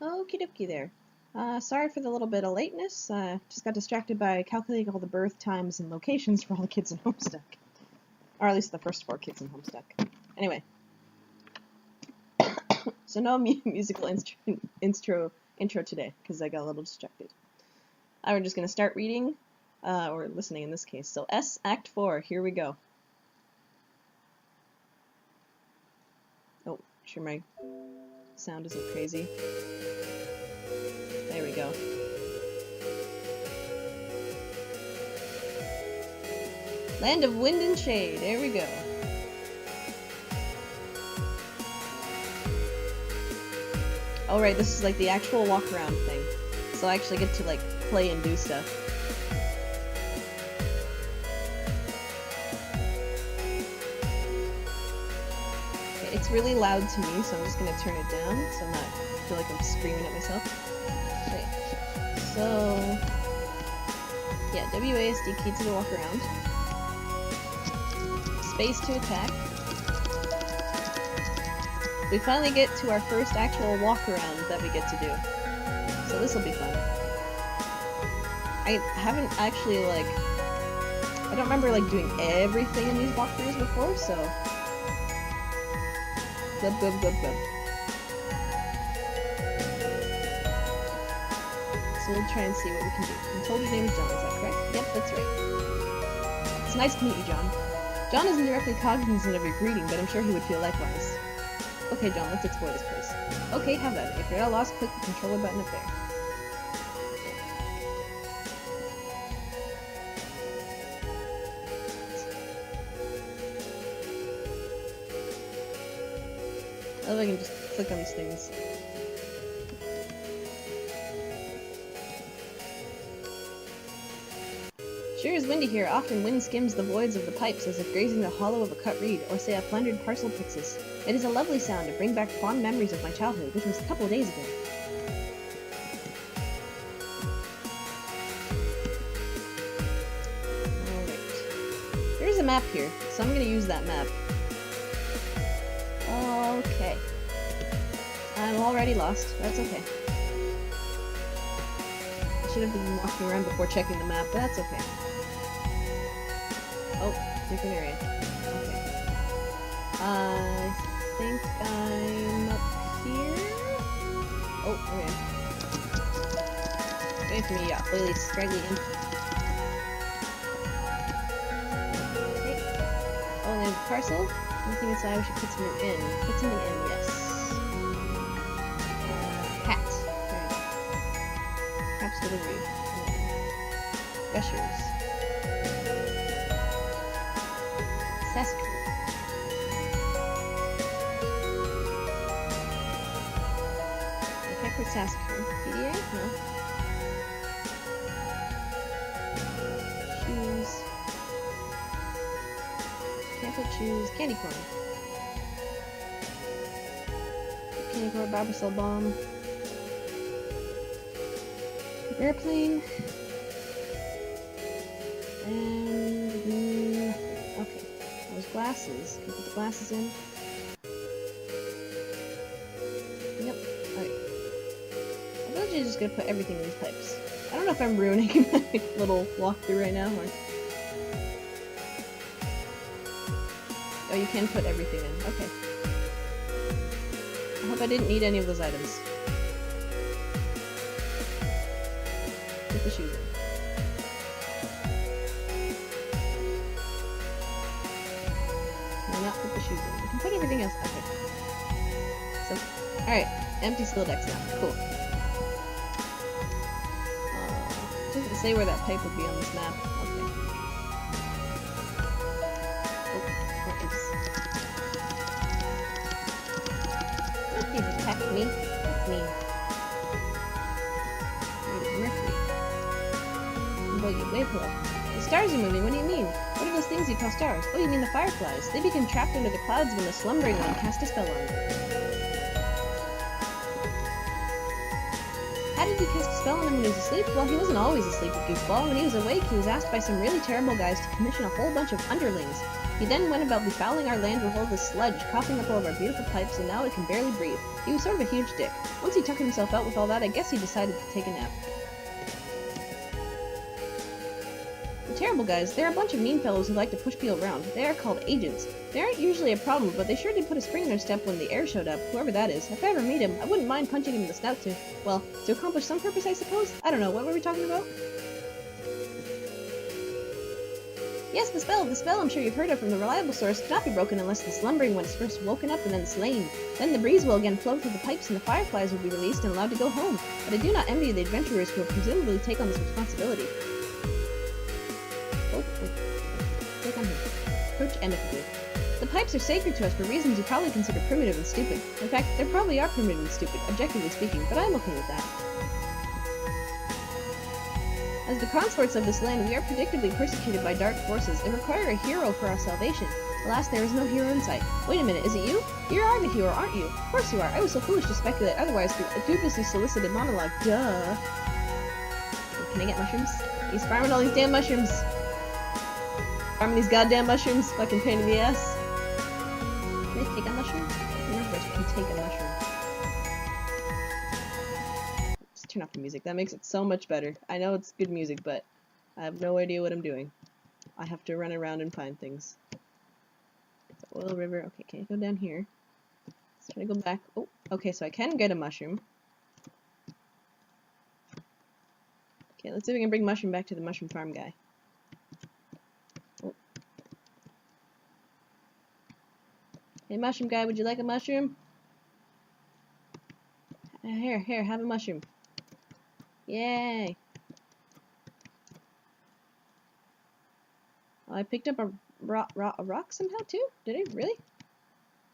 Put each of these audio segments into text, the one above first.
Okie dokie there. Sorry for the little bit of lateness. Just got distracted by calculating all the birth times and locations for all the kids in Homestuck. Or at least the first 4 kids in Homestuck. Anyway. So no musical intro today, because I got a little distracted. We're just going to start reading, or listening in this case. So S, Act 4, here we go. Oh, sure my sound isn't crazy. There we go. Land of Wind and Shade, there we go. Oh right, this is like the actual walk around thing. So I actually get to like play and do stuff. Okay, it's really loud to me, so I'm just gonna turn it down so I'm not feel like I'm screaming at myself. Okay. So yeah, WASD key to walk around. Space to attack. We finally get to our first actual walk around that we get to do. So this will be fun. I haven't actually like, I don't remember like doing everything in these walkthroughs before, so glub. So we'll try and see what we can do. I'm told your name is John, is that correct? Yep, that's right. It's nice to meet you, John. John isn't directly cognizant of your greeting, but I'm sure he would feel likewise. Okay, John, let's explore this place. Okay, have at it. If you're at a loss, click the controller button up there. I love I can just click on these things. Sure is windy here. Often wind skims the voids of the pipes as if grazing the hollow of a cut reed, or say a plundered parcel pyxis. It is a lovely sound to bring back fond memories of my childhood, which was a couple days ago. Alright. There's a map here, so I'm gonna use that map. Okay. I'm already lost. That's okay. I should have been walking around before checking the map, but that's okay. Oh, different area. Okay. I think I'm up here. Oh, okay. Wait for me, yeah. Really scraggly in. Okay. Oh, and there's a parcel. Nothing inside. We should put something in. Put something in, yes. Hat. There we go. Perhaps delivery. Gushers. Sasker. I can't put Sasker. PDA? No. Shoes. Can't put shoes. Candy corn. Candy corn, Barbasol bomb. Airplane. And okay. Those glasses. Can you put the glasses in? Yep. Alright. I'm actually just gonna put everything in these pipes. I don't know if I'm ruining my little walkthrough right now, or... Oh, you can put everything in. Okay. I hope I didn't need any of those items. Put the shoes in. Not put the shoes in. We can put everything else. Okay. So, alright. Empty skill decks now. Cool. Doesn't say where that pipe would be on this map. Okay. Oh, more imps. Don't you attack me. That's mean. Mercury. Wave below. The stars are moving. What do you mean? What are those things you call stars? Oh, you mean the fireflies. They become trapped under the clouds when the slumbering one cast a spell on them. How did he cast a spell on him when he was asleep? Well, he wasn't always asleep, you goofball. When he was awake, he was asked by some really terrible guys to commission a whole bunch of underlings. He then went about befouling our land with all this sludge, coughing up all of our beautiful pipes, and now I can barely breathe. He was sort of a huge dick. Once he took himself out with all that, I guess he decided to take a nap. The terrible guys, they're a bunch of mean fellows who like to push people around. They are called agents. They aren't usually a problem, but they sure did put a spring in their step when the heir showed up, whoever that is. If I ever meet him, I wouldn't mind punching him in the snout to, well, to accomplish some purpose, I suppose? I don't know, what were we talking about? Yes, the spell I'm sure you've heard of from the reliable source cannot be broken unless the slumbering one is first woken up and then slain. Then the breeze will again flow through the pipes and the fireflies will be released and allowed to go home. But I do not envy the adventurers who will presumably take on this responsibility. Click on here. Approach amicably. The pipes are sacred to us for reasons you probably consider primitive and stupid. In fact, they probably are primitive and stupid, objectively speaking, but I'm okay with that. As the consorts of this land, we are predictably persecuted by dark forces and require a hero for our salvation. Alas, there is no hero in sight. Wait a minute, is it you? You are the hero, aren't you? Of course you are. I was so foolish to speculate otherwise through a dubiously solicited monologue. Duh. Can I get mushrooms? He's farming all these damn mushrooms. Farming these goddamn mushrooms. Fucking pain in the ass. Can I take a mushroom? I don't know if I can take a mushroom. Turn off the music. That makes it so much better. I know it's good music, but I have no idea what I'm doing. I have to run around and find things. Oil river. Okay, can I go down here? Let's try to go back. Oh, okay, so I can get a mushroom. Okay, let's see if we can bring mushroom back to the mushroom farm guy. Oh. Hey, mushroom guy, would you like a mushroom? Here, have a mushroom. Yay! Oh, I picked up a rock somehow too? Did I really?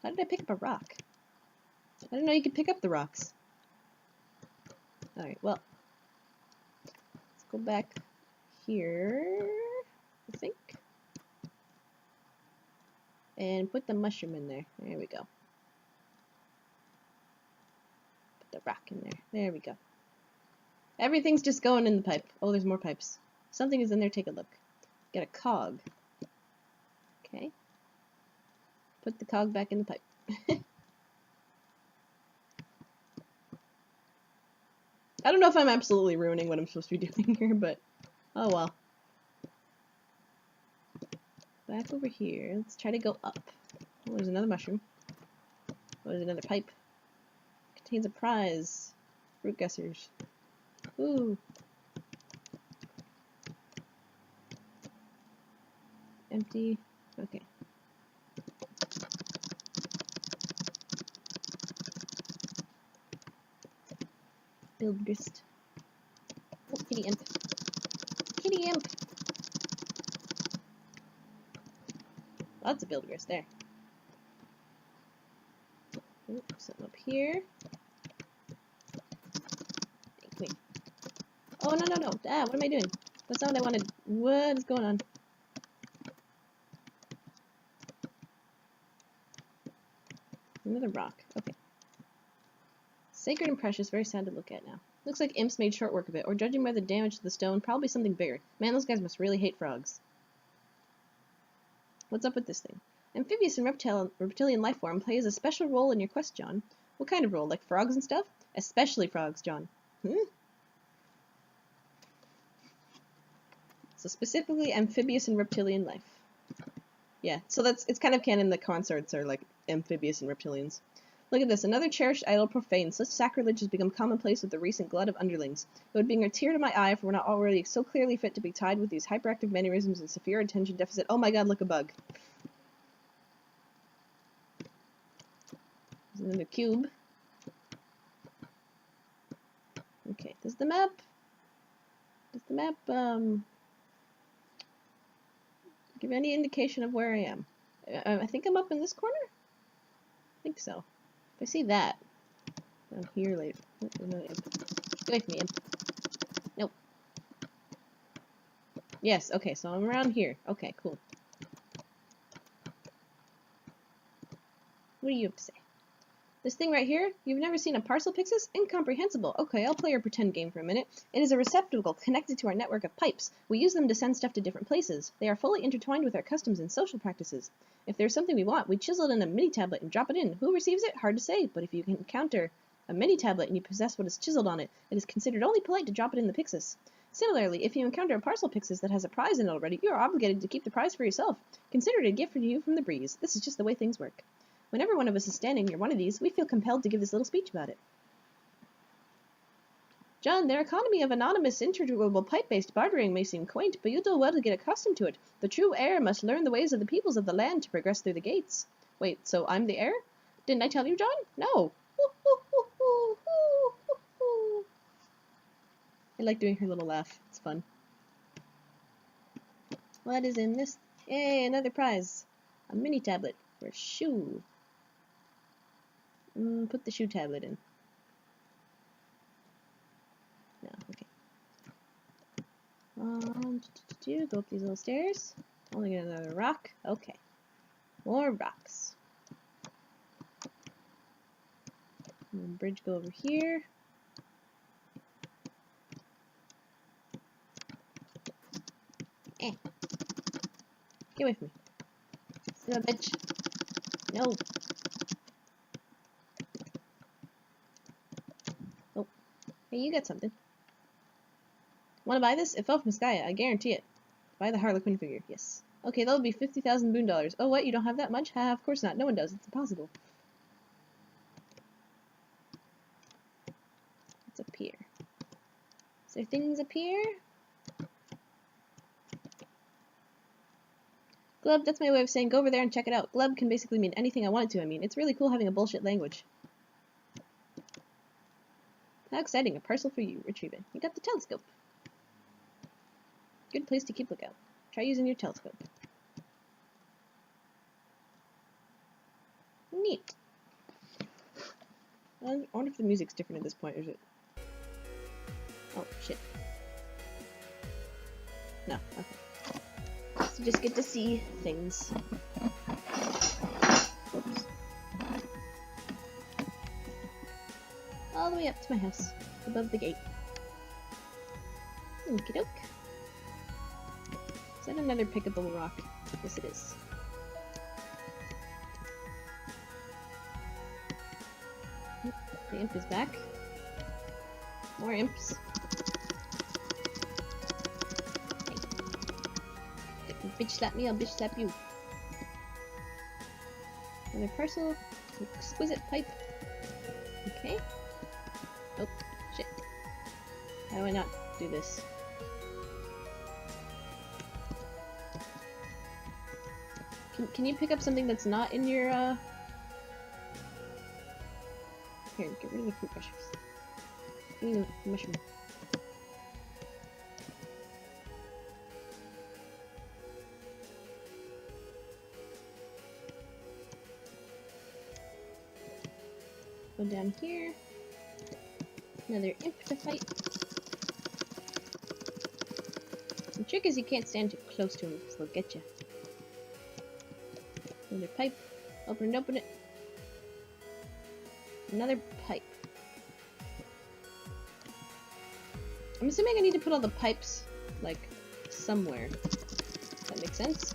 How did I pick up a rock? I didn't know you could pick up the rocks. Alright, well. Let's go back here, I think. And put the mushroom in there. There we go. Put the rock in there. There we go. Everything's just going in the pipe. Oh, there's more pipes. Something is in there. Take a look. Get a cog. Okay. Put the cog back in the pipe. I don't know if I'm absolutely ruining what I'm supposed to be doing here, but oh well. Back over here. Let's try to go up. Oh, there's another mushroom. Oh, there's another pipe. Contains a prize. Fruit guessers. Ooh. Empty. Okay. Build grist. Oh, kitty imp. Kitty imp! Lots of build grist there. Ooh, something up here. Hey, come here. Oh, no. Ah, what am I doing? That's not what I wanted. What is going on? Another rock. Okay. Sacred and precious, very sad to look at now. Looks like imps made short work of it, or judging by the damage to the stone, probably something bigger. Man, those guys must really hate frogs. What's up with this thing? Amphibious and reptilian life form plays a special role in your quest, John. What kind of role? Like frogs and stuff? Especially frogs, John. So specifically amphibious and reptilian life. Yeah, so it's kind of canon that consorts are like amphibious and reptilians. Look at this, another cherished idol profaned. Such sacrilege has become commonplace with the recent glut of underlings. It would bring a tear to my eye if we're not already so clearly fit to be tied with these hyperactive mannerisms and severe attention deficit. Oh my god, look, a bug. There's another cube. Okay, does the map give any indication of where I am? I think I'm up in this corner? I think so. If I see that, I'm here later. Get away from me, imp. Nope. Yes, okay, so I'm around here. Okay, cool. What do you have to say? This thing right here? You've never seen a parcel pixis? Incomprehensible. Okay, I'll play your pretend game for a minute. It is a receptacle connected to our network of pipes. We use them to send stuff to different places. They are fully intertwined with our customs and social practices. If there's something we want, we chisel it in a mini tablet and drop it in. Who receives it? Hard to say, but if you can encounter a mini tablet and you possess what is chiseled on it, it is considered only polite to drop it in the pixis. Similarly, if you encounter a parcel pixis that has a prize in it already, you are obligated to keep the prize for yourself. Consider it a gift for you from the breeze. This is just the way things work. Whenever one of us is standing near one of these, we feel compelled to give this little speech about it. John, their economy of anonymous, interchangeable, pipe-based bartering may seem quaint, but you'll do well to get accustomed to it. The true heir must learn the ways of the peoples of the land to progress through the gates. Wait, so I'm the heir? Didn't I tell you, John? No. I like doing her little laugh. It's fun. What is in this? Yay, another prize. A mini tablet for a shoe. Put the shoe tablet in. No, okay. Go up these little stairs. Only get another rock. Okay. More rocks. And bridge go over here. Get away from me. Son of a bitch. No. Oh. Hey, you got something. Want to buy this? It fell from the sky. I guarantee it. Buy the Harlequin figure. Yes. Okay, that'll be 50,000 boon dollars. Oh, what? You don't have that much? Ha, of course not. No one does. It's impossible. What's up here? Is there things up here? Glub, that's my way of saying go over there and check it out. Glub can basically mean anything I want it to. I mean, it's really cool having a bullshit language. How exciting. A parcel for you. Retrieve it. You got the telescope. Good place to keep lookout. Try using your telescope. Neat. I wonder if the music's different at this point, or is it? Oh, shit. No, okay. So just get to see things. Oops. All the way up to my house, above the gate. Okie doke. Is that another pickable rock? Yes, it is. The imp is back. More imps. Hey. If you bitch slap me, I'll bitch slap you. Another parcel. Exquisite pipe. Okay. Oh, shit. How do I not do this? Can you pick up something that's not in your, Here, get rid of the fruit mushrooms. Give me the mushroom. Go down here. Another imp to fight. The trick is you can't stand too close to them because they'll get you. Another pipe. Open it. Another pipe. I'm assuming I need to put all the pipes, like, somewhere. Does that make sense?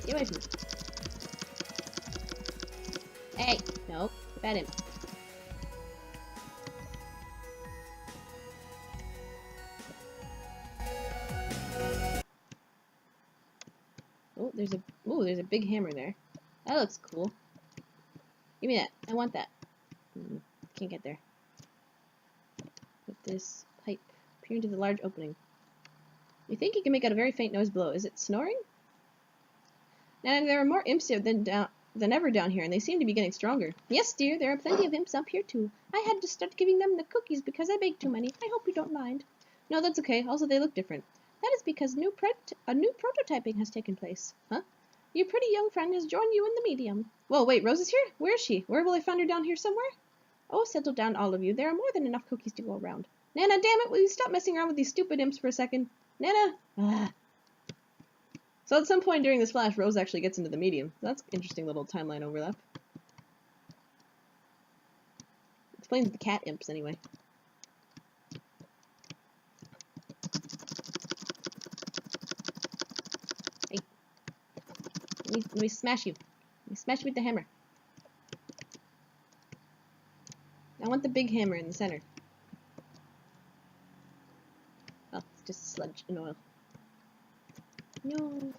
Get away from me. Hey! No. Bad imp. Oh, there's a big hammer there. That looks cool. Give me that. I want that. Can't get there. With this pipe. Peer into the large opening. You think you can make out a very faint noise below. Is it snoring? Now, there are more imps here than ever down here, and they seem to be getting stronger. Yes, dear, there are plenty of imps up here, too. I had to start giving them the cookies because I baked too many. I hope you don't mind. No, that's okay. Also, they look different. That is because a new prototyping has taken place. Huh? Your pretty young friend has joined you in the medium. Whoa, wait, Rose is here? Where is she? Where will I find her? Down here somewhere? Oh, settle down, all of you. There are more than enough cookies to go around. Nana, damn it, will you stop messing around with these stupid imps for a second? Nana! Ah. So at some point during this flash, Rose actually gets into the medium. That's an interesting little timeline overlap. Explains the cat imps, anyway. Hey. Let me smash you. Let me smash you with the hammer. I want the big hammer in the center. Oh, it's just sludge and oil. No.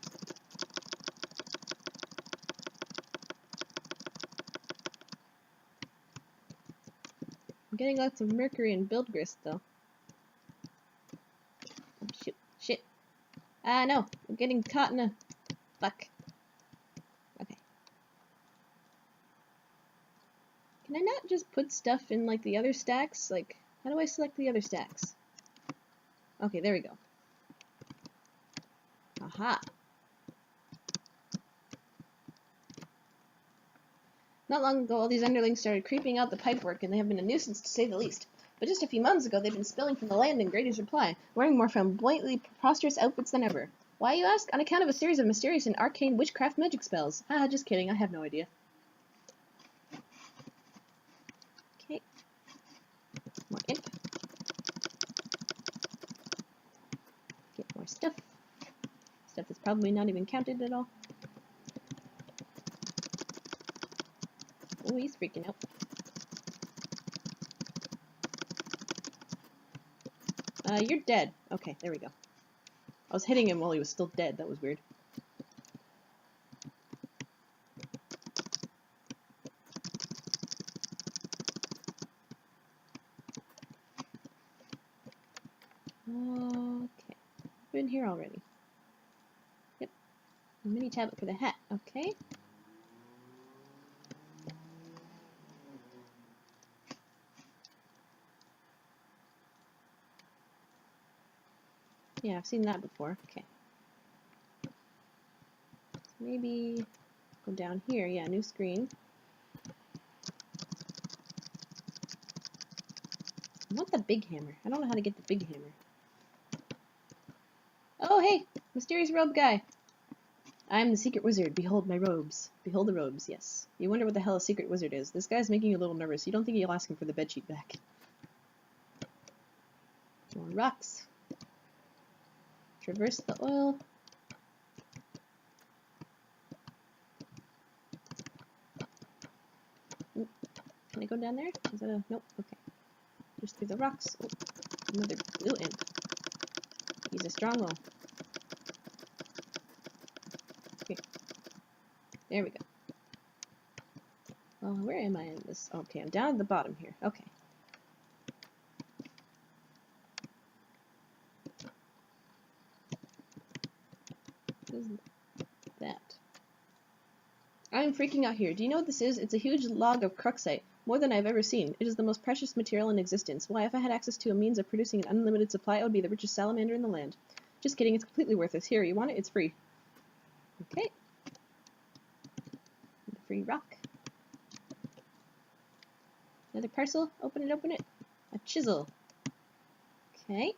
I'm getting lots of mercury and build grist, though. Oh, shoot. Shit. Ah, no. I'm getting caught in a... Fuck. Okay. Can I not just put stuff in, like, the other stacks? Like, how do I select the other stacks? Okay, there we go. Aha. Not long ago, all these underlings started creeping out the pipework, and they have been a nuisance to say the least. But just a few months ago, they've been spilling from the land in Grady's reply, wearing more flamboyantly preposterous outfits than ever. Why, you ask? On account of a series of mysterious and arcane witchcraft magic spells. Ah, just kidding, I have no idea. Okay. More imp. Get more stuff. Stuff that's probably not even counted at all. Oh, he's freaking out. You're dead. Okay, there we go. I was hitting him while he was still dead. That was weird. Okay. Been here already. Yep. A mini tablet for the hat. Okay. Yeah, I've seen that before. Okay. Maybe go down here. Yeah, new screen. I want the big hammer. I don't know how to get the big hammer. Oh, hey! Mysterious robe guy! I am the secret wizard. Behold my robes. Behold the robes, yes. You wonder what the hell a secret wizard is. This guy's making you a little nervous. You don't think you'll ask him for the bedsheet back. More rocks. Traverse the oil. Ooh. Can I go down there? Is that a... Nope. Okay. Just through the rocks. Oh, another blue imp. He's a strong one. Here. There we go. Oh, where am I in this? Okay, I'm down at the bottom here. Okay. What is that? I'm freaking out here. Do you know what this is? It's a huge log of cruxite. More than I've ever seen. It is the most precious material in existence. Why, if I had access to a means of producing an unlimited supply, I would be the richest salamander in the land. Just kidding, it's completely worthless. Here, you want it? It's free. Okay. Free rock. Another parcel. Open it, open it. A chisel. Okay.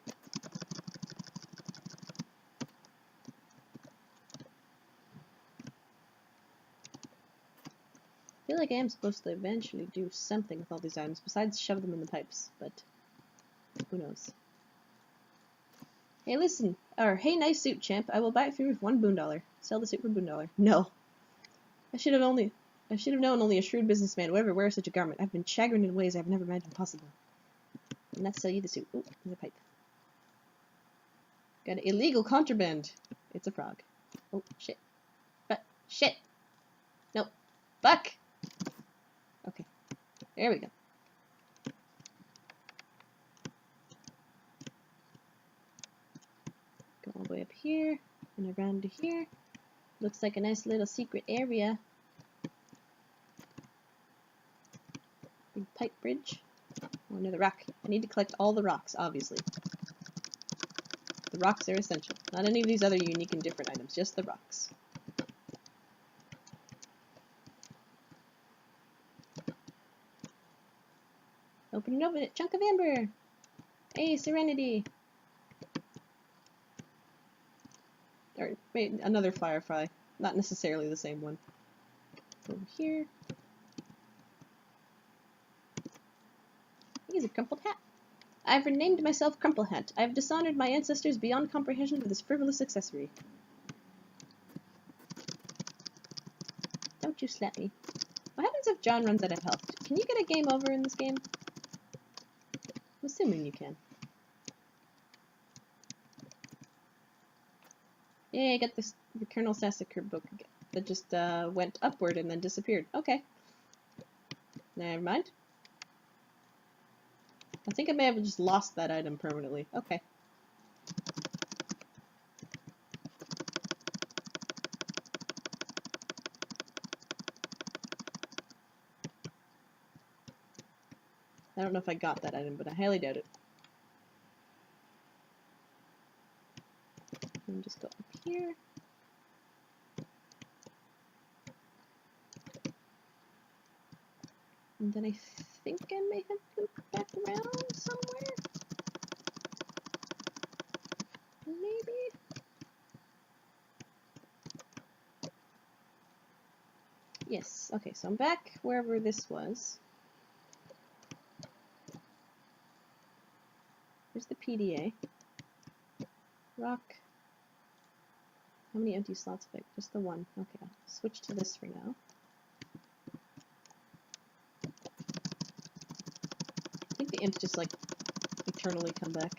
I feel like I am supposed to eventually do something with all these items besides shove them in the pipes, but who knows. Hey, listen. Or, hey, nice suit, champ. I will buy it for you with $1 boon. Sell the suit for $1. No. I should have known only a shrewd businessman would ever wear such a garment. I've been chagrined in ways I've never imagined possible. And let's sell you the suit. Ooh, there's a pipe. Got an illegal contraband. It's a frog. Oh, shit. But, shit. Nope. Fuck! Okay. There we go. Go all the way up here, and around to here. Looks like a nice little secret area. Big pipe bridge. Oh, another rock. I need to collect all the rocks, obviously. The rocks are essential. Not any of these other unique and different items, just the rocks. Open it, chunk of amber! Hey, serenity! Or Wait, another firefly. Not necessarily the same one. Over here. He's a crumpled hat. I've renamed myself Crumplehat. I've dishonored my ancestors beyond comprehension with this frivolous accessory. Don't you slap me. What happens if John runs out of health? Can you get a game over in this game? I'm assuming you can. Yay, I got the Colonel Sassacre book that just went upward and then disappeared. Okay. Never mind. I think I may have just lost that item permanently. Okay. I don't know if I got that item, but I highly doubt it. Let me just go up here. And then I think I may have looped back around somewhere. Maybe? Yes. Okay, so I'm back wherever this was. Here's the PDA. Rock. How many empty slots have I? Just the one. Okay, I'll switch to this for now. I think the imps just like eternally come back.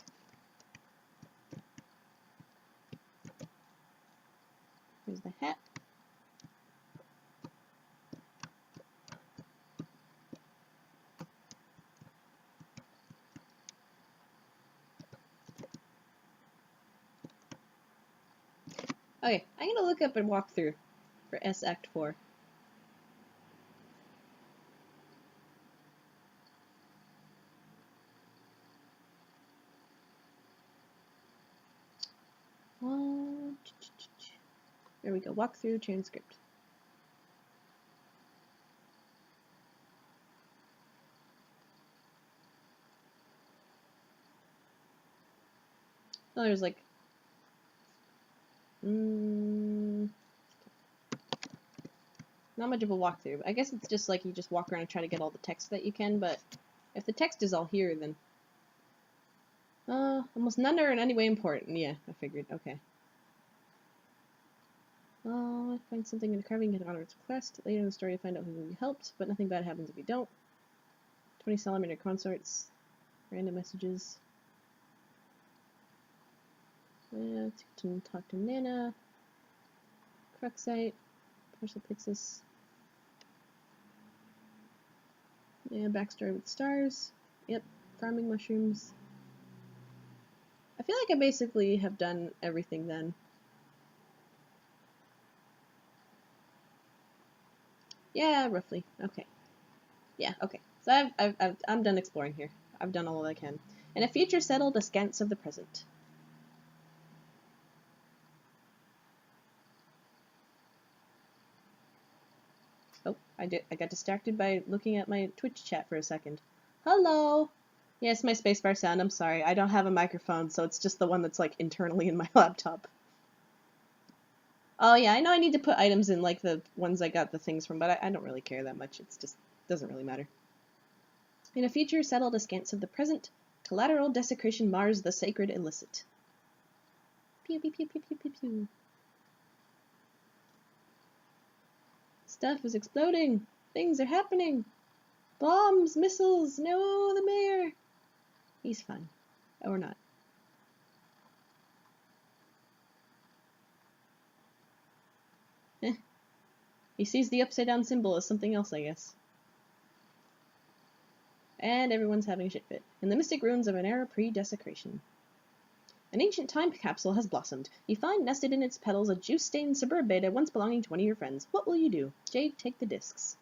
Here's the hat. Okay, I'm gonna look up and walk through for S Act 4. There we go, walk through transcript. Oh, there's like not much of a walkthrough. I guess it's just like you just walk around and try to get all the text that you can, but if the text is all here, then almost none are in any way important. Yeah, I figured. Okay. I find something in the carving and honor its quest. Later in the story, I find out who will be helped, but nothing bad happens if you don't. 20 salamander consorts. Random messages. To talk to Nana. Cruxite. Partial Pixis. Yeah, backstory with stars. Yep, farming mushrooms. I feel like I basically have done everything then. Yeah, roughly. Okay. Yeah, okay. So I'm done exploring here. I've done all I can. And a future settled askance of the present. Oh, I got distracted by looking at my Twitch chat for a second. Hello! Yes, my spacebar sound, I'm sorry. I don't have a microphone, so it's just the one that's like internally in my laptop. Oh yeah, I know I need to put items in like the ones I got the things from, but I don't really care that much. It's just, doesn't really matter. In a future settled askance of the present, collateral desecration mars the sacred illicit. Pew pew pew pew pew pew pew. Stuff is exploding. Things are happening. Bombs, missiles, no, the mayor. He's fine. Or not. He sees the upside down symbol as something else, I guess. And everyone's having a shit fit. In the mystic ruins of an era pre-desecration. An ancient time capsule has blossomed. You find nested in its petals a juice-stained suburb beta once belonging to one of your friends. What will you do? Jade, take the discs.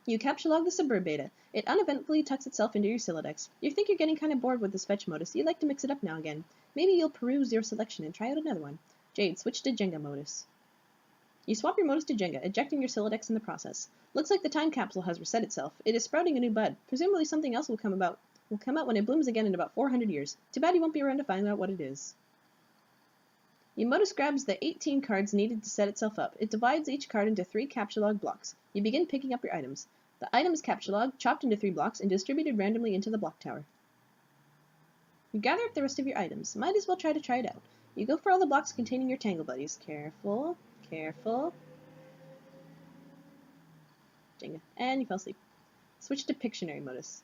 You capture log the suburb beta. It uneventfully tucks itself into your Silodex. You think you're getting kind of bored with this fetch modus. You'd like to mix it up now and again. Maybe you'll peruse your selection and try out another one. Jade, switch to Jenga modus. You swap your modus to Jenga, ejecting your Silodex in the process. Looks like the time capsule has reset itself. It is sprouting a new bud. Presumably something else will come out when it blooms again in about 400 years. Too bad you won't be around to find out what it is. Modus grabs the 18 cards needed to set itself up. It divides each card into 3 capture log blocks. You begin picking up your items. The item is capture log, chopped into 3 blocks, and distributed randomly into the block tower. You gather up the rest of your items. Might as well try it out. You go for all the blocks containing your tangle buddies. Careful, careful. Jenga. And you fell asleep. Switch to Pictionary modus.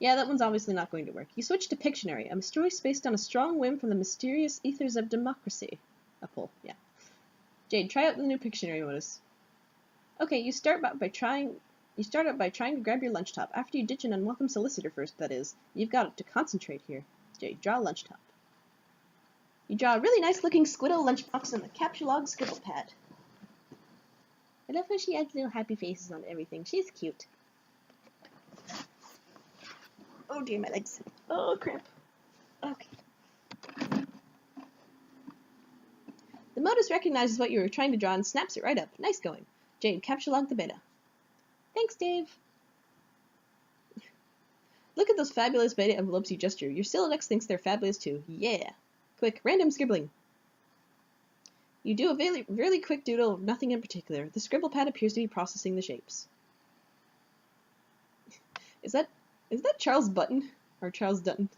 Yeah, that one's obviously not going to work. You switch to Pictionary, a choice based on a strong whim from the mysterious ethers of democracy. A poll, yeah. Jade, try out the new Pictionary modus. Okay, you start out by trying to grab your lunch top. After you ditch an unwelcome solicitor first, that is. You've got to concentrate here. Jade, draw a lunch top. You draw a really nice looking squiddle lunchbox on the capture log scribble pad. I love how she adds little happy faces on everything. She's cute. Oh dear, my legs. Oh, cramp. Okay. The modus recognizes what you were trying to draw and snaps it right up. Nice going. Jade, capture log the beta. Thanks, Dave. Look at those fabulous beta envelopes you just drew. Your Silodex thinks they're fabulous too. Yeah. Quick, random scribbling. You do a really quick doodle of nothing in particular. The scribble pad appears to be processing the shapes. Is that Charles Button? Or Charles Dutton?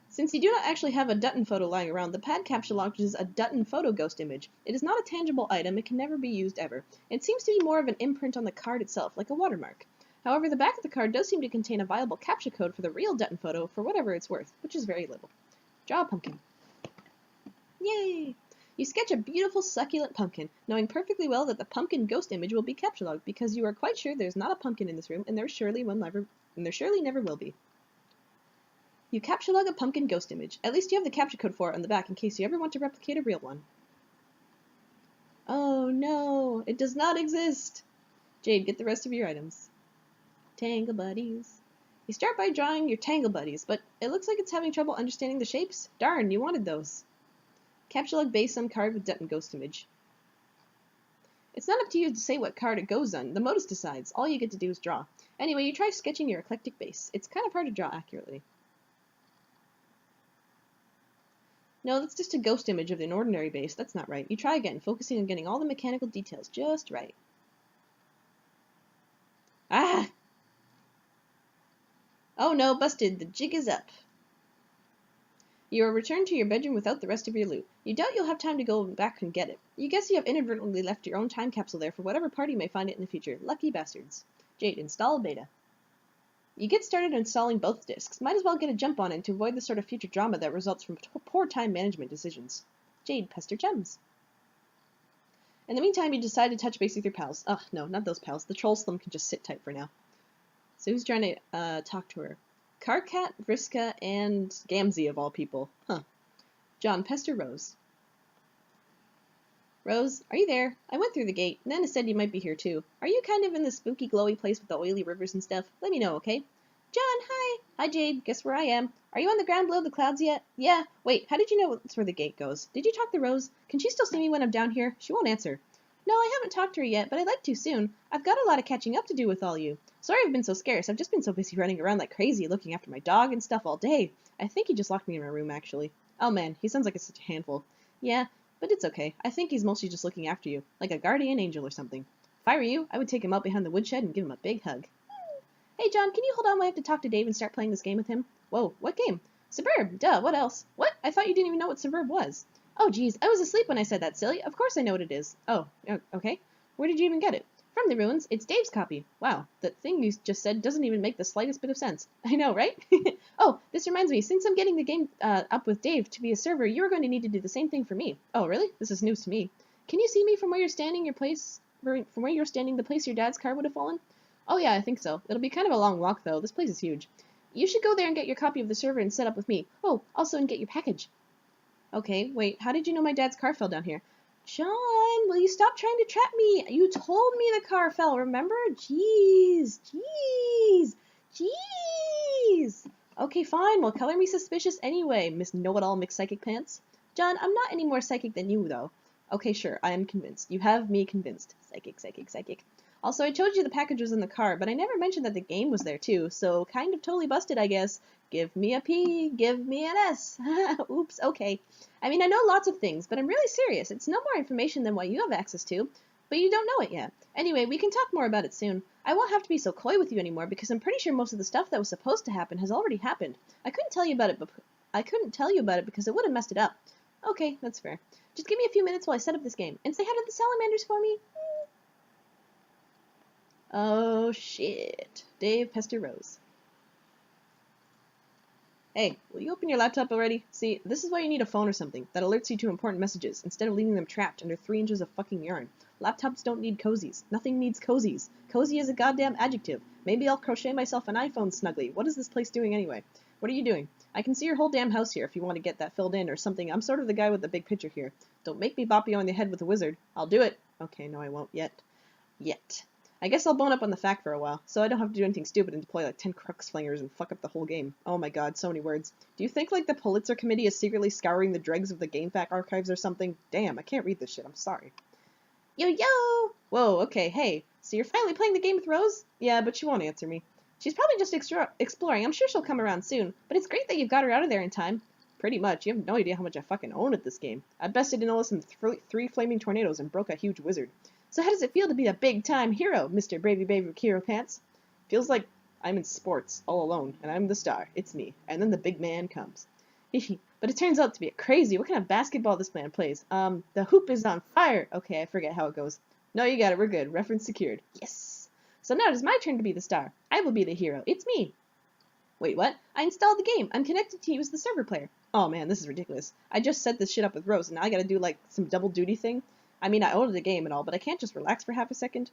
Since you do not actually have a Dutton photo lying around, the pad capture launches a Dutton photo ghost image. It is not a tangible item. It can never be used ever. It seems to be more of an imprint on the card itself, like a watermark. However, the back of the card does seem to contain a viable captcha code for the real Dutton photo for whatever it's worth, which is very little. Draw a pumpkin. Yay! You sketch a beautiful succulent pumpkin, knowing perfectly well that the pumpkin ghost image will be capture logged because you are quite sure there's not a pumpkin in this room and there surely never will be. You capture log a pumpkin ghost image. At least you have the capture code for it on the back in case you ever want to replicate a real one. Oh no, it does not exist! Jade, get the rest of your items. Tangle buddies. You start by drawing your tangle buddies, but it looks like it's having trouble understanding the shapes. Darn, you wanted those. Capture log base on card with Dutton ghost image. It's not up to you to say what card it goes on. The modus decides. All you get to do is draw. Anyway, you try sketching your eclectic base. It's kind of hard to draw accurately. No, that's just a ghost image of an ordinary base. That's not right. You try again, focusing on getting all the mechanical details just right. Ah! Oh no, busted. The jig is up. You are returned to your bedroom without the rest of your loot. You doubt you'll have time to go back and get it. You guess you have inadvertently left your own time capsule there for whatever party may find it in the future. Lucky bastards. Jade, install beta. You get started installing both disks. Might as well get a jump on it to avoid the sort of future drama that results from poor time management decisions. Jade, pester gems. In the meantime, you decide to touch base with your pals. Ugh, no, not those pals. The troll slum can just sit tight for now. So who's trying to talk to her? Carcat, Vriska, and Gamzee of all people. Huh. John, pester Rose. Rose, are you there? I went through the gate. Nana said you might be here too. Are you kind of in the spooky glowy place with the oily rivers and stuff? Let me know, okay? John, hi! Hi, Jade. Guess where I am? Are you on the ground below the clouds yet? Yeah. Wait, how did you know that's where the gate goes? Did you talk to Rose? Can she still see me when I'm down here? She won't answer. No, I haven't talked to her yet, but I'd like to soon. I've got a lot of catching up to do with all you. Sorry I've been so scarce. I've just been so busy running around like crazy looking after my dog and stuff all day. I think he just locked me in my room, actually. Oh man, he sounds like such a handful. Yeah, but it's okay. I think he's mostly just looking after you, like a guardian angel or something. If I were you, I would take him out behind the woodshed and give him a big hug. Hey John, can you hold on while I have to talk to Dave and start playing this game with him? Whoa, what game? Suburb, duh, what else? What? I thought you didn't even know what Suburb was. Oh geez, I was asleep when I said that, silly. Of course I know what it is. Oh, okay. Where did you even get it? From the ruins. It's Dave's copy. Wow, that thing you just said doesn't even make the slightest bit of sense. I know, right? Oh, this reminds me, since I'm getting the game up with Dave to be a server, you're going to need to do the same thing for me. Oh, really? This is news to me. Can you see me from where you're standing, the place your dad's car would have fallen? Oh yeah, I think so. It'll be kind of a long walk, though. This place is huge. You should go there and get your copy of the server and set up with me. Oh, also and get your package. Okay, wait, how did you know my dad's car fell down here? John, will you stop trying to trap me? You told me the car fell, remember? Jeez. Okay, fine, well, color me suspicious anyway, Miss Know-It-All Mixed Psychic Pants. John, I'm not any more psychic than you, though. Okay, sure, I am convinced. You have me convinced. Psychic. Also, I told you the package was in the car, but I never mentioned that the game was there too, so kind of totally busted, I guess. Give me a P, give me an S. Oops, okay. I mean, I know lots of things, but I'm really serious. It's no more information than what you have access to, but you don't know it yet. Anyway, we can talk more about it soon. I won't have to be so coy with you anymore because I'm pretty sure most of the stuff that was supposed to happen has already happened. I couldn't tell you about it because it would have messed it up. Okay, that's fair. Just give me a few minutes while I set up this game, and say hi to the salamanders for me. Oh shit. Dave Pester Rose. Hey, will you open your laptop already? See, this is why you need a phone or something that alerts you to important messages instead of leaving them trapped under 3 inches of fucking yarn. Laptops don't need cozies. Nothing needs cozies. Cozy is a goddamn adjective. Maybe I'll crochet myself an iPhone snugly. What is this place doing anyway? What are you doing? I can see your whole damn house here if you want to get that filled in or something. I'm sort of the guy with the big picture here. Don't make me bop you on the head with a wizard. I'll do it. Okay, no I won't yet. Yet. I guess I'll bone up on the fact for a while, so I don't have to do anything stupid and deploy like 10 crux flingers and fuck up the whole game. Oh my god, so many words. Do you think like the Pulitzer Committee is secretly scouring the dregs of the GameFAQ archives or something? Damn, I can't read this shit, I'm sorry. Yo yo! Whoa, okay, hey. So you're finally playing the game with Rose? Yeah, but she won't answer me. She's probably just exploring. I'm sure she'll come around soon, but it's great that you've got her out of there in time. Pretty much. You have no idea how much I fucking own at this game. I bested in all some 3 flaming tornadoes and broke a huge wizard. So how does it feel to be a big-time hero, Mr. Bravey Baby Hero Pants? Feels like I'm in sports, all alone, and I'm the star. It's me. And then the big man comes. But it turns out to be crazy. What kind of basketball this man plays? The hoop is on fire. Okay, I forget how it goes. No, you got it. We're good. Reference secured. Yes. So now it is my turn to be the star. I will be the hero. It's me. Wait, what? I installed the game. I'm connected to you as the server player. Oh man, this is ridiculous. I just set this shit up with Rose, and now I gotta do like some double duty thing. I mean, I own the game and all, but I can't just relax for half a second.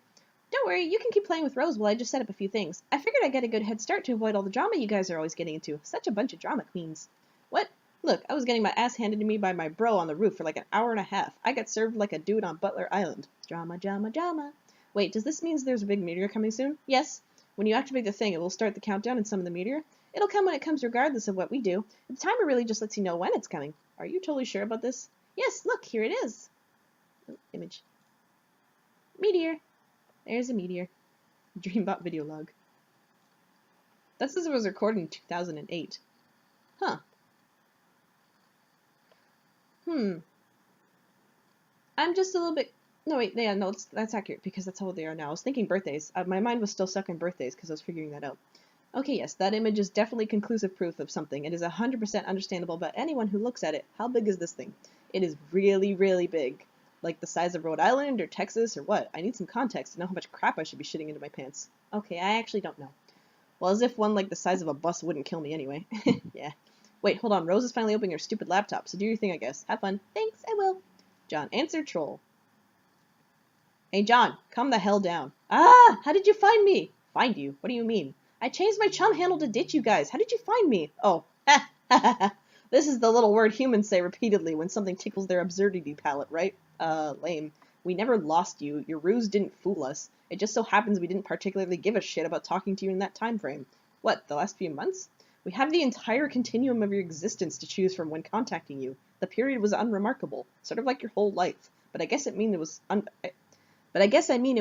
Don't worry, you can keep playing with Rose while I just set up a few things. I figured I'd get a good head start to avoid all the drama you guys are always getting into. Such a bunch of drama queens. What? Look, I was getting my ass handed to me by my bro on the roof for like an hour and a half. I got served like a dude on Butler Island. Drama, drama, drama. Wait, does this mean there's a big meteor coming soon? Yes. When you activate the thing, it will start the countdown and summon the meteor. It'll come when it comes regardless of what we do. The timer really just lets you know when it's coming. Are you totally sure about this? Yes, look, here it is. Oh, image. Meteor. There's a meteor. Dreambot video log. That says it was recorded in 2008. Huh. I'm just a little bit... No, wait, yeah, no, that's accurate, because that's how old they are now. I was thinking birthdays. My mind was still stuck in birthdays, because I was figuring that out. Okay, yes, that image is definitely conclusive proof of something. It is 100% understandable by anyone who looks at it. How big is this thing? It is really, really big. Like the size of Rhode Island or Texas or what? I need some context to know how much crap I should be shitting into my pants. Okay, I actually don't know. Well, as if one like the size of a bus wouldn't kill me anyway. Yeah. Wait, hold on. Rose is finally opening her stupid laptop, so do your thing, I guess. Have fun. Thanks, I will. John, answer troll. Hey, John, calm the hell down. Ah! How did you find me? Find you? What do you mean? I changed my chum handle to ditch you guys. How did you find me? Oh, ha ha ha ha. This is the little word humans say repeatedly when something tickles their absurdity palate, right? Lame. We never lost you. Your ruse didn't fool us. It just so happens we didn't particularly give a shit about talking to you in that time frame. What, the last few months? We have the entire continuum of your existence to choose from when contacting you. The period was unremarkable, sort of like your whole life. But I guess I mean it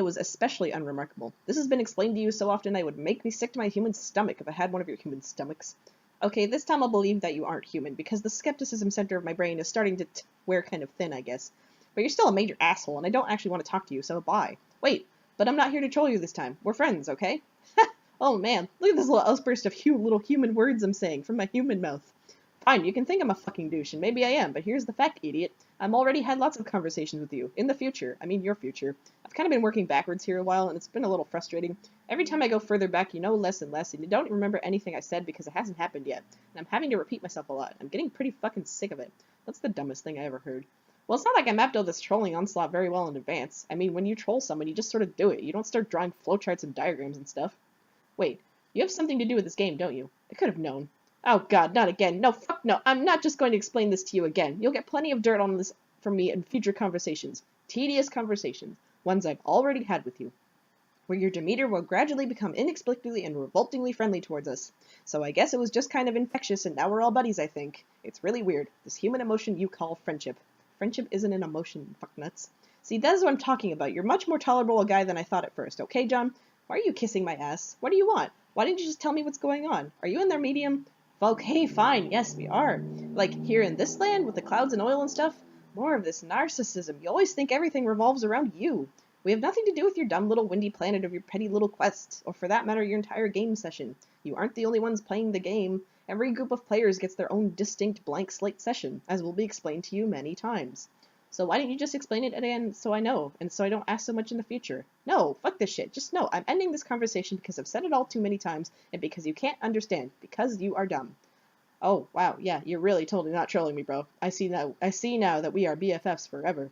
was especially unremarkable. This has been explained to you so often it would make me sick to my human stomach if I had one of your human stomachs. Okay, this time I'll believe that you aren't human, because the skepticism center of my brain is starting to wear kind of thin, I guess. But you're still a major asshole, and I don't actually want to talk to you, so bye. Wait, but I'm not here to troll you this time. We're friends, okay? Oh man, look at this little outburst of little human words I'm saying from my human mouth. Fine, you can think I'm a fucking douche, and maybe I am, but here's the fact, idiot. I've already had lots of conversations with you. In the future. I mean, your future. I've kind of been working backwards here a while, and it's been a little frustrating. Every time I go further back, you know less and less, and you don't remember anything I said because it hasn't happened yet. And I'm having to repeat myself a lot. I'm getting pretty fucking sick of it. That's the dumbest thing I ever heard. Well, it's not like I mapped out this trolling onslaught very well in advance. I mean, when you troll someone, you just sort of do it. You don't start drawing flowcharts and diagrams and stuff. Wait, you have something to do with this game, don't you? I could have known. Oh god, not again. No, fuck no. I'm not just going to explain this to you again. You'll get plenty of dirt on this from me in future conversations. Tedious conversations. Ones I've already had with you. Where your demeanor will gradually become inexplicably and revoltingly friendly towards us. So I guess it was just kind of infectious and now we're all buddies, I think. It's really weird. This human emotion you call friendship. Friendship isn't an emotion, fucknuts. See, that is what I'm talking about. You're much more tolerable a guy than I thought at first. Okay, John? Why are you kissing my ass? What do you want? Why didn't you just tell me what's going on? Are you in their medium? Okay, fine. Yes, we are. Like, here in this land with the clouds and oil and stuff? More of this narcissism. You always think everything revolves around you. We have nothing to do with your dumb little windy planet of your petty little quests, or for that matter, your entire game session. You aren't the only ones playing the game. Every group of players gets their own distinct blank slate session, as will be explained to you many times. So why didn't you just explain it again so I know, and so I don't ask so much in the future? No, fuck this shit. Just no, I'm ending this conversation because I've said it all too many times, and because you can't understand, because you are dumb. Oh, wow, yeah, you're really totally not trolling me, bro. I see now that we are BFFs forever.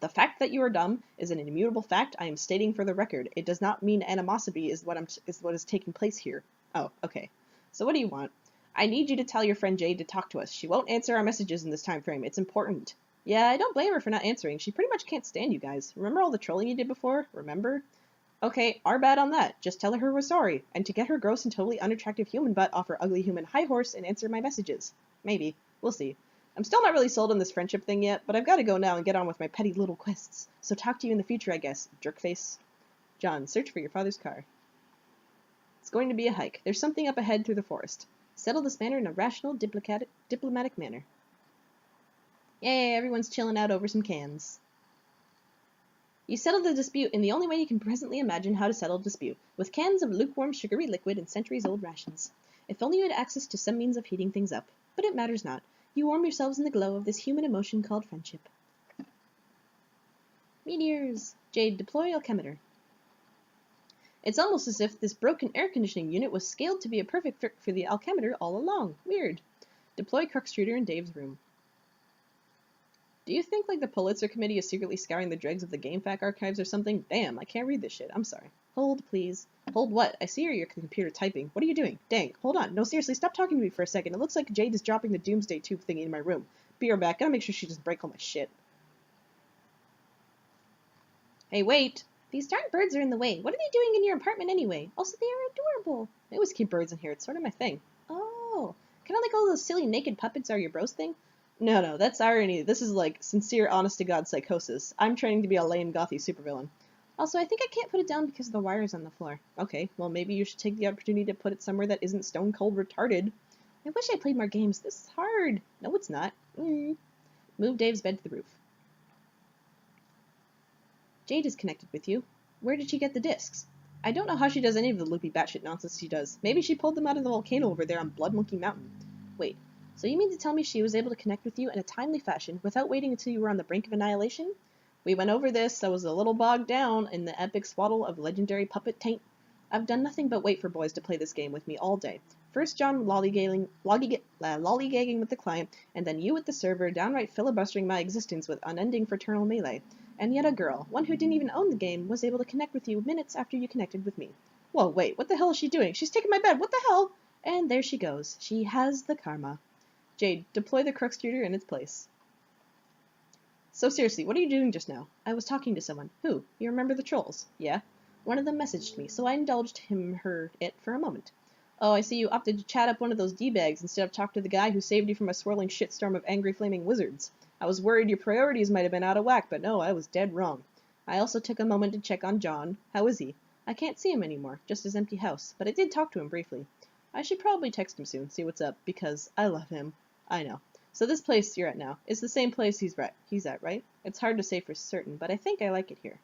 The fact that you are dumb is an immutable fact I am stating for the record. It does not mean animosity is what is taking place here. Oh, okay. So what do you want? I need you to tell your friend Jade to talk to us. She won't answer our messages in this time frame. It's important. Yeah, I don't blame her for not answering. She pretty much can't stand you guys. Remember all the trolling you did before? Remember? Okay, our bad on that. Just tell her we're sorry. And to get her gross and totally unattractive human butt off her ugly human high horse and answer my messages. Maybe. We'll see. I'm still not really sold on this friendship thing yet, but I've got to go now and get on with my petty little quests. So talk to you in the future, I guess, jerkface. John, search for your father's car. It's going to be a hike. There's something up ahead through the forest. Settle this matter in a rational, diplomatic manner. Yay, everyone's chilling out over some cans. You settle the dispute in the only way you can presently imagine how to settle a dispute, with cans of lukewarm sugary liquid and centuries-old rations. If only you had access to some means of heating things up. But it matters not. You warm yourselves in the glow of this human emotion called friendship. Meteors. Jade, deploy altimeter. It's almost as if this broken air conditioning unit was scaled to be a perfect fit for the altimeter all along. Weird. Deploy Cruxtruder in Dave's room. Do you think, like, the Pulitzer Committee is secretly scouring the dregs of the GameFAQ archives or something? Damn, I can't read this shit. I'm sorry. Hold, please. Hold what? I see your computer typing. What are you doing? Dang, hold on. No, seriously, stop talking to me for a second. It looks like Jade is dropping the Doomsday Tube thingy in my room. Be right back. Gotta make sure she doesn't break all my shit. Hey, wait. These darn birds are in the way. What are they doing in your apartment anyway? Also, they are adorable. I always keep birds in here. It's sort of my thing. Oh, kind of like all those silly naked puppets are your bros thing? No, that's irony. This is like sincere, honest-to-God psychosis. I'm training to be a lame, gothy supervillain. Also, I think I can't put it down because the wire's on the floor. Okay, well, maybe you should take the opportunity to put it somewhere that isn't stone-cold retarded. I wish I played more games. This is hard. No, it's not. Move Dave's bed to the roof. Jade is connected with you. Where did she get the discs? I don't know how she does any of the loopy batshit nonsense she does. Maybe she pulled them out of the volcano over there on Blood Monkey Mountain. Wait. So you mean to tell me she was able to connect with you in a timely fashion without waiting until you were on the brink of annihilation? We went over this. I was a little bogged down in the epic swaddle of legendary puppet taint. I've done nothing but wait for boys to play this game with me all day. First John lollygagging with the client, and then you with the server downright filibustering my existence with unending fraternal melee. And yet a girl, one who didn't even own the game, was able to connect with you minutes after you connected with me. Whoa, wait, what the hell is she doing? She's taking my bed, what the hell? And there she goes. She has the karma. Jade, deploy the Cruxtruder in its place. So seriously, what are you doing just now? I was talking to someone. Who? You remember the trolls? Yeah. One of them messaged me, so I indulged it for a moment. Oh, I see you opted to chat up one of those D-bags instead of talk to the guy who saved you from a swirling shitstorm of angry flaming wizards. I was worried your priorities might have been out of whack, but no, I was dead wrong. I also took a moment to check on John. How is he? I can't see him anymore, just his empty house, but I did talk to him briefly. I should probably text him soon, see what's up, because I love him. I know. So this place you're at now is the same place he's at, right? It's hard to say for certain, but I think I like it here.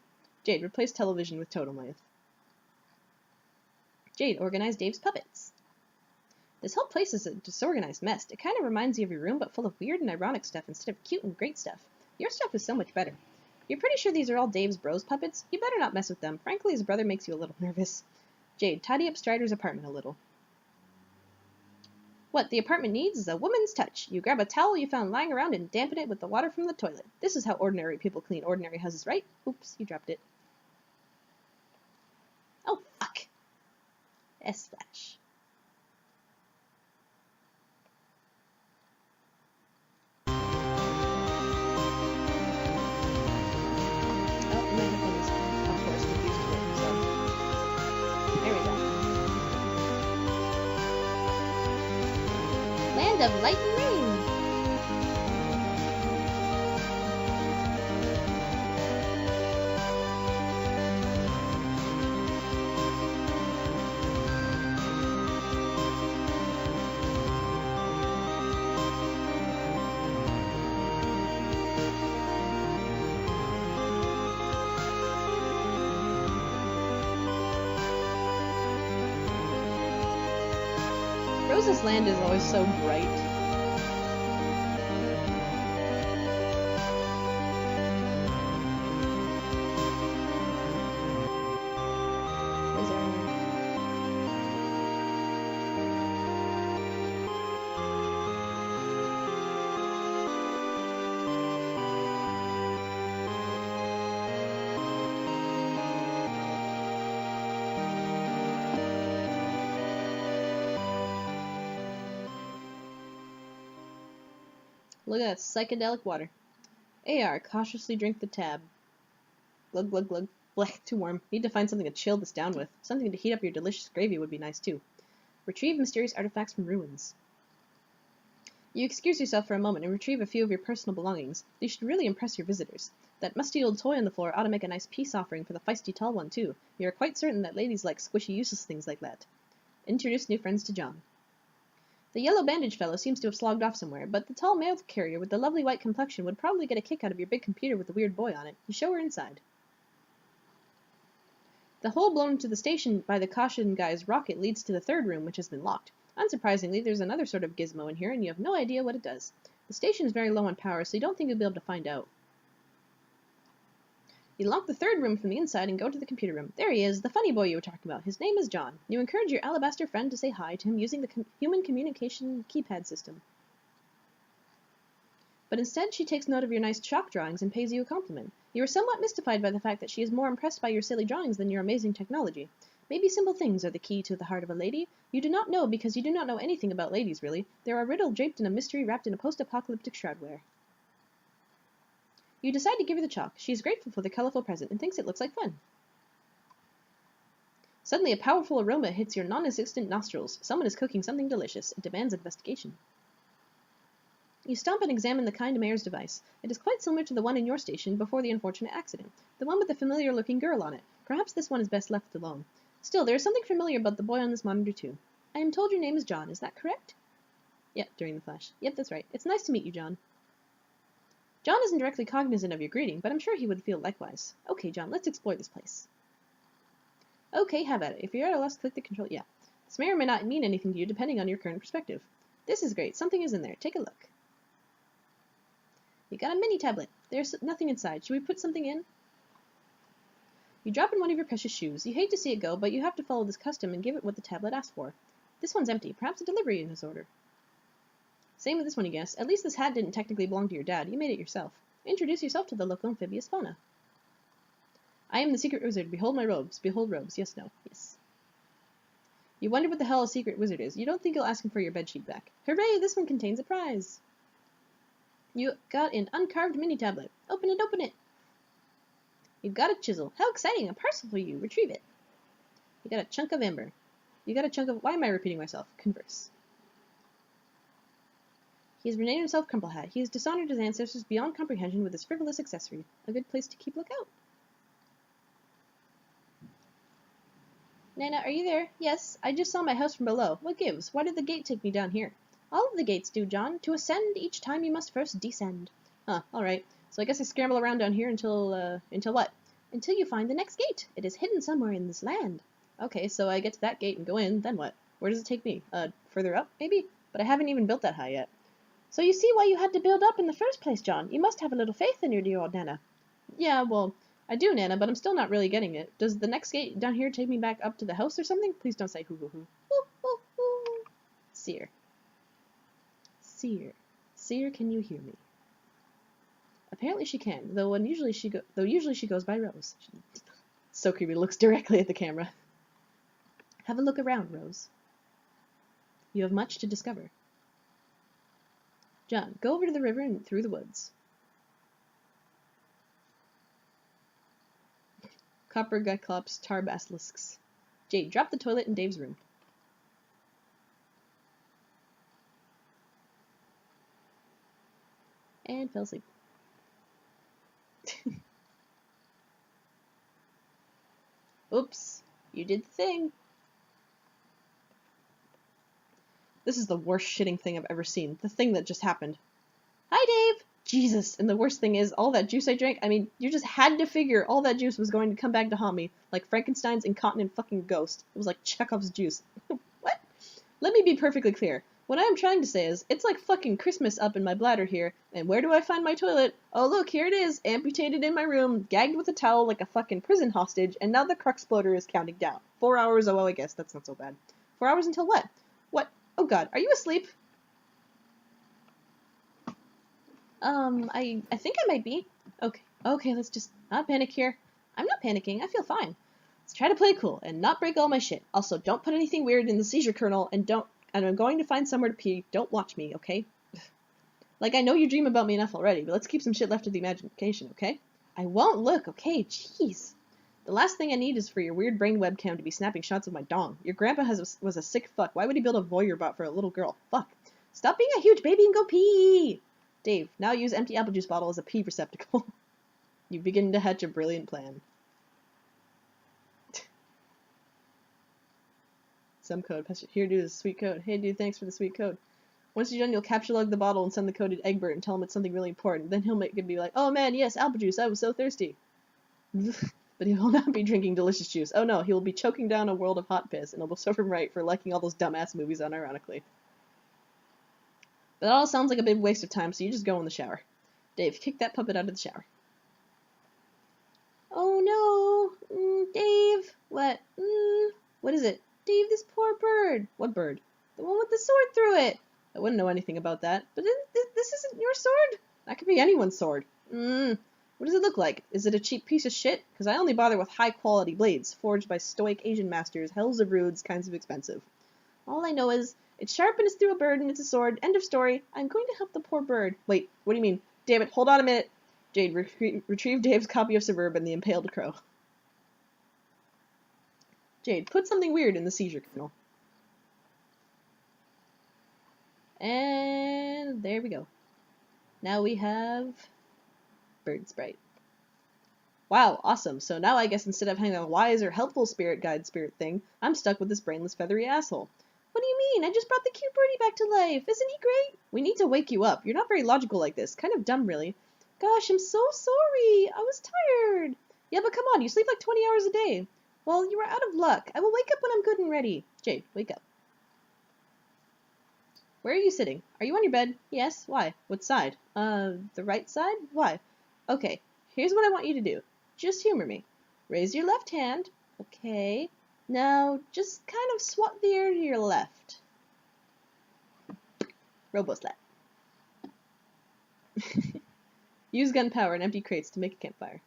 Jade, replace television with totem lathe. Jade, organize Dave's puppets. This whole place is a disorganized mess. It kind of reminds you of your room, but full of weird and ironic stuff instead of cute and great stuff. Your stuff is so much better. You're pretty sure these are all Dave's bros puppets? You better not mess with them. Frankly, his brother makes you a little nervous. Jade, tidy up Strider's apartment a little. What the apartment needs is a woman's touch. You grab a towel you found lying around and dampen it with the water from the toilet. This is how ordinary people clean ordinary houses, right? Oops, you dropped it. Oh, fuck. S-Splash. Of light and rain. Rose's land is always so bright. Where's everyone? Look at that psychedelic water. AR, cautiously drink the tab. Glug glug glug. Blech, too warm. Need to find something to chill this down with. Something to heat up your delicious gravy would be nice too. Retrieve mysterious artifacts from ruins. You excuse yourself for a moment and retrieve a few of your personal belongings. They should really impress your visitors. That musty old toy on the floor ought to make a nice peace offering for the feisty tall one too. You are quite certain that ladies like squishy useless things like that. Introduce new friends to John. The yellow bandage fellow seems to have slogged off somewhere, but the tall mail carrier with the lovely white complexion would probably get a kick out of your big computer with the weird boy on it. You show her inside. The hole blown into the station by the caution guy's rocket leads to the third room, which has been locked. Unsurprisingly, there's another sort of gizmo in here, and you have no idea what it does. The station is very low on power, so you don't think you'll be able to find out. You lock the third room from the inside and go to the computer room. There he is, the funny boy you were talking about. His name is John. You encourage your alabaster friend to say hi to him using the human communication keypad system. But instead she takes note of your nice chalk drawings and pays you a compliment. You are somewhat mystified by the fact that she is more impressed by your silly drawings than your amazing technology. Maybe simple things are the key to the heart of a lady. You do not know because you do not know anything about ladies, really. They are a riddle draped in a mystery wrapped in a post-apocalyptic shroudware. You decide to give her the chalk. She is grateful for the colorful present and thinks it looks like fun. Suddenly a powerful aroma hits your non-existent nostrils. Someone is cooking something delicious. It demands investigation. You stop and examine the kind mayor's device. It is quite similar to the one in your station before the unfortunate accident. The one with the familiar-looking girl on it. Perhaps this one is best left alone. Still, there is something familiar about the boy on this monitor, too. I am told your name is John. Is that correct? Yep, during the flash. Yep, that's right. It's nice to meet you, John. John isn't directly cognizant of your greeting, but I'm sure he would feel likewise. Okay, John, let's explore this place. Okay, have at it. If you're at a loss, click the control. Yeah. This may or may not mean anything to you, depending on your current perspective. This is great. Something is in there. Take a look. You got a mini tablet. There's nothing inside. Should we put something in? You drop in one of your precious shoes. You hate to see it go, but you have to follow this custom and give it what the tablet asked for. This one's empty. Perhaps a delivery in his order. Same with this one, you guess. At least this hat didn't technically belong to your dad. You made it yourself. Introduce yourself to the local amphibious fauna. I am the secret wizard. Behold my robes. Behold robes. Yes, no. Yes. You wonder what the hell a secret wizard is. You don't think you'll ask him for your bedsheet back. Hooray! This one contains a prize. You got an uncarved mini tablet. Open it, open it. You've got a chisel. How exciting! A parcel for you. Retrieve it. You got a chunk of amber. You got a chunk of... Why am I repeating myself? Converse. He has renamed himself Crumplehat. He has dishonored his ancestors beyond comprehension with his frivolous accessory. A good place to keep lookout. Nana, are you there? Yes, I just saw my house from below. What gives? Why did the gate take me down here? All of the gates do, John. To ascend, each time you must first descend. Huh, alright. So I guess I scramble around down here until what? Until you find the next gate. It is hidden somewhere in this land. Okay, so I get to that gate and go in, then what? Where does it take me? Further up, maybe? But I haven't even built that high yet. So you see why you had to build up in the first place, John. You must have a little faith in your dear old Nana. Yeah, well, I do, Nana, but I'm still not really getting it. Does the next gate down here take me back up to the house or something? Please don't say hoo-hoo-hoo. Hoo-hoo-hoo. Seer. Seer. Seer, can you hear me? Apparently she can, though usually she goes by Rose. So creepy, looks directly at the camera. Have a look around, Rose. You have much to discover. John, go over to the river and through the woods. Copper Gyclops, tar basilisks. Jade, drop the toilet in Dave's room. And fell asleep. Oops, you did the thing. This is the worst shitting thing I've ever seen. The thing that just happened. Hi, Dave! Jesus, and the worst thing is, all that juice I drank, I mean, you just had to figure all that juice was going to come back to haunt me, like Frankenstein's incontinent fucking ghost. It was like Chekhov's juice. What? Let me be perfectly clear. What I am trying to say is, it's like fucking Christmas up in my bladder here, and where do I find my toilet? Oh look, here it is, amputated in my room, gagged with a towel like a fucking prison hostage, and now the Cruxploder is counting down. 4 hours, oh well, I guess that's not so bad. 4 hours until what? What? Oh god, are you asleep? I think I might be. Okay, let's just not panic here. I'm not panicking, I feel fine. Let's try to play cool, and not break all my shit. Also, don't put anything weird in the seizure kernel, and I'm going to find somewhere to pee. Don't watch me, okay? Like, I know you dream about me enough already, but let's keep some shit left to the imagination, okay? I won't look, okay? Jeez. The last thing I need is for your weird brain webcam to be snapping shots of my dong. Your grandpa was a sick fuck. Why would he build a voyeur bot for a little girl? Fuck. Stop being a huge baby and go pee! Dave, now use empty apple juice bottle as a pee receptacle. You begin to hatch a brilliant plan. Some code. Here, dude, is a sweet code. Hey, dude, thanks for the sweet code. Once you're done, you'll capture log the bottle and send the code to Egbert and tell him it's something really important. Then he'll be like, oh man, yes, apple juice, I was so thirsty. But he will not be drinking delicious juice. Oh no, he will be choking down a world of hot piss, and it will serve him right for liking all those dumbass movies unironically. That all sounds like a big waste of time, so you just go in the shower. Dave, kick that puppet out of the shower. Oh no, Dave, what? What is it? Dave, this poor bird. What bird? The one with the sword through it. I wouldn't know anything about that. But this isn't your sword? That could be anyone's sword. What does it look like? Is it a cheap piece of shit? Because I only bother with high-quality blades, forged by stoic Asian masters, hells of rudes, kinds of expensive. All I know is, it's sharp and it's through a bird and it's a sword. End of story. I'm going to help the poor bird. Wait, what do you mean? Damn it, hold on a minute. Jade, retrieve Dave's copy of Suburban, the Impaled Crow. Jade, put something weird in the seizure kernel. And there we go. Now we have Bird Sprite. Wow, awesome. So now I guess instead of having a wise or helpful spirit guide spirit thing, I'm stuck with this brainless feathery asshole. What do you mean? I just brought the cute birdie back to life. Isn't he great? We need to wake you up. You're not very logical like this. Kind of dumb, really. Gosh, I'm so sorry. I was tired. Yeah, but come on. You sleep like 20 hours a day. Well, you are out of luck. I will wake up when I'm good and ready. Jade, wake up. Where are you sitting? Are you on your bed? Yes. Why? What side? The right side? Why? Okay, here's what I want you to do. Just humor me. Raise your left hand. Okay. Now, just kind of swat the air to your left. Robo-slap. Use gunpowder and empty crates to make a campfire.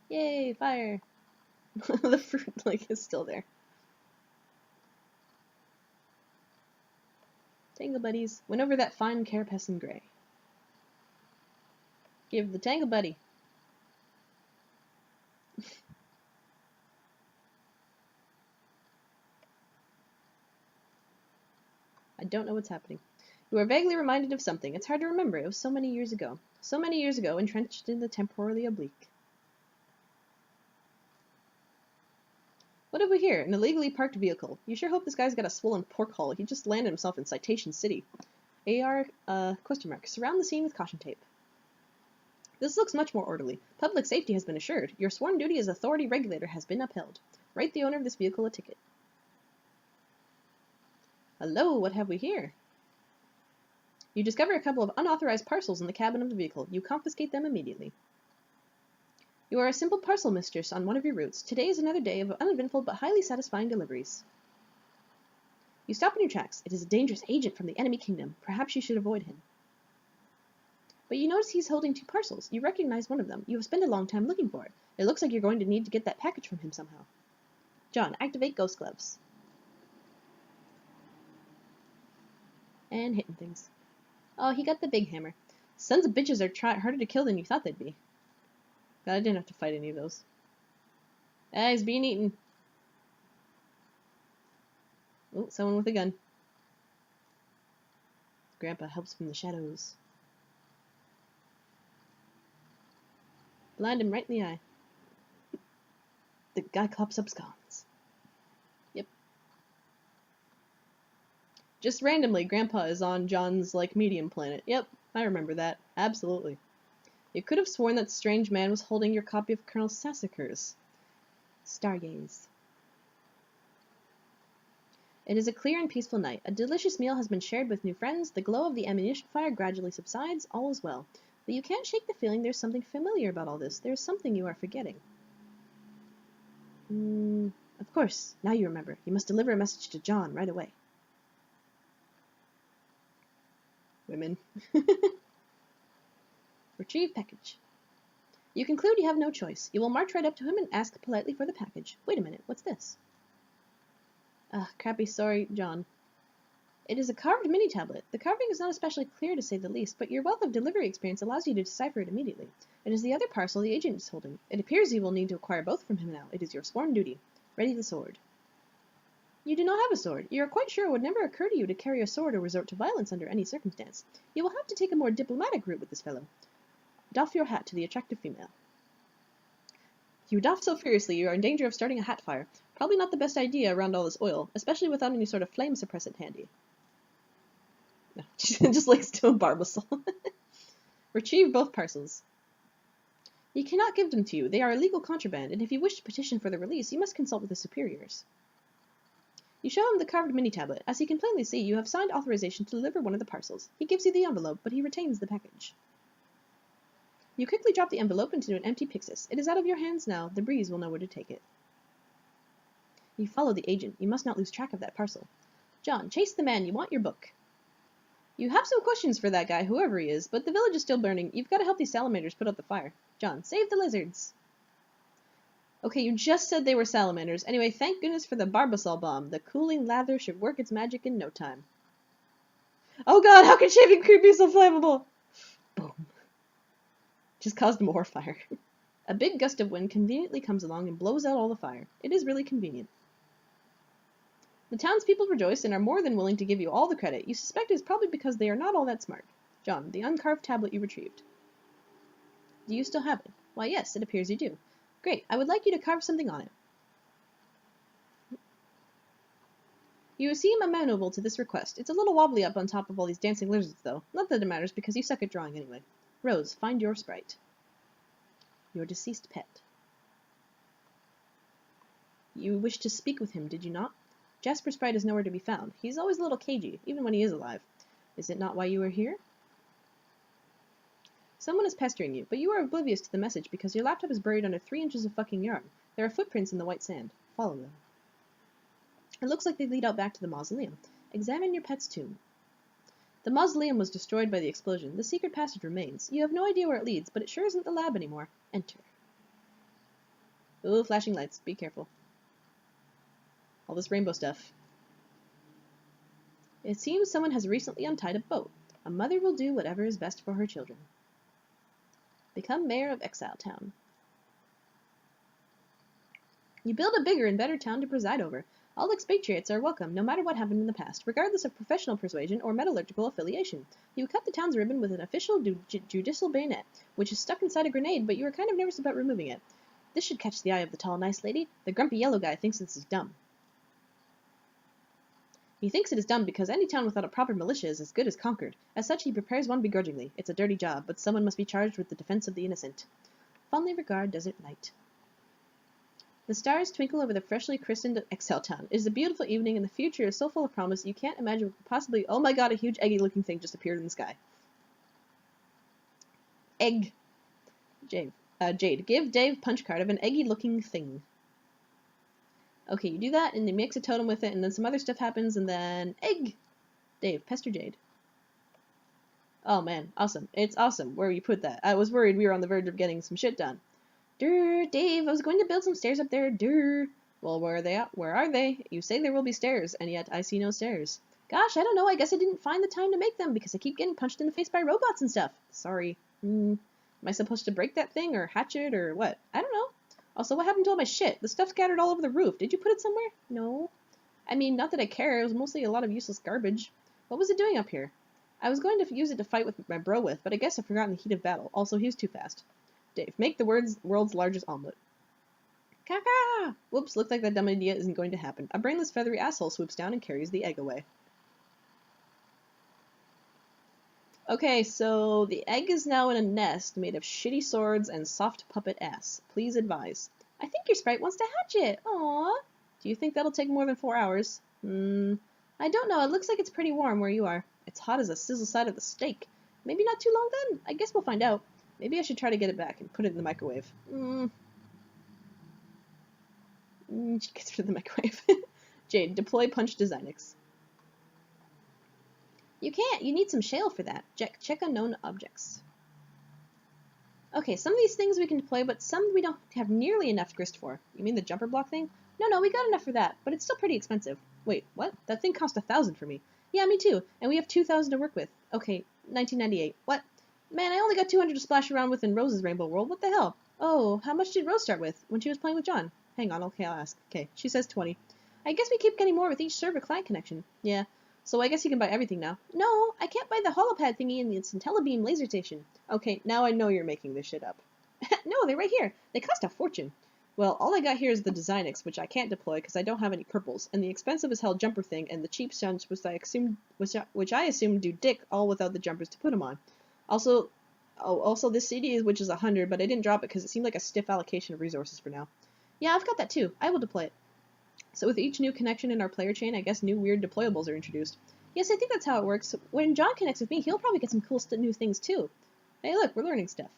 Yay, fire. The fruit, is still there. Tangle buddies. Went over that fine carapace in gray. Give the tangle buddy. I don't know what's happening. You are vaguely reminded of something. It's hard to remember. It was so many years ago. So many years ago, entrenched in the temporally oblique. What have we here? An illegally parked vehicle. You sure hope this guy's got a swollen pork hole. He just landed himself in Citation City. AR, question mark. Surround the scene with caution tape. This looks much more orderly. Public safety has been assured. Your sworn duty as authority regulator has been upheld. Write the owner of this vehicle a ticket. Hello, what have we here? You discover a couple of unauthorized parcels in the cabin of the vehicle. You confiscate them immediately. You are a simple parcel mistress on one of your routes. Today is another day of uneventful but highly satisfying deliveries. You stop in your tracks. It is a dangerous agent from the enemy kingdom. Perhaps you should avoid him. But you notice he's holding 2 parcels. You recognize one of them. You have spent a long time looking for it. It looks like you're going to need to get that package from him somehow. John, activate Ghost Gloves. And hitting things. Oh, he got the big hammer. Sons of bitches are harder to kill than you thought they'd be. God, I didn't have to fight any of those. Ah, he's being eaten. Oh, someone with a gun. Grandpa helps from the shadows. Blind him right in the eye. The guy claps up scones. Yep. Just randomly, Grandpa is on John's, medium planet. Yep, I remember that. Absolutely. You could have sworn that strange man was holding your copy of Colonel Sassacre's. Stargaze. It is a clear and peaceful night. A delicious meal has been shared with new friends. The glow of the ammunition fire gradually subsides. All is well. But you can't shake the feeling there's something familiar about all this. There's something you are forgetting. Of course. Now you remember. You must deliver a message to John right away. Women. Retrieve package. You conclude you have no choice. You will march right up to him and ask politely for the package. Wait a minute, what's this? Crappy, sorry, John. It is a carved mini-tablet. The carving is not especially clear, to say the least, but your wealth of delivery experience allows you to decipher it immediately. It is the other parcel the agent is holding. It appears you will need to acquire both from him now. It is your sworn duty. Ready the sword. You do not have a sword. You are quite sure it would never occur to you to carry a sword or resort to violence under any circumstance. You will have to take a more diplomatic route with this fellow. Doff your hat to the attractive female. You doff so furiously you are in danger of starting a hat fire. Probably not the best idea around all this oil, especially without any sort of flame suppressant handy. No, just links to a barbasol. Retrieve both parcels. You cannot give them to you. They are illegal contraband, and if you wish to petition for their release, you must consult with the superiors. You show him the carved mini-tablet. As he can plainly see, you have signed authorization to deliver one of the parcels. He gives you the envelope, but he retains the package. You quickly drop the envelope into an empty pyxis. It is out of your hands now. The breeze will know where to take it. You follow the agent. You must not lose track of that parcel. John, chase the man. You want your book. You have some questions for that guy, whoever he is, but the village is still burning. You've got to help these salamanders put out the fire. John, save the lizards. Okay, you just said they were salamanders. Anyway, thank goodness for the barbasol bomb. The cooling lather should work its magic in no time. Oh god, how can shaving cream be so flammable? Boom. Just caused more fire. A big gust of wind conveniently comes along and blows out all the fire. It is really convenient. The townspeople rejoice and are more than willing to give you all the credit. You suspect it is probably because they are not all that smart. John, the uncarved tablet you retrieved. Do you still have it? Why, yes, it appears you do. Great, I would like you to carve something on it. You seem amenable to this request. It's a little wobbly up on top of all these dancing lizards, though. Not that it matters, because you suck at drawing anyway. Rose, find your sprite. Your deceased pet. You wished to speak with him, did you not? Jasper Sprite is nowhere to be found. He's always a little cagey, even when he is alive. Is it not why you are here? Someone is pestering you, but you are oblivious to the message because your laptop is buried under 3 inches of fucking yarn. There are footprints in the white sand. Follow them. It looks like they lead out back to the mausoleum. Examine your pet's tomb. The mausoleum was destroyed by the explosion. The secret passage remains. You have no idea where it leads, but it sure isn't the lab anymore. Enter. Ooh, flashing lights. Be careful. All this rainbow stuff. It seems someone has recently untied a boat. A mother will do whatever is best for her children. Become mayor of Exile Town. You build a bigger and better town to preside over. All expatriates are welcome, no matter what happened in the past, regardless of professional persuasion or metallurgical affiliation. You cut the town's ribbon with an official judicial bayonet, which is stuck inside a grenade, but you are kind of nervous about removing it. This should catch the eye of the tall, nice lady. The grumpy yellow guy thinks this is dumb. He thinks it is dumb because any town without a proper militia is as good as conquered. As such, he prepares one begrudgingly. It's a dirty job, but someone must be charged with the defense of the innocent. Fondly regard, Desert Knight. The stars twinkle over the freshly christened Exile Town. It is a beautiful evening, and the future is so full of promise you can't imagine what could possibly— Oh my god, a huge eggy-looking thing just appeared in the sky. Egg. Jade. Give Dave punch card of an eggy-looking thing. Okay, you do that, and you mix a totem with it, and then some other stuff happens, and then... Egg! Dave, pester Jade. Oh man, awesome. It's awesome where you put that. I was worried we were on the verge of getting some shit done. Durr, Dave, I was going to build some stairs up there. Durr. Well, where are they at? Where are they? You say there will be stairs, and yet I see no stairs. Gosh, I don't know. I guess I didn't find the time to make them, because I keep getting punched in the face by robots and stuff. Sorry. Am I supposed to break that thing, or hatch it, or what? I don't know. Also, what happened to all my shit? The stuff scattered all over the roof. Did you put it somewhere? No. I mean, not that I care. It was mostly a lot of useless garbage. What was it doing up here? I was going to use it to fight with my bro with, but I guess I forgot in the heat of battle. Also, he was too fast. Dave, make the world's largest omelet. Caca! Whoops, looks like that dumb idea isn't going to happen. A brainless feathery asshole swoops down and carries the egg away. Okay, so the egg is now in a nest made of shitty swords and soft puppet ass. Please advise. I think your sprite wants to hatch it. Aww. Do Do you think that'll take more than 4 hours? I don't know. It looks like it's pretty warm where you are. It's hot as a sizzle side of the steak. Maybe not too long then? I guess we'll find out. Maybe I should try to get it back and put it in the microwave. She gets rid of the microwave. Jade, deploy punch Designix. You can't. You need some shale for that. Check unknown objects. Okay, some of these things we can deploy, but some we don't have nearly enough grist for. You mean the jumper block thing? No, we got enough for that, but it's still pretty expensive. Wait, what? That thing cost 1,000 for me. Yeah, me too, and we have 2,000 to work with. Okay, 1998. What? Man, I only got 200 to splash around with in Rose's Rainbow World. What the hell? Oh, how much did Rose start with when she was playing with John? Hang on, okay, I'll ask. Okay, she says 20. I guess we keep getting more with each server client connection. Yeah, so I guess you can buy everything now. No, I can't buy the holopad thingy in the IntelliBeam laser station. Okay, now I know you're making this shit up. No, they're right here. They cost a fortune. Well, all I got here is the Designix, which I can't deploy because I don't have any purples, and the expensive as hell jumper thing, and the cheap stunts, which I assume do dick all without the jumpers to put them on. Also this CD, which is 100, but I didn't drop it because it seemed like a stiff allocation of resources for now. Yeah, I've got that too. I will deploy it. So with each new connection in our player chain, I guess new weird deployables are introduced. Yes, I think that's how it works. When John connects with me, he'll probably get some cool new things too. Hey, look, we're learning stuff.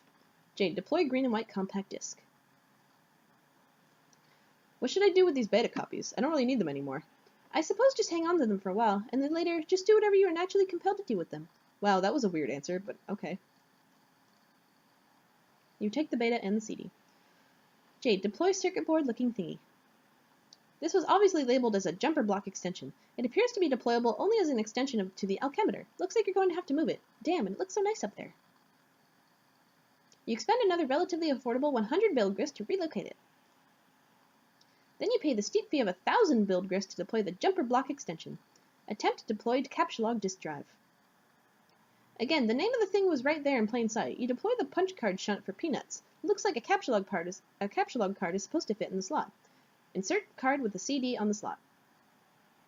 Jade, deploy green and white compact disc. What should I do with these beta copies? I don't really need them anymore. I suppose just hang on to them for a while, and then later just do whatever you are naturally compelled to do with them. Wow, that was a weird answer, but okay. You take the beta and the CD. Jade, deploy circuit board looking thingy. This was obviously labeled as a jumper block extension. It appears to be deployable only as an extension to the alchemeter. Looks like you're going to have to move it. Damn, and it looks so nice up there. You expend another relatively affordable 100 build grist to relocate it. Then you pay the steep fee of 1,000 build grist to deploy the jumper block extension. Attempt deployed capsulog disk drive. Again, the name of the thing was right there in plain sight. You deploy the punch card shunt for peanuts. It looks like a capsulog card is supposed to fit in the slot. Insert card with the CD on the slot.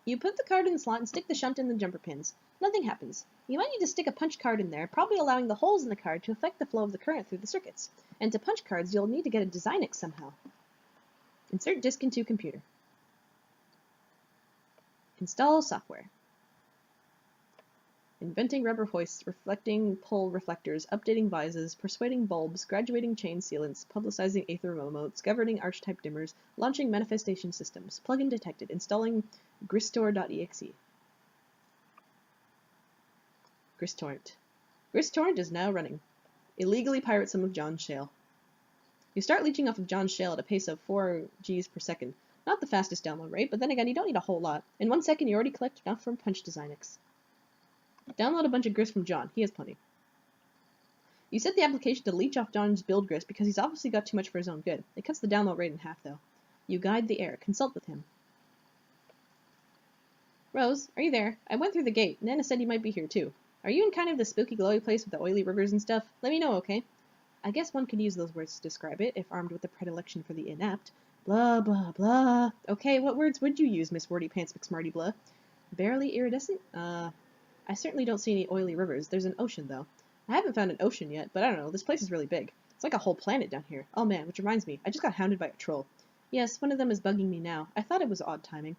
You put the card in the slot and stick the shunt in the jumper pins. Nothing happens. You might need to stick a punch card in there, probably allowing the holes in the card to affect the flow of the current through the circuits. And to punch cards, you'll need to get a Designix somehow. Insert disk into computer. Install software. Inventing rubber hoists, reflecting pole reflectors, updating vises, persuading bulbs, graduating chain sealants, publicizing aether remotes, governing archetype dimmers, launching manifestation systems, plugin detected, installing gristtor.exe. Gristtorrent. Gristtorrent is now running. Illegally pirate some of John's shale. You start leeching off of John's shale at a pace of 4 Gs per second. Not the fastest download rate, but then again, you don't need a whole lot. In 1 second, you already collect enough from Punch Designix. Download a bunch of grist from John. He has plenty. You set the application to leech off John's build grist because he's obviously got too much for his own good. It cuts the download rate in half, though. You guide the heir. Consult with him. Rose, are you there? I went through the gate. Nana said you might be here, too. Are you in kind of the spooky glowy place with the oily rivers and stuff? Let me know, okay? I guess one could use those words to describe it, if armed with a predilection for the inept. Blah, blah, blah. Okay, what words would you use, Miss Wordy Pants McSmarty Blah? Barely iridescent? I certainly don't see any oily rivers. There's an ocean, though. I haven't found an ocean yet, but I don't know. This place is really big. It's like a whole planet down here. Oh man, which reminds me, I just got hounded by a troll. Yes, one of them is bugging me now. I thought it was odd timing.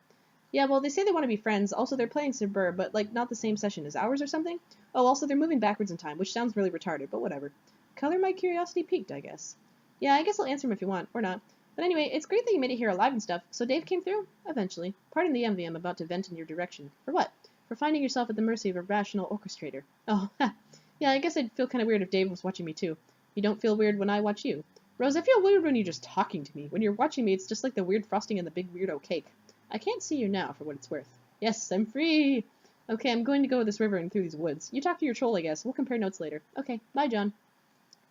Yeah, well, they say they want to be friends. Also, they're playing Suburb, but, like, not the same session as ours or something. Oh, also, they're moving backwards in time, which sounds really retarded, but whatever. Color my curiosity piqued, I guess. Yeah, I guess I'll answer him if you want, or not. But anyway, it's great that you made it here alive and stuff. So Dave came through? Eventually. Pardon the envy I'm about to vent in your direction. For what? For finding yourself at the mercy of a rational orchestrator. Oh, ha. Yeah, I guess I'd feel kind of weird if Dave was watching me too. You don't feel weird when I watch you. Rose, I feel weird when you're just talking to me. When you're watching me, it's just like the weird frosting on the big weirdo cake. I can't see you now, for what it's worth. Yes, I'm free! Okay, I'm going to go this river and through these woods. You talk to your troll, I guess. We'll compare notes later. Okay, bye, John.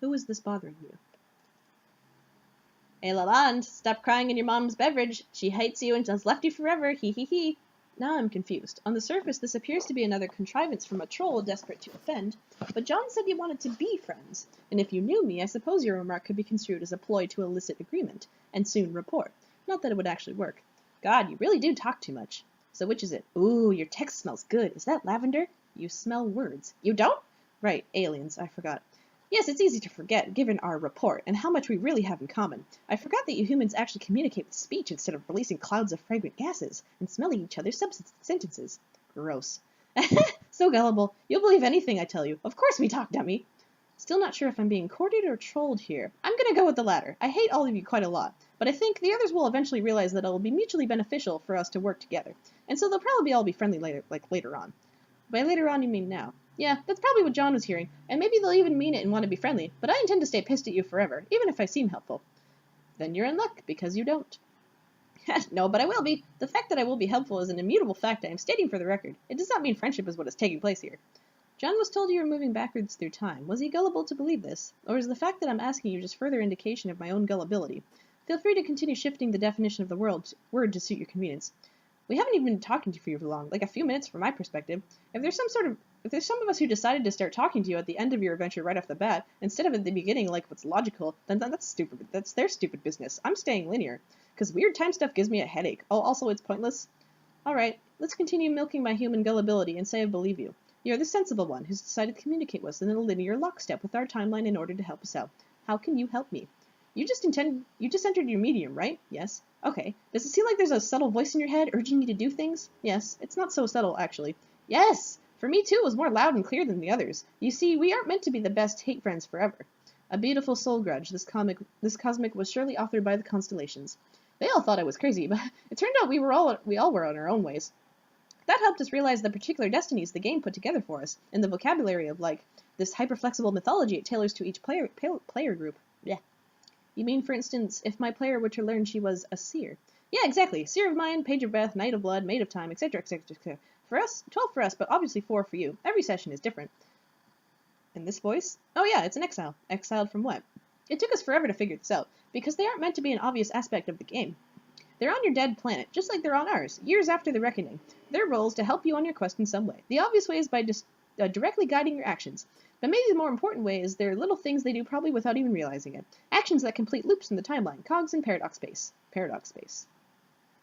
Who is this bothering you? Hey, Lalande, stop crying in your mom's beverage. She hates you and has left you forever. Hee hee hee. Now I'm confused. On the surface, this appears to be another contrivance from a troll desperate to offend, but John said you wanted to be friends, and if you knew me, I suppose your remark could be construed as a ploy to elicit agreement, and soon rapport. Not that it would actually work. God, you really do talk too much. So which is it? Ooh, your text smells good. Is that lavender? You smell words. You don't? Right, aliens, I forgot. Yes, it's easy to forget, given our rapport, and how much we really have in common. I forgot that you humans actually communicate with speech instead of releasing clouds of fragrant gases and smelling each other's sentences. Gross. So gullible. You'll believe anything I tell you. Of course we talk, dummy. Still not sure if I'm being courted or trolled here. I'm gonna go with the latter. I hate all of you quite a lot, but I think the others will eventually realize that it will be mutually beneficial for us to work together, and so they'll probably all be friendly later on. By later on, you mean now. Yeah, that's probably what John was hearing, and maybe they'll even mean it and want to be friendly, but I intend to stay pissed at you forever, even if I seem helpful. Then you're in luck, because you don't. No, but I will be. The fact that I will be helpful is an immutable fact I am stating for the record. It does not mean friendship is what is taking place here. John was told you were moving backwards through time. Was he gullible to believe this? Or is the fact that I'm asking you just further indication of my own gullibility? Feel free to continue shifting the definition of the word to suit your convenience. We haven't even been talking to you for long, like a few minutes from my perspective. If there's some of us who decided to start talking to you at the end of your adventure right off the bat, instead of at the beginning like what's logical, then that's stupid. That's their stupid business. I'm staying linear. Because weird time stuff gives me a headache. Oh, also it's pointless. Alright, let's continue milking my human gullibility and say I believe you. You're the sensible one who's decided to communicate with us in a linear lockstep with our timeline in order to help us out. How can you help me? You just entered your medium, right? Yes. Okay. Does it seem like there's a subtle voice in your head urging you to do things? Yes. It's not so subtle, actually. Yes! For me, too, it was more loud and clear than the others. You see, we aren't meant to be the best hate friends forever. A beautiful soul grudge, this cosmic was surely authored by the constellations. They all thought I was crazy, but it turned out we all were on our own ways. That helped us realize the particular destinies the game put together for us, and the vocabulary of, like, this hyperflexible mythology it tailors to each player group. Yeah. You mean, for instance, if my player were to learn she was a seer? Yeah, exactly. Seer of Mind, Page of Breath, Knight of Blood, Maid of Time, etc., etc., etc. For us, 12 for us, but obviously 4 for you. Every session is different. And this voice? Oh yeah, it's an exile. Exiled from what? It took us forever to figure this out, because they aren't meant to be an obvious aspect of the game. They're on your dead planet, just like they're on ours, years after the Reckoning. Their role is to help you on your quest in some way. The obvious way is by directly guiding your actions. But maybe the more important way is there are little things they do probably without even realizing it. Actions that complete loops in the timeline, cogs in paradox space. Paradox space.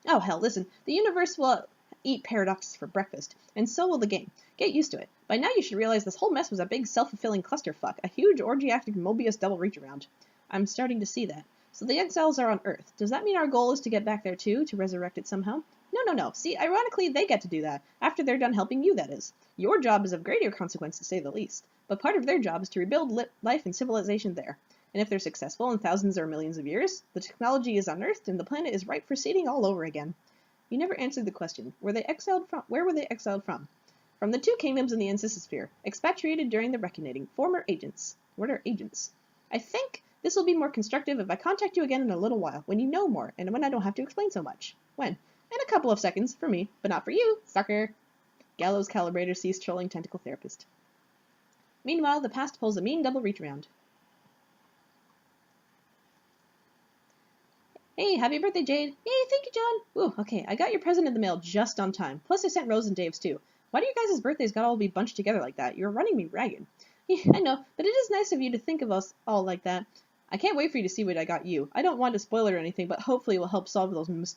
Oh hell, listen, the universe will eat paradoxes for breakfast, and so will the game. Get used to it. By now you should realize this whole mess was a big self-fulfilling clusterfuck, a huge orgiastic Mobius double reach around. I'm starting to see that. So the exiles are on Earth. Does that mean our goal is to get back there too, to resurrect it somehow? No. See, ironically, they get to do that, after they're done helping you, that is. Your job is of greater consequence, to say the least. But part of their job is to rebuild life and civilization there. And if they're successful in thousands or millions of years, the technology is unearthed and the planet is ripe for seeding all over again. You never answered the question. Where were they exiled from? From the 2 kingdoms in the Ancestor, expatriated during the Reckoning. Former agents. What are agents? I think this will be more constructive if I contact you again in a little while, when you know more, and when I don't have to explain so much. When? In a couple of seconds, for me, but not for you, sucker. Gallows Calibrator ceased trolling Tentacle Therapist. Meanwhile, the past pulls a mean double reach around. Hey, happy birthday, Jade. Yay, thank you, John. Ooh, okay, I got your present in the mail just on time. Plus I sent Rose and Dave's too. Why do you guys' birthdays gotta all be bunched together like that? You're running me ragged. Yeah, I know, but it is nice of you to think of us all like that. I can't wait for you to see what I got you. I don't want to spoil it or anything, but hopefully it will help solve those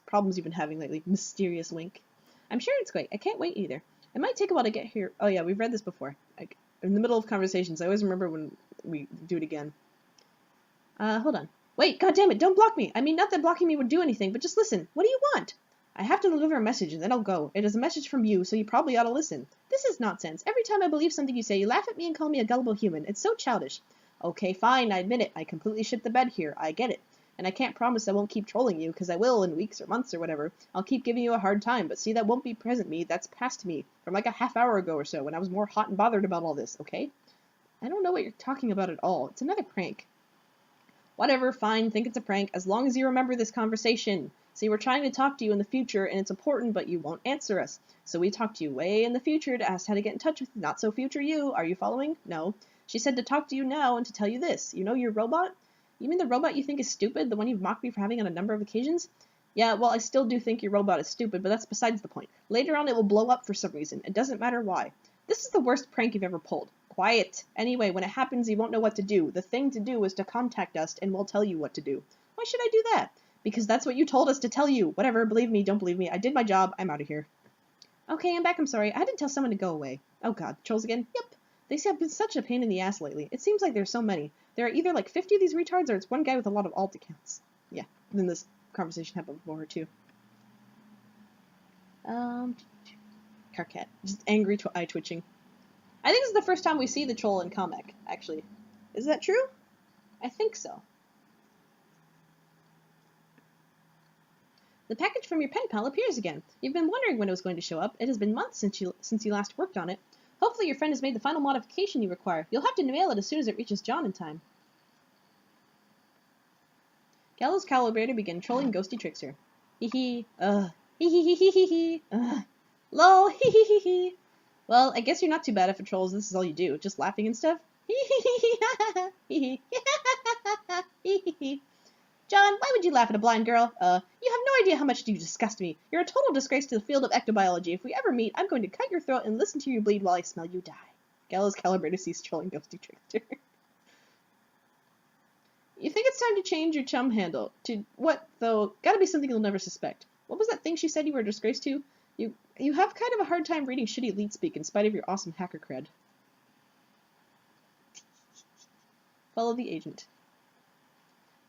problems you've been having lately. Mysterious wink. I'm sure it's great. I can't wait either. It might take a while to get here. Oh yeah, we've read this before. Like, in the middle of conversations, I always remember when we do it again. Hold on. Wait, goddammit, don't block me! I mean, not that blocking me would do anything, but just listen. What do you want? I have to deliver a message and then I'll go. It is a message from you, so you probably ought to listen. This is nonsense. Every time I believe something you say, you laugh at me and call me a gullible human. It's so childish. Okay, fine, I admit it. I completely shit the bed here. I get it. And I can't promise I won't keep trolling you, because I will in weeks or months or whatever. I'll keep giving you a hard time, but see, that won't be present me. That's past me. From like a half hour ago or so, when I was more hot and bothered about all this, okay? I don't know what you're talking about at all. It's another prank. Whatever, fine, think it's a prank, as long as you remember this conversation. See, we're trying to talk to you in the future, and it's important, but you won't answer us. So we talked to you way in the future to ask how to get in touch with not-so-future you. Are you following? No. She said to talk to you now and to tell you this. You know your robot? You mean the robot you think is stupid, the one you've mocked me for having on a number of occasions? Yeah, well, I still do think your robot is stupid, but that's besides the point. Later on, it will blow up for some reason. It doesn't matter why. This is the worst prank you've ever pulled. Quiet. Anyway, when it happens, you won't know what to do. The thing to do is to contact us, and we'll tell you what to do. Why should I do that? Because that's what you told us to tell you. Whatever, believe me, don't believe me. I did my job. I'm out of here. Okay, I'm back. I'm sorry. I had to tell someone to go away. Oh god, trolls again? Yep. They have been such a pain in the ass lately. It seems like there's so many. There are either like 50 of these retards or it's one guy with a lot of alt accounts. Yeah, then this conversation happened before too. Carcat. Just angry eye twitching. I think this is the first time we see the troll in comic, actually. Is that true? I think so. The package from your pen pal appears again. You've been wondering when it was going to show up. It has been months since you last worked on it. Hopefully your friend has made the final modification you require. You'll have to mail it as soon as it reaches John in time. Gallows Calibrator began trolling Ghosty Trickster. Hee hee, hee hee hee hee hee hee, lol, hee hee hee hee. Well, I guess you're not too bad if it trolls this is all you do, just laughing and stuff. Hee hee hee hee hee hee hee. John, why would you laugh at a blind girl? You have no idea how much you disgust me. You're a total disgrace to the field of ectobiology. If we ever meet, I'm going to cut your throat and listen to you bleed while I smell you die. Gallows Calibrator ceased trolling Ghosty Trickster. You think it's time to change your chum handle? To what, though? Gotta be something you'll never suspect. What was that thing she said you were a disgrace to? You have kind of a hard time reading shitty elite speak in spite of your awesome hacker cred. Follow the agent.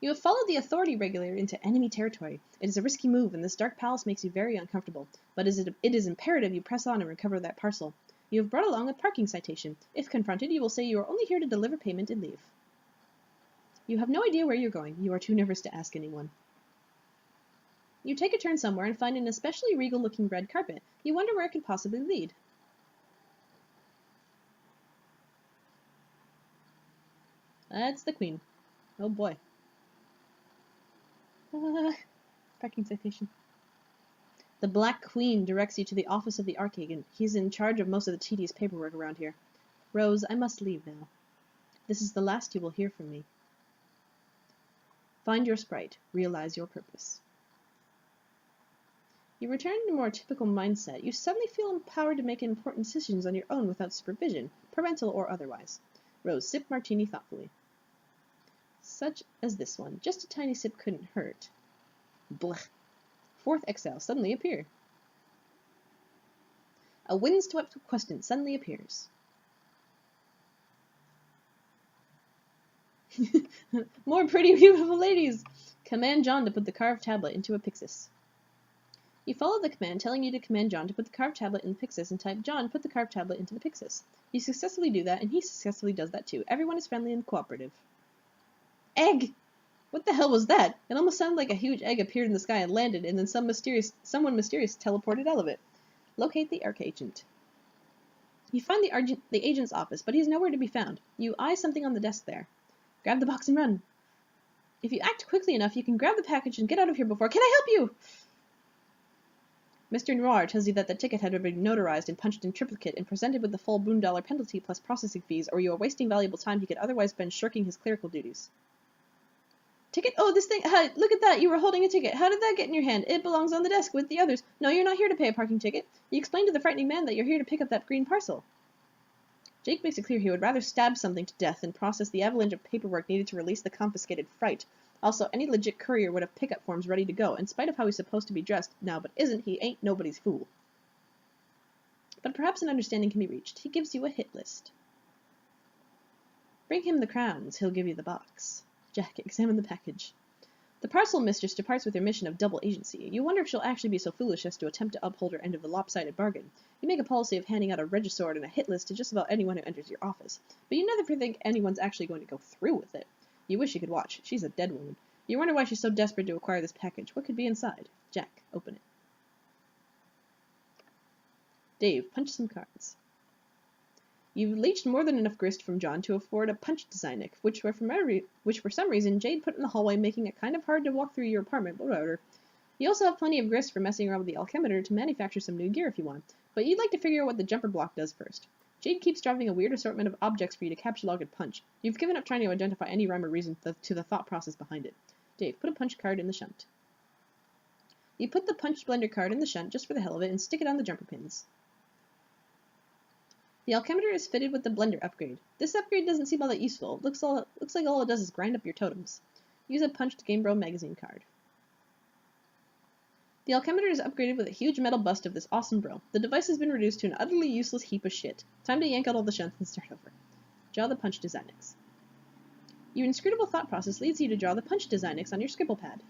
You have followed the authority regulator into enemy territory. It is a risky move, and this dark palace makes you very uncomfortable. But it is imperative you press on and recover that parcel. You have brought along a parking citation. If confronted, you will say you are only here to deliver payment and leave. You have no idea where you're going. You are too nervous to ask anyone. You take a turn somewhere and find an especially regal-looking red carpet. You wonder where it could possibly lead. That's the queen. Oh boy. Parking citation. The Black Queen directs you to the office of the Archagent. He's in charge of most of the tedious paperwork around here. Rose, I must leave now. This is the last you will hear from me. Find your sprite. Realize your purpose. You return to a more typical mindset. You suddenly feel empowered to make important decisions on your own without supervision, parental or otherwise. Rose, sip martini thoughtfully. Such as this one. Just a tiny sip couldn't hurt. Blech. Fourth exile suddenly appear. A windswept question suddenly appears. More pretty, beautiful ladies! Command John to put the carved tablet into a Pixis. You follow the command telling you to command John to put the carved tablet in the Pixis and type John, put the carved tablet into the Pixis. You successfully do that, and he successfully does that too. Everyone is friendly and cooperative. Egg! What the hell was that? It almost sounded like a huge egg appeared in the sky and landed, and then someone mysterious teleported out of it. Locate the Archagent. You find the agent's office, but he's nowhere to be found. You eye something on the desk there. Grab the box and run. If you act quickly enough, you can grab the package and get out of here before— Can I help you? Mr. Noir tells you that the ticket had been notarized and punched in triplicate and presented with the full $1 penalty plus processing fees, or you are wasting valuable time he could otherwise spend shirking his clerical duties. Ticket? Oh, this thing— look at that! You were holding a ticket. How did that get in your hand? It belongs on the desk with the others. No, you're not here to pay a parking ticket. You explained to the frightening man that you're here to pick up that green parcel. Jake makes it clear he would rather stab something to death than process the avalanche of paperwork needed to release the confiscated fright. Also, any legit courier would have pickup forms ready to go, in spite of how he's supposed to be dressed now, but isn't, he ain't nobody's fool. But perhaps an understanding can be reached. He gives you a hit list. Bring him the crowns, he'll give you the box. Jack, examine the package. The parcel mistress departs with her mission of double agency. You wonder if she'll actually be so foolish as to attempt to uphold her end of the lopsided bargain. You make a policy of handing out a regisword and a hit list to just about anyone who enters your office, but you never think anyone's actually going to go through with it. You wish you could watch. She's a dead woman. You wonder why she's so desperate to acquire this package. What could be inside? Jack, open it. Dave, punch some cards. You've leached more than enough grist from John to afford a punch designic, which for some reason Jade put in the hallway, making it kind of hard to walk through your apartment, but whatever. You also have plenty of grist for messing around with the alchemeter to manufacture some new gear if you want, but you'd like to figure out what the jumper block does first. Jade keeps driving a weird assortment of objects for you to capture, log, and punch. You've given up trying to identify any rhyme or reason to the thought process behind it. Dave, put a punch card in the shunt. You put the punch blender card in the shunt just for the hell of it and stick it on the jumper pins. The alchemeter is fitted with the blender upgrade. This upgrade doesn't seem all that useful. Looks like all it does is grind up your totems. Use a punched Game Bro magazine card. The alchemimeter is upgraded with a huge metal bust of this awesome bro. The device has been reduced to an utterly useless heap of shit. Time to yank out all the shunts and start over. Draw the punch design X. Your inscrutable thought process leads you to draw the punch design X on your scribble pad.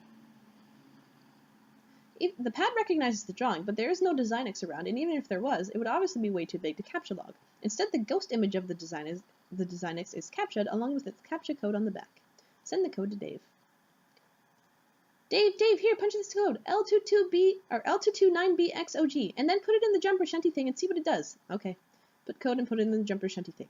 The pad recognizes the drawing, but there is no design X around, and even if there was, it would obviously be way too big to capture log. Instead, the ghost image of the design X is captured along with its captcha code on the back. Send the code to Dave. Dave, here, punch this code, L22B, or L229BXOG, and then put it in the jumper shunty thing and see what it does. Okay. Put code and put it in the jumper shunty thing.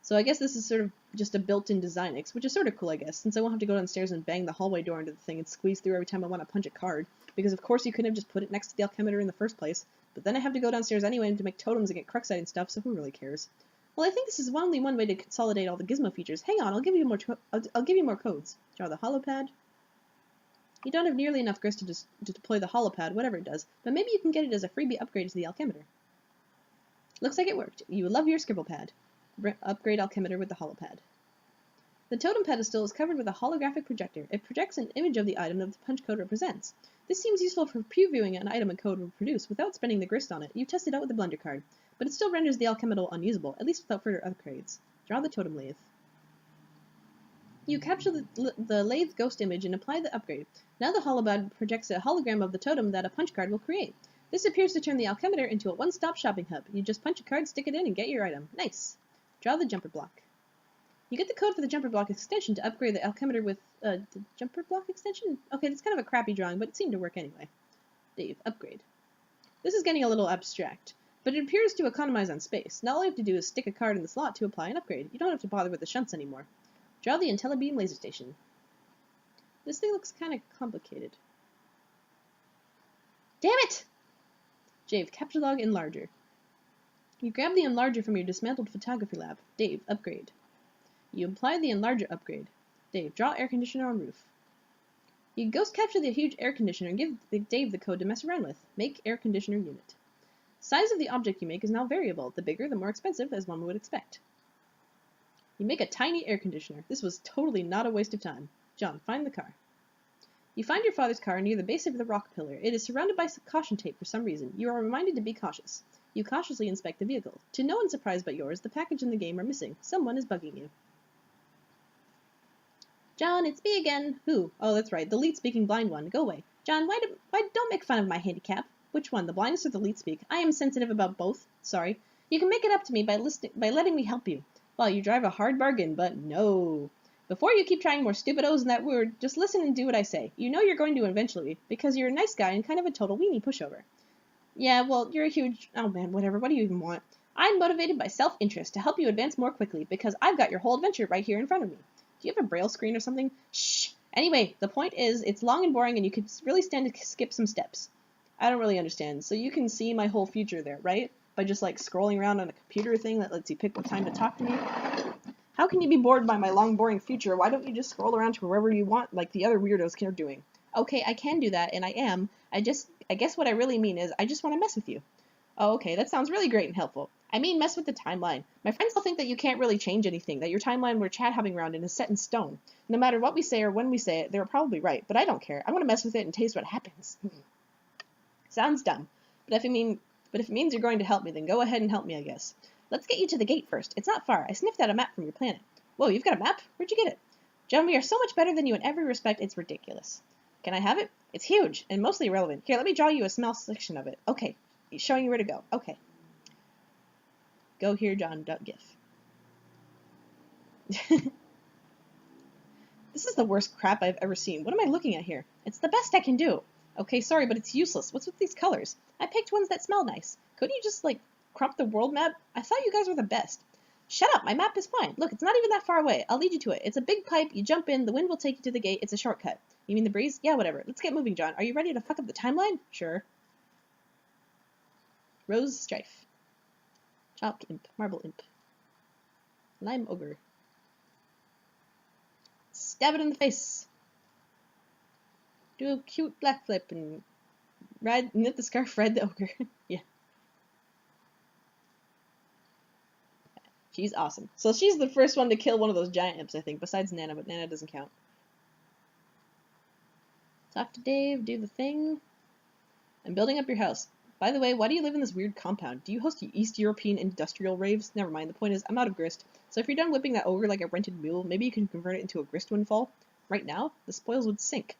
So I guess this is sort of just a built-in design X, which is sort of cool, I guess, since I won't have to go downstairs and bang the hallway door into the thing and squeeze through every time I want to punch a card, because of course you couldn't have just put it next to the alchemimeter in the first place, but then I have to go downstairs anyway to make totems and get Cruxite and stuff, so who really cares? Well, I think this is only one way to consolidate all the gizmo features. Hang on, I'll give you more codes. Draw the holopad. You don't have nearly enough grist to deploy the holopad, whatever it does, but maybe you can get it as a freebie upgrade to the alchemimeter. Looks like it worked. You love your scribble pad. Upgrade alchemimeter with the holopad. The totem pedestal is covered with a holographic projector. It projects an image of the item that the punch code represents. This seems useful for previewing an item a code will produce without spending the grist on it. You test it out with the blender card, but it still renders the alchemimeter unusable, at least without further upgrades. Draw the totem lathe. You capture the lathe ghost image and apply the upgrade. Now the holopad projects a hologram of the totem that a punch card will create. This appears to turn the alchemimeter into a one-stop shopping hub. You just punch a card, stick it in, and get your item. Nice. Draw the jumper block. You get the code for the jumper block extension to upgrade the alchemimeter with the jumper block extension? Okay, that's kind of a crappy drawing, but it seemed to work anyway. Dave, upgrade. This is getting a little abstract, but it appears to economize on space. Now all you have to do is stick a card in the slot to apply an upgrade. You don't have to bother with the shunts anymore. Draw the IntelliBeam laser station. This thing looks kind of complicated. Damn it! Dave, capture log enlarger. You grab the enlarger from your dismantled photography lab. Dave, upgrade. You apply the enlarger upgrade. Dave, draw air conditioner on roof. You ghost capture the huge air conditioner and give Dave the code to mess around with. Make air conditioner unit. Size of the object you make is now variable. The bigger, the more expensive, as one would expect. You make a tiny air conditioner. This was totally not a waste of time. John, find the car. You find your father's car near the base of the rock pillar. It is surrounded by caution tape for some reason. You are reminded to be cautious. You cautiously inspect the vehicle. To no one's surprise but yours, the package and the game are missing. Someone is bugging you. John, it's me again. Who? Oh, that's right, the lead-speaking blind one. Go away. John, why don't make fun of my handicap? Which one, the blindness or the lead-speak? I am sensitive about both. Sorry. You can make it up to me by letting me help you. Well, you drive a hard bargain, but no. Before you keep trying more stupid O's in that word, just listen and do what I say. You know you're going to eventually, because you're a nice guy and kind of a total weenie pushover. Yeah, well, you're a huge... Oh man, whatever, what do you even want? I'm motivated by self-interest to help you advance more quickly, because I've got your whole adventure right here in front of me. Do you have a braille screen or something? Shh! Anyway, the point is, it's long and boring and you could really stand to skip some steps. I don't really understand, so you can see my whole future there, right? By just like scrolling around on a computer thing that lets you pick what time to talk to me? How can you be bored by my long, boring future? Why don't you just scroll around to wherever you want, like the other weirdos are doing? Okay, I can do that, and I am. I guess what I really mean is, I just want to mess with you. Oh, okay, that sounds really great and helpful. I mean, mess with the timeline. My friends still think that you can't really change anything, that your timeline we're chat-hopping around in is set in stone. No matter what we say or when we say it, they're probably right, but I don't care. I want to mess with it and taste what happens. Sounds dumb, but if it means you're going to help me, then go ahead and help me, I guess. Let's get you to the gate first. It's not far. I sniffed out a map from your planet. Whoa, you've got a map? Where'd you get it? John, we are so much better than you in every respect, it's ridiculous. Can I have it? It's huge, and mostly irrelevant. Here, let me draw you a small section of it. Okay, showing you where to go. Okay. Go here, John.gif. This is the worst crap I've ever seen. What am I looking at here? It's the best I can do. Okay, sorry, but it's useless. What's with these colors? I picked ones that smell nice. Couldn't you just, like, crop the world map? I thought you guys were the best. Shut up, my map is fine. Look, it's not even that far away. I'll lead you to it. It's a big pipe, you jump in, the wind will take you to the gate, it's a shortcut. You mean the breeze? Yeah, whatever. Let's get moving, John. Are you ready to fuck up the timeline? Sure. Rose Strife. Chalk Imp. Marble Imp. Lime Ogre. Stab it in the face. Do a cute black flip and knit the scarf, ride the ogre. Yeah. She's awesome. So she's the first one to kill one of those giant imps, I think, besides Nana, but Nana doesn't count. Talk to Dave, do the thing. I'm building up your house. By the way, why do you live in this weird compound? Do you host East European industrial raves? Never mind, the point is, I'm out of grist. So if you're done whipping that ogre like a rented mule, maybe you can convert it into a grist windfall? Right now, the spoils would sink.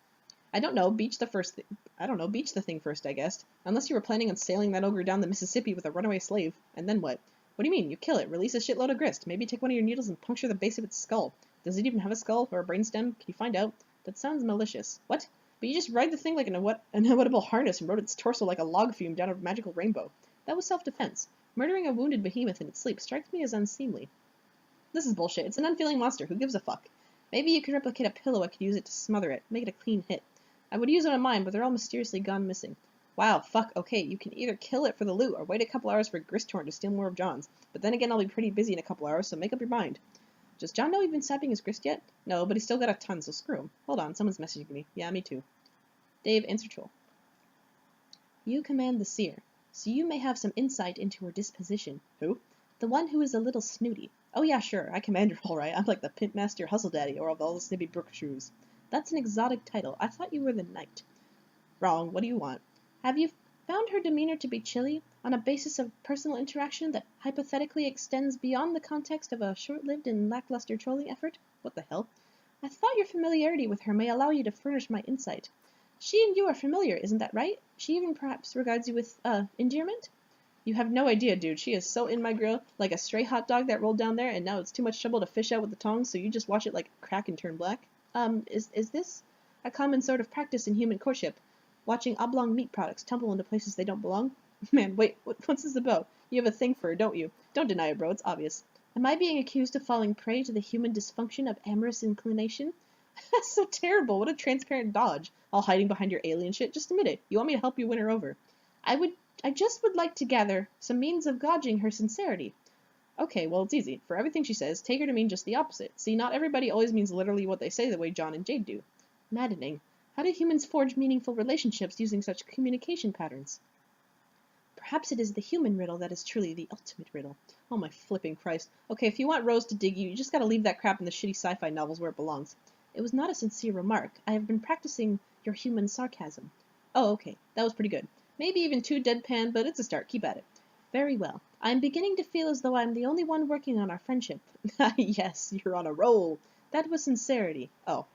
I don't know, beach the thing first, I guess. Unless you were planning on sailing that ogre down the Mississippi with a runaway slave. And then what? What do you mean? You kill it, release a shitload of grist, maybe take one of your needles and puncture the base of its skull. Does it even have a skull, or a brainstem? Can you find out? That sounds malicious. What? But you just ride the thing like an inevitable harness and rode its torso like a log fume down a magical rainbow. That was self-defense. Murdering a wounded behemoth in its sleep strikes me as unseemly. This is bullshit. It's an unfeeling monster. Who gives a fuck? Maybe you could replicate a pillow. I could use it to smother it. Make it a clean hit. I would use one of mine, but they're all mysteriously gone missing. Wow, fuck, okay, you can either kill it for the loot or wait a couple hours for Gristhorn to steal more of John's. But then again, I'll be pretty busy in a couple hours, so make up your mind. Does John know we've been sapping his grist yet? No, but he's still got a ton, so screw him. Hold on, someone's messaging me. Yeah, me too. Dave, answer troll. You command the seer, so you may have some insight into her disposition. Who? The one who is a little snooty. Oh yeah, sure, I command her all right. I'm like the pimp master hustle daddy, or of all the snippy brook shrews. That's an exotic title. I thought you were the knight. Wrong. What do you want? Have you found her demeanor to be chilly, on a basis of personal interaction that hypothetically extends beyond the context of a short-lived and lackluster trolling effort? What the hell? I thought your familiarity with her may allow you to furnish my insight. She and you are familiar, isn't that right? She even perhaps regards you with, endearment? You have no idea, dude. She is so in my grill, like a stray hot dog that rolled down there, and now it's too much trouble to fish out with the tongs, so you just watch it like crack and turn black. Is this a common sort of practice in human courtship? Watching oblong meat products tumble into places they don't belong? Man, wait, what's this about? You have a thing for her, don't you? Don't deny it, bro, it's obvious. Am I being accused of falling prey to the human dysfunction of amorous inclination? That's so terrible. What a transparent dodge. All hiding behind your alien shit. Just admit it. You want me to help you win her over. I just would like to gather some means of gauging her sincerity. Okay, well, it's easy. For everything she says, take her to mean just the opposite. See, not everybody always means literally what they say the way John and Jade do. Maddening. How do humans forge meaningful relationships using such communication patterns? Perhaps it is the human riddle that is truly the ultimate riddle. Oh my flipping Christ. Okay, if you want Rose to dig you, you just gotta leave that crap in the shitty sci-fi novels where it belongs. It was not a sincere remark. I have been practicing your human sarcasm. Oh, okay. That was pretty good. Maybe even too deadpan, but it's a start. Keep at it. Very well. I am beginning to feel as though I am the only one working on our friendship. Yes, you're on a roll. That was sincerity. Oh.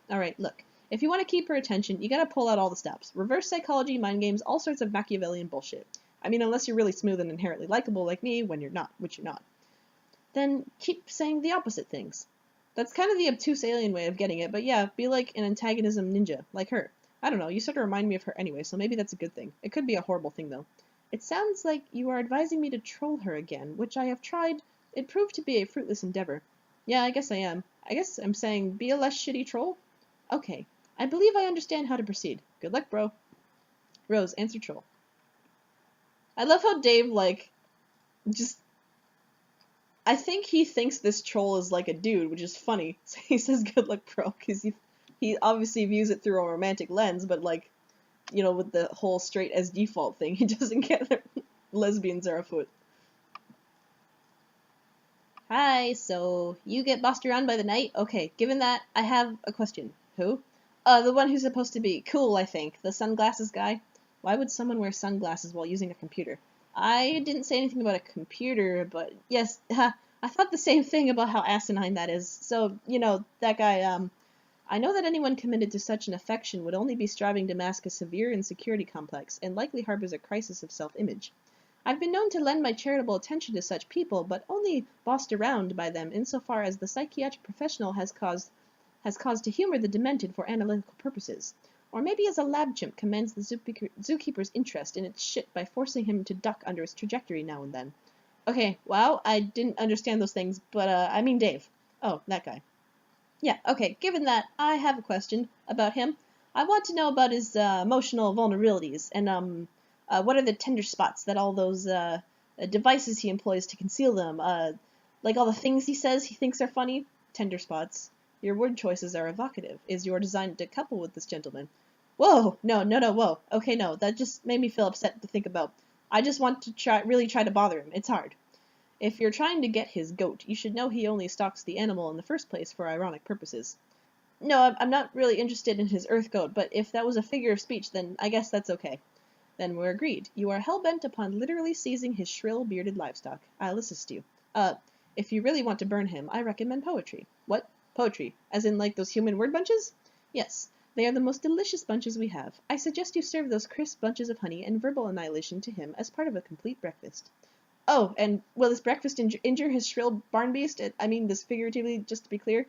Alright, look. If you want to keep her attention, you gotta pull out all the stops. Reverse psychology, mind games, all sorts of Machiavellian bullshit. I mean, unless you're really smooth and inherently likable like me, when you're not, which you're not. Then keep saying the opposite things. That's kind of the obtuse alien way of getting it, but yeah, be like an antagonism ninja, like her. I don't know, you sort of remind me of her anyway, so maybe that's a good thing. It could be a horrible thing, though. It sounds like you are advising me to troll her again, which I have tried. It proved to be a fruitless endeavor. Yeah, I guess I am. I guess I'm saying be a less shitty troll? Okay. I believe I understand how to proceed. Good luck, bro. Rose, answer troll. I love how Dave, just... I think he thinks this troll is like a dude, which is funny. So he says good luck, bro, because he obviously views it through a romantic lens, but with the whole straight as default thing, he doesn't get that lesbians are afoot. Hi, so you get bossed around by the knight? Okay, given that, I have a question. Who? The one who's supposed to be cool, I think. The sunglasses guy. Why would someone wear sunglasses while using a computer? I didn't say anything about a computer, but yes, I thought the same thing about how asinine that is. So, that guy, I know that anyone committed to such an affection would only be striving to mask a severe insecurity complex, and likely harbors a crisis of self-image. I've been known to lend my charitable attention to such people, but only bossed around by them insofar as the psychiatric professional has cause to humor the demented for analytical purposes. Or maybe as a lab chimp commands the zookeeper's interest in its shit by forcing him to duck under its trajectory now and then. Okay, wow, I didn't understand those things, but, I mean Dave. Oh, that guy. Yeah, okay, given that, I have a question about him. I want to know about his, emotional vulnerabilities, and, what are the tender spots that all those, devices he employs to conceal them, like all the things he says he thinks are funny? Tender spots. Your word choices are evocative. Is your design to couple with this gentleman? Whoa! No, whoa. Okay, no, that just made me feel upset to think about. I just want to really try to bother him. It's hard. If you're trying to get his goat, you should know he only stalks the animal in the first place for ironic purposes. No, I'm not really interested in his earth goat, but if that was a figure of speech, then I guess that's okay. Then we're agreed. You are hell-bent upon literally seizing his shrill, bearded livestock. I'll assist you. If you really want to burn him, I recommend poetry. What? Poetry? As in, like, those human word bunches? Yes. They are the most delicious bunches we have. I suggest you serve those crisp bunches of honey and verbal annihilation to him as part of a complete breakfast. Oh, and will this breakfast injure his shrill barn beast? I mean this figuratively, just to be clear.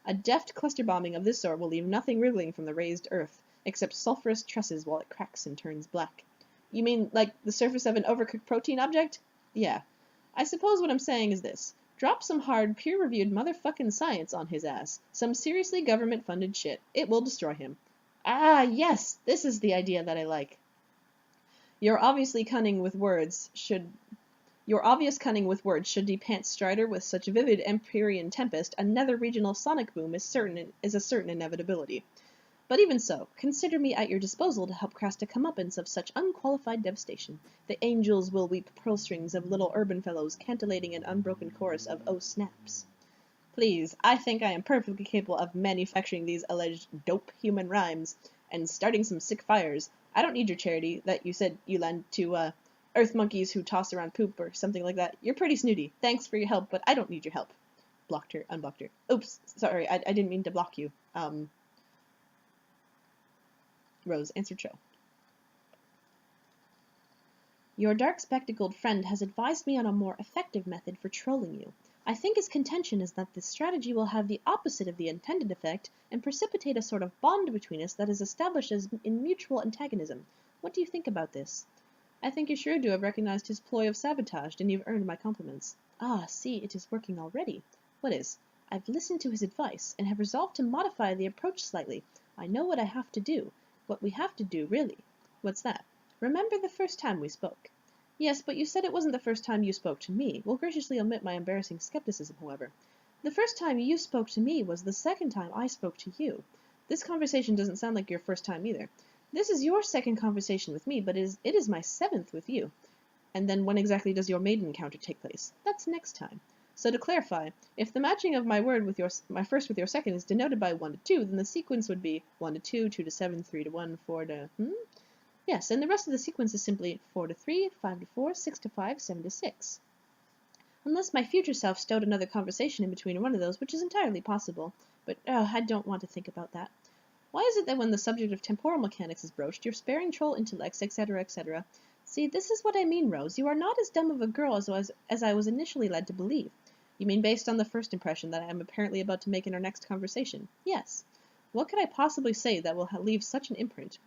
A deft cluster bombing of this sort will leave nothing wriggling from the raised earth, except sulphurous trusses while it cracks and turns black. You mean like the surface of an overcooked protein object? Yeah. I suppose what I'm saying is this. Drop some hard, peer-reviewed motherfucking science on his ass. Some seriously government-funded shit. It will destroy him. Ah, yes! This is the idea that I like. Your obvious cunning with words should depant Strider with such vivid Empyrean tempest, a nether regional sonic boom is a certain inevitability. But even so, consider me at your disposal to help cast a comeuppance of such unqualified devastation. The angels will weep pearl strings of little urban fellows cantillating an unbroken chorus of oh snaps. Please, I think I am perfectly capable of manufacturing these alleged dope human rhymes and starting some sick fires. I don't need your charity that you said you lend to, earth monkeys who toss around poop or something like that. You're pretty snooty. Thanks for your help, but I don't need your help. Blocked her, unblocked her. Oops, sorry, I didn't mean to block you. Rose answered Cho. Your dark-spectacled friend has advised me on a more effective method for trolling you. I think his contention is that this strategy will have the opposite of the intended effect and precipitate a sort of bond between us that is established as in mutual antagonism. What do you think about this? I think you're sure to have recognized his ploy of sabotage, and you've earned my compliments. Ah, see, it is working already. What is? I've listened to his advice, and have resolved to modify the approach slightly. I know what I have to do. What we have to do, really. What's that? Remember the first time we spoke. Yes, but you said it wasn't the first time you spoke to me. Will graciously omit my embarrassing skepticism, however. The first time you spoke to me was the second time I spoke to you. This conversation doesn't sound like your first time either. This is your second conversation with me, but it is my seventh with you. And then when exactly does your maiden encounter take place? That's next time. So to clarify, if the matching of my first with your second is denoted by 1 to 2, then the sequence would be 1 to 2, 2 to 7, 3 to 1, 4 to... Yes, and the rest of the sequence is simply 4 to 3, 5 to 4, 6 to 5, 7 to 6. Unless my future self stowed another conversation in between one of those, which is entirely possible. But, I don't want to think about that. Why is it that when the subject of temporal mechanics is broached, your sparing troll intellects, etc., etc. See, this is what I mean, Rose. You are not as dumb of a girl as I was initially led to believe. You mean based on the first impression that I am apparently about to make in our next conversation? Yes. What could I possibly say that will leave such an imprint?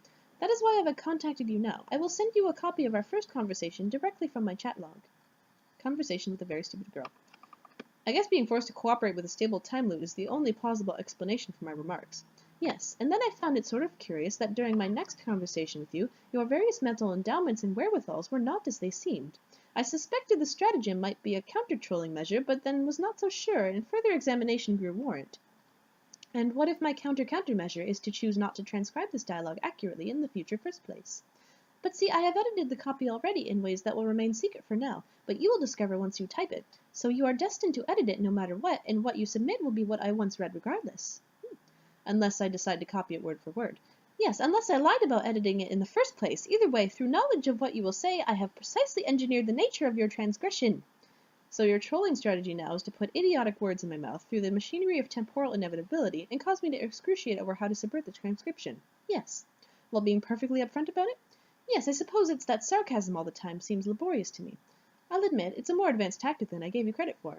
That is why I have contacted you now. I will send you a copy of our first conversation directly from my chat log. Conversation with a very stupid girl. I guess being forced to cooperate with a stable time loop is the only plausible explanation for my remarks. Yes, and then I found it sort of curious that during my next conversation with you, your various mental endowments and wherewithals were not as they seemed. I suspected the stratagem might be a counter-trolling measure, but then was not so sure, and further examination grew warrant. And what if my counter-measure is to choose not to transcribe this dialogue accurately in the future first place? But see, I have edited the copy already in ways that will remain secret for now, but you will discover once you type it. So you are destined to edit it no matter what, and what you submit will be what I once read regardless. Unless I decide to copy it word for word. Yes, unless I lied about editing it in the first place. Either way, through knowledge of what you will say, I have precisely engineered the nature of your transgression. So your trolling strategy now is to put idiotic words in my mouth through the machinery of temporal inevitability and cause me to excruciate over how to subvert the transcription. Yes. While being perfectly upfront about it? Yes, I suppose it's that sarcasm all the time seems laborious to me. I'll admit, it's a more advanced tactic than I gave you credit for.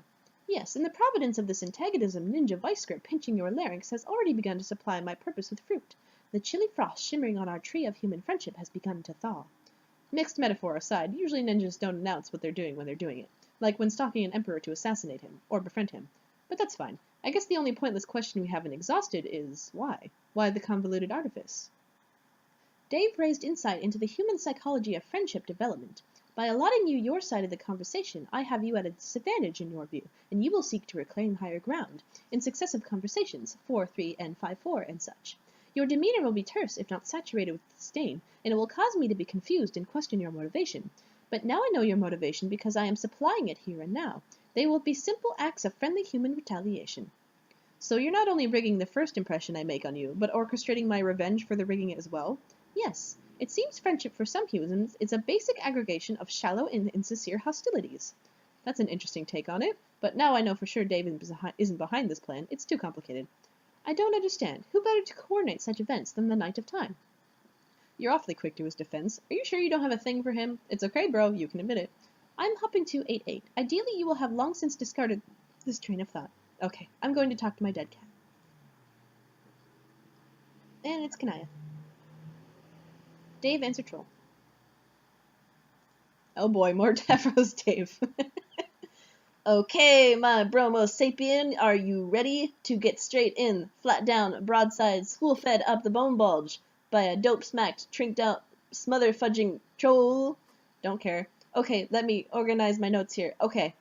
Yes, and the providence of this antagonism ninja vice grip pinching your larynx has already begun to supply my purpose with fruit. The chilly frost shimmering on our tree of human friendship has begun to thaw. Mixed metaphor aside, usually ninjas don't announce what they're doing when they're doing it. Like when stalking an emperor to assassinate him, or befriend him. But that's fine. I guess the only pointless question we haven't exhausted is why? Why the convoluted artifice? Dave raised insight into the human psychology of friendship development. By allotting you your side of the conversation, I have you at a disadvantage in your view, and you will seek to reclaim higher ground, in successive conversations, 4-3 and 5-4 and such. Your demeanor will be terse, if not saturated with disdain, and it will cause me to be confused and question your motivation. But now I know your motivation because I am supplying it here and now. They will be simple acts of friendly human retaliation. So you're not only rigging the first impression I make on you, but orchestrating my revenge for the rigging it as well? Yes. It seems friendship for some humans is a basic aggregation of shallow and insincere hostilities. That's an interesting take on it, but now I know for sure Dave isn't behind this plan. It's too complicated. I don't understand. Who better to coordinate such events than the Knight of Time? You're awfully quick to his defense. Are you sure you don't have a thing for him? It's okay, bro. You can admit it. I'm hopping to 8-8. Ideally, you will have long since discarded this train of thought. Okay, I'm going to talk to my dead cat. And it's Kanaya. Dave, answer troll. Oh boy, more Davros Dave. Okay, my bromo sapien, are you ready to get straight in, flat down, broadside, school-fed up the bone bulge by a dope-smacked, trinked-out, smother-fudging troll? Don't care. Okay, let me organize my notes here. Okay,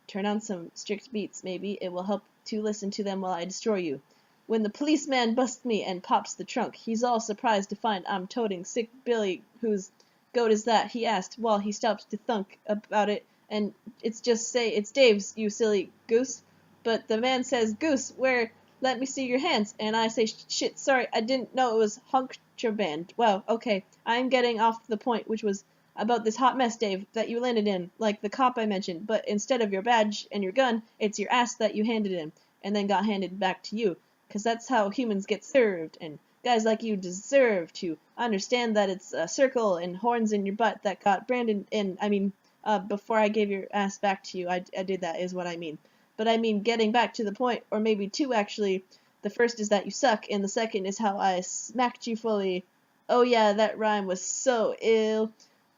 turn on some strict beats, maybe. It will help to listen to them while I destroy you. When the policeman busts me and pops the trunk, he's all surprised to find I'm toting sick Billy, whose goat is that, he asked, while he stops to thunk about it, and it's just say, it's Dave's, you silly goose. But the man says, Goose, where? Let me see your hands. And I say, shit, sorry, I didn't know it was contraband. Well, okay, I'm getting off the point, which was about this hot mess, Dave, that you landed in, like the cop I mentioned, but instead of your badge and your gun, it's your ass that you handed in, and then got handed back to you. 'Cause that's how humans get served, and guys like you deserve to understand that it's a circle and horns in your butt that got Brandon in, before I gave your ass back to you, I did that, is what I mean. But I mean getting back to the point, or maybe two actually. The first is that you suck, and the second is how I smacked you fully. Oh yeah, that rhyme was so ill.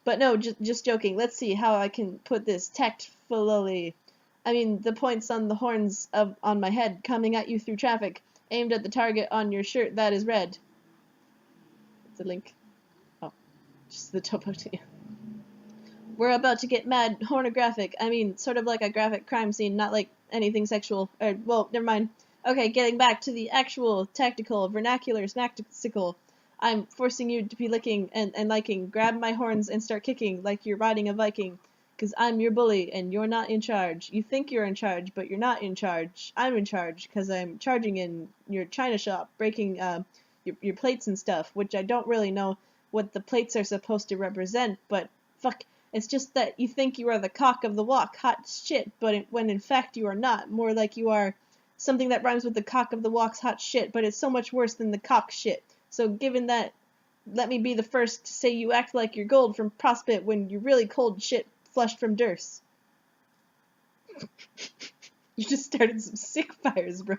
But no, just joking. Let's see how I can put this tactfully. I mean, the points on the horns on my head coming at you through traffic, aimed at the target on your shirt that is red. It's a link. Oh, just the topo to you. We're about to get mad pornographic. I mean, sort of like a graphic crime scene, not like anything sexual. Well, never mind. Okay, getting back to the actual tactical, vernacular, smactical. I'm forcing you to be licking and liking. Grab my horns and start kicking like you're riding a Viking. 'Cause I'm your bully and you're not in charge. You think you're in charge, but you're not in charge. I'm in charge 'cause I'm charging in your china shop, breaking your plates and stuff, which I don't really know what the plates are supposed to represent, but fuck. It's just that you think you are the cock of the walk, hot shit, but when in fact you are not. More like you are something that rhymes with the cock of the walk's hot shit, but it's so much worse than the cock shit. So given that, let me be the first to say you act like you're gold from Prospit when you're really cold shit flushed from Durst. You just started some sick fires, bro.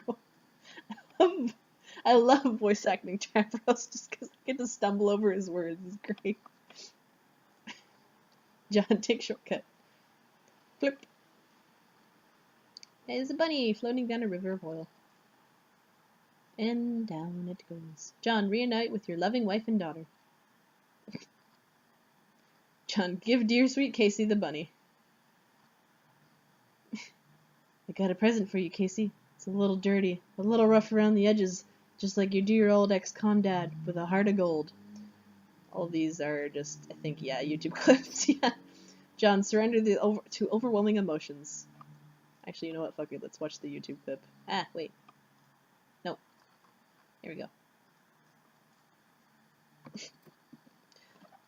I love voice acting Davros just because I get to stumble over his words. It's great. John, take shortcut. Flip. There's a bunny floating down a river of oil. And down it goes. John, reunite with your loving wife and daughter. John, give dear sweet Casey the bunny. I got a present for you, Casey. It's a little dirty, a little rough around the edges, just like your dear old ex-con dad with a heart of gold. All these are just, I think, yeah, YouTube clips, yeah. John, surrender to overwhelming emotions. Actually, you know what? Fuck it. Let's watch the YouTube clip. Ah, wait. No. Here we go.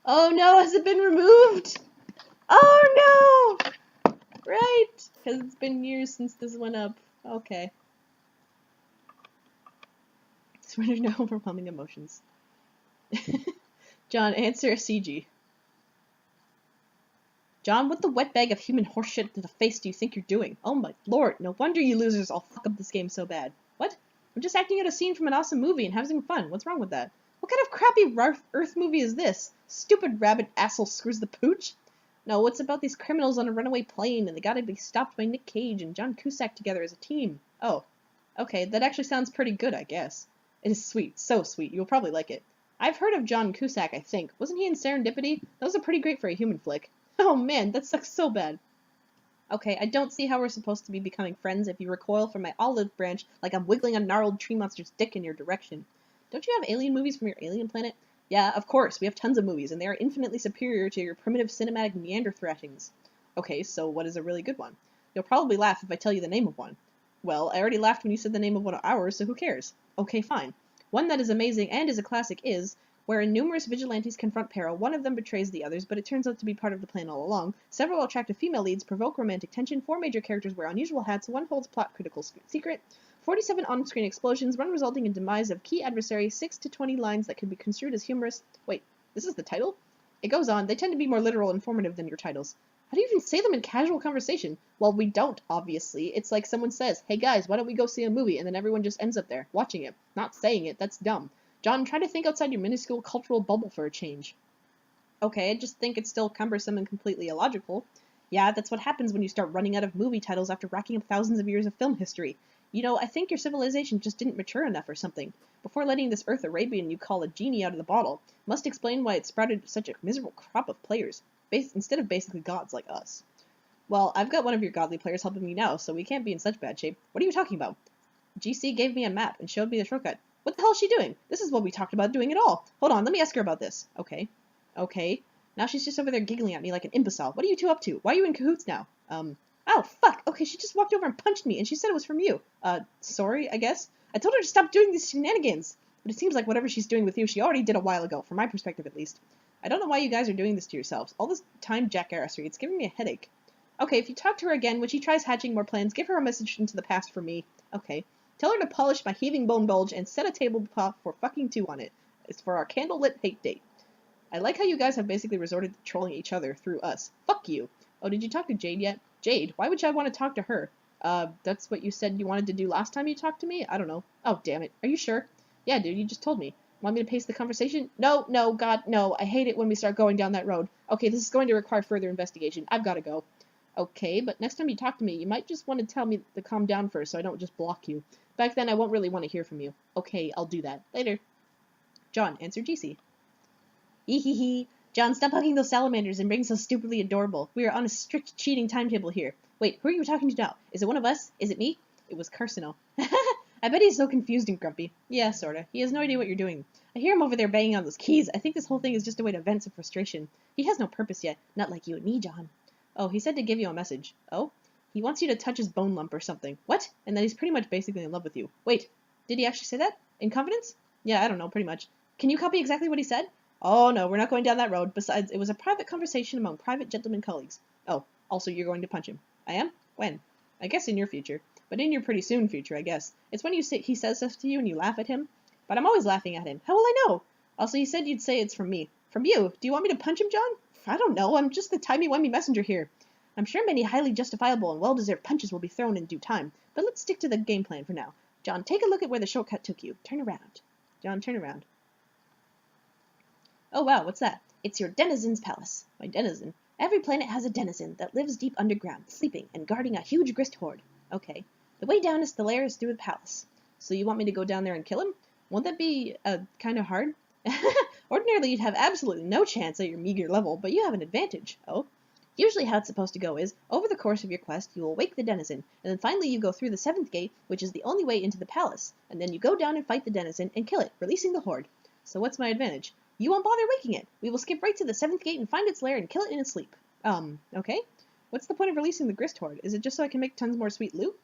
Oh no, has it been removed? Oh no! Right! Because it's been years since this went up. Okay. Surrender to overwhelming emotions. John, answer CG. John, what the wet bag of human horseshit to the face do you think you're doing? Oh my lord, no wonder you losers all fuck up this game so bad. What? I'm just acting out a scene from an awesome movie and having fun. What's wrong with that? What kind of crappy Earth movie is this? Stupid rabbit asshole screws the pooch? No, it's about these criminals on a runaway plane and they gotta be stopped by Nick Cage and John Cusack together as a team. Oh. Okay, that actually sounds pretty good, I guess. It is sweet, so sweet. You'll probably like it. I've heard of John Cusack, I think. Wasn't he in Serendipity? That was pretty great for a human flick. Oh man, that sucks so bad. Okay, I don't see how we're supposed to be becoming friends if you recoil from my olive branch like I'm wiggling a gnarled tree monster's dick in your direction. Don't you have alien movies from your alien planet? Yeah, of course, we have tons of movies, and they are infinitely superior to your primitive cinematic meander thrashings. Okay, so what is a really good one? You'll probably laugh if I tell you the name of one. Well, I already laughed when you said the name of one of ours, so who cares? Okay, fine. One that is amazing and is a classic is, wherein numerous vigilantes confront peril, one of them betrays the others, but it turns out to be part of the plan all along. Several attractive female leads provoke romantic tension, 4 major characters wear unusual hats, 1 holds plot-critical secret, 47 on-screen explosions, 1 resulting in demise of key adversary, 6 to 20 lines that could be construed as humorous. Wait, this is the title? It goes on. They tend to be more literal and informative than your titles. How do you even say them in casual conversation? Well, we don't, obviously. It's like someone says, hey guys, why don't we go see a movie? And then everyone just ends up there, watching it. Not saying it, that's dumb. John, try to think outside your minuscule cultural bubble for a change. Okay, I just think it's still cumbersome and completely illogical. Yeah, that's what happens when you start running out of movie titles after racking up thousands of years of film history. You know, I think your civilization just didn't mature enough or something. Before letting this Earth Arabian you call a genie out of the bottle, must explain why it sprouted such a miserable crop of players, instead of basically gods like us. Well, I've got one of your godly players helping me now, so we can't be in such bad shape. What are you talking about? GC gave me a map and showed me the shortcut. What the hell is she doing? This is what we talked about doing it all. Hold on, let me ask her about this. Okay. Now she's just over there giggling at me like an imbecile. What are you two up to? Why are you in cahoots now? Oh, fuck. Okay, she just walked over and punched me, and she said it was from you. Sorry, I guess? I told her to stop doing these shenanigans. But it seems like whatever she's doing with you, she already did a while ago, from my perspective at least. I don't know why you guys are doing this to yourselves. All this time jackarassery, it's giving me a headache. Okay, if you talk to her again when she tries hatching more plans, give her a message into the past for me. Okay. Tell her to polish my heaving bone bulge and set a tablecloth for fucking 2 on it. It's for our candlelit hate date. I like how you guys have basically resorted to trolling each other through us. Fuck you. Oh, did you talk to Jade yet? Jade? Why would I want to talk to her? That's what you said you wanted to do last time you talked to me? I don't know. Oh, damn it. Are you sure? Yeah, dude, you just told me. Want me to pace the conversation? No, God, no. I hate it when we start going down that road. Okay, this is going to require further investigation. I've got to go. Okay, but next time you talk to me, you might just want to tell me to calm down first so I don't just block you. Back then, I won't really want to hear from you. Okay, I'll do that. Later. John, answer GC. Hee. John, stop hugging those salamanders and being so stupidly adorable. We are on a strict cheating timetable here. Wait, who are you talking to now? Is it one of us? Is it me? It was Carcino. I bet he's so confused and grumpy. Yeah, sorta. He has no idea what you're doing. I hear him over there banging on those keys. I think this whole thing is just a way to vent some frustration. He has no purpose yet. Not like you and me, John. Oh, he said to give you a message. Oh? He wants you to touch his bone lump or something. What? And then he's pretty much basically in love with you. Wait, did he actually say that? In confidence? Yeah, I don't know, pretty much. Can you copy exactly what he said? Oh, no, we're not going down that road. Besides, it was a private conversation among private gentlemen colleagues. Oh, also you're going to punch him. I am? When? I guess in your future. But in your pretty soon future, I guess. It's when he says stuff to you and you laugh at him. But I'm always laughing at him. How will I know? Also, he said you'd say it's from me. From you? Do you want me to punch him, John? I don't know. I'm just the timey-wimey messenger here. I'm sure many highly justifiable and well-deserved punches will be thrown in due time. But let's stick to the game plan for now. John, take a look at where the shortcut took you. Turn around. John, turn around. Oh, wow, what's that? It's your denizen's palace. My denizen? Every planet has a denizen that lives deep underground, sleeping and guarding a huge grist hoard. Okay. The way down is the lair is through the palace. So you want me to go down there and kill him? Won't that be, kind of hard? Ordinarily, you'd have absolutely no chance at your meager level, but you have an advantage. Oh? Usually how it's supposed to go is, over the course of your quest, you will wake the denizen, and then finally you go through the 7th gate, which is the only way into the palace, and then you go down and fight the denizen and kill it, releasing the horde. So what's my advantage? You won't bother waking it. We will skip right to the 7th gate and find its lair and kill it in its sleep. Okay? What's the point of releasing the grist horde? Is it just so I can make tons more sweet loot?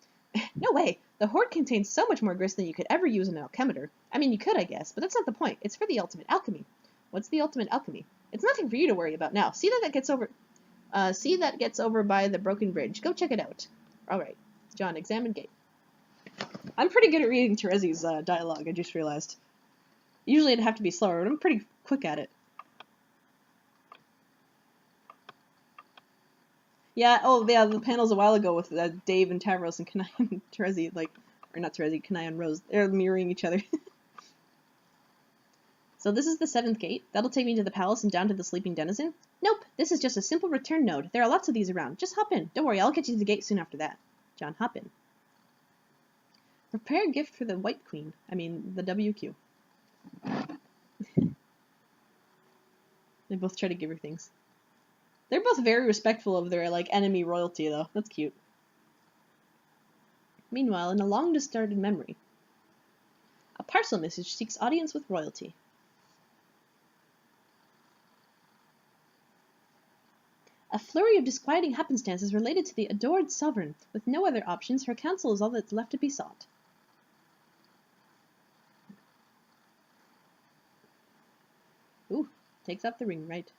No way! The horde contains so much more grist than you could ever use in an alchemitor. I mean, you could, I guess, but that's not the point. It's for the ultimate alchemy. What's the ultimate alchemy? It's nothing for you to worry about now. See that gets over by the broken bridge. Go check it out. Alright. John, examine gate. I'm pretty good at reading Terezi's dialogue, I just realized. Usually it'd have to be slower, but I'm pretty quick at it. Yeah, the panels a while ago with Dave and Tavros and Kanai and Terezi, Kanai and Rose. They're mirroring each other. So this is the 7th gate. That'll take me to the palace and down to the sleeping denizen? Nope, this is just a simple return node. There are lots of these around. Just hop in. Don't worry, I'll get you to the gate soon after that. John, hop in. Prepare a gift for the White Queen. I mean, the WQ. They both try to give her things. They're both very respectful of their, enemy royalty, though. That's cute. Meanwhile, in a long-discarded memory, a parcel message seeks audience with royalty. A flurry of disquieting happenstances related to the adored sovereign. With no other options, her counsel is all that's left to be sought. Ooh, takes up the ring, right?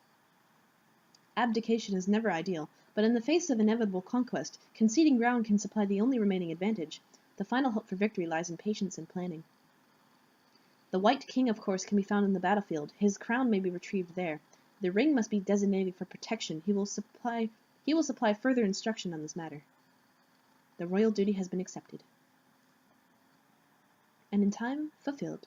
Abdication is never ideal, but in the face of inevitable conquest, conceding ground can supply the only remaining advantage. The final hope for victory lies in patience and planning. The White King, of course, can be found in the battlefield. His crown may be retrieved there. The ring must be designated for protection. He will supply further instruction on this matter. The royal duty has been accepted. And in time, fulfilled.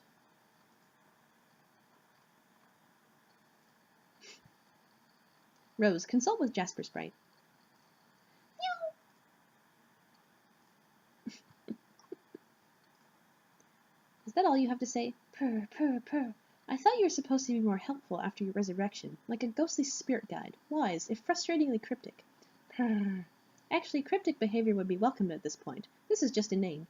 Rose, consult with Jasper Sprite. Is that all you have to say? Purr, purr, purr. I thought you were supposed to be more helpful after your resurrection, like a ghostly spirit guide, wise, if frustratingly cryptic. Purr. Actually, cryptic behavior would be welcomed at this point. This is just a name.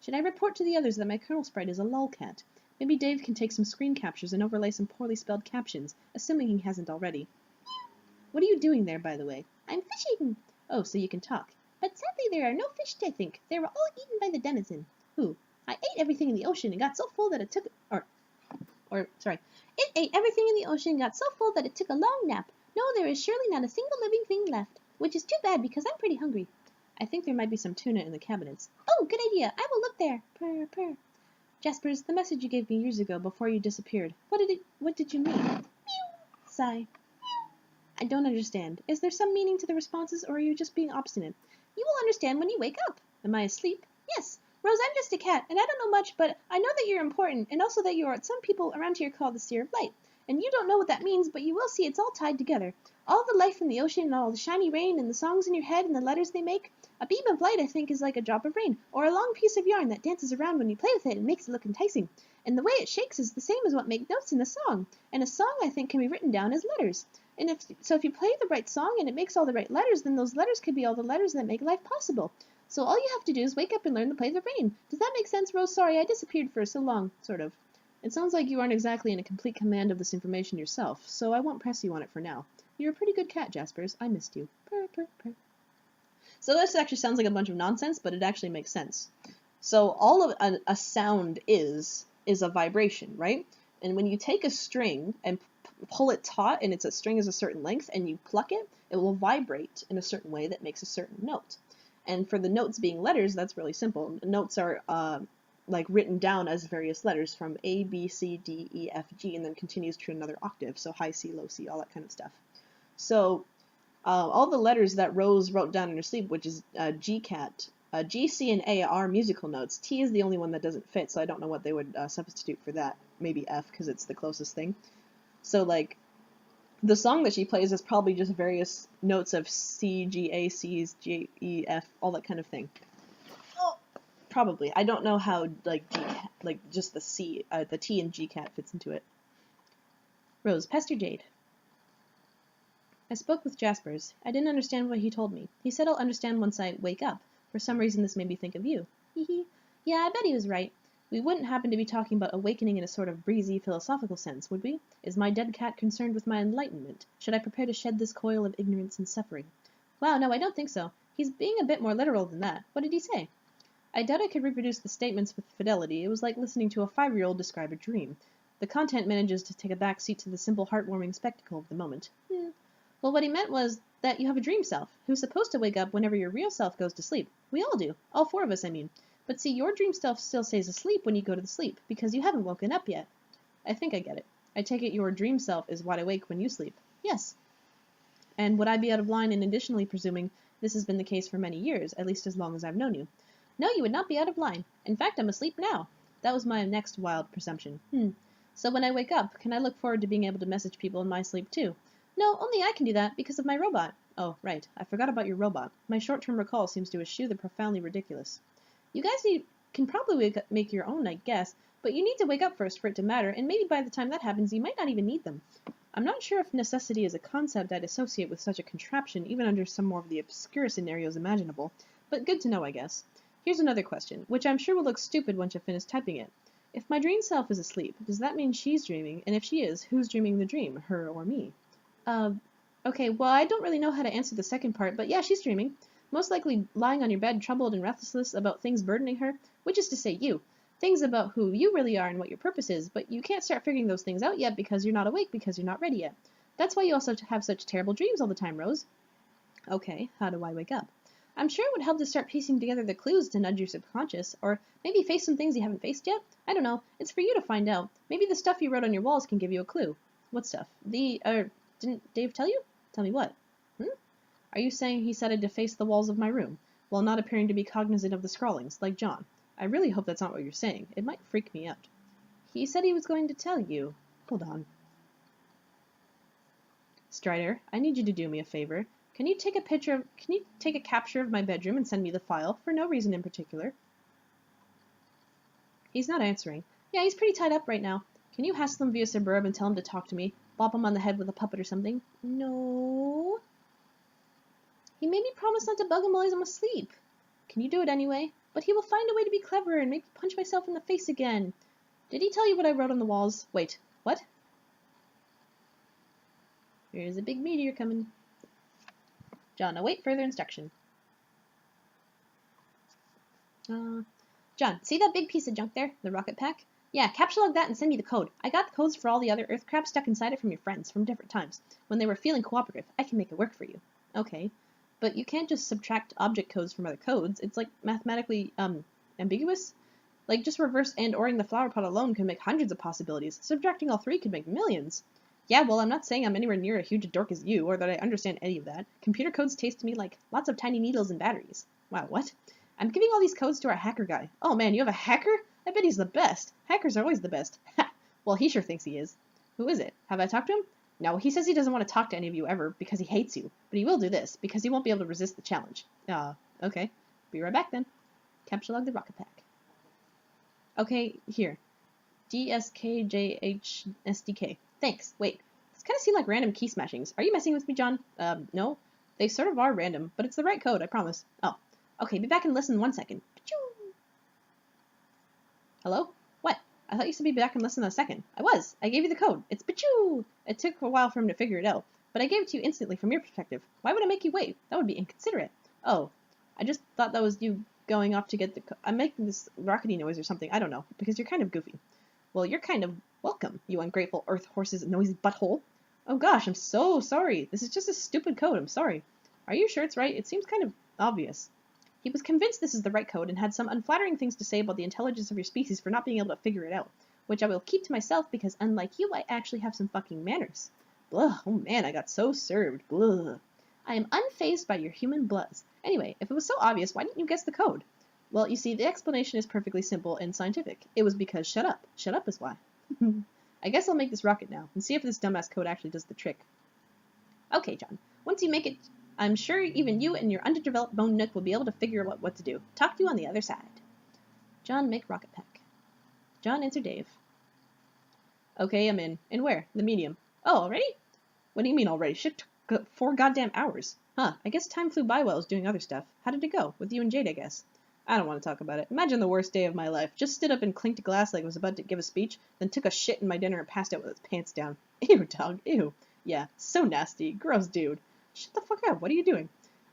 Should I report to the others that my Colonel Sprite is a lolcat? Maybe Dave can take some screen captures and overlay some poorly spelled captions, assuming he hasn't already. What are you doing there, by the way? I'm fishing. Oh, so you can talk. But sadly there are no fish, I think. They were all eaten by the denizen. Who? I ate everything in the ocean and got so full that it took... It ate everything in the ocean and got so full that it took a long nap. No, there is surely not a single living thing left. Which is too bad because I'm pretty hungry. I think there might be some tuna in the cabinets. Oh, good idea. I will look there. Purr, purr. Jaspers, the message you gave me years ago before you disappeared. What did you mean? Meow. Sigh. I don't understand. Is there some meaning to the responses, or are you just being obstinate? You will understand when you wake up. Am I asleep? Yes. Rose, I'm just a cat, and I don't know much, but I know that you're important, and also that you are what some people around here call the Seer of Light. And you don't know what that means, but you will see it's all tied together. All the life in the ocean, and all the shiny rain, and the songs in your head, and the letters they make. A beam of light, I think, is like a drop of rain, or a long piece of yarn that dances around when you play with it and makes it look enticing. And the way it shakes is the same as what makes notes in a song. And a song, I think, can be written down as letters. And if you play the right song and it makes all the right letters, then those letters could be all the letters that make life possible. So all you have to do is wake up and learn to play the rain. Does that make sense, Rose? Sorry, I disappeared for so long, sort of. It sounds like you aren't exactly in a complete command of this information yourself, so I won't press you on it for now. You're a pretty good cat, Jaspers. I missed you. Purr, purr, purr. So this actually sounds like a bunch of nonsense, but it actually makes sense. So all of a sound is a vibration, right? And when you take a string and pull it taut, and a string is a certain length, and you pluck it, it will vibrate in a certain way that makes a certain note. And for the notes being letters, that's really simple. Notes are like written down as various letters from A, B, C, D, E, F, G, and then continues to another octave. So high C, low C, all that kind of stuff. So all the letters that Rose wrote down in her sleep, which is G-cat, G, C, and A are musical notes. T is the only one that doesn't fit, so I don't know what they would substitute for that. Maybe F, because it's the closest thing. So, like, the song that she plays is probably just various notes of C, G, A, C's, G, E, F, all that kind of thing. Oh, probably. I don't know how, like, just the C, the T in G-cat fits into it. Rose, Pastor Jade. I spoke with Jaspers. I didn't understand what he told me. He said I'll understand once I wake up. For some reason this made me think of you. Hee hee. Yeah, I bet he was right. We wouldn't happen to be talking about awakening in a sort of breezy, philosophical sense, would we? Is my dead cat concerned with my enlightenment? Should I prepare to shed this coil of ignorance and suffering? Wow, no, I don't think so. He's being a bit more literal than that. What did he say? I doubt I could reproduce the statements with fidelity. It was like listening to a 5-year-old describe a dream. The content manages to take a back seat to the simple, heartwarming spectacle of the moment. Well, what he meant was that you have a dream self, who's supposed to wake up whenever your real self goes to sleep. We all do. All 4 of us, I mean. But see, your dream self still stays asleep when you go to sleep, because you haven't woken up yet. I think I get it. I take it your dream self is wide awake when you sleep. Yes. And would I be out of line in additionally presuming this has been the case for many years, at least as long as I've known you? No, you would not be out of line. In fact, I'm asleep now. That was my next wild presumption. So when I wake up, can I look forward to being able to message people in my sleep too? No, only I can do that because of my robot. Oh, right. I forgot about your robot. My short-term recall seems to eschew the profoundly ridiculous. You guys can probably make your own, I guess, but you need to wake up first for it to matter, and maybe by the time that happens, you might not even need them. I'm not sure if necessity is a concept I'd associate with such a contraption, even under some more of the obscure scenarios imaginable, but good to know, I guess. Here's another question, which I'm sure will look stupid once you've finished typing it. If my dream self is asleep, does that mean she's dreaming? And if she is, who's dreaming the dream, her or me? Okay, well, I don't really know how to answer the second part, but yeah, she's dreaming. Most likely lying on your bed, troubled and restless about things burdening her, which is to say you. Things about who you really are and what your purpose is, but you can't start figuring those things out yet because you're not awake, because you're not ready yet. That's why you also have such terrible dreams all the time, Rose. Okay, how do I wake up? I'm sure it would help to start piecing together the clues to nudge your subconscious, or maybe face some things you haven't faced yet. I don't know. It's for you to find out. Maybe the stuff you wrote on your walls can give you a clue. What stuff? Didn't Dave tell you? Tell me what? Are you saying he said I deface the walls of my room, while not appearing to be cognizant of the scrawlings, like John? I really hope that's not what you're saying. It might freak me out. He said he was going to tell you. Hold on. Strider, I need you to do me a favor. Can you take a capture of my bedroom and send me the file, for no reason in particular? He's not answering. Yeah, he's pretty tied up right now. Can you hassle him via Suburb and tell him to talk to me? Bop him on the head with a puppet or something? No. He made me promise not to bug him while I'm asleep. Can you do it anyway? But he will find a way to be clever and make me punch myself in the face again. Did he tell you what I wrote on the walls? Wait, what? Here's a big meteor coming. John, await further instruction. John, see that big piece of junk there? The rocket pack? Yeah, capsulog that and send me the code. I got the codes for all the other Earth crap stuck inside it from your friends, from different times. When they were feeling cooperative, I can make it work for you. Okay. But you can't just subtract object codes from other codes. It's like mathematically, ambiguous. Like just reverse and oring the flower pot alone can make hundreds of possibilities. Subtracting all three could make millions. Yeah, well, I'm not saying I'm anywhere near a huge dork as you, or that I understand any of that. Computer codes taste to me like lots of tiny needles and batteries. Wow, what? I'm giving all these codes to our hacker guy. Oh man, you have a hacker? I bet he's the best. Hackers are always the best. Ha! Well, he sure thinks he is. Who is it? Have I talked to him? No, he says he doesn't want to talk to any of you ever because he hates you. But he will do this because he won't be able to resist the challenge. Okay. Be right back then. Capsulog the rocket pack. Okay, here. DSKJHSDK. Thanks. Wait. This kind of seem like random key smashings. Are you messing with me, John? No. They sort of are random, but it's the right code, I promise. Oh. Okay, be back and listen 1 second. Hello? What? I thought you said be back and listen in a second. I was. I gave you the code. It's Pachoo! It took a while for him to figure it out, but I gave it to you instantly from your perspective. Why would I make you wait? That would be inconsiderate. Oh. I just thought that was you going off to get the I'm making this rockety noise or something. I don't know, because you're kind of goofy. Well, you're kind of welcome, you ungrateful earth horse's noisy butthole. Oh gosh, I'm so sorry. This is just a stupid code. I'm sorry. Are you sure it's right? It seems kind of obvious. He was convinced this is the right code and had some unflattering things to say about the intelligence of your species for not being able to figure it out, which I will keep to myself because unlike you, I actually have some fucking manners. Blah, oh man, I got so served. Blah. I am unfazed by your human bloods. Anyway, if it was so obvious, why didn't you guess the code? Well, you see, the explanation is perfectly simple and scientific. It was because shut up. Shut up is why. I guess I'll make this rocket now and see if this dumbass code actually does the trick. Okay, John. Once you make it, I'm sure even you and your underdeveloped bone nook will be able to figure out what to do. Talk to you on the other side. John, make rocket pack. John, answer Dave. Okay, I'm in. In where? The medium. Oh, already? What do you mean already? Shit took 4 goddamn hours. Huh, I guess time flew by while I was doing other stuff. How did it go? With you and Jade, I guess. I don't want to talk about it. Imagine the worst day of my life. Just stood up and clinked a glass like I was about to give a speech, then took a shit in my dinner and passed out with its pants down. Ew, dog, ew. Yeah, so nasty. Gross dude. Shut the fuck up. What are you doing?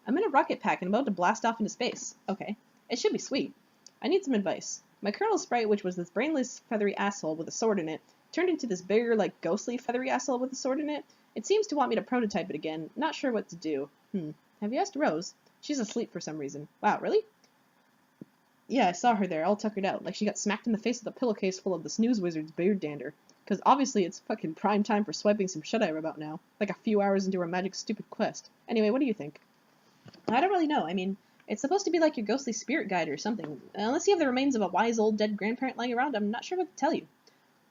I'm in a rocket pack and about to blast off into space. Okay. It should be sweet. I need some advice. My Colonel Sprite, which was this brainless, feathery asshole with a sword in it, turned into this bigger, like, ghostly, feathery asshole with a sword in it. It seems to want me to prototype it again. Not sure what to do. Have you asked Rose? She's asleep for some reason. Wow, really? Yeah, I saw her there, all tuckered out, like she got smacked in the face with a pillowcase full of the snooze wizard's beard dander. Because obviously it's fucking prime time for swiping some shit I'm about now. Like a few hours into her magic stupid quest. Anyway, what do you think? I don't really know. I mean, it's supposed to be like your ghostly spirit guide or something. Unless you have the remains of a wise old dead grandparent lying around, I'm not sure what to tell you.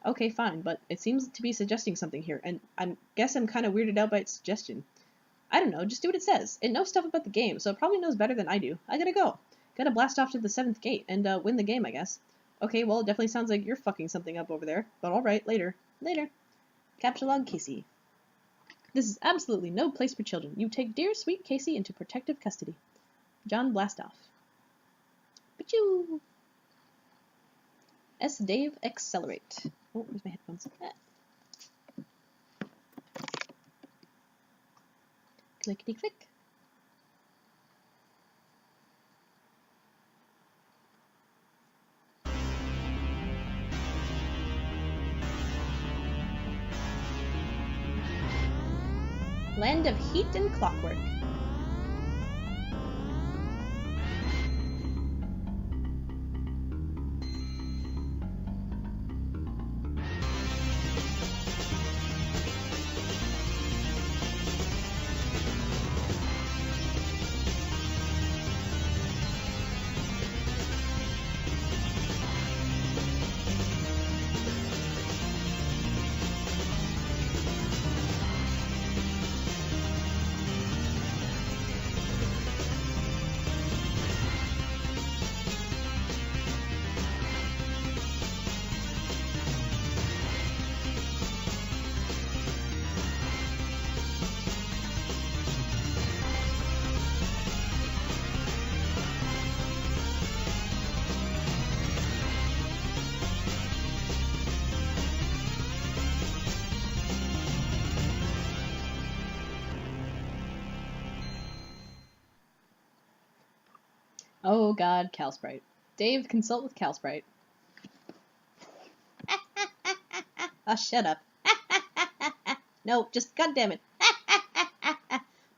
Okay, fine, but it seems to be suggesting something here, and I guess I'm kind of weirded out by its suggestion. I don't know, just do what it says. It knows stuff about the game, so it probably knows better than I do. I gotta go. Gotta blast off to the 7th gate and win the game, I guess. Okay, well, it definitely sounds like you're fucking something up over there. But alright, later. Later. Capsulog Casey. This is absolutely no place for children. You take dear, sweet Casey into protective custody. John, blast off. Pachoo! S. Dave, accelerate. Oh, where's my headphones? Clickety-click. Land of heat and clockwork. Oh god, Calsprite. Dave, consult with Calsprite. Ah, shut up. No, just goddammit.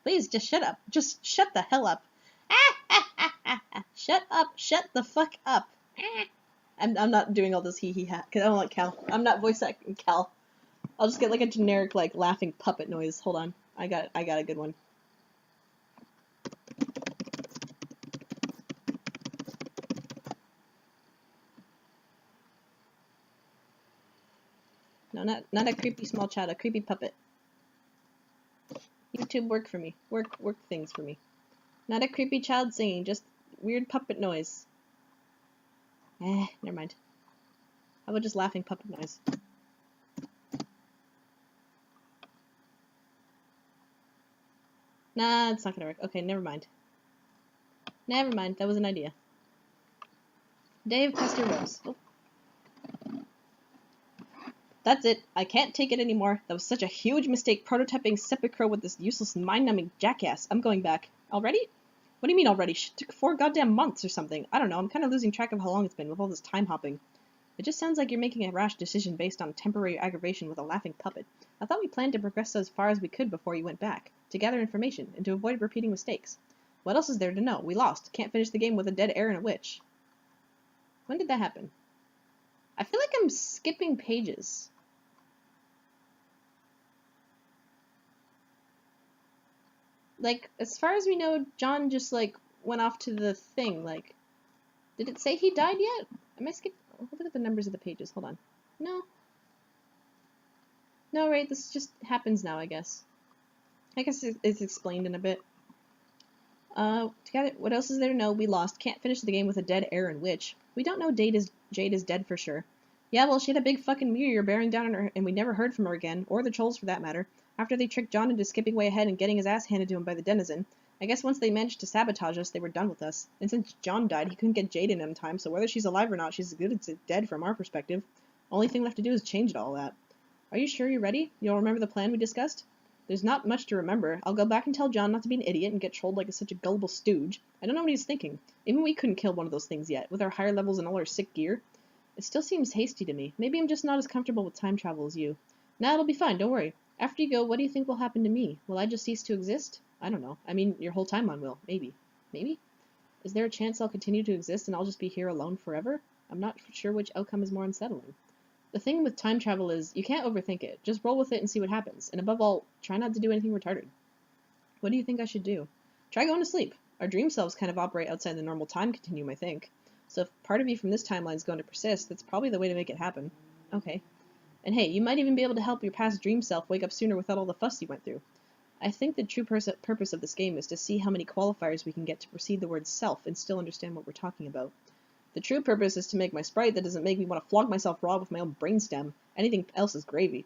Please, just shut up. Just shut the hell up. Shut up. Shut the fuck up. I'm not doing all this hee ha, because I don't like Cal. I'm not voice acting Cal. I'll just get like a generic, like, laughing puppet noise. Hold on. I got a good one. No, not a creepy small child, a creepy puppet. YouTube, work for me. Work things for me. Not a creepy child singing, just weird puppet noise. Never mind. How about just laughing puppet noise? Nah, it's not gonna work. Okay, never mind. Never mind, that was an idea. Dave Custer Rose. Oh. That's it. I can't take it anymore. That was such a huge mistake prototyping Sepulchre with this useless mind-numbing jackass. I'm going back. Already? What do you mean already? Shit took 4 goddamn months or something. I don't know. I'm kind of losing track of how long it's been with all this time hopping. It just sounds like you're making a rash decision based on temporary aggravation with a laughing puppet. I thought we planned to progress as far as we could before you went back, to gather information, and to avoid repeating mistakes. What else is there to know? We lost. Can't finish the game with a dead heir and a witch. When did that happen? I feel like I'm skipping pages. Like, as far as we know, John just, like, went off to the thing. Like, did it say he died yet? Am I skipping? Look at the numbers of the pages. Hold on. No. No, right, this just happens now, I guess. I guess it's explained in a bit. Together, what else is there to know? We lost. Can't finish the game with a dead heir and witch. We don't know Jade is dead for sure. Yeah, well, she had a big fucking meteor bearing down on her, and we never heard from her again, or the trolls for that matter, after they tricked John into skipping way ahead and getting his ass handed to him by the denizen. I guess once they managed to sabotage us, they were done with us. And since John died, he couldn't get Jade in time, so whether she's alive or not, she's as good as dead from our perspective. Only thing left to do is change all that. Are you sure you're ready? You'll remember the plan we discussed? There's not much to remember. I'll go back and tell John not to be an idiot and get trolled like such a gullible stooge. I don't know what he's thinking. Even we couldn't kill one of those things yet, with our higher levels and all our sick gear. It still seems hasty to me. Maybe I'm just not as comfortable with time travel as you. Nah, it'll be fine, don't worry. After you go, what do you think will happen to me? Will I just cease to exist? I don't know. I mean, your whole timeline will. Maybe. Maybe? Is there a chance I'll continue to exist and I'll just be here alone forever? I'm not sure which outcome is more unsettling. The thing with time travel is, you can't overthink it. Just roll with it and see what happens. And above all, try not to do anything retarded. What do you think I should do? Try going to sleep. Our dream selves kind of operate outside the normal time continuum, I think. So if part of you from this timeline is going to persist, that's probably the way to make it happen. Okay. And hey, you might even be able to help your past dream self wake up sooner without all the fuss you went through. I think the true purpose of this game is to see how many qualifiers we can get to precede the word self and still understand what we're talking about. The true purpose is to make my sprite that doesn't make me want to flog myself raw with my own brainstem. Anything else is gravy.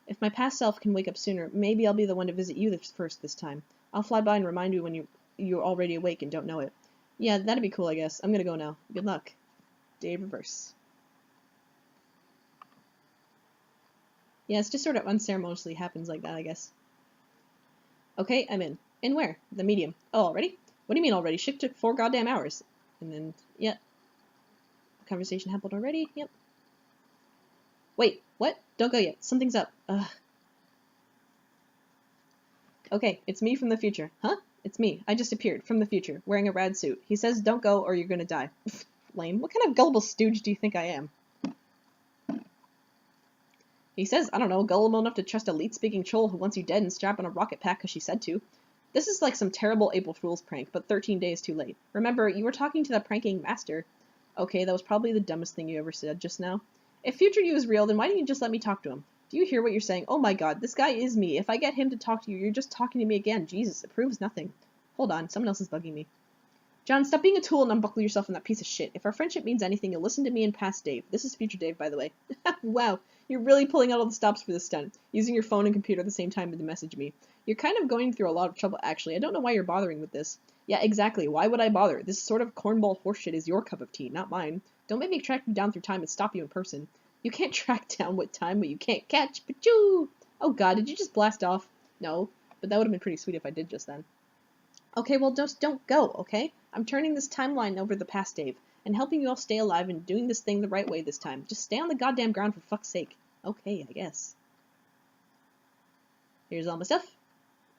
If my past self can wake up sooner, maybe I'll be the one to visit you first this time. I'll fly by and remind you when you're already awake and don't know it. Yeah, that'd be cool, I guess. I'm gonna go now. Good luck. Dave Reverse. Yeah, it's just sort of unceremoniously happens like that, I guess. Okay, I'm in. In where? The medium. Oh, already? What do you mean already? Ship took 4 goddamn hours. And then, yeah. Conversation happened already? Yep. Wait, what? Don't go yet. Something's up. Ugh. Okay, it's me from the future. Huh? It's me. I just appeared from the future, wearing a rad suit. He says don't go or you're gonna die. Lame. What kind of gullible stooge do you think I am? He says, I don't know, gullible enough to trust a leet-speaking troll who wants you dead and strap on a rocket pack because she said to. This is like some terrible April Fool's prank, but 13 days too late. Remember, you were talking to the pranking master. Okay, that was probably the dumbest thing you ever said just now. If future you is real, then why didn't you just let me talk to him? Do you hear what you're saying? Oh my god, this guy is me. If I get him to talk to you, you're just talking to me again. Jesus, it proves nothing. Hold on, someone else is bugging me. John, stop being a tool and unbuckle yourself from that piece of shit. If our friendship means anything, you'll listen to me and past Dave. This is future Dave, by the way. Wow, you're really pulling out all the stops for this stunt, using your phone and computer at the same time to message me. You're kind of going through a lot of trouble, actually. I don't know why you're bothering with this. Yeah, exactly. Why would I bother? This sort of cornball horseshit is your cup of tea, not mine. Don't make me track you down through time and stop you in person. You can't track down what time what you can't catch. Pachoo! Oh god, did you just blast off? No, but that would have been pretty sweet if I did just then. Okay, well, just don't go, okay? I'm turning this timeline over the past, Dave, and helping you all stay alive and doing this thing the right way this time. Just stay on the goddamn ground for fuck's sake. Okay, I guess. Here's all my stuff.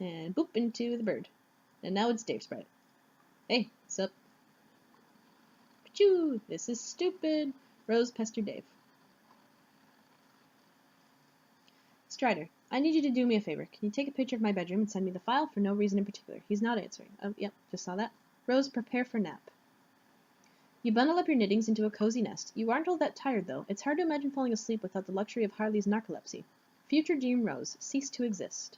And boop into the bird. And now it's Dave's sprite. Hey, what's up? Pachoo! This is stupid. Rose pestered Dave. Strider, I need you to do me a favor. Can you take a picture of my bedroom and send me the file for no reason in particular? He's not answering. Oh, yep, just saw that. Rose, prepare for nap. You bundle up your knittings into a cozy nest. You aren't all that tired, though. It's hard to imagine falling asleep without the luxury of Harley's narcolepsy. Future Dream Rose, cease to exist.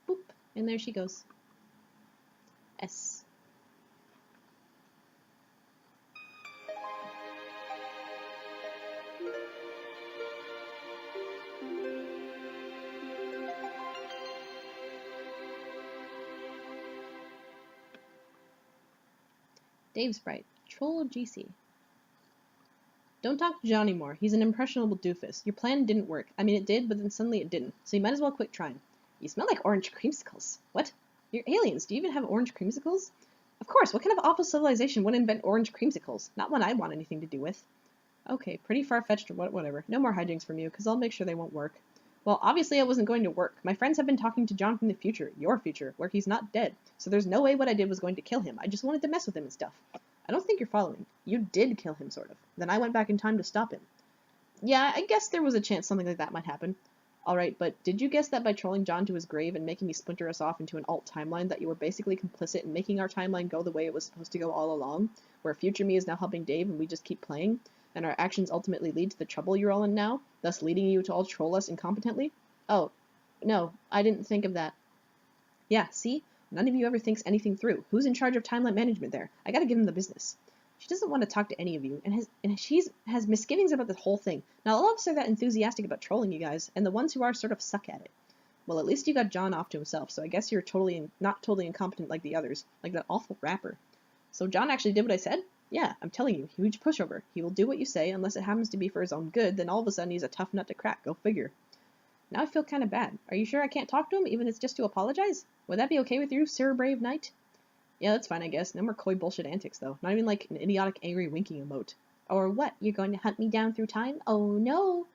Boop, and there she goes. S. Dave's sprite. Troll GC. Don't talk to John anymore. He's an impressionable doofus. Your plan didn't work. I mean, it did, but then suddenly it didn't. So you might as well quit trying. You smell like orange creamsicles. What? You're aliens. Do you even have orange creamsicles? Of course. What kind of awful civilization would invent orange creamsicles? Not one I'd want anything to do with. Okay, pretty far-fetched or whatever. No more hijinks from you, because I'll make sure they won't work. Well, obviously I wasn't going to work. My friends have been talking to John from the future, your future, where he's not dead. So there's no way what I did was going to kill him. I just wanted to mess with him and stuff. I don't think you're following. You did kill him, sort of. Then I went back in time to stop him. Yeah, I guess there was a chance something like that might happen. Alright, but did you guess that by trolling John to his grave and making me splinter us off into an alt timeline that you were basically complicit in making our timeline go the way it was supposed to go all along? Where future me is now helping Dave and we just keep playing? And our actions ultimately lead to the trouble you're all in now, thus leading you to all troll us incompetently? Oh, no, I didn't think of that. Yeah, see? None of you ever thinks anything through. Who's in charge of timeline management there? I gotta give him the business. She doesn't want to talk to any of you, and she has misgivings about the whole thing. Not all of us are that enthusiastic about trolling you guys, and the ones who are sort of suck at it. Well, at least you got John off to himself, so I guess you're not totally incompetent like the others, like that awful rapper. So John actually did what I said? Yeah, I'm telling you, huge pushover. He will do what you say, unless it happens to be for his own good, then all of a sudden he's a tough nut to crack, go figure. Now I feel kind of bad. Are you sure I can't talk to him, even if it's just to apologize? Would that be okay with you, Sir Brave Knight? Yeah, that's fine, I guess. No more coy bullshit antics, though. Not even like an idiotic angry winking emote. Or what? You're going to hunt me down through time? Oh no!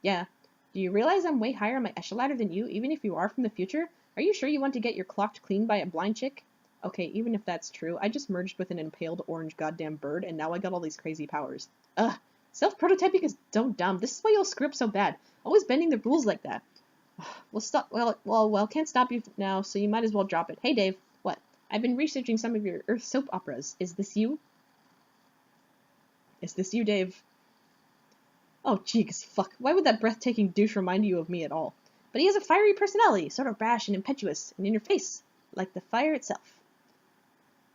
Yeah. Do you realize I'm way higher on my echelon ladder than you, even if you are from the future? Are you sure you want to get your clocked clean by a blind chick? Okay, even if that's true, I just merged with an impaled orange goddamn bird, and now I got all these crazy powers. Ugh. Self-prototyping is so dumb. This is why you'll screw up so bad. Always bending the rules like that. Well, can't stop you now, so you might as well drop it. Hey, Dave. What? I've been researching some of your Earth soap operas. Is this you? Is this you, Dave? Oh, jeez, fuck. Why would that breathtaking douche remind you of me at all? But he has a fiery personality, sort of rash and impetuous, and in your face, like the fire itself.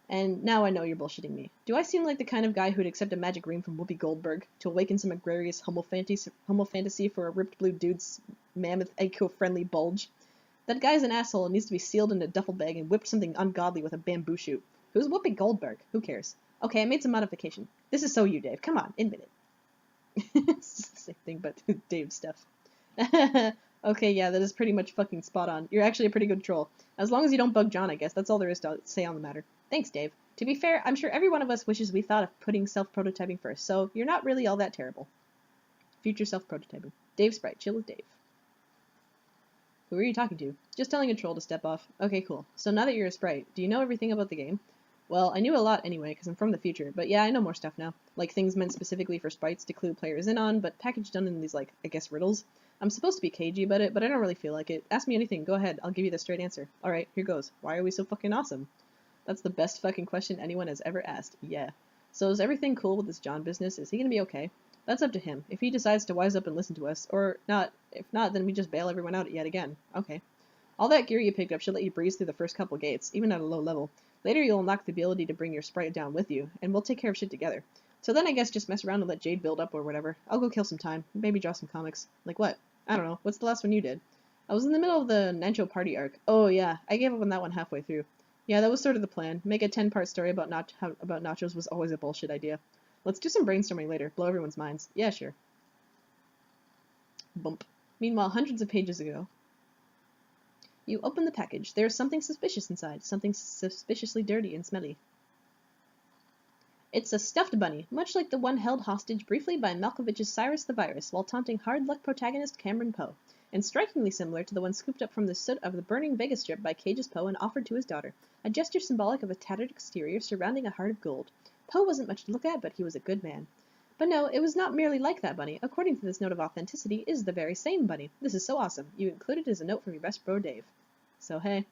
And now I know you're bullshitting me. Do I seem like the kind of guy who'd accept a magic ring from Whoopi Goldberg to awaken some agrarious homo fantasy for a ripped blue dude's mammoth eco-friendly bulge? That guy's an asshole and needs to be sealed in a duffel bag and whipped something ungodly with a bamboo shoot. Who's Whoopi Goldberg? Who cares? Okay, I made some modification. This is so you, Dave. Come on, admit it. It's just the same thing, but Dave stuff. Okay, yeah, that is pretty much fucking spot on. You're actually a pretty good troll. As long as you don't bug John, I guess. That's all there is to say on the matter. Thanks, Dave. To be fair, I'm sure every one of us wishes we thought of putting self-prototyping first, so you're not really all that terrible. Future self-prototyping. Dave Sprite. Chill with Dave. Who are you talking to? Just telling a troll to step off. Okay, cool. So now that you're a sprite, do you know everything about the game? Well, I knew a lot anyway, because I'm from the future, but yeah, I know more stuff now. Like things meant specifically for sprites to clue players in on, but packaged done in these, like, I guess riddles. I'm supposed to be cagey about it, but I don't really feel like it. Ask me anything, go ahead, I'll give you the straight answer. Alright, here goes. Why are we so fucking awesome? That's the best fucking question anyone has ever asked. Yeah. So is everything cool with this John business? Is he gonna be okay? That's up to him. If he decides to wise up and listen to us, or not, if not, then we just bail everyone out yet again. Okay. All that gear you picked up should let you breeze through the first couple gates, even at a low level. Later you'll unlock the ability to bring your sprite down with you, and we'll take care of shit together. So then I guess just mess around and let Jade build up or whatever. I'll go kill some time, maybe draw some comics. Like what? I don't know. What's the last one you did? I was in the middle of the Nacho party arc. Oh yeah, I gave up on that one halfway through. Yeah, that was sort of the plan. Make a 10-part story about nachos was always a bullshit idea. Let's do some brainstorming later, blow everyone's minds. Yeah, sure. Bump. Meanwhile, hundreds of pages ago. You open the package. There is something suspicious inside, something suspiciously dirty and smelly. It's a stuffed bunny, much like the one held hostage briefly by Malkovich's Cyrus the Virus while taunting hard luck protagonist Cameron Poe, and strikingly similar to the one scooped up from the soot of the burning Vegas Strip by Cage's Poe and offered to his daughter, a gesture symbolic of a tattered exterior surrounding a heart of gold. Poe wasn't much to look at, but he was a good man. But no, it was not merely like that bunny. According to this note of authenticity, is the very same bunny. This is so awesome. You included as a note from your best bro, Dave. So hey.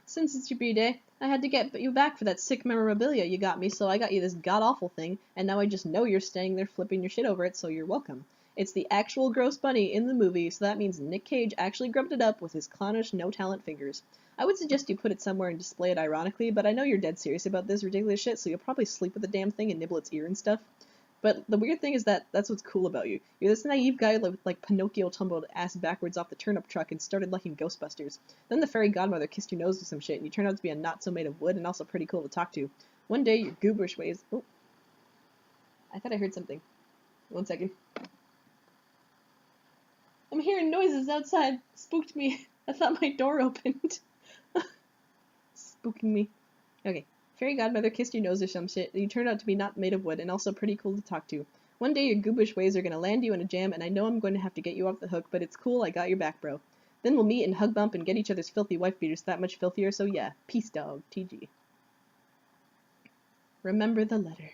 Since it's your B-Day, I had to get you back for that sick memorabilia you got me, so I got you this god-awful thing, and now I just know you're staying there flipping your shit over it, so you're welcome. It's the actual gross bunny in the movie, so that means Nick Cage actually grubbed it up with his clownish, no-talent fingers. I would suggest you put it somewhere and display it ironically, but I know you're dead serious about this ridiculous shit, so you'll probably sleep with the damn thing and nibble its ear and stuff. But the weird thing is that that's what's cool about you. You're this naive guy like Pinocchio tumbled ass backwards off the turnip truck and started liking Ghostbusters. Then the fairy godmother kissed your nose with some shit and you turned out to be a not so made of wood and also pretty cool to talk to. One day your gooberish ways... Oh. I thought I heard something. 1 second. I'm hearing noises outside. Spooked me. I thought my door opened. Spooking me. Okay. Fairy godmother kissed your nose or some shit, and you turned out to be not made of wood and also pretty cool to talk to. One day your goobish ways are gonna land you in a jam, and I know I'm going to have to get you off the hook, but it's cool, I got your back, bro. Then we'll meet and hug bump and get each other's filthy wife beaters that much filthier, so yeah. Peace, dog. TG. Remember the letter.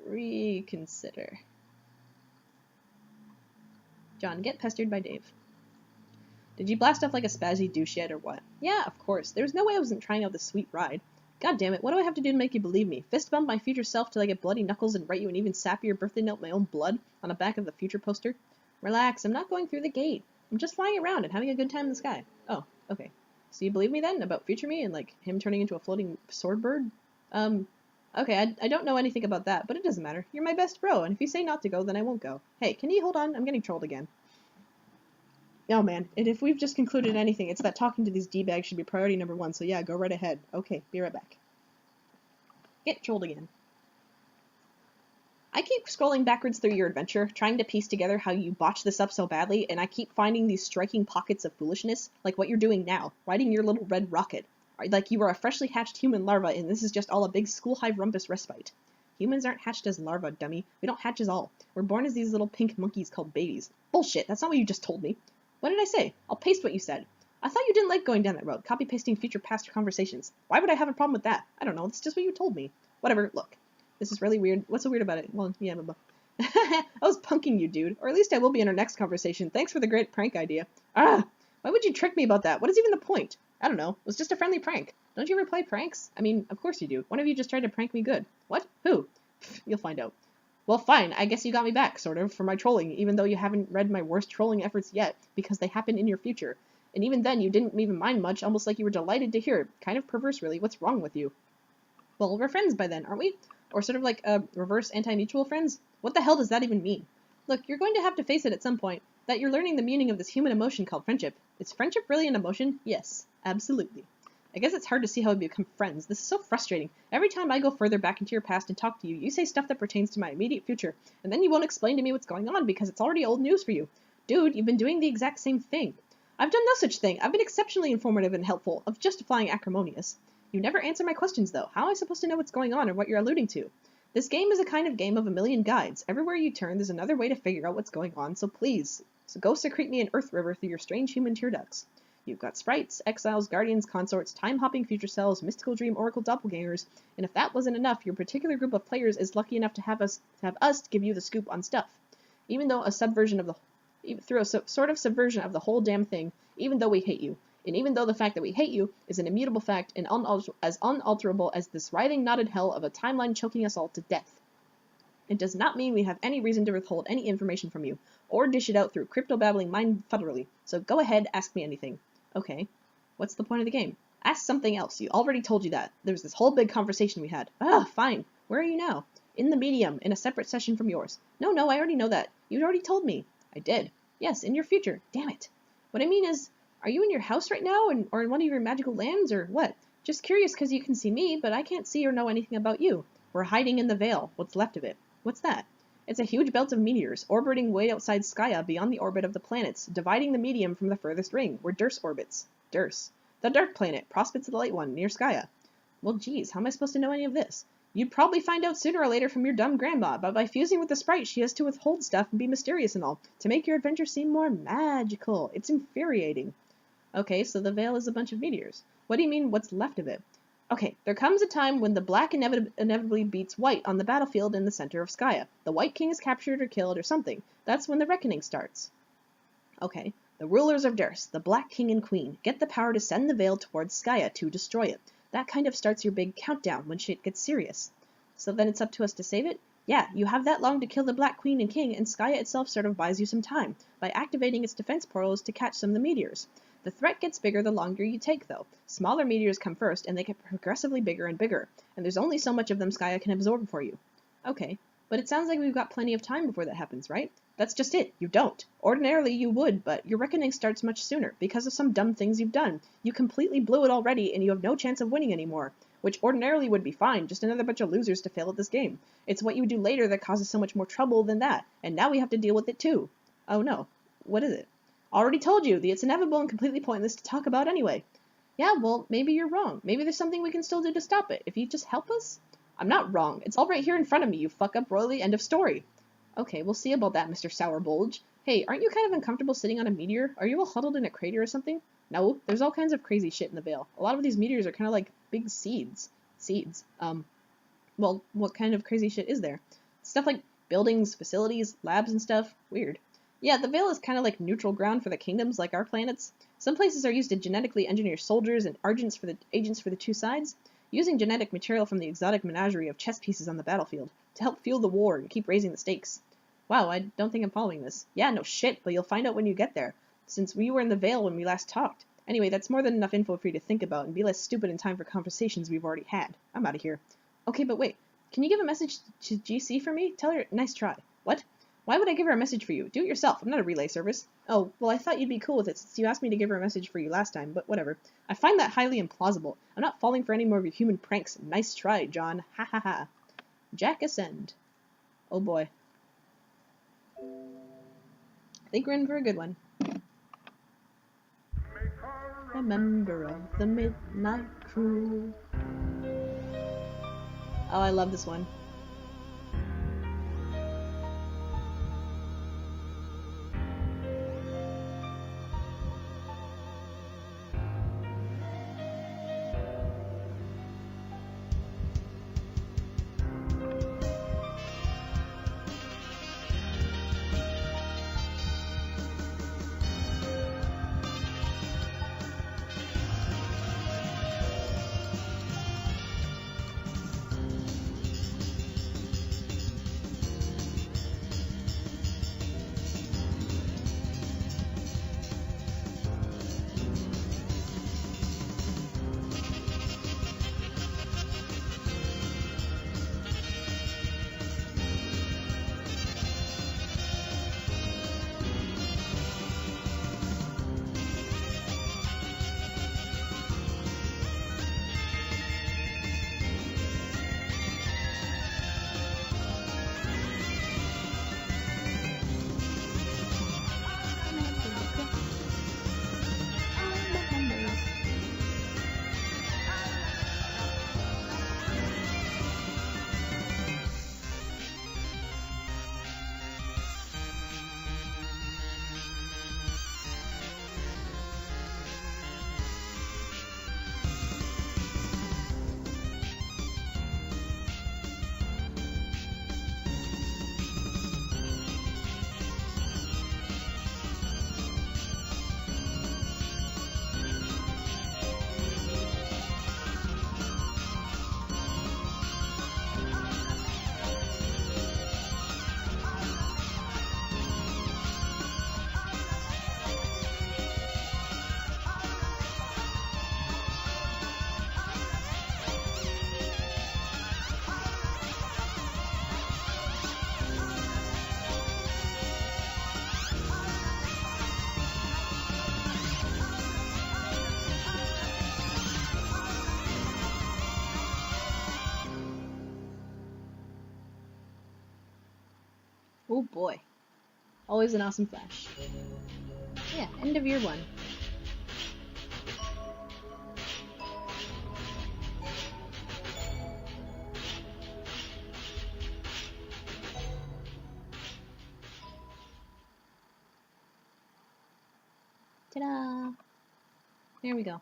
Reconsider. John, get pestered by Dave. Did you blast off like a spazzy douche yet, or what? Yeah, of course. There was no way I wasn't trying out this sweet ride. God damn it, what do I have to do to make you believe me? Fist bump my future self till I get bloody knuckles and write you an even sappier birthday note with my own blood on the back of the future poster? Relax, I'm not going through the gate. I'm just flying around and having a good time in the sky. Oh, okay. So you believe me then, about future me and, like, him turning into a floating sword bird? Okay, I don't know anything about that, but it doesn't matter. You're my best bro, and if you say not to go, then I won't go. Hey, can you hold on? I'm getting trolled again. Oh man, and if we've just concluded anything, it's that talking to these D-bags should be priority number 1, so yeah, go right ahead. Okay, be right back. Get trolled again. I keep scrolling backwards through your adventure, trying to piece together how you botched this up so badly, and I keep finding these striking pockets of foolishness, like what you're doing now, riding your little red rocket. Like you are a freshly hatched human larva, and this is just all a big school hive rumpus respite. Humans aren't hatched as larvae, dummy. We don't hatch as all. We're born as these little pink monkeys called babies. Bullshit, that's not what you just told me. What did I say? I'll paste what you said. I thought you didn't like going down that road, copy-pasting future past conversations. Why would I have a problem with that? I don't know, that's just what you told me. Whatever, look. This is really weird. What's so weird about it? Well, yeah, blah, blah. I was punking you, dude. Or at least I will be in our next conversation. Thanks for the great prank idea. Ah! Why would you trick me about that? What is even the point? I don't know. It was just a friendly prank. Don't you ever play pranks? I mean, of course you do. One of you just tried to prank me good. What? Who? You'll find out. Well, fine, I guess you got me back, sort of, for my trolling, even though you haven't read my worst trolling efforts yet, because they happen in your future. And even then, you didn't even mind much, almost like you were delighted to hear it. Kind of perverse, really. What's wrong with you? Well, we're friends by then, aren't we? Or sort of like, reverse anti-mutual friends? What the hell does that even mean? Look, you're going to have to face it at some point, that you're learning the meaning of this human emotion called friendship. Is friendship really an emotion? Yes, absolutely. I guess it's hard to see how we become friends. This is so frustrating. Every time I go further back into your past and talk to you, you say stuff that pertains to my immediate future, and then you won't explain to me what's going on because it's already old news for you. Dude, you've been doing the exact same thing. I've done no such thing. I've been exceptionally informative and helpful, of justifying acrimonious. You never answer my questions, though. How am I supposed to know what's going on or what you're alluding to? This game is a kind of game of a million guides. Everywhere you turn, there's another way to figure out what's going on, so please, go secrete me an Earth River through your strange human tear ducts. You've got sprites, exiles, guardians, consorts, time-hopping future selves, mystical dream oracle doppelgangers, and if that wasn't enough, your particular group of players is lucky enough to have us give you the scoop on stuff. Even though through a sort of subversion of the whole damn thing, even though we hate you. And even though the fact that we hate you is an immutable fact and as unalterable as this writhing knotted hell of a timeline choking us all to death. It does not mean we have any reason to withhold any information from you, or dish it out through crypto-babbling mind-futtery, so go ahead, ask me anything. Okay, what's the point of the game? Ask something else. You already told you that. There was this whole big conversation we had. Fine. Where are you now? In the medium, in a separate session from yours. No, I already know that. You already told me. I did. Yes, in your future. Damn it. What I mean is, are you in your house right now, or in one of your magical lands, or what? Just curious because you can see me, but I can't see or know anything about you. We're hiding in the veil, what's left of it. What's that? It's a huge belt of meteors, orbiting way outside Skya beyond the orbit of the planets, dividing the medium from the furthest ring, where Durs orbits. Durs. The dark planet, prospects of the light one, near Skya. Well, geez, how am I supposed to know any of this? You'd probably find out sooner or later from your dumb grandma, but by fusing with the sprite, she has to withhold stuff and be mysterious and all, to make your adventure seem more magical. It's infuriating. Okay, so the veil is a bunch of meteors. What do you mean, what's left of it? Okay, there comes a time when the black inevitably beats white on the battlefield in the center of Skya. The White King is captured or killed or something. That's when the reckoning starts. Okay, the rulers of Durs, the Black King and Queen, get the power to send the veil towards Skya to destroy it. That kind of starts your big countdown when shit gets serious. So then it's up to us to save it? Yeah, you have that long to kill the Black Queen and King, and Skya itself sort of buys you some time, by activating its defense portals to catch some of the meteors. The threat gets bigger the longer you take, though. Smaller meteors come first, and they get progressively bigger and bigger, and there's only so much of them Skya can absorb for you. Okay, but it sounds like we've got plenty of time before that happens, right? That's just it, you don't. Ordinarily you would, but your reckoning starts much sooner, because of some dumb things you've done. You completely blew it already, and you have no chance of winning anymore. Which ordinarily would be fine, just another bunch of losers to fail at this game. It's what you do later that causes so much more trouble than that, and now we have to deal with it too. Oh no, what is it? Already told you, it's inevitable and completely pointless to talk about anyway. Yeah, well, maybe you're wrong. Maybe there's something we can still do to stop it, if you just help us? I'm not wrong. It's all right here in front of me, you fuck up royally, end of story. Okay, we'll see about that, Mr. Sour Bulge. Hey, aren't you kind of uncomfortable sitting on a meteor? Are you all huddled in a crater or something? No, there's all kinds of crazy shit in the Veil. A lot of these meteors are kind of like big seeds. Well, what kind of crazy shit is there? Stuff like buildings, facilities, labs and stuff. Weird. Yeah, the Veil is kind of like neutral ground for the kingdoms, like our planets. Some places are used to genetically engineer soldiers and agents for the two sides, using genetic material from the exotic menagerie of chess pieces on the battlefield, to help fuel the war and keep raising the stakes. Wow, I don't think I'm following this. Yeah, no shit, but you'll find out when you get there, since we were in the Veil when we last talked. Anyway, that's more than enough info for you to think about, and be less stupid in time for conversations we've already had. I'm out of here. Okay, but wait, can you give a message to GC for me? Tell her, nice try. What? Why would I give her a message for you? Do it yourself. I'm not a relay service. Oh, well, I thought you'd be cool with it since you asked me to give her a message for you last time, but whatever. I find that highly implausible. I'm not falling for any more of your human pranks. Nice try, John. Ha ha ha. Jack Ascend. Oh boy. I think we're in for a good one. A member of the Midnight Crew. Oh, I love this one. Oh boy. Always an awesome flash. Yeah, end of year 1. Ta-da! There we go.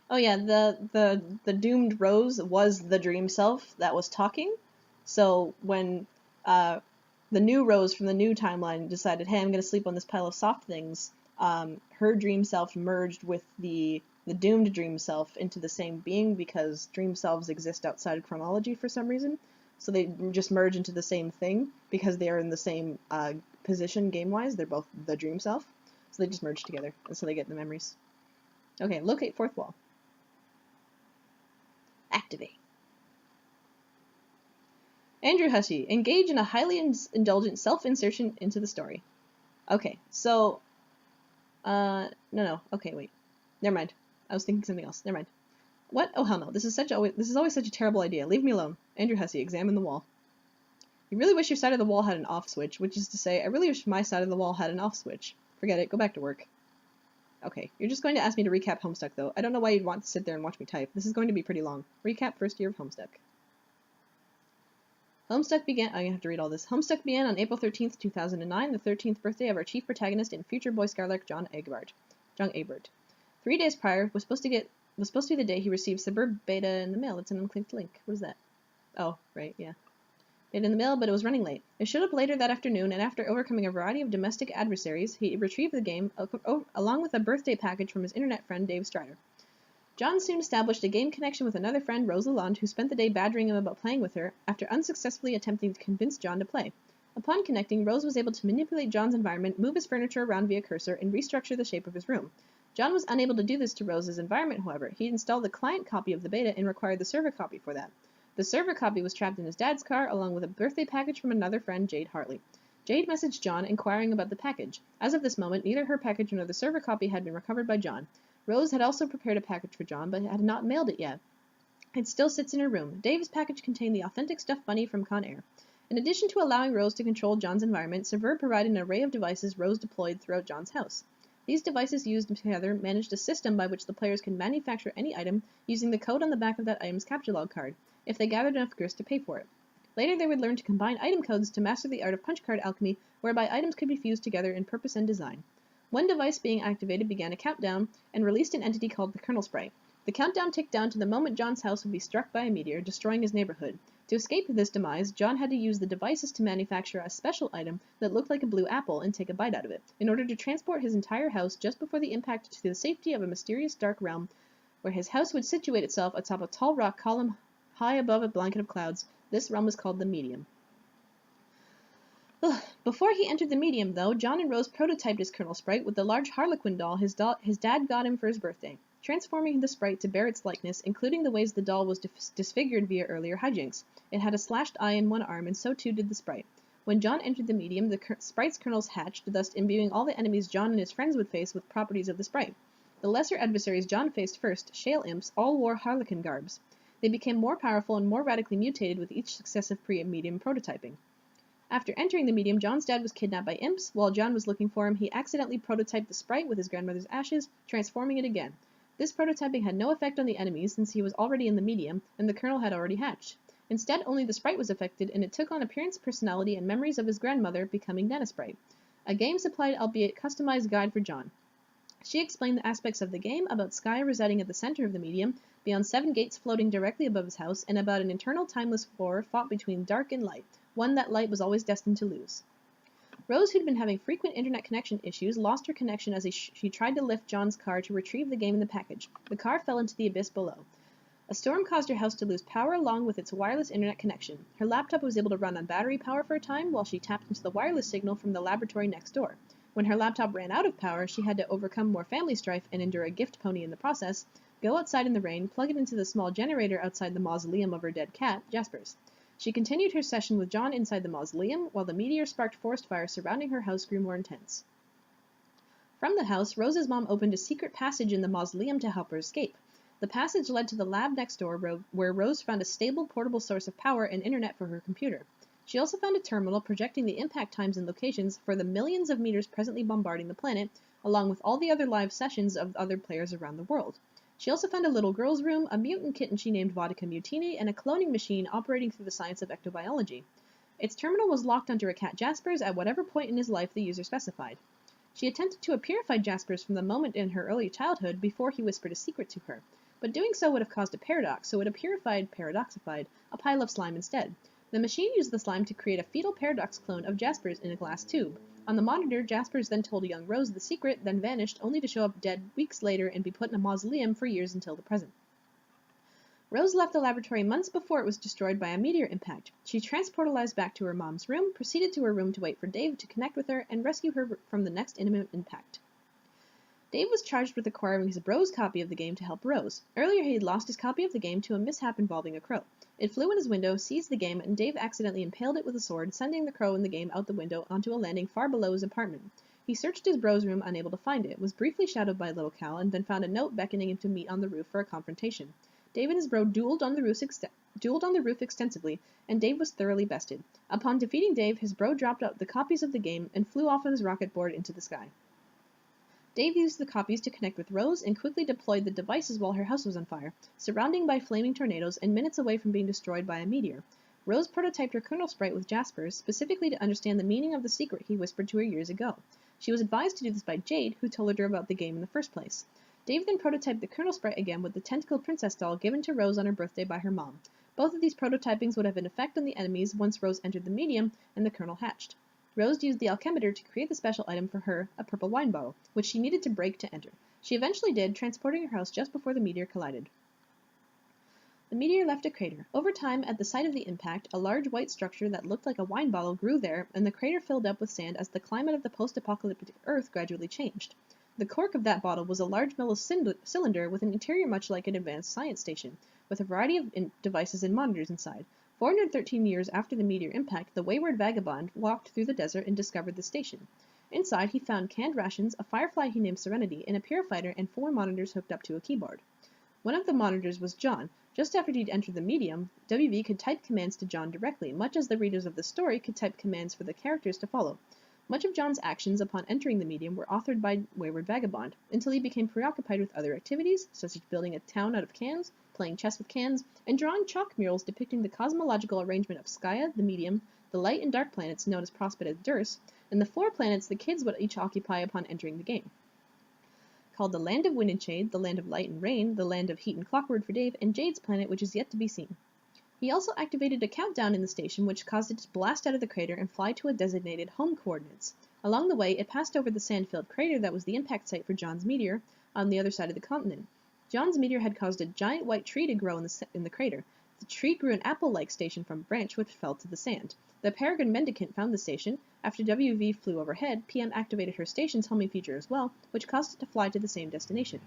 Oh yeah, the doomed Rose was the dream self that was talking. So when the new Rose from the new timeline decided, hey, I'm gonna sleep on this pile of soft things, her dream self merged with the doomed dream self into the same being because dream selves exist outside of chronology for some reason. So they just merge into the same thing because they are in the same position game-wise. They're both the dream self. So they just merge together, and so they get the memories. Okay, locate fourth wall. Activate. Andrew Hussey, engage in a highly indulgent self-insertion into the story. Okay, so, no, okay, wait. Never mind. I was thinking something else. Never mind. What? Oh, hell no. This is always such a terrible idea. Leave me alone. Andrew Hussey, examine the wall. You really wish your side of the wall had an off switch, which is to say, I really wish my side of the wall had an off switch. Forget it. Go back to work. Okay, you're just going to ask me to recap Homestuck, though. I don't know why you'd want to sit there and watch me type. This is going to be pretty long. Recap first year of Homestuck. Homestuck began... I have to read all this. Homestuck began on April 13th, 2009, the 13th birthday of our chief protagonist and future Boy Scout John Abert. 3 days prior was supposed to be the day he received Suburb Beta in the mail. It's an unclicked link. What is that? Oh, right, yeah. Beta in the mail, but it was running late. It showed up later that afternoon, and after overcoming a variety of domestic adversaries, he retrieved the game along with a birthday package from his internet friend Dave Strider. John soon established a game connection with another friend, Rose Lalonde, who spent the day badgering him about playing with her after unsuccessfully attempting to convince John to play. Upon connecting, Rose was able to manipulate John's environment, move his furniture around via cursor, and restructure the shape of his room. John was unable to do this to Rose's environment, however. He installed the client copy of the beta and required the server copy for that. The server copy was trapped in his dad's car, along with a birthday package from another friend, Jade Hartley. Jade messaged John, inquiring about the package. As of this moment, neither her package nor the server copy had been recovered by John. Rose had also prepared a package for John, but had not mailed it yet. It still sits in her room. Dave's package contained the authentic stuffed bunny from Con Air. In addition to allowing Rose to control John's environment, Sever provided an array of devices Rose deployed throughout John's house. These devices used together managed a system by which the players can manufacture any item using the code on the back of that item's capture log card, if they gathered enough grist to pay for it. Later they would learn to combine item codes to master the art of punch card alchemy, whereby items could be fused together in purpose and design. One device being activated began a countdown and released an entity called the Kernel Sprite. The countdown ticked down to the moment John's house would be struck by a meteor, destroying his neighborhood. To escape this demise, John had to use the devices to manufacture a special item that looked like a blue apple and take a bite out of it, in order to transport his entire house just before the impact to the safety of a mysterious dark realm, where his house would situate itself atop a tall rock column high above a blanket of clouds. This realm was called the Medium. Before he entered the Medium, though, John and Rose prototyped his Kernel Sprite with the large Harlequin doll his dad got him for his birthday, transforming the sprite to bear its likeness, including the ways the doll was disfigured via earlier hijinks. It had a slashed eye in one arm, and so too did the sprite. When John entered the Medium, the sprite's kernels hatched, thus imbuing all the enemies John and his friends would face with properties of the sprite. The lesser adversaries John faced first, Shale Imps, all wore Harlequin garbs. They became more powerful and more radically mutated with each successive pre-medium prototyping. After entering the Medium, John's dad was kidnapped by imps. While John was looking for him, he accidentally prototyped the sprite with his grandmother's ashes, transforming it again. This prototyping had no effect on the enemies, since he was already in the Medium, and the kernel had already hatched. Instead, only the sprite was affected, and it took on appearance, personality, and memories of his grandmother, becoming Nanosprite. A game-supplied, albeit customized guide for John. She explained the aspects of the game, about Sky residing at the center of the Medium, beyond 7 gates floating directly above his house, and about an eternal timeless war fought between dark and light, one that light was always destined to lose. Rose, who'd been having frequent internet connection issues, lost her connection as she tried to lift John's car to retrieve the game in the package. The car fell into the abyss below. A storm caused her house to lose power along with its wireless internet connection. Her laptop was able to run on battery power for a time while she tapped into the wireless signal from the laboratory next door. When her laptop ran out of power, she had to overcome more family strife and endure a gift pony in the process, go outside in the rain, plug it into the small generator outside the mausoleum of her dead cat, Jasper's. She continued her session with John inside the mausoleum, while the meteor-sparked forest fire surrounding her house grew more intense. From the house, Rose's mom opened a secret passage in the mausoleum to help her escape. The passage led to the lab next door where Rose found a stable, portable source of power and internet for her computer. She also found a terminal projecting the impact times and locations for the millions of meters presently bombarding the planet, along with all the other live sessions of other players around the world. She also found a little girl's room, a mutant kitten she named Vodka Mutini, and a cloning machine operating through the science of ectobiology. Its terminal was locked onto a cat Jaspers at whatever point in his life the user specified. She attempted to purify Jaspers from the moment in her early childhood before he whispered a secret to her, but doing so would have caused a paradox, so it paradoxified a pile of slime instead. The machine used the slime to create a fetal paradox clone of Jaspers in a glass tube. On the monitor, Jaspers then told young Rose the secret, then vanished, only to show up dead weeks later and be put in a mausoleum for years until the present. Rose left the laboratory months before it was destroyed by a meteor impact. She transportalized back to her mom's room, proceeded to her room to wait for Dave to connect with her, and rescue her from the next imminent impact. Dave was charged with acquiring his bro's copy of the game to help Rose. Earlier he had lost his copy of the game to a mishap involving a crow. It flew in his window, seized the game, and Dave accidentally impaled it with a sword, sending the crow and the game out the window onto a landing far below his apartment. He searched his bro's room, unable to find it, was briefly shadowed by Little Cal, and then found a note beckoning him to meet on the roof for a confrontation. Dave and his bro dueled on the roof extensively, and Dave was thoroughly bested. Upon defeating Dave, his bro dropped out the copies of the game and flew off on his rocket board into the sky. Dave used the copies to connect with Rose and quickly deployed the devices while her house was on fire, surrounded by flaming tornadoes and minutes away from being destroyed by a meteor. Rose prototyped her kernel sprite with Jaspers, specifically to understand the meaning of the secret he whispered to her years ago. She was advised to do this by Jade, who told her about the game in the first place. Dave then prototyped the kernel sprite again with the tentacle princess doll given to Rose on her birthday by her mom. Both of these prototypings would have an effect on the enemies once Rose entered the medium and the kernel hatched. Rose used the alchemeter to create the special item for her, a purple wine bottle, which she needed to break to enter. She eventually did, transporting her house just before the meteor collided. The meteor left a crater. Over time, at the site of the impact, a large white structure that looked like a wine bottle grew there, and the crater filled up with sand as the climate of the post-apocalyptic Earth gradually changed. The cork of that bottle was a large metal cylinder with an interior much like an advanced science station, with a variety of devices and monitors inside. 413 years after the meteor impact, the wayward vagabond walked through the desert and discovered the station. Inside, he found canned rations, a firefly he named Serenity, and a purifier and 4 monitors hooked up to a keyboard. One of the monitors was John. Just after he'd entered the medium, WV could type commands to John directly, much as the readers of the story could type commands for the characters to follow. Much of John's actions upon entering the medium were authored by Wayward Vagabond, until he became preoccupied with other activities, such as building a town out of cans, playing chess with cans, and drawing chalk murals depicting the cosmological arrangement of Skya, the medium, the light and dark planets known as Prospect and Durs, and the 4 planets the kids would each occupy upon entering the game. Called the Land of Wind and Shade, the Land of Light and Rain, the Land of Heat and Clockwork for Dave, and Jade's planet, which is yet to be seen. He also activated a countdown in the station which caused it to blast out of the crater and fly to a designated home coordinates. Along the way, it passed over the sand-filled crater that was the impact site for John's meteor on the other side of the continent. John's meteor had caused a giant white tree to grow in the crater. The tree grew an apple-like station from a branch which fell to the sand. The Peregrine Mendicant found the station. After WV flew overhead, PM activated her station's homing feature as well, which caused it to fly to the same destination.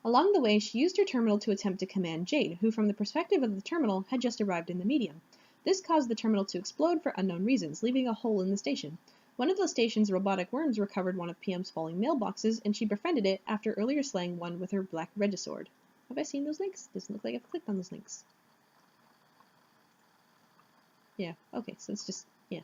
Along the way, she used her terminal to attempt to command Jade, who from the perspective of the terminal had just arrived in the medium. This caused the terminal to explode for unknown reasons, leaving a hole in the station. One of the station's robotic worms recovered one of PM's falling mailboxes, and she befriended it after earlier slaying one with her black Regisword. Have I seen those links? Doesn't look like I've clicked on those links. Yeah, okay, so it's just, yeah.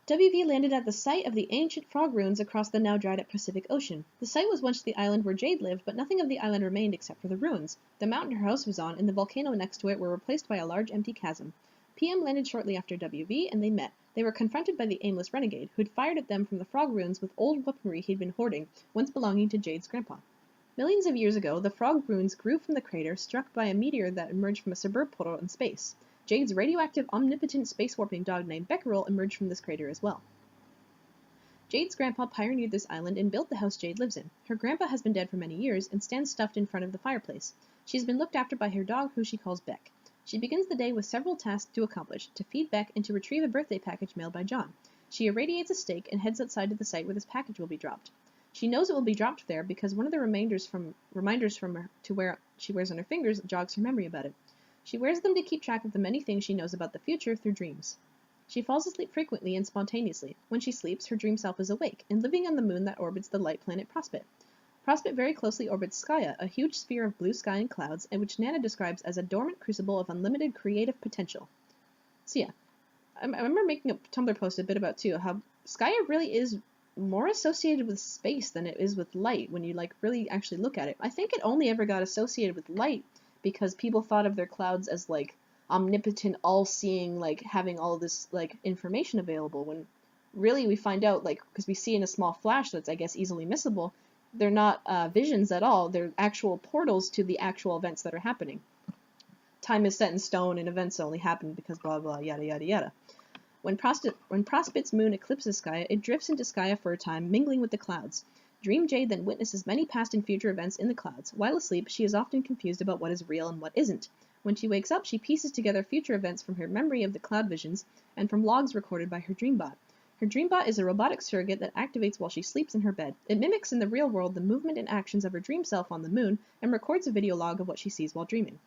WV landed at the site of the ancient frog ruins across the now dried-up Pacific Ocean. The site was once the island where Jade lived, but nothing of the island remained except for the ruins. The mountain her house was on and the volcano next to it were replaced by a large empty chasm. PM landed shortly after WV, and they met. They were confronted by the aimless renegade, who had fired at them from the frog ruins with old weaponry he'd been hoarding, once belonging to Jade's grandpa. Millions of years ago, the frog ruins grew from the crater struck by a meteor that emerged from a suburb portal in space. Jade's radioactive, omnipotent space-warping dog named Becquerel emerged from this crater as well. Jade's grandpa pioneered this island and built the house Jade lives in. Her grandpa has been dead for many years and stands stuffed in front of the fireplace. She's been looked after by her dog, who she calls Beck. She begins the day with several tasks to accomplish, to feed Beck and to retrieve a birthday package mailed by John. She irradiates a stake and heads outside to the site where this package will be dropped. She knows it will be dropped there because one of the reminders from her to wear she wears on her fingers jogs her memory about it. She wears them to keep track of the many things she knows about the future through dreams. She falls asleep frequently and spontaneously. When she sleeps, her dream self is awake and living on the moon that orbits the light planet Prospit. Prospit very closely orbits Skaya, a huge sphere of blue sky and clouds, and which Nana describes as a dormant crucible of unlimited creative potential. So yeah, I remember making a Tumblr post a bit about too how Skaya really is more associated with space than it is with light when you like really actually look at it. I think it only ever got associated with light because people thought of their clouds as like omnipotent, all-seeing, like having all this like information available, when really we find out, like, because we see in a small flash that's I guess easily missable, they're not visions at all. They're actual portals to the actual events that are happening. Time is set in stone and events only happen because blah blah yada yada yada. When Prospit's moon eclipses Skaya, it drifts into Skaya for a time, mingling with the clouds. Dream Jade then witnesses many past and future events in the clouds. While asleep, she is often confused about what is real and what isn't. When she wakes up, she pieces together future events from her memory of the cloud visions and from logs recorded by her dreambot. Her dreambot is a robotic surrogate that activates while she sleeps in her bed. It mimics in the real world the movement and actions of her dream self on the moon and records a video log of what she sees while dreaming.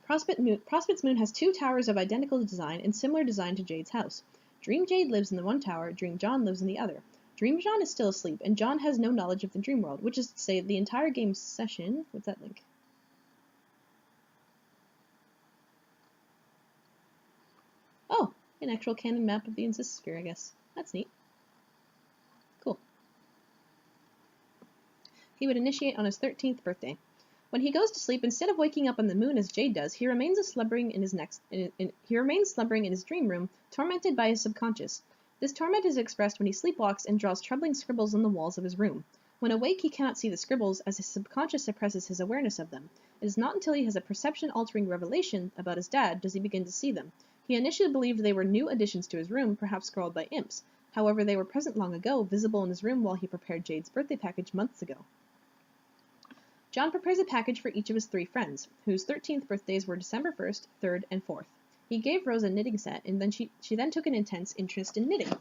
Prospit's moon has 2 towers of identical design and similar design to Jade's house. Dream Jade lives in the one tower, Dream John lives in the other. Dream John is still asleep, and John has no knowledge of the dream world, which is to say the entire game session... What's that link? Oh, an actual canon map of the Insistosphere, I guess. That's neat. Cool. He would initiate on his 13th birthday. When he goes to sleep, instead of waking up on the moon as Jade does, he remains slumbering in his dream room, tormented by his subconscious. This torment is expressed when he sleepwalks and draws troubling scribbles on the walls of his room. When awake, he cannot see the scribbles, as his subconscious suppresses his awareness of them. It is not until he has a perception-altering revelation about his dad does he begin to see them. He initially believed they were new additions to his room, perhaps scrawled by imps. However, they were present long ago, visible in his room while he prepared Jade's birthday package months ago. John prepares a package for each of his 3 friends, whose 13th birthdays were December 1st, 3rd, and 4th. He gave Rose a knitting set, and then she then took an intense interest in knitting.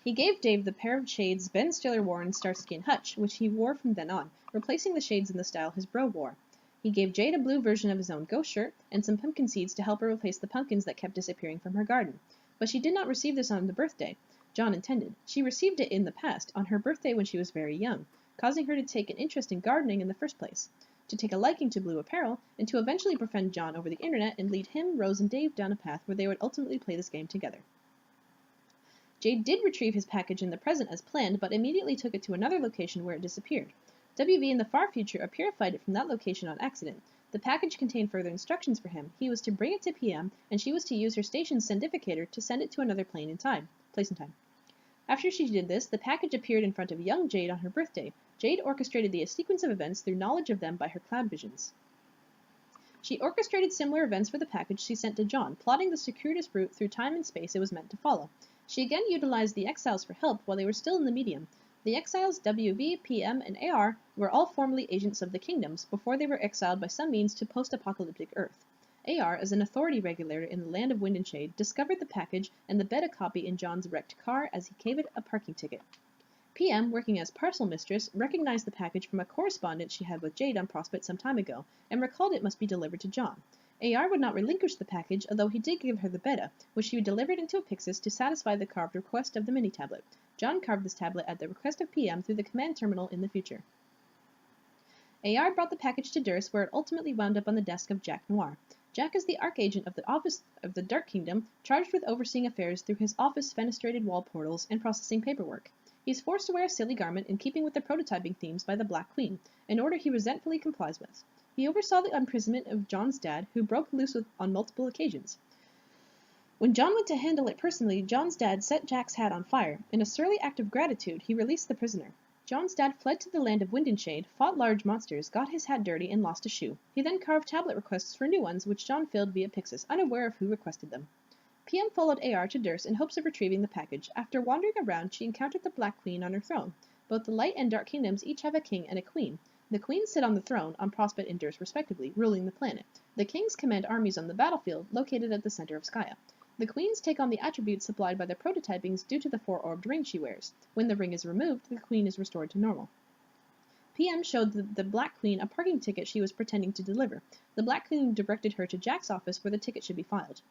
He gave Dave the pair of shades Ben Stiller wore in Starsky and Hutch, which he wore from then on, replacing the shades in the style his bro wore. He gave Jade a blue version of his own ghost shirt, and some pumpkin seeds to help her replace the pumpkins that kept disappearing from her garden. But she did not receive this on the birthday John intended. She received it in the past, on her birthday when she was very young, causing her to take an interest in gardening in the first place, to take a liking to blue apparel, and to eventually befriend John over the internet and lead him, Rose, and Dave down a path where they would ultimately play this game together. Jade did retrieve his package in the present as planned, but immediately took it to another location where it disappeared. WV in the far future purified it from that location on accident. The package contained further instructions for him. He was to bring it to PM, and she was to use her station's sendificator to send it to another place and time. After she did this, the package appeared in front of young Jade on her birthday. Jade orchestrated the sequence of events through knowledge of them by her cloud visions. She orchestrated similar events for the package she sent to John, plotting the circuitous route through time and space it was meant to follow. She again utilized the Exiles for help while they were still in the medium. The Exiles, WV, PM, and AR were all formerly agents of the Kingdoms before they were exiled by some means to post-apocalyptic Earth. AR, as an authority regulator in the land of Wind and Shade, discovered the package and the beta copy in John's wrecked car as he gave it a parking ticket. PM, working as parcel mistress, recognized the package from a correspondence she had with Jade on Prospit some time ago, and recalled it must be delivered to John. AR would not relinquish the package, although he did give her the beta, which she delivered into a Pixis to satisfy the carved request of the mini-tablet. John carved this tablet at the request of PM through the command terminal in the future. AR brought the package to Durst, where it ultimately wound up on the desk of Jack Noir. Jack is the archagent of the Office of the Dark Kingdom, charged with overseeing affairs through his office fenestrated wall portals and processing paperwork. He is forced to wear a silly garment in keeping with the prototyping themes by the Black Queen, an order he resentfully complies with. He oversaw the imprisonment of John's dad, who broke loose on multiple occasions. When John went to handle it personally, John's dad set Jack's hat on fire. In a surly act of gratitude, he released the prisoner. John's dad fled to the land of Wind and Shade, fought large monsters, got his hat dirty, and lost a shoe. He then carved tablet requests for new ones, which John filled via Pixis, unaware of who requested them. PM followed AR to Durst in hopes of retrieving the package. After wandering around, she encountered the Black Queen on her throne. Both the Light and Dark Kingdoms each have a king and a queen. The queens sit on the throne, on Prospit and Durst respectively, ruling the planet. The kings command armies on the battlefield, located at the center of Skaya. The queens take on the attributes supplied by the prototypings due to the 4-orbed ring she wears. When the ring is removed, the queen is restored to normal. PM showed the Black Queen a parking ticket she was pretending to deliver. The Black Queen directed her to Jack's office where the ticket should be filed.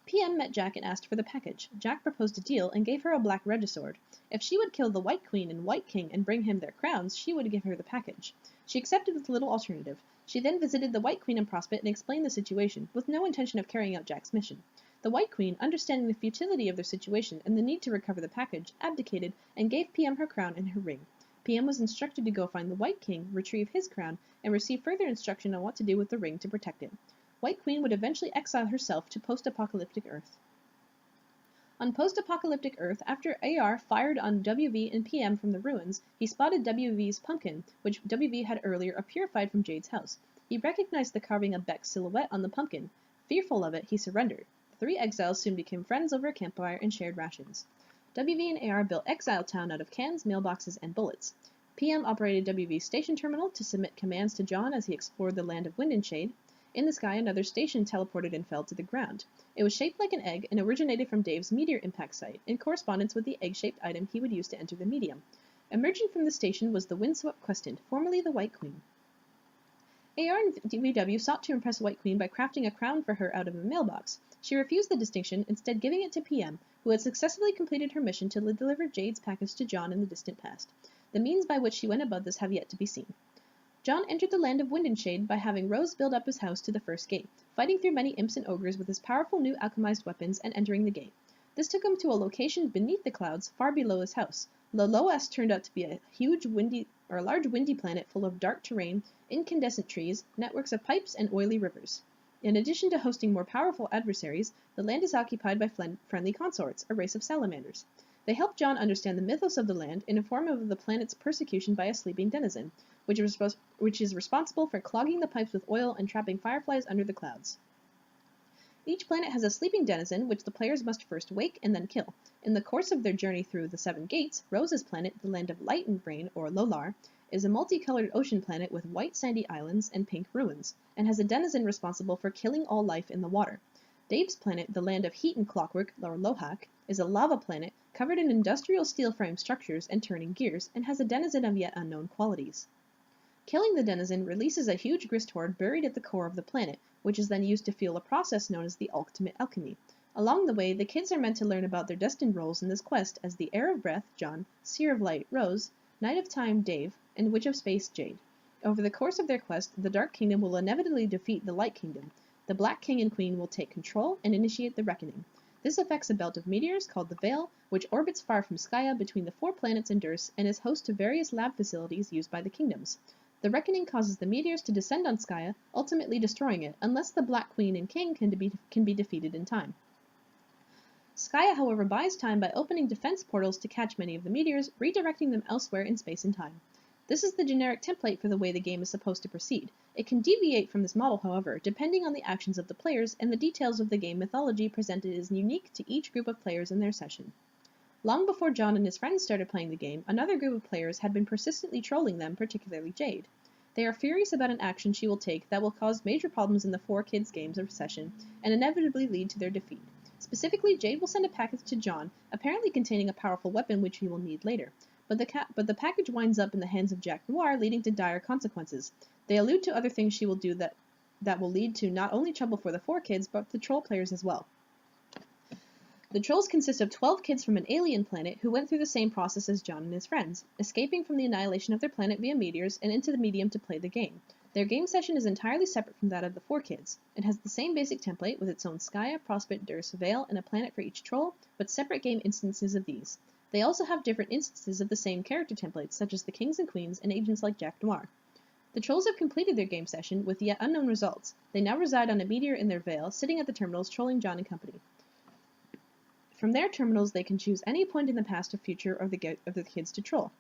PM met Jack and asked for the package. Jack proposed a deal and gave her a black regisword. If she would kill the White Queen and White King and bring him their crowns, she would give her the package. She accepted with little alternative. She then visited the White Queen and Prospect and explained the situation, with no intention of carrying out Jack's mission. The White Queen, understanding the futility of their situation and the need to recover the package, abdicated and gave PM her crown and her ring. PM was instructed to go find the White King, retrieve his crown, and receive further instruction on what to do with the ring to protect it. White Queen would eventually exile herself to post-apocalyptic Earth. On post-apocalyptic Earth, after AR fired on WV and PM from the ruins, he spotted WV's pumpkin, which WV had earlier purified from Jade's house. He recognized the carving of Beck's silhouette on the pumpkin. Fearful of it, he surrendered. The three exiles soon became friends over a campfire and shared rations. WV and AR built Exile Town out of cans, mailboxes, and bullets. PM operated WV's station terminal to submit commands to John as he explored the land of wind and shade. In the sky, another station teleported and fell to the ground. It was shaped like an egg and originated from Dave's meteor impact site, in correspondence with the egg-shaped item he would use to enter the medium. Emerging from the station was the windswept Questant, formerly the White Queen. AR and DVW sought to impress White Queen by crafting a crown for her out of a mailbox. She refused the distinction, instead giving it to PM, who had successfully completed her mission to deliver Jade's package to John in the distant past. The means by which she went about this have yet to be seen. John entered the land of wind and shade by having Rose build up his house to the first gate, fighting through many imps and ogres with his powerful new alchemized weapons and entering the gate. This took him to a location beneath the clouds, far below his house. Loloas turned out to be a large windy planet full of dark terrain, incandescent trees, networks of pipes, and oily rivers. In addition to hosting more powerful adversaries, the land is occupied by friendly consorts, a race of salamanders. They help John understand the mythos of the land and inform him of the planet's persecution by a sleeping denizen, which is responsible for clogging the pipes with oil and trapping fireflies under the clouds. Each planet has a sleeping denizen, which the players must first wake and then kill. In the course of their journey through the Seven Gates, Rose's planet, the land of light and rain, or Lolar, is a multicolored ocean planet with white sandy islands and pink ruins, and has a denizen responsible for killing all life in the water. Dave's planet, the land of heat and clockwork, or Lohak, is a lava planet covered in industrial steel frame structures and turning gears, and has a denizen of yet unknown qualities. Killing the denizen releases a huge grist horde buried at the core of the planet, which is then used to fuel a process known as the ultimate alchemy. Along the way, the kids are meant to learn about their destined roles in this quest as the Heir of Breath, John, Seer of Light, Rose, Knight of Time, Dave, and Witch of Space, Jade. Over the course of their quest, the Dark Kingdom will inevitably defeat the Light Kingdom. The Black King and Queen will take control and initiate the Reckoning. This affects a belt of meteors called the Veil, which orbits far from Skya between the 4 planets and Durst and is host to various lab facilities used by the kingdoms. The Reckoning causes the meteors to descend on Skya, ultimately destroying it, unless the Black Queen and King can be defeated in time. Skya, however, buys time by opening defense portals to catch many of the meteors, redirecting them elsewhere in space and time. This is the generic template for the way the game is supposed to proceed. It can deviate from this model, however, depending on the actions of the players, and the details of the game mythology presented is unique to each group of players in their session. Long before John and his friends started playing the game, another group of players had been persistently trolling them, particularly Jade. They are furious about an action she will take that will cause major problems in the 4 kids' games of session, and inevitably lead to their defeat. Specifically, Jade will send a package to John, apparently containing a powerful weapon which he will need later. But the package winds up in the hands of Jack Noir, leading to dire consequences. They allude to other things she will do that will lead to not only trouble for the 4 kids, but the troll players as well. The trolls consist of 12 kids from an alien planet who went through the same process as John and his friends, escaping from the annihilation of their planet via meteors and into the medium to play the game. Their game session is entirely separate from that of the 4 kids. It has the same basic template with its own Skya, Prospect, Durst, Veil, and a planet for each troll, but separate game instances of these. They also have different instances of the same character templates, such as the Kings and Queens and agents like Jack Noir. The trolls have completed their game session with yet unknown results. They now reside on a meteor in their Veil, sitting at the terminals trolling John and company. From their terminals, they can choose any point in the past or future of the kids to troll,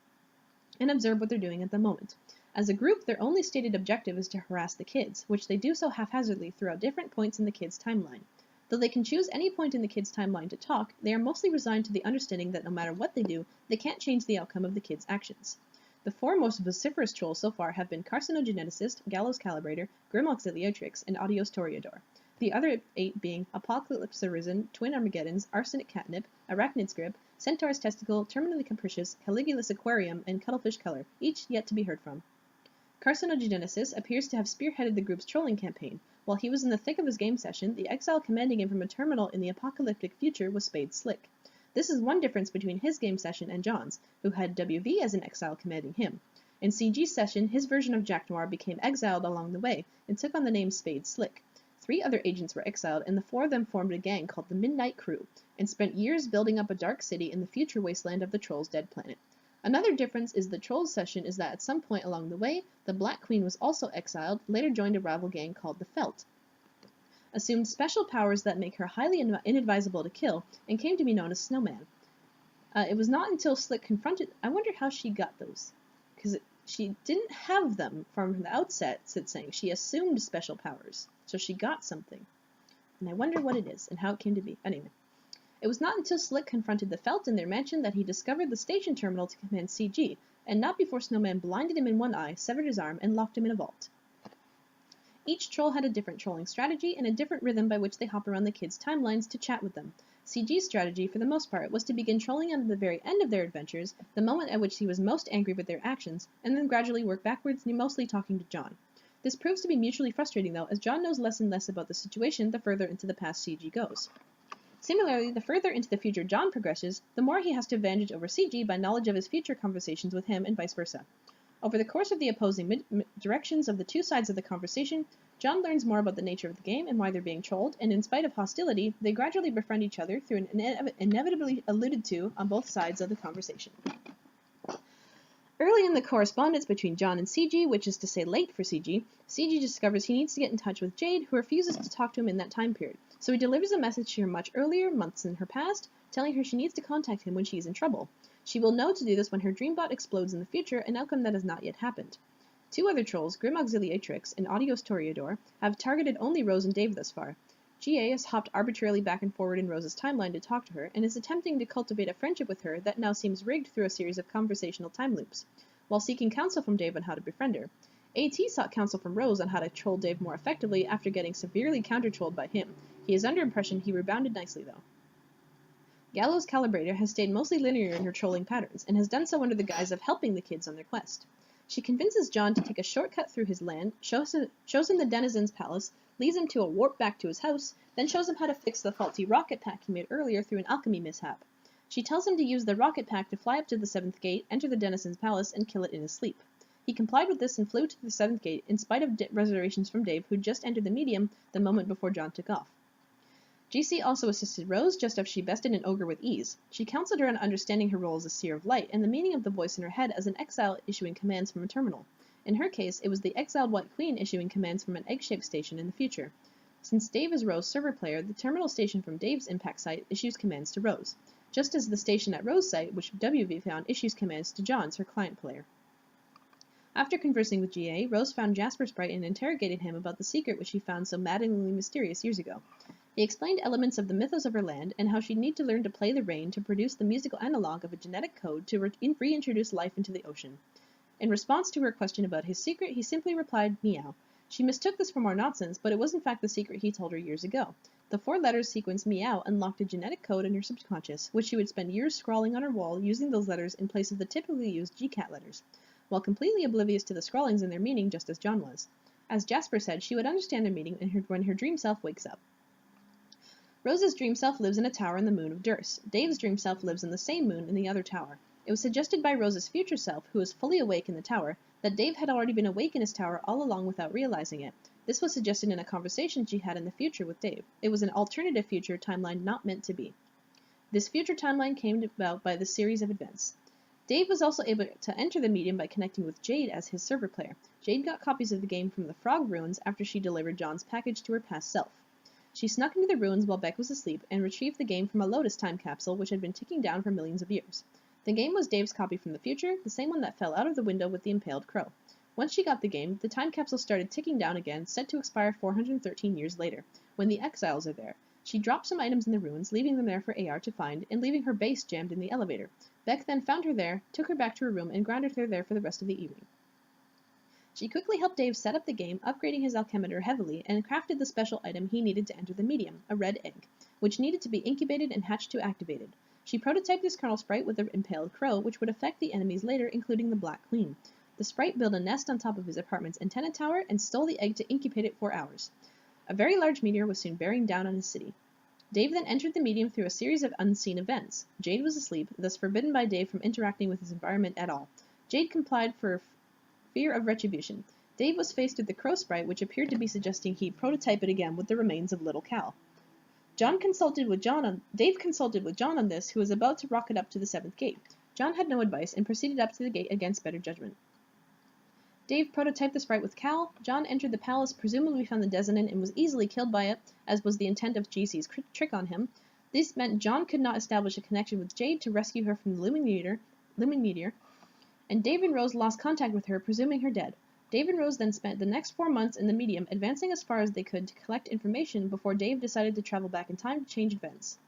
and observe what they're doing at the moment. As a group, their only stated objective is to harass the kids, which they do so haphazardly throughout different points in the kids' timeline. Though they can choose any point in the kids' timeline to talk, they are mostly resigned to the understanding that no matter what they do, they can't change the outcome of the kids' actions. The 4 most vociferous trolls so far have been Carcinogeneticist, Gallows Calibrator, Grim Auxiliatrix, and Audios Toreador. The other 8 being Apocalypse Arisen, Twin Armageddons, Arsenic Catnip, Arachnid Scrib, Centaur's Testicle, Terminally Capricious, Caligulous Aquarium, and Cuttlefish Color, each yet to be heard from. Carcinogenesis appears to have spearheaded the group's trolling campaign. While he was in the thick of his game session, the exile commanding him from a terminal in the apocalyptic future was Spade Slick. This is one difference between his game session and John's, who had WV as an exile commanding him. In CG's session, his version of Jack Noir became exiled along the way and took on the name Spade Slick. 3 other agents were exiled, and the 4 of them formed a gang called the Midnight Crew, and spent years building up a dark city in the future wasteland of the Trolls' dead planet. Another difference is the Trolls session is that at some point along the way, the Black Queen was also exiled, later joined a rival gang called the Felt, assumed special powers that make her highly inadvisable to kill, and came to be known as Snowman. It was not until Slick confronted... I wonder how she got those, because she didn't have them from the outset, Sid saying. She assumed special powers, so she got something. And I wonder what it is, and how it came to be. Anyway. It was not until Slick confronted the Felt in their mansion that he discovered the station terminal to command CG, and not before Snowman blinded him in one eye, severed his arm, and locked him in a vault. Each troll had a different trolling strategy and a different rhythm by which they hop around the kids' timelines to chat with them. CG's strategy, for the most part, was to begin trolling at the very end of their adventures, the moment at which he was most angry with their actions, and then gradually work backwards, mostly talking to John. This proves to be mutually frustrating, though, as John knows less and less about the situation the further into the past CG goes. Similarly, the further into the future John progresses, the more he has to advantage over CG by knowledge of his future conversations with him and vice versa. Over the course of the opposing directions of the 2 sides of the conversation, John learns more about the nature of the game and why they're being trolled, and in spite of hostility, they gradually befriend each other through an inevitably alluded to on both sides of the conversation. Early in the correspondence between John and CG, which is to say late for CG discovers he needs to get in touch with Jade, who refuses to talk to him in that time period. So he delivers a message to her much earlier, months in her past, telling her she needs to contact him when she is in trouble. She will know to do this when her Dreambot explodes in the future, an outcome that has not yet happened. 2 other trolls, Grim Auxiliatrix and Audios Toreador, have targeted only Rose and Dave thus far. GA has hopped arbitrarily back and forward in Rose's timeline to talk to her, and is attempting to cultivate a friendship with her that now seems rigged through a series of conversational time loops, while seeking counsel from Dave on how to befriend her. AT sought counsel from Rose on how to troll Dave more effectively after getting severely counter-trolled by him. He is under impression he rebounded nicely, though. Gallows Calibrator has stayed mostly linear in her trolling patterns, and has done so under the guise of helping the kids on their quest. She convinces John to take a shortcut through his land, shows him the Denizen's palace, leads him to a warp back to his house, then shows him how to fix the faulty rocket pack he made earlier through an alchemy mishap. She tells him to use the rocket pack to fly up to the 7th gate, enter the Denizen's palace, and kill it in his sleep. He complied with this and flew to the 7th gate, in spite of reservations from Dave, who just entered the medium the moment before John took off. GC also assisted Rose, just as she bested an ogre with ease. She counseled her on understanding her role as a seer of light, and the meaning of the voice in her head as an exile issuing commands from a terminal. In her case, it was the exiled White Queen issuing commands from an egg-shaped station in the future. Since Dave is Rose's server player, the terminal station from Dave's impact site issues commands to Rose, just as the station at Rose's site, which WV found, issues commands to John's, her client player. After conversing with GA, Rose found Jasper Sprite and interrogated him about the secret which he found so maddeningly mysterious years ago. He explained elements of the mythos of her land, and how she'd need to learn to play the rain to produce the musical analog of a genetic code to reintroduce life into the ocean. In response to her question about his secret, he simply replied, "Meow." She mistook this for more nonsense, but it was in fact the secret he told her years ago. The 4-letter sequence Meow unlocked a genetic code in her subconscious, which she would spend years scrawling on her wall using those letters in place of the typically used GCAT letters, while completely oblivious to the scrawlings and their meaning, just as John was. As Jasper said, she would understand their meaning when her dream self wakes up. Rose's dream self lives in a tower in the moon of Durst. Dave's dream self lives in the same moon in the other tower. It was suggested by Rose's future self, who was fully awake in the tower, that Dave had already been awake in his tower all along without realizing it. This was suggested in a conversation she had in the future with Dave. It was an alternative future timeline not meant to be. This future timeline came about by this series of events. Dave was also able to enter the medium by connecting with Jade as his server player. Jade got copies of the game from the Frog Ruins after she delivered John's package to her past self. She snuck into the ruins while Beck was asleep and retrieved the game from a Lotus time capsule which had been ticking down for millions of years. The game was Dave's copy from the future, the same one that fell out of the window with the impaled crow. Once she got the game, the time capsule started ticking down again, set to expire 413 years later, when the exiles are there. She dropped some items in the ruins, leaving them there for AR to find, and leaving her base jammed in the elevator. Beck then found her there, took her back to her room, and grounded her there for the rest of the evening. She quickly helped Dave set up the game, upgrading his alchemitor heavily, and crafted the special item he needed to enter the medium, a red egg, which needed to be incubated and hatched to activated. She prototyped this kernel sprite with the impaled crow, which would affect the enemies later, including the Black Queen. The sprite built a nest on top of his apartment's antenna tower and stole the egg to incubate it for hours. A very large meteor was soon bearing down on his city. Dave then entered the medium through a series of unseen events. Jade was asleep, thus forbidden by Dave from interacting with his environment at all. Jade complied for fear of retribution. Dave was faced with the crow sprite, which appeared to be suggesting he prototype it again with the remains of little Cal. Dave consulted with John on this, who was about to rocket up to the 7th gate. John had no advice and proceeded up to the gate against better judgment. Dave prototyped the sprite with Cal. John entered the palace, presumably found the Desinan, and was easily killed by it, as was the intent of GC's trick on him. This meant John could not establish a connection with Jade to rescue her from the looming meteor, and Dave and Rose lost contact with her, presuming her dead. Dave and Rose then spent the next 4 months in the medium, advancing as far as they could to collect information before Dave decided to travel back in time to change events.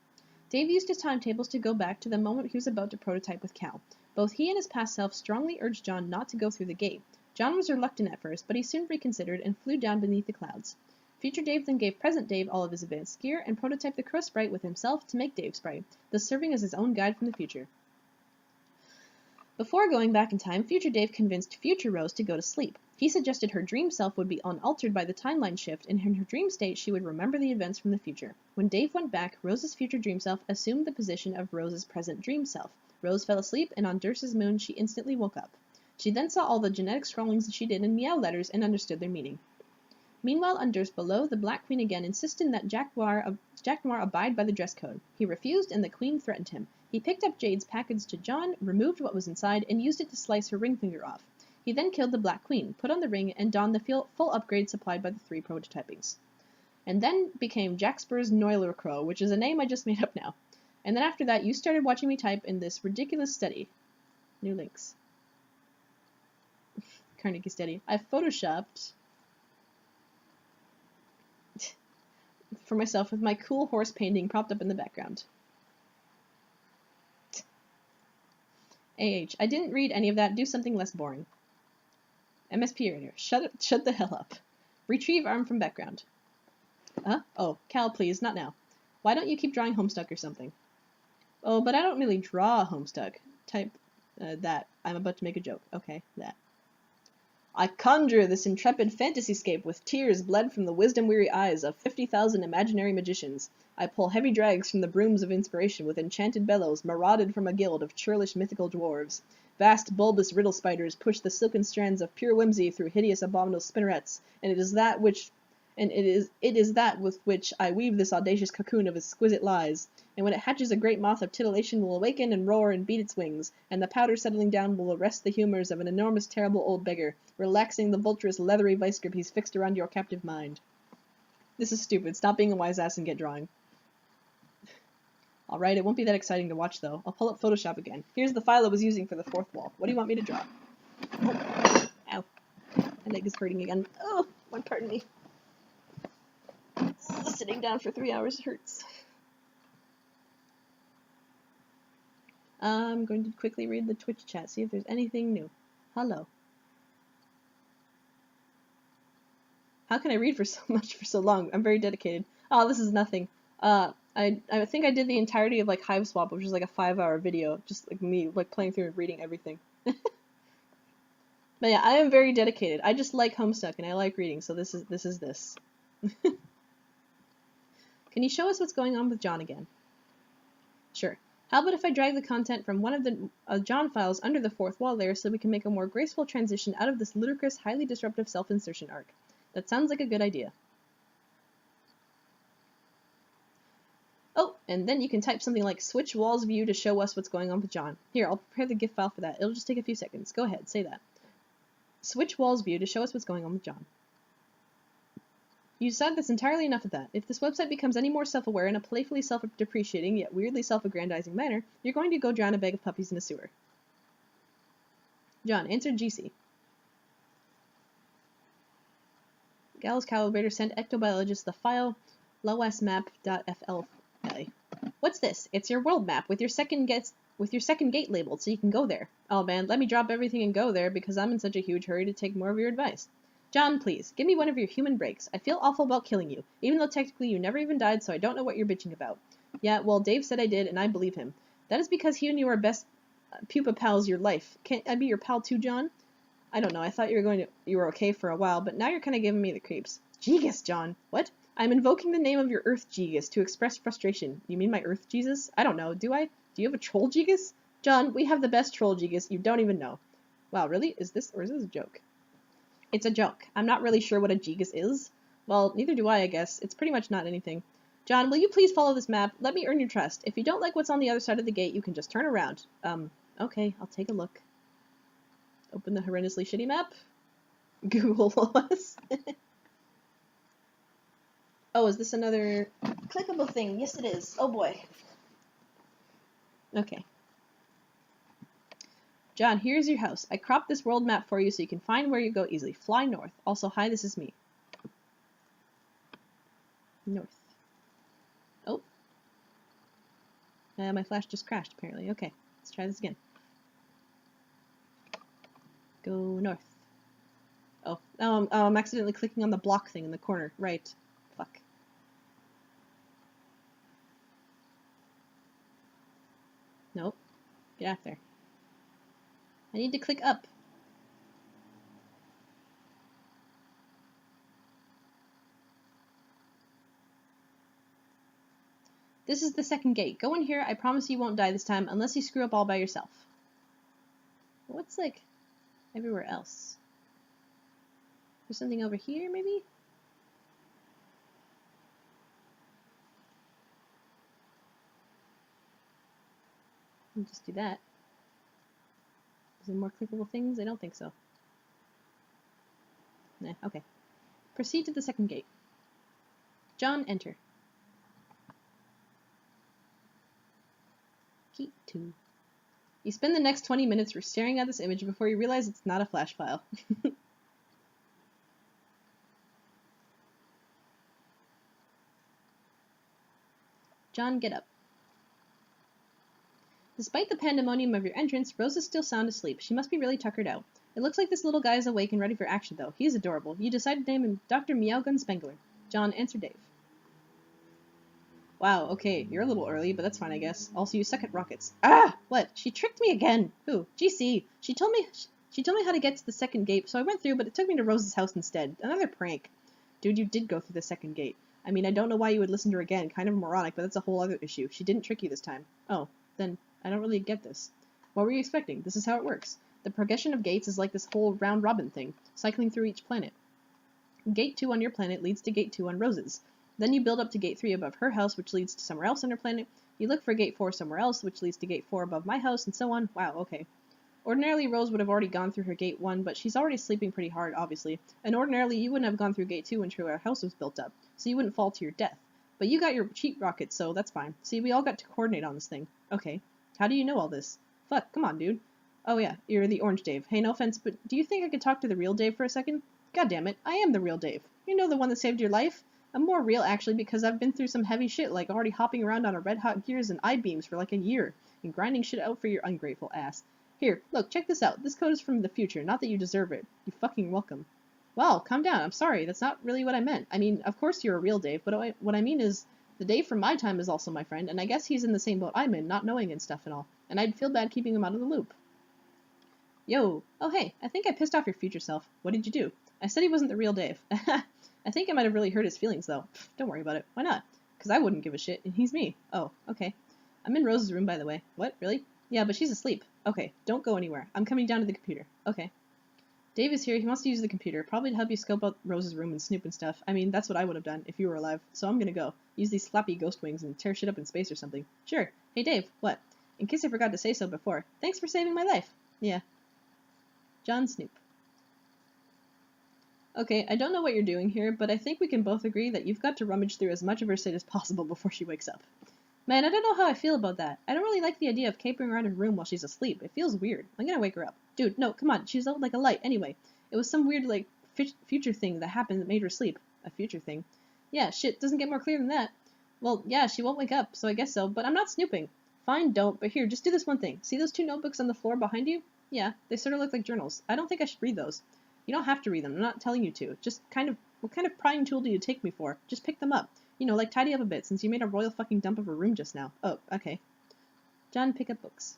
Dave used his timetables to go back to the moment he was about to prototype with Cal. Both he and his past self strongly urged John not to go through the gate. John was reluctant at first, but he soon reconsidered and flew down beneath the clouds. Future Dave then gave present Dave all of his advanced gear and prototyped the crow sprite with himself to make Dave's sprite, thus serving as his own guide from the future. Before going back in time, Future Dave convinced Future Rose to go to sleep. He suggested her dream self would be unaltered by the timeline shift, and in her dream state she would remember the events from the future. When Dave went back, Rose's future dream self assumed the position of Rose's present dream self. Rose fell asleep, and on Dursa's moon she instantly woke up. She then saw all the genetic scrawlings that she did in meow letters and understood their meaning. Meanwhile, on Durst below, the Black Queen again insisted that Jack Noir abide by the dress code. He refused, and the Queen threatened him. He picked up Jade's package to John, removed what was inside, and used it to slice her ring finger off. He then killed the Black Queen, put on the ring, and donned the full upgrade supplied by the 3 prototypings. And then became Jack Spur's Noiler Crow, which is a name I just made up now. And then after that, you started watching me type in this ridiculous study. New links. Carnegie study. I photoshopped for myself with my cool horse painting propped up in the background. I didn't read any of that. Do something less boring. MSP Editor. Shut the hell up. Retrieve arm from background. Oh, Cal, please, not now. Why don't you keep drawing Homestuck or something? Oh, but I don't really draw Homestuck. Type that. I'm about to make a joke. Okay, that. I conjure this intrepid fantasyscape with tears bled from the wisdom-weary eyes of 50,000 imaginary magicians. I pull heavy drags from the brooms of inspiration with enchanted bellows marauded from a guild of churlish mythical dwarves. Vast bulbous riddle spiders push the silken strands of pure whimsy through hideous abominable spinnerets, and it is that with which I weave this audacious cocoon of exquisite lies. And when it hatches, a great moth of titillation will awaken and roar and beat its wings, and the powder settling down will arrest the humors of an enormous terrible old beggar, relaxing the vulturous leathery vice grip he's fixed around your captive mind. This is stupid. Stop being a wise ass and get drawing. Alright, it won't be that exciting to watch though. I'll pull up Photoshop again. Here's the file I was using for the 4th wall. What do you want me to draw? Oh. Ow. My leg is hurting again. Oh, pardon me. Sitting down for 3 hours hurts. I'm going to quickly read the Twitch chat, see if there's anything new. Hello. How can I read for so much for so long? I'm very dedicated. Oh, this is nothing. I think I did the entirety of like Hive Swap, which is like a 5-hour video, just like me like playing through and reading everything. But yeah, I am very dedicated. I just like Homestuck and I like reading, so this is this. Can you show us what's going on with John again? Sure. How about if I drag the content from one of the John files under the 4th wall layer so we can make a more graceful transition out of this ludicrous, highly disruptive self-insertion arc? That sounds like a good idea. Oh, and then you can type something like switch walls view to show us what's going on with John. Here, I'll prepare the GIF file for that. It'll just take a few seconds. Go ahead, say that. Switch walls view to show us what's going on with John. You decide that's entirely enough of that. If this website becomes any more self-aware in a playfully self-depreciating yet weirdly self-aggrandizing manner, you're going to go drown a bag of puppies in a sewer. John, answered GC. Gallus Calibrator sent ectobiologist the file lawasmap.fl. What's this? It's your world map with your second gate labeled so you can go there. Oh man, let me drop everything and go there because I'm in such a huge hurry to take more of your advice. John, please, give me one of your human breaks. I feel awful about killing you, even though technically you never even died, so I don't know what you're bitching about. Yeah, well, Dave said I did, and I believe him. That is because he and you are best pupa pals your life. Can't I be your pal too, John? I don't know, I thought you were okay for a while, but now you're kind of giving me the creeps. Jegus, John. What? I'm invoking the name of your Earth Jegus to express frustration. You mean my Earth Jesus? I don't know, do I? Do you have a troll Jegus? John, we have the best troll Jegus, you don't even know. Wow, really? Is this a joke? It's a joke. I'm not really sure what a Jegus is. Well, neither do I guess. It's pretty much not anything. John, will you please follow this map? Let me earn your trust. If you don't like what's on the other side of the gate, you can just turn around. Okay, I'll take a look. Open the horrendously shitty map. Google us. Oh, is this another clickable thing? Yes, it is. Oh boy. Okay. John, here's your house. I cropped this world map for you so you can find where you go easily. Fly north. Also, hi, this is me. North. Oh. My flash just crashed, apparently. Okay, let's try this again. Go north. Oh, I'm accidentally clicking on the block thing in the corner. Right. Fuck. Nope. Get out there. I need to click up. This is the second gate. Go in here. I promise you won't die this time unless you screw up all by yourself. What's like everywhere else? There's something over here, maybe? I'll just do that. Is there more clickable things? I don't think so. Nah, okay. Proceed to the second gate. John, enter. Gate 2. You spend the next 20 minutes staring at this image before you realize it's not a flash file. John, get up. Despite the pandemonium of your entrance, Rose is still sound asleep. She must be really tuckered out. It looks like this little guy is awake and ready for action, though. He's adorable. You decided to name him Dr. Meowgun Spengler. John, answer Dave. Wow, okay, you're a little early, but that's fine, I guess. Also, you suck at rockets. Ah! What? She tricked me again! Who? GC. She told me how to get to the second gate, so I went through, but it took me to Rose's house instead. Another prank. Dude, you did go through the second gate. I mean, I don't know why you would listen to her again. Kind of moronic, but that's a whole other issue. She didn't trick you this time. Oh, then I don't really get this. What were you expecting? This is how it works. The progression of gates is like this whole round-robin thing, cycling through each planet. Gate 2 on your planet leads to Gate 2 on Rose's. Then you build up to Gate 3 above her house, which leads to somewhere else on her planet. You look for Gate 4 somewhere else, which leads to Gate 4 above my house, and so on. Wow, okay. Ordinarily, Rose would have already gone through her Gate 1, but she's already sleeping pretty hard, obviously. And ordinarily, you wouldn't have gone through Gate 2 until her house was built up, so you wouldn't fall to your death. But you got your cheat rockets, so that's fine. See, we all got to coordinate on this thing. Okay. How do you know all this? Fuck, come on, dude. Oh yeah, you're the orange Dave. Hey, no offense, but do you think I could talk to the real Dave for a second? God damn it, I am the real Dave. You know, the one that saved your life? I'm more real, actually, because I've been through some heavy shit, like already hopping around on a red-hot gears and I-beams for like a year, and grinding shit out for your ungrateful ass. Here, look, check this out. This code is from the future, not that you deserve it. You're fucking welcome. Well, calm down, I'm sorry, that's not really what I meant. I mean, of course you're a real Dave, but what I mean is, the Dave from my time is also my friend, and I guess he's in the same boat I'm in, not knowing and stuff and all, and I'd feel bad keeping him out of the loop. Yo. Oh hey, I think I pissed off your future self. What did you do? I said he wasn't the real Dave. I think I might have really hurt his feelings, though. Don't worry about it. Why not? Because I wouldn't give a shit, and he's me. Oh, okay. I'm in Rose's room, by the way. What? Really? Yeah, but she's asleep. Okay, don't go anywhere. I'm coming down to the computer. Okay. Dave is here. He wants to use the computer, probably to help you scope out Rose's room and snoop and stuff. I mean, that's what I would have done if you were alive. So I'm gonna go. Use these flappy ghost wings and tear shit up in space or something. Sure. Hey, Dave. What? In case I forgot to say so before. Thanks for saving my life. Yeah. John Snoop. Okay, I don't know what you're doing here, but I think we can both agree that you've got to rummage through as much of her shit as possible before she wakes up. Man, I don't know how I feel about that. I don't really like the idea of capering around her room while she's asleep. It feels weird. I'm gonna wake her up. Dude, no, come on. She's out like a light. Anyway, it was some weird, like, future thing that happened that made her sleep. A future thing. Yeah, shit, doesn't get more clear than that. Well, yeah, she won't wake up, so I guess so, but I'm not snooping. Fine, don't, but here, just do this one thing. See those 2 notebooks on the floor behind you? Yeah, they sort of look like journals. I don't think I should read those. You don't have to read them. I'm not telling you to. Just what kind of prying tool do you take me for? Just pick them up. You know, like tidy up a bit, since you made a royal fucking dump of a room just now. Oh, okay. John, pick up books.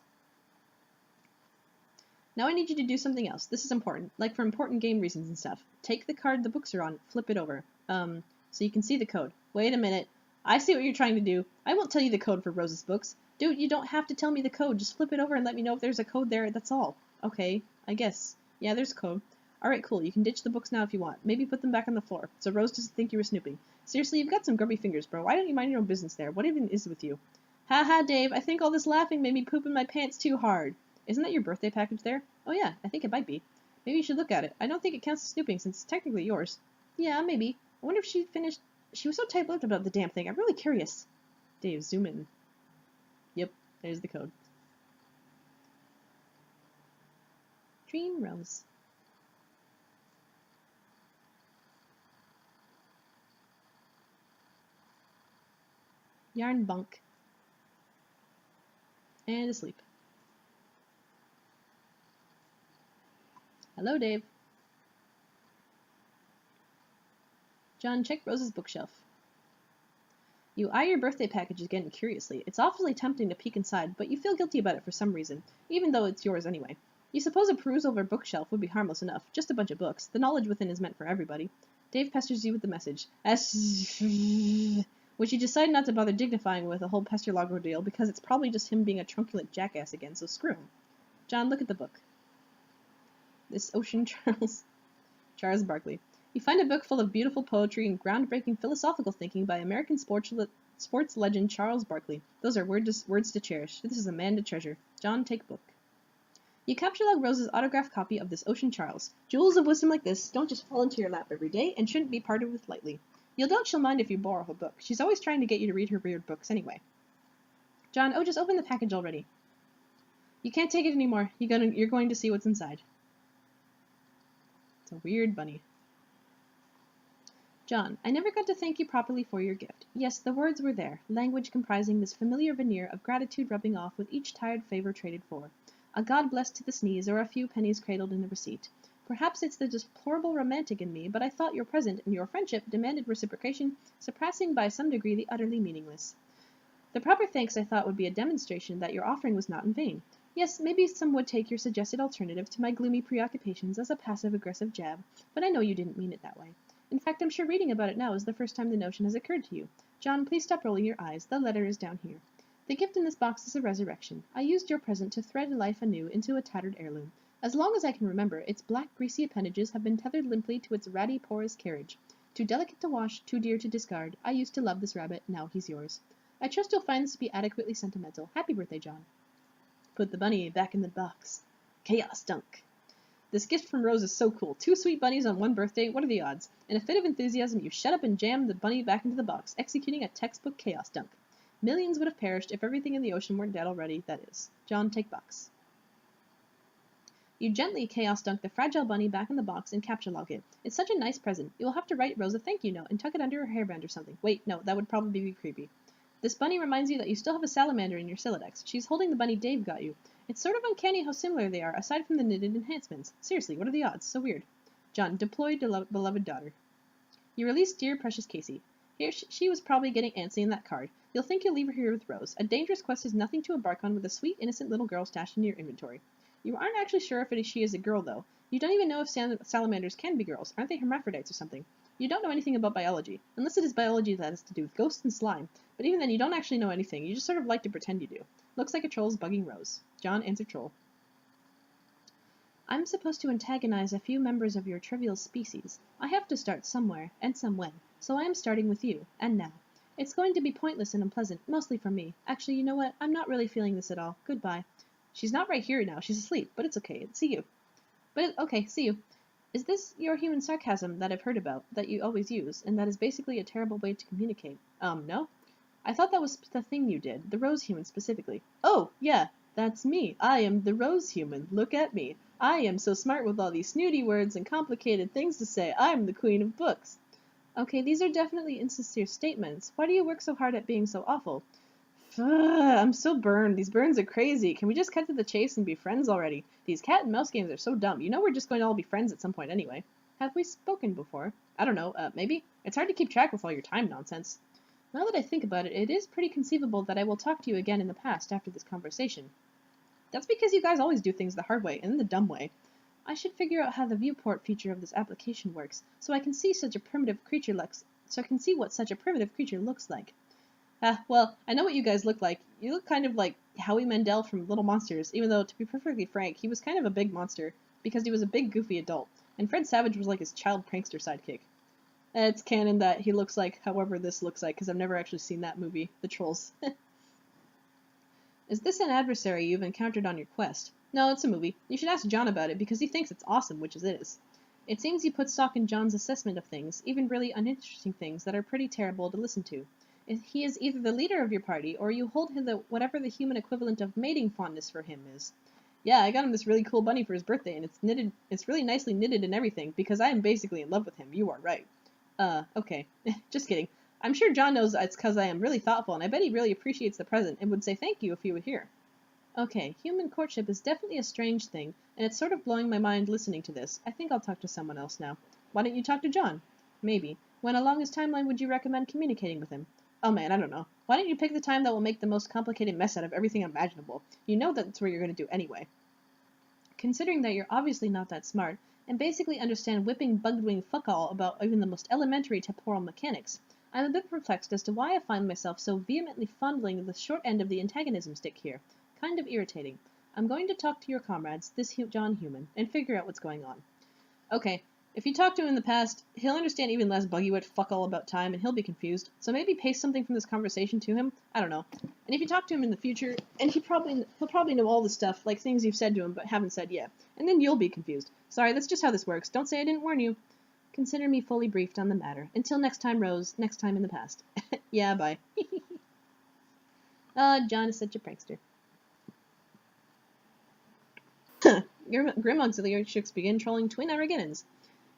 Now I need you to do something else. This is important, like for important game reasons and stuff. Take the card the books are on, flip it over. So you can see the code. Wait a minute. I see what you're trying to do. I won't tell you the code for Rose's books. Dude, you don't have to tell me the code. Just flip it over and let me know if there's a code there. That's all. Okay, I guess. Yeah, there's code. Alright, cool. You can ditch the books now if you want. Maybe put them back on the floor, so Rose doesn't think you were snooping. Seriously, you've got some grubby fingers, bro. Why don't you mind your own business there? What even is with you? Haha, Dave, I think all this laughing made me poop in my pants too hard. Isn't that your birthday package there? Oh yeah, I think it might be. Maybe you should look at it. I don't think it counts as snooping since it's technically yours. Yeah, maybe. I wonder if she finished... She was so tight-lipped about the damn thing. I'm really curious. Dave, zoom in. Yep, there's the code. Dream Rose. Yarn bunk. And asleep. Hello, Dave. John, check Rose's bookshelf. You eye your birthday package again curiously. It's awfully tempting to peek inside, but you feel guilty about it for some reason, even though it's yours anyway. You suppose a perusal of her bookshelf would be harmless enough. Just a bunch of books. The knowledge within is meant for everybody. Dave pesters you with the message, which you decide not to bother dignifying with a whole pester log ordeal because it's probably just him being a truculent jackass again, so screw him. John, look at the book. This Ocean Charles Barkley. You find a book full of beautiful poetry and groundbreaking philosophical thinking by American sports legend Charles Barkley. Those are words to cherish. This is a man to treasure. John, take book. You capture log Rose's autographed copy of this Ocean Charles. Jewels of wisdom like this don't just fall into your lap every day and shouldn't be parted with lightly. You'll doubt she'll mind if you borrow her book. She's always trying to get you to read her weird books anyway. John, oh, just open the package already. You can't take it anymore. You're going to see what's inside. It's a weird bunny. John, I never got to thank you properly for your gift. Yes, the words were there, language comprising this familiar veneer of gratitude rubbing off with each tired favor traded for. A God bless to the sneeze, or a few pennies cradled in a receipt. Perhaps it's the deplorable romantic in me, but I thought your present and your friendship demanded reciprocation, surpassing by some degree the utterly meaningless. The proper thanks I thought would be a demonstration that your offering was not in vain. Yes, maybe some would take your suggested alternative to my gloomy preoccupations as a passive-aggressive jab, but I know you didn't mean it that way. In fact, I'm sure reading about it now is the first time the notion has occurred to you. John, please stop rolling your eyes. The letter is down here. The gift in this box is a resurrection. I used your present to thread life anew into a tattered heirloom. As long as I can remember, its black, greasy appendages have been tethered limply to its ratty, porous carriage. Too delicate to wash, too dear to discard. I used to love this rabbit, now he's yours. I trust you'll find this to be adequately sentimental. Happy birthday, John. Put the bunny back in the box. Chaos dunk. This gift from Rose is so cool. 2 sweet bunnies on one birthday, what are the odds? In a fit of enthusiasm, you shut up and jam the bunny back into the box, executing a textbook chaos dunk. Millions would have perished if everything in the ocean weren't dead already, that is. John, take box. You gently chaos dunk the fragile bunny back in the box and capture log it. It's such a nice present. You will have to write Rose a thank you note and tuck it under her hairband or something. Wait, no, that would probably be creepy. This bunny reminds you that you still have a salamander in your Siladex. She's holding the bunny Dave got you. It's sort of uncanny how similar they are, aside from the knitted enhancements. Seriously, what are the odds? So weird. John, deploy beloved daughter. You release dear precious Casey. Here she was probably getting antsy in that card. You'll think you'll leave her here with Rose. A dangerous quest is nothing to embark on with a sweet, innocent little girl stashed in your inventory. You aren't actually sure if she is a girl, though. You don't even know if salamanders can be girls. Aren't they hermaphrodites or something? You don't know anything about biology, unless it is biology that has to do with ghosts and slime. But even then, you don't actually know anything. You just sort of like to pretend you do. Looks like a troll's bugging Rose. John, answer troll. I'm supposed to antagonize a few members of your trivial species. I have to start somewhere, and somewhen, so I am starting with you, and now. It's going to be pointless and unpleasant, mostly for me. Actually, you know what? I'm not really feeling this at all. Goodbye. She's not right here now. She's asleep, but it's okay. See you. Okay, see you. Is this your human sarcasm that I've heard about, that you always use, and that is basically a terrible way to communicate? No? I thought that was the thing you did, the rose human specifically. Oh, yeah, that's me. I am the rose human. Look at me. I am so smart with all these snooty words and complicated things to say. I'm the queen of books. Okay, these are definitely insincere statements. Why do you work so hard at being so awful? I'm so burned. These burns are crazy. Can we just cut to the chase and be friends already? These cat and mouse games are so dumb. You know we're just going to all be friends at some point anyway. Have we spoken before? I don't know. Maybe? It's hard to keep track with all your time nonsense. Now that I think about it, it is pretty conceivable that I will talk to you again in the past after this conversation. That's because you guys always do things the hard way and the dumb way. I should figure out how the viewport feature of this application works, so I can see what such a primitive creature looks like. Well, I know what you guys look like. You look kind of like Howie Mandel from Little Monsters, even though, to be perfectly frank, he was kind of a big monster, because he was a big, goofy adult, and Fred Savage was like his child prankster sidekick. It's canon that he looks like however this looks like, because I've never actually seen that movie, The Trolls. Is this an adversary you've encountered on your quest? No, it's a movie. You should ask John about it, because he thinks it's awesome, which it is. It seems you put stock in John's assessment of things, even really uninteresting things that are pretty terrible to listen to. He is either the leader of your party, or you hold him whatever the human equivalent of mating fondness for him is. Yeah, I got him this really cool bunny for his birthday, and it's really nicely knitted and everything, because I am basically in love with him. You are right. Okay. Just kidding. I'm sure John knows it's because I am really thoughtful, and I bet he really appreciates the present and would say thank you if he were here. Okay, human courtship is definitely a strange thing, and it's sort of blowing my mind listening to this. I think I'll talk to someone else now. Why don't you talk to John? Maybe. When along his timeline would you recommend communicating with him? Oh man, I don't know. Why don't you pick the time that will make the most complicated mess out of everything imaginable? You know that's what you're going to do anyway. Considering that you're obviously not that smart, and basically understand whipping bugwing fuck all about even the most elementary temporal mechanics, I'm a bit perplexed as to why I find myself so vehemently fondling the short end of the antagonism stick here. Kind of irritating. I'm going to talk to your comrades, this John Human, and figure out what's going on. Okay, if you talk to him in the past, he'll understand even less buggy-wit fuck all about time, and he'll be confused, so maybe paste something from this conversation to him? I don't know. And if you talk to him in the future, and he'll probably know all the stuff, like things you've said to him but haven't said yet, and then you'll be confused. Sorry, that's just how this works. Don't say I didn't warn you. Consider me fully briefed on the matter. Until next time, Rose. Next time in the past. Yeah, bye. John is such a prankster. Grim Auxiliary Chicks begin trolling twin Arrogannons.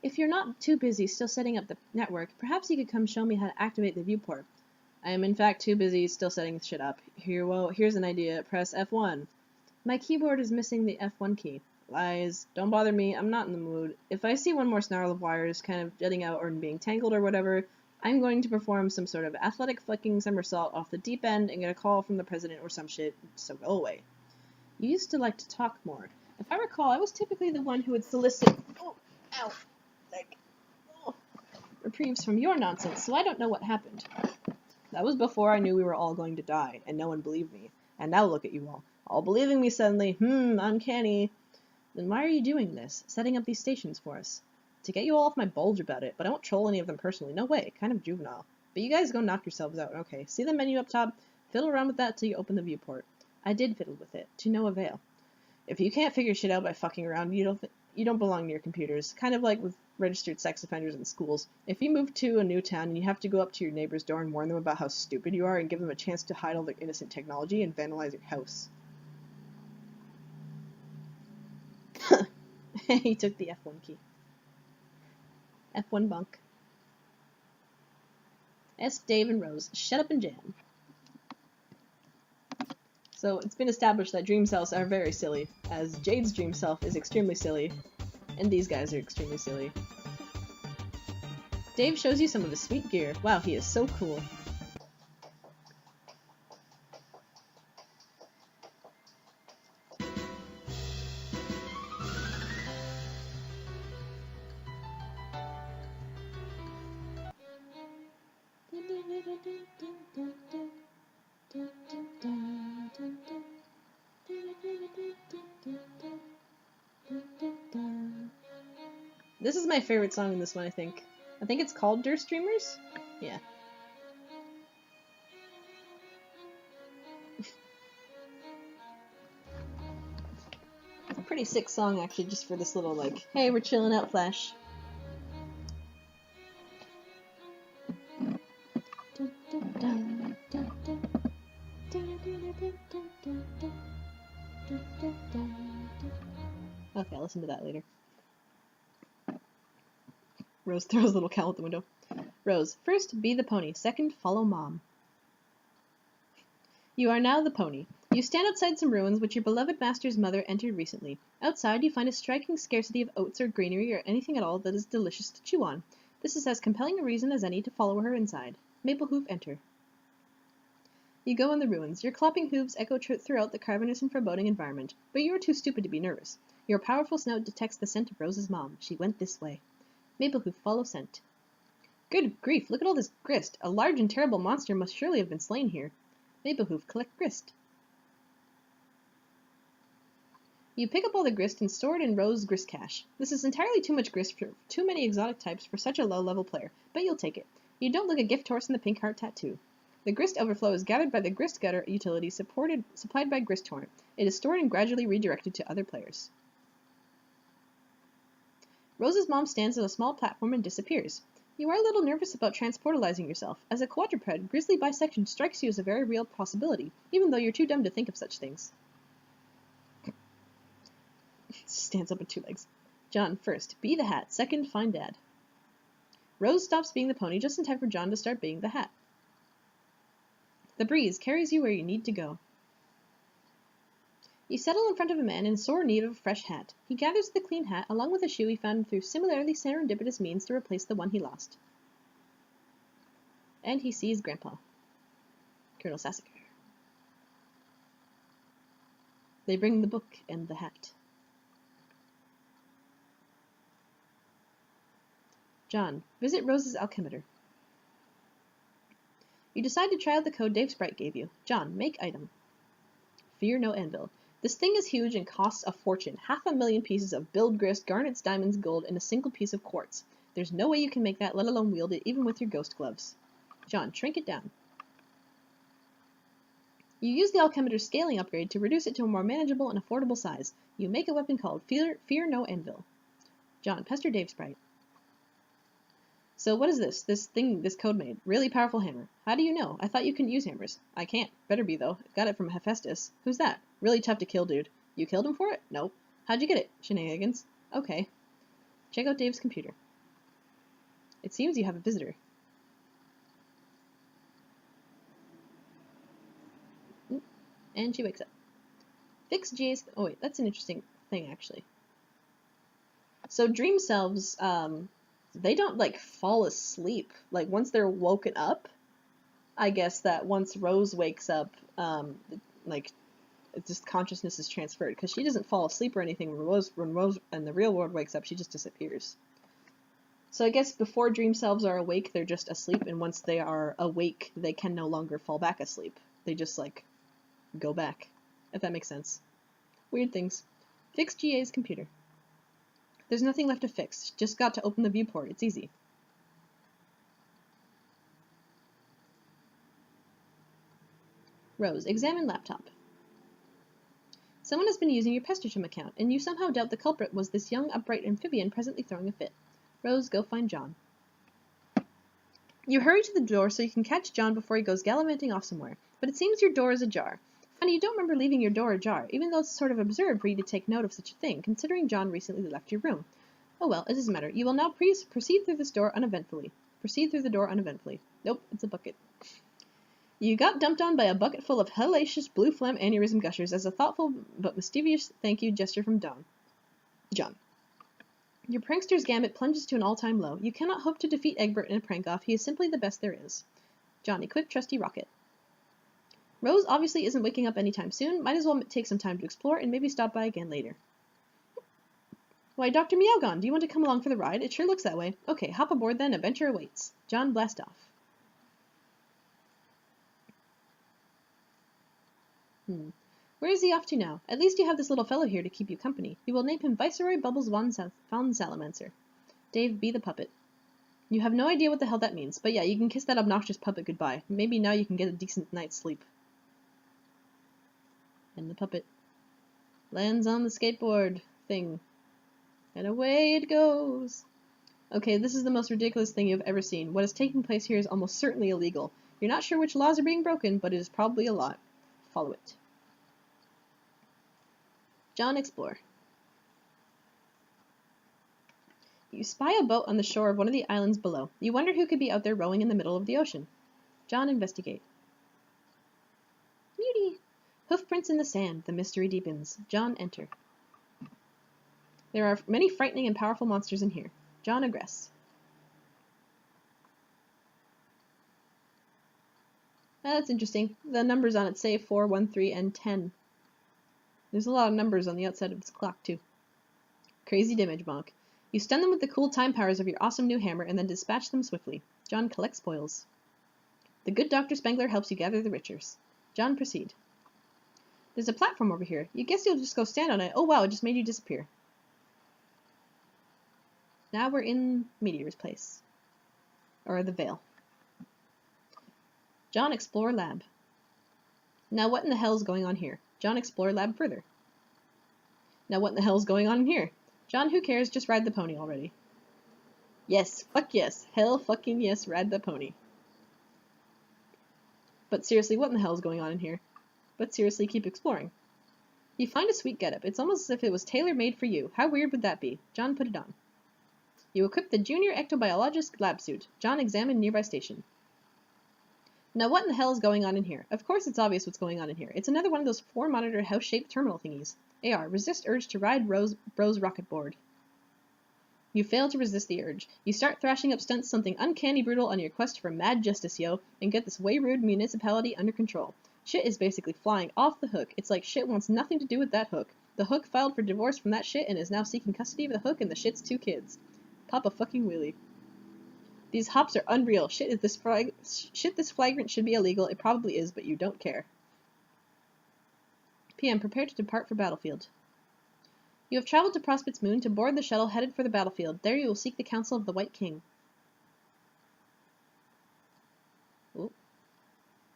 If you're not too busy still setting up the network, perhaps you could come show me how to activate the viewport. I am in fact too busy still setting this shit up. Here's an idea. Press F1. My keyboard is missing the F1 key. Lies. Don't bother me. I'm not in the mood. If I see one more snarl of wires kind of jutting out or being tangled or whatever, I'm going to perform some sort of athletic flicking somersault off the deep end and get a call from the president or some shit, so go away. You used to like to talk more. If I recall, I was typically the one who would solicit reprieves from your nonsense, so I don't know what happened. That was before I knew we were all going to die, and no one believed me. And now look at you all believing me suddenly. Uncanny. Then why are you doing this, setting up these stations for us? To get you all off my bulge about it, but I won't troll any of them personally. No way, kind of juvenile. But you guys go knock yourselves out, okay? See the menu up top? Fiddle around with that till you open the viewport. I did fiddle with it, to no avail. If you can't figure shit out by fucking around, you don't belong near computers. Kind of like with registered sex offenders in schools. If you move to a new town and you have to go up to your neighbor's door and warn them about how stupid you are and give them a chance to hide all their innocent technology and vandalize your house. He took the F1 key. F1 bunk. S. Dave and Rose, shut up and jam. So it's been established that dream selves are very silly, as Jade's dream self is extremely silly, and these guys are extremely silly. Dave shows you some of his sweet gear. Wow, he is so cool. This is my favorite song in this one, I think. I think it's called Durst Dreamers? Yeah. It's a pretty sick song, actually, just for this little, like, hey, we're chilling out flash. Okay, I'll listen to that later. Rose throws a little cow out the window. Rose, first, be the pony. Second, follow Mom. You are now the pony. You stand outside some ruins which your beloved master's mother entered recently. Outside, you find a striking scarcity of oats or greenery or anything at all that is delicious to chew on. This is as compelling a reason as any to follow her inside. Maplehoof, enter. You go in the ruins. Your clopping hooves echo throughout the cavernous and foreboding environment, but you are too stupid to be nervous. Your powerful snout detects the scent of Rose's mom. She went this way. Maplehoof, follow scent. Good grief, look at all this grist. A large and terrible monster must surely have been slain here. Maplehoof, collect grist. You pick up all the grist and store it in Rose's grist cache. This is entirely too much grist for too many exotic types for such a low-level player, but you'll take it. You don't look a gift horse in the pink heart tattoo. The grist overflow is gathered by the grist gutter utility supplied by Grist Torrent. It is stored and gradually redirected to other players. Rose's mom stands on a small platform and disappears. You are a little nervous about transportalizing yourself. As a quadruped, grisly bisection strikes you as a very real possibility, even though you're too dumb to think of such things. Stands up on two legs. John, first, be the hat. Second, find Dad. Rose stops being the pony just in time for John to start being the hat. The breeze carries you where you need to go. You settle in front of a man in sore need of a fresh hat. He gathers the clean hat along with a shoe he found through similarly serendipitous means to replace the one he lost. And he sees Grandpa, Colonel Sassacre. They bring the book and the hat. John, visit Rose's alchemister. You decide to try out the code Dave Sprite gave you. John, make item. Fear no anvil. This thing is huge and costs a fortune. 500,000 pieces of billed grist, garnets, diamonds, gold, and a single piece of quartz. There's no way you can make that, let alone wield it, even with your ghost gloves. John, shrink it down. You use the alchemister's scaling upgrade to reduce it to a more manageable and affordable size. You make a weapon called Fear no anvil. John, pester Dave Sprite. So what is this? This thing this code made. Really powerful hammer. How do you know? I thought you couldn't use hammers. I can't. Better be, though. I've got it from Hephaestus. Who's that? Really tough to kill, dude. You killed him for it? Nope. How'd you get it? Shenanigans. Okay. Check out Dave's computer. It seems you have a visitor. And she wakes up. Fix GA's... Oh, wait. That's an interesting thing, actually. So dream selves, they don't, like, fall asleep. Like, once they're woken up, I guess that once Rose wakes up, like, just consciousness is transferred. Because she doesn't fall asleep or anything. When Rose in the real world wakes up, she just disappears. So I guess before dream selves are awake, they're just asleep. And once they are awake, they can no longer fall back asleep. They just, like, go back. If that makes sense. Weird things. Fix GA's computer. There's nothing left to fix. Just got to open the viewport. It's easy. Rose, examine laptop. Someone has been using your Pestersham account, and you somehow doubt the culprit was this young, upright amphibian presently throwing a fit. Rose, go find John. You hurry to the door so you can catch John before he goes gallivanting off somewhere, but it seems your door is ajar. Funny, you don't remember leaving your door ajar, even though it's sort of absurd for you to take note of such a thing, considering John recently left your room. Oh well, it doesn't matter. You will now proceed through this door uneventfully. Proceed through the door uneventfully. Nope, it's a bucket. You got dumped on by a bucket full of hellacious blue phlegm aneurysm gushers as a thoughtful but mischievous thank you gesture from John. Your prankster's gambit plunges to an all-time low. You cannot hope to defeat Egbert in a prank-off. He is simply the best there is. John, equip trusty rocket. Rose obviously isn't waking up anytime soon. Might as well take some time to explore and maybe stop by again later. Why, Dr. Meowgon, do you want to come along for the ride? It sure looks that way. Okay, hop aboard then. Adventure awaits. John, blast off. Where is he off to now? At least you have this little fellow here to keep you company. We will name him Viceroy Bubbles von Salamancer. Dave, be the puppet. You have no idea what the hell that means, but yeah, you can kiss that obnoxious puppet goodbye. Maybe now you can get a decent night's sleep. And the puppet lands on the skateboard thing. And away it goes. Okay, this is the most ridiculous thing you've ever seen. What is taking place here is almost certainly illegal. You're not sure which laws are being broken, but it is probably a lot. Follow it. John, explore. You spy a boat on the shore of one of the islands below. You wonder who could be out there rowing in the middle of the ocean. John, investigate. Beauty! Hoofprints in the sand. The mystery deepens. John, enter. There are many frightening and powerful monsters in here. John, aggress. That's interesting. The numbers on it say 4, 1, 3, and 10. There's a lot of numbers on the outside of this clock, too. Crazy damage, Bonk. You stun them with the cool time powers of your awesome new hammer and then dispatch them swiftly. John collects spoils. The good Dr. Spengler helps you gather the riches. John, proceed. There's a platform over here. You guess you'll just go stand on it. Oh wow, it just made you disappear. Now we're in Meteor's place. Or the Veil. John, explore lab. Now what in the hell is going on here? John, explore lab further. Now what in the hell is going on here? John, who cares? Just ride the pony already. Yes, fuck yes. Hell fucking yes, ride the pony. But seriously, what in the hell is going on in here? But seriously, keep exploring. You find a sweet getup. It's almost as if it was tailor-made for you. How weird would that be? John, put it on. You equip the junior ectobiologist lab suit. John, examine nearby station. Now what in the hell is going on in here? Of course it's obvious what's going on in here. It's another one of those 4-monitor house-shaped terminal thingies. AR, resist urge to ride Bro's rocket board. You fail to resist the urge. You start thrashing up stunts something uncanny brutal on your quest for mad justice, yo, and get this way rude municipality under control. Shit is basically flying off the hook. It's like shit wants nothing to do with that hook. The hook filed for divorce from that shit and is now seeking custody of the hook and the shit's 2 kids. Pop a fucking wheelie. These hops are unreal. Shit, this flagrant should be illegal. It probably is, but you don't care. PM, prepare to depart for battlefield. You have traveled to Prospect's moon to board the shuttle headed for the battlefield. There you will seek the counsel of the White King. Ooh.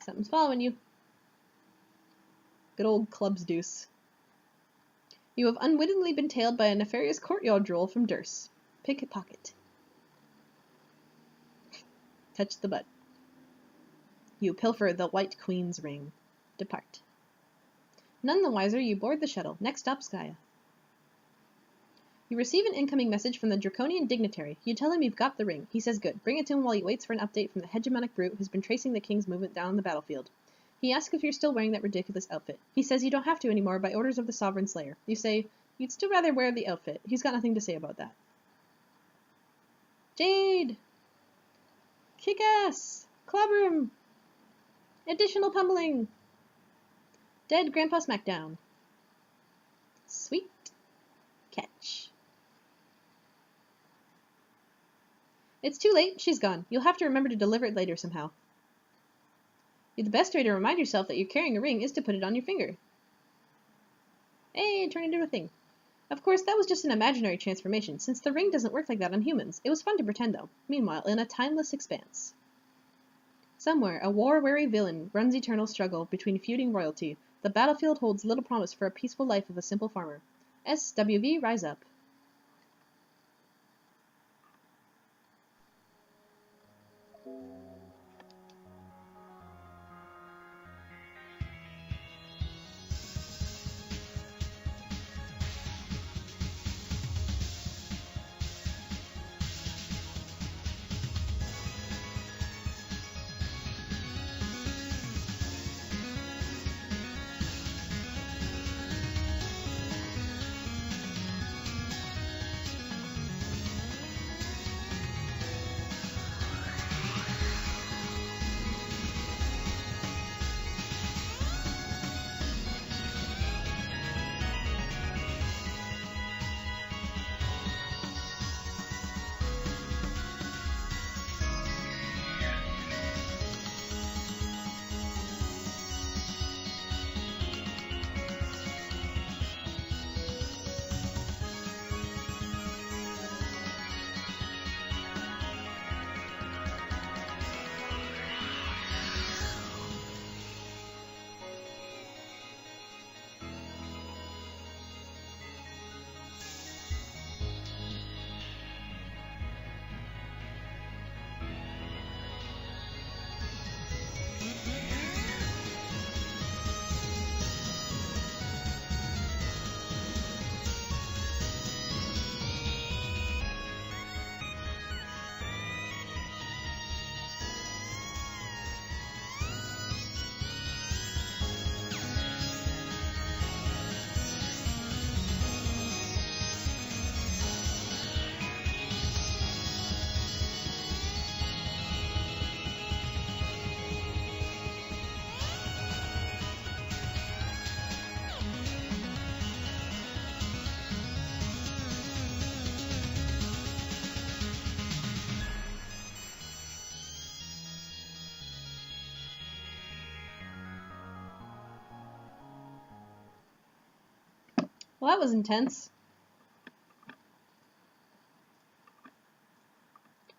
Something's following you. Good old club's deuce. You have unwittingly been tailed by a nefarious courtyard droll from Durst. Pick a pocket. Touch the butt. You pilfer the White Queen's ring. Depart. None the wiser, you board the shuttle. Next stop, Skya. You receive an incoming message from the Draconian dignitary. You tell him you've got the ring. He says good. Bring it to him while he waits for an update from the hegemonic brute who's been tracing the king's movement down the battlefield. He asks if you're still wearing that ridiculous outfit. He says you don't have to anymore by orders of the Sovereign Slayer. You say, you'd still rather wear the outfit. He's got nothing to say about that. Jade! Kick-ass! Clobber! Additional pummeling! Dead Grandpa Smackdown. Sweet catch. It's too late. She's gone. You'll have to remember to deliver it later somehow. The best way to remind yourself that you're carrying a ring is to put it on your finger. Hey, turn into a thing. Of course, that was just an imaginary transformation, since the ring doesn't work like that on humans. It was fun to pretend, though. Meanwhile, in a timeless expanse. Somewhere, a war-weary villain runs eternal struggle between feuding royalty. The battlefield holds little promise for a peaceful life of a simple farmer. SWV, rise up. Well, that was intense.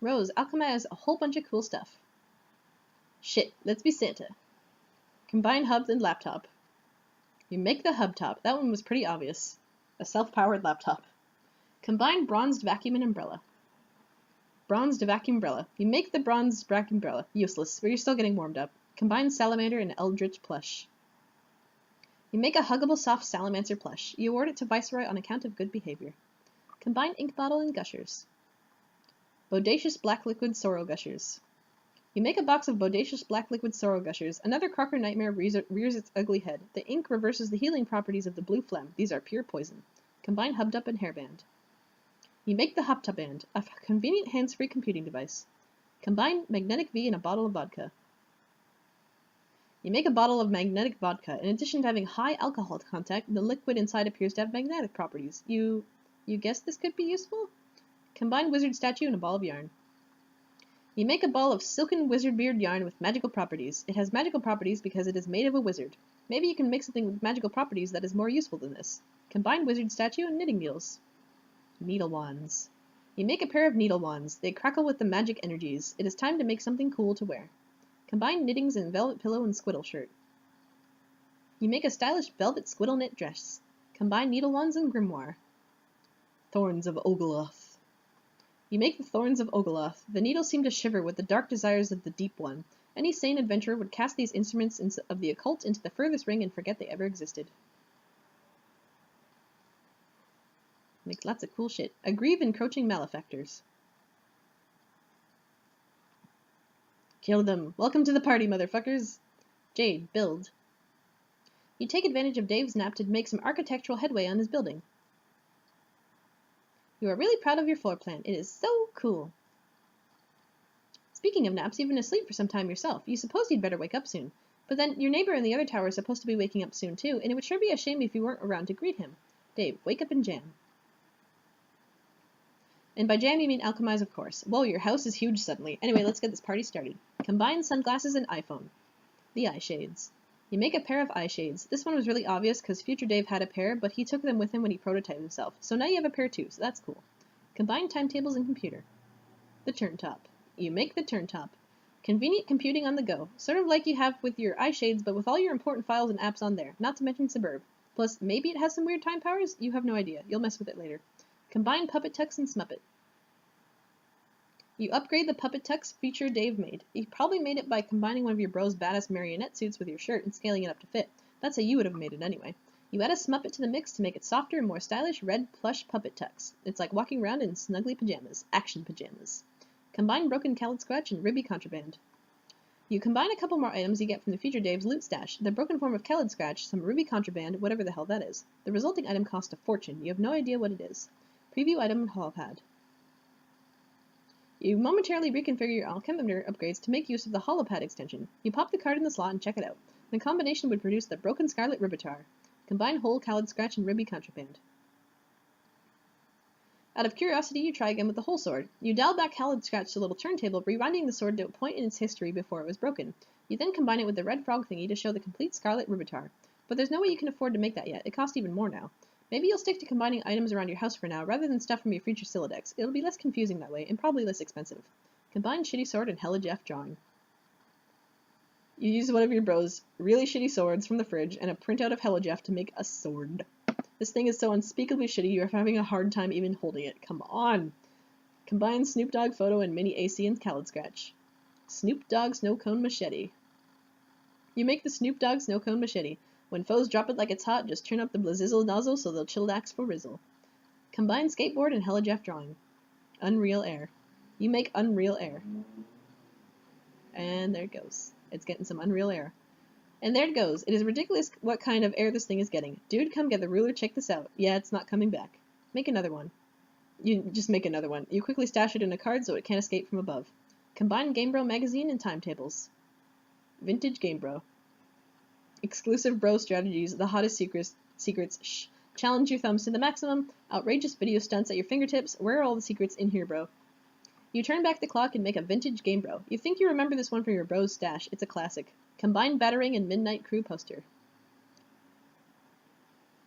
Rose, alchemize a whole bunch of cool stuff. Shit, let's be Santa. Combine hubs and laptop. You make the hub top. That one was pretty obvious. A self-powered laptop. Combine bronzed vacuum and umbrella. Bronzed vacuum umbrella. You make the bronzed vacuum umbrella. Useless, but you're still getting warmed up. Combine salamander and eldritch plush. You make a huggable soft salamander plush. You award it to Viceroy on account of good behavior. Combine ink bottle and gushers. Bodacious black liquid sorrow gushers. You make a box of bodacious black liquid sorrow gushers. Another Crocker nightmare rears its ugly head. The ink reverses the healing properties of the blue phlegm. These are pure poison. Combine hubtop and hairband. You make the hubtop band, a convenient hands-free computing device. Combine magnetic V and a bottle of vodka. You make a bottle of magnetic vodka. In addition to having high alcohol content, the liquid inside appears to have magnetic properties. You guess this could be useful? Combine wizard statue and a ball of yarn. You make a ball of silken wizard beard yarn with magical properties. It has magical properties because it is made of a wizard. Maybe you can make something with magical properties that is more useful than this. Combine wizard statue and knitting needles. Needle wands. You make a pair of needle wands. They crackle with the magic energies. It is time to make something cool to wear. Combine knittings and velvet pillow and squiddle shirt. You make a stylish velvet squiddle knit dress. Combine needle wands and grimoire. Thorns of Ogoloth. You make the thorns of Ogoloth. The needles seem to shiver with the dark desires of the deep one. Any sane adventurer would cast these instruments of the occult into the furthest ring and forget they ever existed. Makes lots of cool shit. Aggrieve encroaching malefactors. Kill them. Welcome to the party, motherfuckers. Jade, build. You take advantage of Dave's nap to make some architectural headway on his building. You are really proud of your floor plan. It is so cool. Speaking of naps, you've been asleep for some time yourself. You suppose you'd better wake up soon. But then, your neighbor in the other tower is supposed to be waking up soon too, and it would sure be a shame if you weren't around to greet him. Dave, wake up and jam. And by jam you mean alchemize, of course. Whoa, your house is huge suddenly. Anyway, let's get this party started. Combine sunglasses and iPhone. The eye shades. You make a pair of eye shades. This one was really obvious because future Dave had a pair, but he took them with him when he prototyped himself. So now you have a pair too, so that's cool. Combine timetables and computer. The turntop. You make the turntop. Convenient computing on the go. Sort of like you have with your eye shades, but with all your important files and apps on there. Not to mention Suburb. Plus, maybe it has some weird time powers? You have no idea. You'll mess with it later. Combine Puppet Tux and Smuppet. You upgrade the Puppet Tux feature Dave made. He probably made it by combining one of your bro's badass marionette suits with your shirt and scaling it up to fit. That's how you would have made it anyway. You add a Smuppet to the mix to make it softer and more stylish red plush Puppet Tux. It's like walking around in snuggly pajamas. Action pajamas. Combine broken Khaled Scratch and Ribby Contraband. You combine a couple more items you get from the future Dave's loot stash. The broken form of Khaled Scratch, some Ruby Contraband, whatever the hell that is. The resulting item costs a fortune. You have no idea what it is. Preview item and holopad. You momentarily reconfigure your alchemimeter upgrades to make use of the holopad extension. You pop the card in the slot and check it out. The combination would produce the broken scarlet Ribitar. Combine whole Khaled Scratch and Ribby Contraband. Out of curiosity, you try again with the whole sword. You dial back Khaled Scratch to a little turntable, rewinding the sword to a point in its history before it was broken. You then combine it with the red frog thingy to show the complete scarlet Ribitar. But there's no way you can afford to make that yet. It costs even more now. Maybe you'll stick to combining items around your house for now, rather than stuff from your future Sylladex. It'll be less confusing that way, and probably less expensive. Combine shitty sword and Hella Jeff drawing. You use one of your bro's really shitty swords from the fridge and a printout of Hella Jeff to make a sword. This thing is so unspeakably shitty you're having a hard time even holding it. Come on! Combine Snoop Dogg photo and mini AC and Khaled Scratch. Snoop Dogg snow cone machete. You make the Snoop Dogg snow cone machete. When foes drop it like it's hot, just turn up the blazizzle nozzle so they'll chillax for rizzle. Combine skateboard and Hella Jeff drawing. Unreal Air. You make Unreal Air. And there it goes. It's getting some Unreal Air. And there it goes. It is ridiculous what kind of air this thing is getting. Dude, come get the ruler, check this out. Yeah, it's not coming back. Make another one. You just make another one. You quickly stash it in a card so it can't escape from above. Combine GameBro magazine and timetables. Vintage GameBro. Exclusive bro strategies, the hottest secrets, shh. Challenge your thumbs to the maximum, outrageous video stunts at your fingertips, where are all the secrets in here, bro? You turn back the clock and make a vintage game bro. You think you remember this one from your bro's stash, it's a classic. Combine battering and Midnight Crew poster.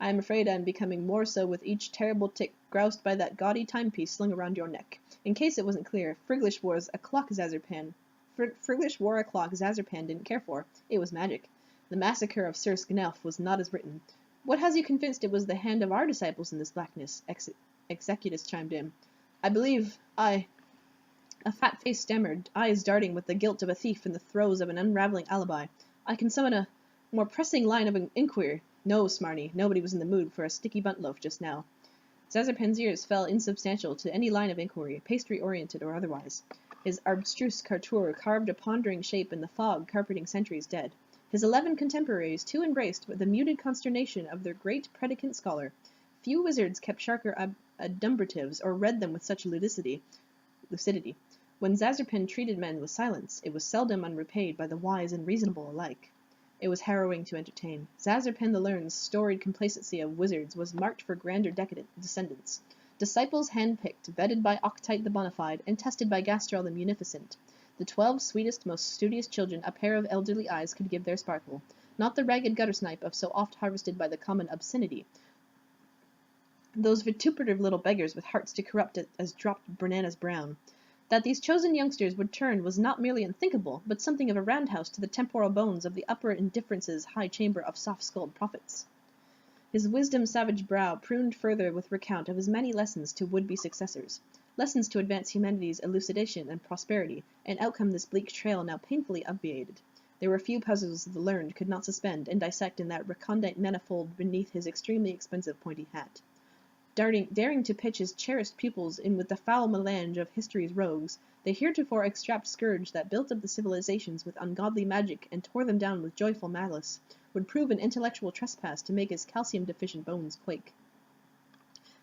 I am afraid I am becoming more so with each terrible tick groused by that gaudy timepiece slung around your neck. In case it wasn't clear, Friglish wore a clock Zazerpan didn't care for. It was magic. The massacre of Sir Sgnelf was not as written. What has you convinced it was the hand of our disciples in this blackness? Executus chimed in. I believe a fat face stammered, eyes darting with the guilt of a thief in the throes of an unraveling alibi. I can summon a more pressing line of inquiry. No, Smarty, nobody was in the mood for a sticky buntloaf just now. Zazerpan's ears fell insubstantial to any line of inquiry, pastry-oriented or otherwise. His abstruse cartour carved a pondering shape in the fog carpeting centuries dead. His 11 contemporaries too embraced the muted consternation of their great predicant scholar. Few wizards kept sharper adumbratives or read them with such lucidity. When Zazerpan treated men with silence, it was seldom unrepaid by the wise and reasonable alike. It was harrowing to entertain. Zazerpan the Learned's storied complacency of wizards was marked for grander descendants. Disciples hand-picked, vetted by Octite the Bonafide, and tested by Gastrel the Munificent. The 12 sweetest, most studious children a pair of elderly eyes could give their sparkle, not the ragged guttersnipe of so oft harvested by the common obscenity. Those vituperative little beggars with hearts to corrupt it as dropped bananas brown. That these chosen youngsters would turn was not merely unthinkable, but something of a roundhouse to the temporal bones of the upper indifference's high chamber of soft-skulled prophets. His wisdom-savage brow pruned further with recount of his many lessons to would-be successors, lessons to advance humanity's elucidation and prosperity, an outcome this bleak trail now painfully obviated. There were few puzzles the learned could not suspend and dissect in that recondite manifold beneath his extremely expensive pointy hat. Daring to pitch his cherished pupils in with the foul melange of history's rogues, the heretofore extract scourge that built up the civilizations with ungodly magic and tore them down with joyful malice, would prove an intellectual trespass to make his calcium-deficient bones quake.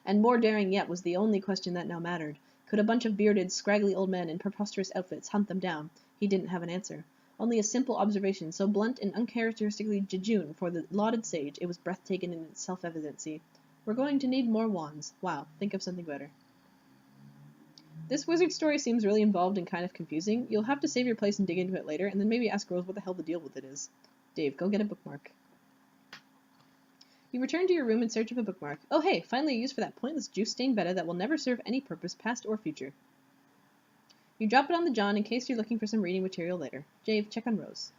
And more daring yet was the only question that now mattered. Could a bunch of bearded, scraggly old men in preposterous outfits hunt them down? He didn't have an answer. Only a simple observation so blunt and uncharacteristically jejune for the lauded sage it was breathtaking in its self-evidency. We're going to need more wands. Wow, think of something better. This wizard story seems really involved and kind of confusing. You'll have to save your place and dig into it later, and then maybe ask Rose what the hell the deal with it is. Dave, go get a bookmark. You return to your room in search of a bookmark. Oh hey, finally a use for that pointless juice-stained betta that will never serve any purpose, past or future. You drop it on the John in case you're looking for some reading material later. Dave, check on Rose.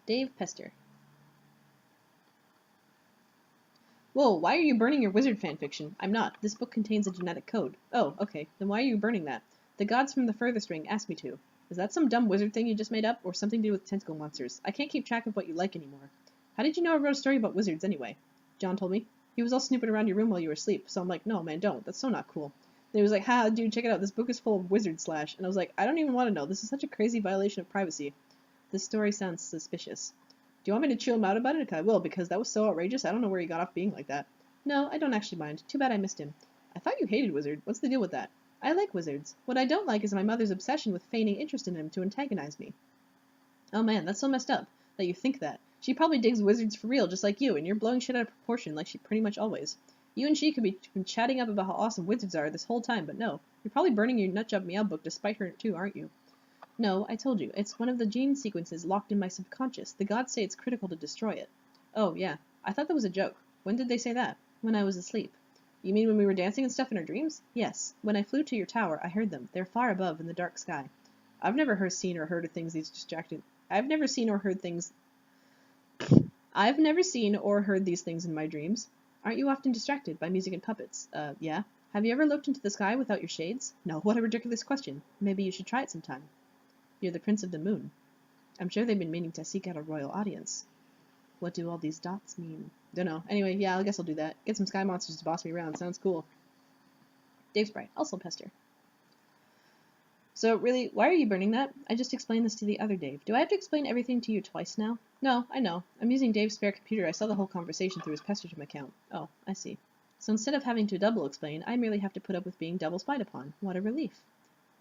Dave Pester. Whoa, why are you burning your wizard fanfiction? I'm not. This book contains a genetic code. Oh, okay. Then why are you burning that? The gods from the furthest ring asked me to. Is that some dumb wizard thing you just made up, or something to do with tentacle monsters? I can't keep track of what you like anymore. How did you know I wrote a story about wizards anyway? John told me. He was all snooping around your room while you were asleep, so I'm like, no, man, don't. That's so not cool. And he was like, ha, dude, check it out. This book is full of wizard slash. And I was like, I don't even want to know. This is such a crazy violation of privacy. This story sounds suspicious. Do you want me to chew him out about it? I will, because that was so outrageous. I don't know where he got off being like that. No, I don't actually mind. Too bad I missed him. I thought you hated wizard. What's the deal with that? I like wizards. What I don't like is my mother's obsession with feigning interest in him to antagonize me. Oh man, that's so messed up, that you think that. She probably digs wizards for real, just like you, and you're blowing shit out of proportion like she pretty much always. You and she could be chatting up about how awesome wizards are this whole time, but no. You're probably burning your nutjob meow book to spite her too, aren't you? No, I told you. It's one of the gene sequences locked in my subconscious. The gods say it's critical to destroy it. Oh, yeah. I thought that was a joke. When did they say that? When I was asleep. You mean when we were dancing and stuff in our dreams? Yes. When I flew to your tower, I heard them. They're far above in the dark sky. I've never seen or heard things these things in my dreams. Aren't you often distracted by music and puppets? Yeah. Have you ever looked into the sky without your shades? No, what a ridiculous question. Maybe you should try it sometime. You're the Prince of the Moon. I'm sure they've been meaning to seek out a royal audience. What do all these dots mean? Dunno. Anyway, yeah, I guess I'll do that. Get some sky monsters to boss me around. Sounds cool. Dave Sprite, also Pester. So, really, why are you burning that? I just explained this to the other Dave. Do I have to explain everything to you twice now? No, I know. I'm using Dave's spare computer. I saw the whole conversation through his Pestertum account. Oh, I see. So instead of having to double explain, I merely have to put up with being double spied upon. What a relief.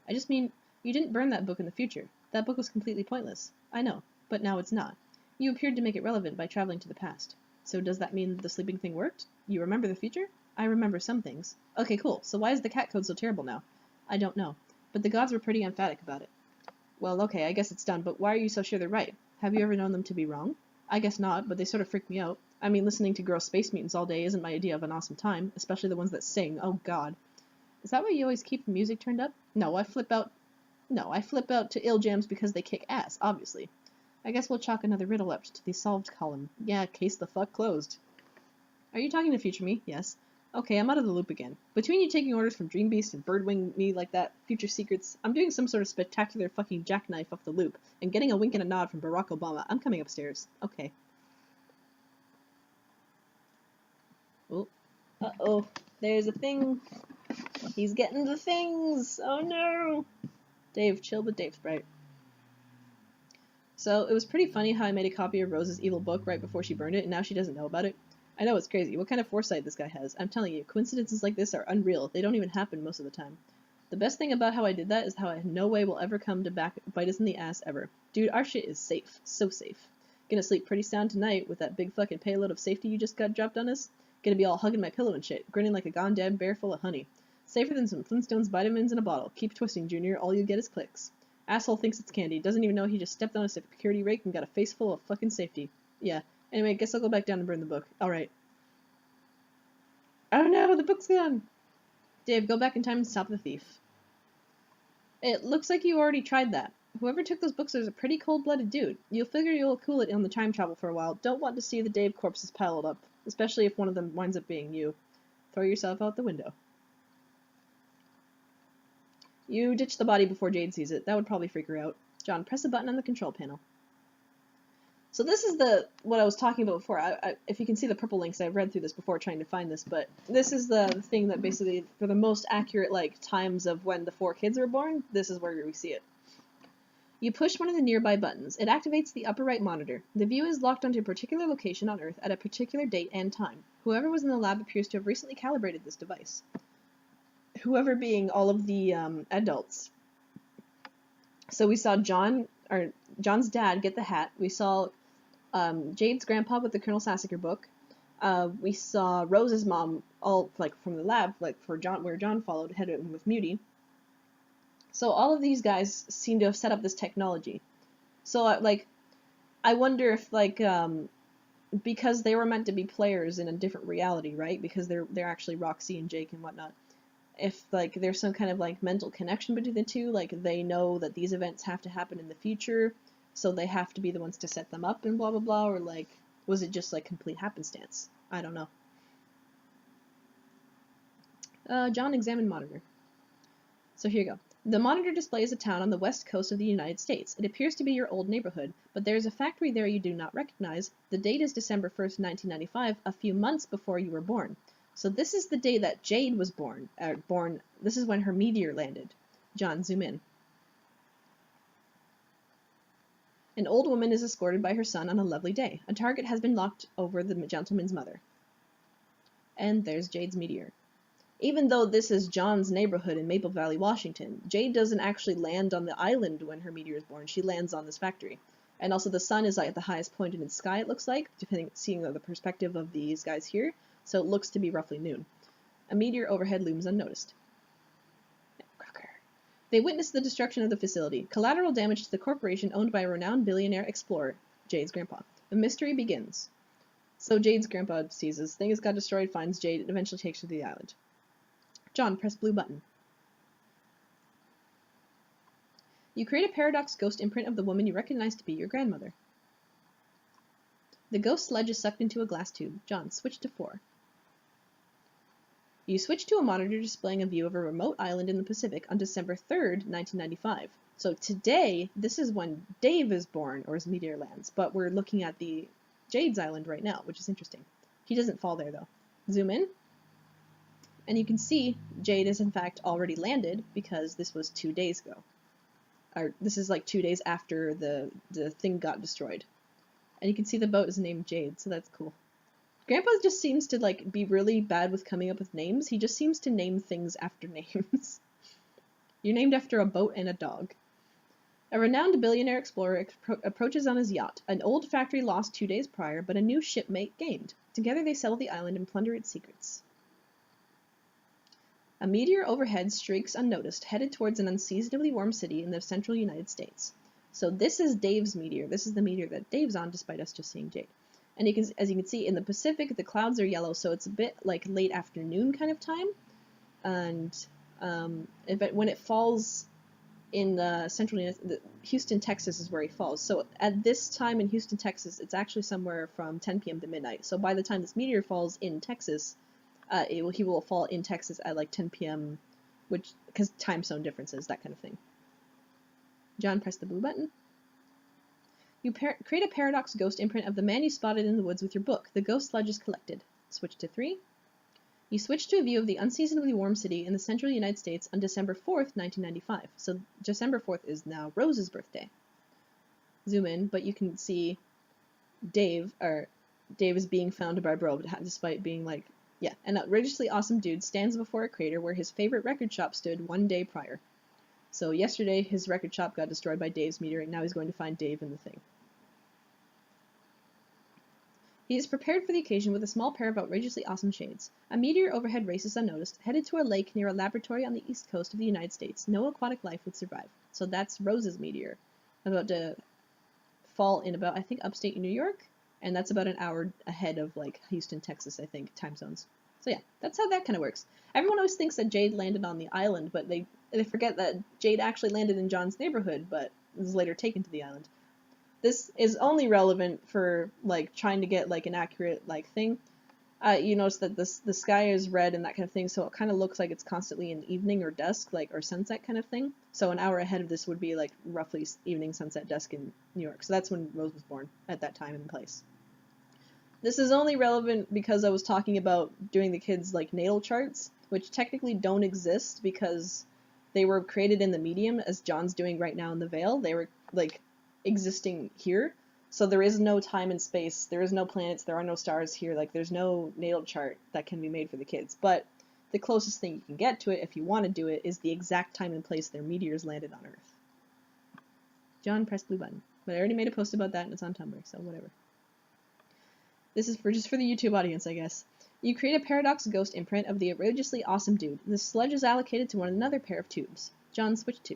I just mean, you didn't burn that book in the future. That book was completely pointless. I know, but now it's not. You appeared to make it relevant by traveling to the past. So does that mean the sleeping thing worked? You remember the future? I remember some things. Okay, cool. So why is the cat code so terrible now? I don't know. But the gods were pretty emphatic about it. Well, okay, I guess it's done, but why are you so sure they're right? Have you ever known them to be wrong? I guess not, but they sort of freak me out. I mean, listening to gross space mutants all day isn't my idea of an awesome time, especially the ones that sing. Oh god. Is that why you always keep the music turned up? No, I flip out to ill jams because they kick ass, obviously. I guess we'll chalk another riddle up to the solved column. Yeah, case the fuck closed. Are you talking to future me? Yes. Okay, I'm out of the loop again. Between you taking orders from Dream Beast and birdwing me like that, future secrets, I'm doing some sort of spectacular fucking jackknife off the loop, and getting a wink and a nod from Barack Obama. I'm coming upstairs. Okay. Oh. Uh-oh. There's a thing. He's getting the things. Oh no. Dave, chill with Dave Sprite. So, it was pretty funny how I made a copy of Rose's evil book right before she burned it, and now she doesn't know about it. I know, it's crazy. What kind of foresight this guy has. I'm telling you, coincidences like this are unreal. They don't even happen most of the time. The best thing about how I did that is how I no way will ever come to bite us in the ass ever. Dude, our shit is safe. So safe. Gonna sleep pretty sound tonight with that big fucking payload of safety you just got dropped on us. Gonna be all hugging my pillow and shit, grinning like a goddamn bear full of honey. Safer than some Flintstones vitamins in a bottle. Keep twisting, Junior. All you get is clicks. Asshole thinks it's candy. Doesn't even know he just stepped on a security rake and got a face full of fucking safety. Yeah. Anyway, guess I'll go back down and burn the book. Alright. Oh no, the book's gone! Dave, go back in time and stop the thief. It looks like you already tried that. Whoever took those books is a pretty cold-blooded dude. You'll figure you'll cool it on the time travel for a while. Don't want to see the Dave corpses piled up, especially if one of them winds up being you. Throw yourself out the window. You ditch the body before Jade sees it. That would probably freak her out. John, press a button on the control panel. So this is what I was talking about before. If you can see the purple links, I've read through this before trying to find this, but this is the thing that basically, for the most accurate times of when the 4 kids were born, this is where we see it. You push one of the nearby buttons. It activates the upper right monitor. The view is locked onto a particular location on Earth at a particular date and time. Whoever was in the lab appears to have recently calibrated this device. Whoever being all of the adults. So we saw John's dad get the hat. We saw Jade's grandpa with the Colonel Sassacre book. We saw Rose's mom, all from the lab, for John, where John followed, headed with Muty. So all of these guys seem to have set up this technology. So I wonder if because they were meant to be players in a different reality, right? Because they're actually Roxy and Jake and whatnot. If there's some kind of mental connection between the two, they know that these events have to happen in the future, so they have to be the ones to set them up and blah blah blah, or was it just complete happenstance? I don't know. John, examine monitor. So here you go. The monitor displays a town on the west coast of the United States. It appears to be your old neighborhood, but there is a factory there you do not recognize. The date is December 1st, 1995, a few months before you were born. So this is the day that Jade was born. This is when her meteor landed. John, zoom in. An old woman is escorted by her son on a lovely day. A target has been locked over the gentleman's mother. And there's Jade's meteor. Even though this is John's neighborhood in Maple Valley, Washington, Jade doesn't actually land on the island when her meteor is born. She lands on this factory. And also the sun is at the highest point in the sky, it looks like, seeing the perspective of these guys here. So it looks to be roughly noon. A meteor overhead looms unnoticed. They witness the destruction of the facility. Collateral damage to the corporation owned by a renowned billionaire explorer, Jade's grandpa. The mystery begins. So Jade's grandpa sees this thing has got destroyed, finds Jade, and eventually takes her to the island. John, press blue button. You create a paradox ghost imprint of the woman you recognize to be your grandmother. The ghost sledge is sucked into a glass tube. John, switch to 4. You switch to a monitor displaying a view of a remote island in the Pacific on December 3rd, 1995. So today, this is when Dave is born, or his meteor lands, but we're looking at the Jade's island right now, which is interesting. He doesn't fall there, though. Zoom in. And you can see Jade is in fact already landed because this was 2 days ago. Or this is 2 days after the thing got destroyed. And you can see the boat is named Jade, so that's cool. Grandpa just seems to be really bad with coming up with names. He just seems to name things after names. You're named after a boat and a dog. A renowned billionaire explorer approaches on his yacht. An old factory lost 2 days prior, but a new shipmate gained. Together they settle the island and plunder its secrets. A meteor overhead streaks unnoticed, headed towards an unseasonably warm city in the central United States. So this is Dave's meteor. This is the meteor that Dave's on, despite us just seeing Jade. And as you can see, in the Pacific, the clouds are yellow, so it's a bit like late afternoon kind of time. And when it falls in the Houston, Texas is where he falls. So at this time in Houston, Texas, it's actually somewhere from 10 p.m. to midnight. So by the time this meteor falls in Texas, he will fall in Texas at like 10 p.m., because time zone differences, that kind of thing. John, press the blue button. You create a paradox ghost imprint of the man you spotted in the woods with your book. The ghost sludge is collected. Switch to 3. You switch to a view of the unseasonably warm city in the central United States on December 4th, 1995. So December 4th is now Rose's birthday. Zoom in, but you can see Dave is being found by Bro, despite being like, yeah, an outrageously awesome dude stands before a crater where his favorite record shop stood one day prior. So yesterday, his record shop got destroyed by Dave's meteor, and now he's going to find Dave in the thing. He is prepared for the occasion with a small pair of outrageously awesome shades. A meteor overhead races unnoticed, headed to a lake near a laboratory on the east coast of the United States. No aquatic life would survive. So that's Rose's meteor, about to fall in about, I think, upstate New York, and that's about an hour ahead of, like, Houston, Texas, I think, time zones. So yeah, that's how that kind of works. Everyone always thinks that Jade landed on the island, but they forget that Jade actually landed in John's neighborhood, but was later taken to the island. This is only relevant for, like, trying to get, like, an accurate, like, thing. You notice that the sky is red and that kind of thing, so it kind of looks like it's constantly in evening or dusk, like, or sunset kind of thing. So an hour ahead of this would be, like, roughly evening, sunset, dusk in New York. So that's when Rose was born, at that time and place. This is only relevant because I was talking about doing the kids, like, natal charts, which technically don't exist because they were created in the medium, as John's doing right now in the Veil. They were, like, existing here. So there is no time and space, there is no planets, there are no stars here, like there's no natal chart that can be made for the kids. But the closest thing you can get to it, if you want to do it, is the exact time and place their meteors landed on Earth. John, press blue button. But I already made a post about that and it's on Tumblr, so whatever. This is just for the YouTube audience, I guess. You create a paradox ghost imprint of the outrageously awesome dude. The sludge is allocated to another pair of tubes. John, switch 2.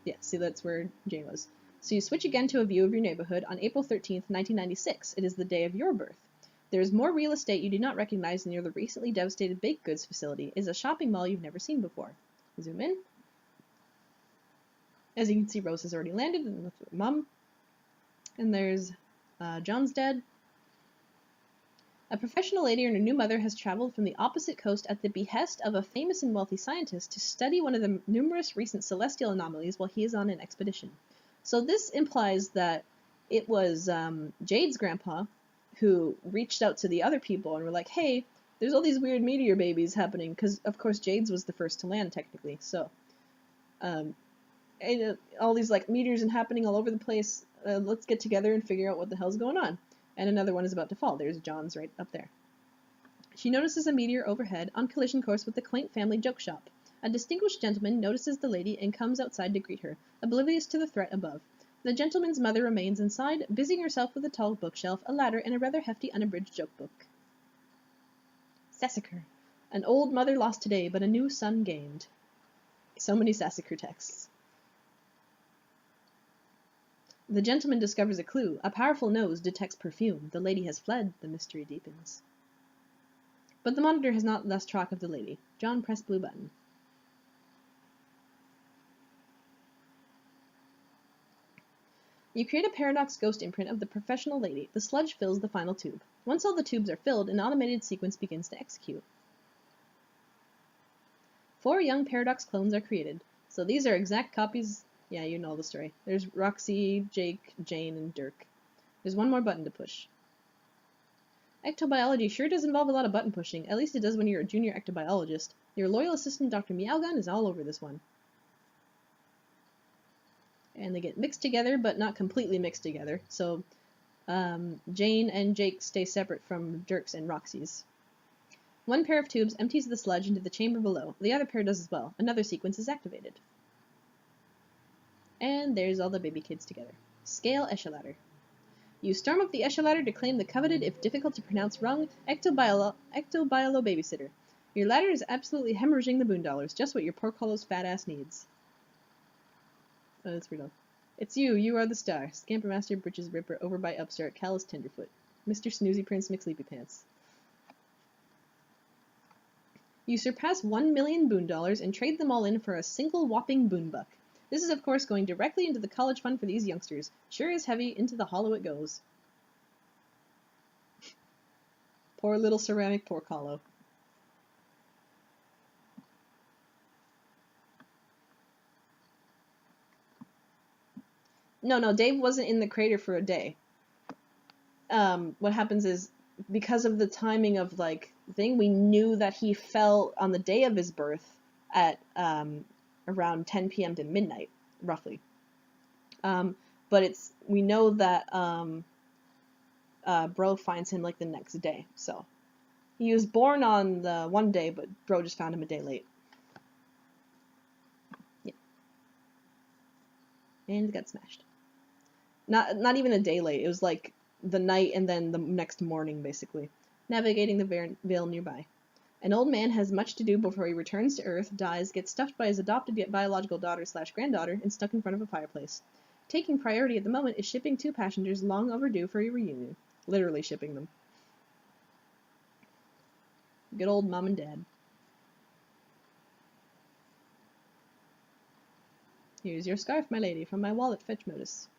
Yeah, see, that's where Jane was. So you switch again to a view of your neighborhood on April 13th, 1996. It is the day of your birth. There is more real estate you do not recognize near the recently devastated baked goods facility. It is a shopping mall you've never seen before. Zoom in. As you can see, Rose has already landed with Mom. And there's John's dad. A professional lady and her new mother has traveled from the opposite coast at the behest of a famous and wealthy scientist to study one of the numerous recent celestial anomalies while he is on an expedition. So this implies that it was Jade's grandpa who reached out to the other people and were like, hey, there's all these weird meteor babies happening, because of course Jade's was the first to land technically, so all these like meteors and happening all over the place, let's get together and figure out what the hell's going on. And another one is about to fall. There's John's right up there. She notices a meteor overhead on collision course with the quaint family joke shop. A distinguished gentleman notices the lady and comes outside to greet her, oblivious to the threat above. The gentleman's mother remains inside, busying herself with a tall bookshelf, a ladder, and a rather hefty unabridged joke book. Sassacre. An old mother lost today, but a new son gained. So many Sassacre texts. The gentleman discovers a clue. A powerful nose detects perfume. The lady has fled. The mystery deepens. But the monitor has not lost track of the lady. John, press blue button. You create a paradox ghost imprint of the professional lady. The sludge fills the final tube. Once all the tubes are filled, an automated sequence begins to execute. 4 young paradox clones are created. So these are exact copies. Yeah, you know the story. There's Roxy, Jake, Jane, and Dirk. There's one more button to push. Ectobiology sure does involve a lot of button pushing. At least it does when you're a junior ectobiologist. Your loyal assistant, Dr. Meowgun, is all over this one. And they get mixed together, but not completely mixed together. So Jane and Jake stay separate from Dirk's and Roxy's. One pair of tubes empties the sludge into the chamber below. The other pair does as well. Another sequence is activated. And there's all the baby kids together. Scale Echelladder. You storm up the Echelladder to claim the coveted, if difficult to pronounce rung, Ectobiolo babysitter. Your ladder is absolutely hemorrhaging the boondollars, just what your pork hollow's fat ass needs. Oh, that's weird. It's you. You are the star. Scamper Master, Britches Ripper, over by upstart, Callous Tenderfoot. Mr. Snoozy Prince, McSleepy Pants. You surpass 1 million boon dollars and trade them all in for a single whopping boon buck. This is, of course, going directly into the college fund for these youngsters. Sure as heavy, into the hollow it goes. Poor little ceramic pork-hollow. No, Dave wasn't in the crater for a day. What happens is, because of the timing of, like, thing, we knew that he fell on the day of his birth at, around 10 p.m. to midnight, roughly. But we know that, Bro finds him, like, the next day, so. He was born on the one day, but Bro just found him a day late. Yeah. And got smashed. Not even a day late, it was, like, the night and then the next morning, basically. Navigating the Vale nearby. An old man has much to do before he returns to Earth, dies, gets stuffed by his adopted yet biological daughter/granddaughter, and stuck in front of a fireplace. Taking priority at the moment is shipping 2 passengers long overdue for a reunion. Literally shipping them. Good old mom and dad. Here's your scarf, my lady, from my wallet fetch modus.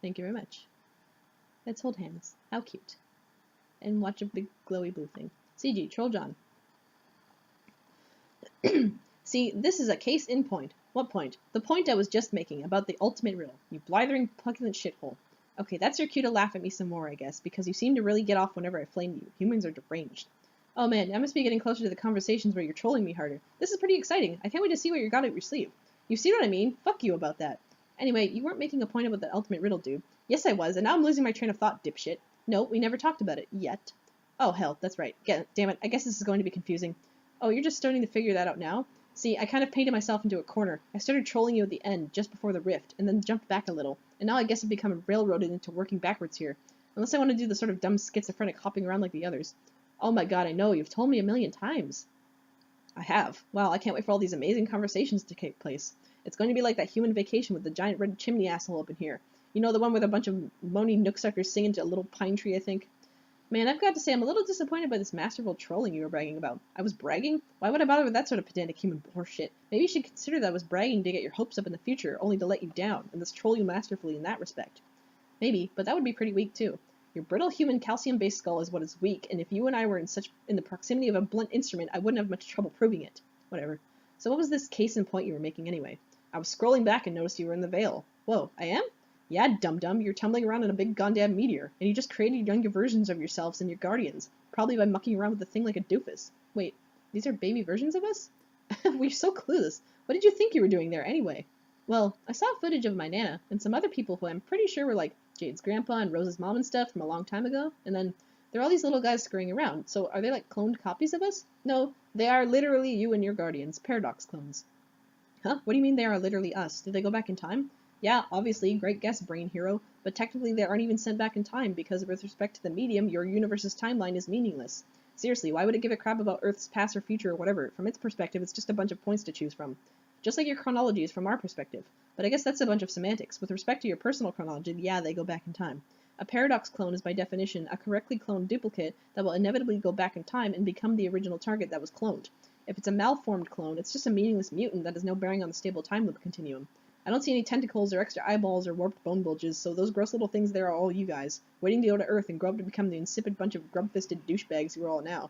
Thank you very much. Let's hold hands. How cute. And watch a big glowy blue thing. CG, Troll John. See, this is a case in point. What point? The point I was just making about the ultimate riddle. You blithering, puckling shithole. Okay, that's your cue to laugh at me some more, I guess, because you seem to really get off whenever I flame you. Humans are deranged. Oh man, I must be getting closer to the conversations where you're trolling me harder. This is pretty exciting. I can't wait to see what you got up your sleeve. You see what I mean? Fuck you about that. Anyway, you weren't making a point about the ultimate riddle, dude. Yes, I was, and now I'm losing my train of thought, dipshit. No, we never talked about it. Yet. Oh, hell, that's right. Damn it, I guess this is going to be confusing. Oh, you're just starting to figure that out now? See, I kind of painted myself into a corner. I started trolling you at the end, just before the rift, and then jumped back a little. And now I guess I've become railroaded into working backwards here. Unless I want to do the sort of dumb schizophrenic hopping around like the others. Oh my god, I know, you've told me 1,000,000 times. I have. Wow, I can't wait for all these amazing conversations to take place. It's going to be like that human vacation with the giant red chimney asshole up in here. You know, the one with a bunch of moany nooksuckers singing to a little pine tree, I think? Man, I've got to say I'm a little disappointed by this masterful trolling you were bragging about. I was bragging? Why would I bother with that sort of pedantic human horseshit? Maybe you should consider that I was bragging to get your hopes up in the future, only to let you down, and thus troll you masterfully in that respect. Maybe, but that would be pretty weak too. Your brittle human calcium-based skull is what is weak, and if you and I were in the proximity of a blunt instrument, I wouldn't have much trouble proving it. Whatever. So what was this case in point you were making anyway? I was scrolling back and noticed you were in the Vale. Whoa, I am? Yeah, dum-dum, you're tumbling around in a big goddamn meteor, and you just created younger versions of yourselves and your guardians, probably by mucking around with the thing like a doofus. Wait, these are baby versions of us? We're so clueless. What did you think you were doing there, anyway? Well, I saw footage of my Nana, and some other people who I'm pretty sure were like Jade's grandpa and Rose's mom and stuff from a long time ago, and then there are all these little guys scurrying around, so are they like cloned copies of us? No, they are literally you and your guardians, paradox clones. Huh? What do you mean they are literally us? Did they go back in time? Yeah, obviously, great guess, brain hero, but technically they aren't even sent back in time because with respect to the medium, your universe's timeline is meaningless. Seriously, why would it give a crap about Earth's past or future or whatever? From its perspective, it's just a bunch of points to choose from. Just like your chronology is from our perspective. But I guess that's a bunch of semantics. With respect to your personal chronology, yeah, they go back in time. A paradox clone is by definition a correctly cloned duplicate that will inevitably go back in time and become the original target that was cloned. If it's a malformed clone, it's just a meaningless mutant that has no bearing on the stable time loop continuum. I don't see any tentacles or extra eyeballs or warped bone bulges, so those gross little things there are all you guys, waiting to go to Earth and grow up to become the insipid bunch of grub-fisted douchebags you are all now.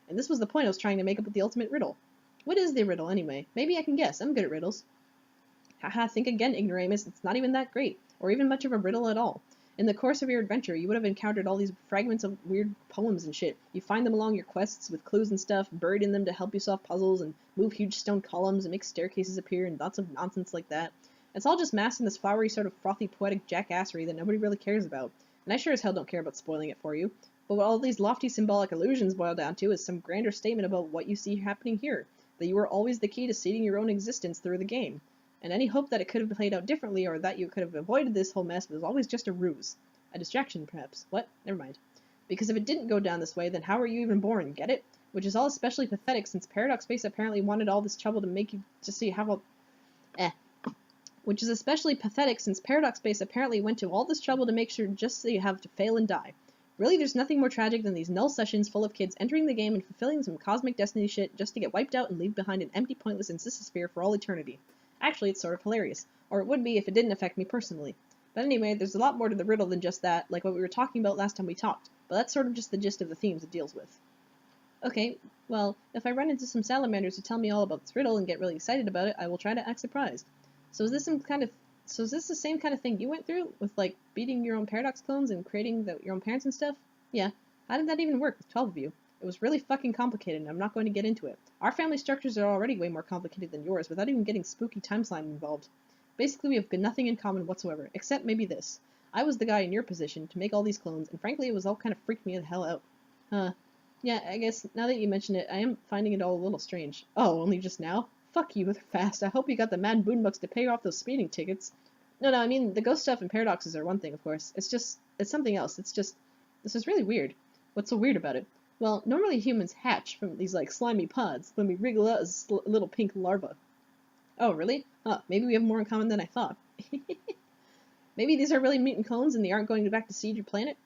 And this was the point I was trying to make up with the ultimate riddle. What is the riddle, anyway? Maybe I can guess. I'm good at riddles. Haha, think again, ignoramus. It's not even that great, or even much of a riddle at all. In the course of your adventure, you would have encountered all these fragments of weird poems and shit. You find them along your quests with clues and stuff, buried in them to help you solve puzzles and move huge stone columns and make staircases appear and lots of nonsense like that. It's all just masked in this flowery sort of frothy poetic jackassery that nobody really cares about, and I sure as hell don't care about spoiling it for you. But what all these lofty symbolic illusions boil down to is some grander statement about what you see happening here, that you are always the key to seeding your own existence through the game. And any hope that it could have played out differently or that you could have avoided this whole mess was always just a ruse. A distraction, perhaps. What? Never mind. Because if it didn't go down this way, then how were you even born? Get it? Which is all especially pathetic since Paradox Space apparently wanted all this trouble to make you to see how... which is especially pathetic since Paradox Space apparently went to all this trouble to make sure just so you have to fail and die. Really, there's nothing more tragic than these null sessions full of kids entering the game and fulfilling some cosmic destiny shit just to get wiped out and leave behind an empty, pointless insistosphere for all eternity. Actually, it's sort of hilarious. Or it would be if it didn't affect me personally. But anyway, there's a lot more to the riddle than just that, like what we were talking about last time we talked. But that's sort of just the gist of the themes it deals with. Okay, well, if I run into some salamanders who tell me all about this riddle and get really excited about it, I will try to act surprised. So is this the same kind of thing you went through? With, like, beating your own paradox clones and creating your own parents and stuff? Yeah. How did that even work with 12 of you? It was really fucking complicated, and I'm not going to get into it. Our family structures are already way more complicated than yours, without even getting spooky time slime involved. Basically, we have nothing in common whatsoever, except maybe this. I was the guy in your position to make all these clones, and frankly, it was all kind of freaked me the hell out. Huh. Yeah, I guess, now that you mention it, I am finding it all a little strange. Oh, only just now? Fuck you, they're fast. I hope you got the mad boonbucks to pay off those speeding tickets. No, I mean, the ghost stuff and paradoxes are one thing, of course. It's something else. This is really weird. What's so weird about it? Well, normally humans hatch from these, like, slimy pods, then we wriggle out as little pink larvae. Oh, really? Huh, maybe we have more in common than I thought. Maybe these are really mutant clones and they aren't going back to siege your planet?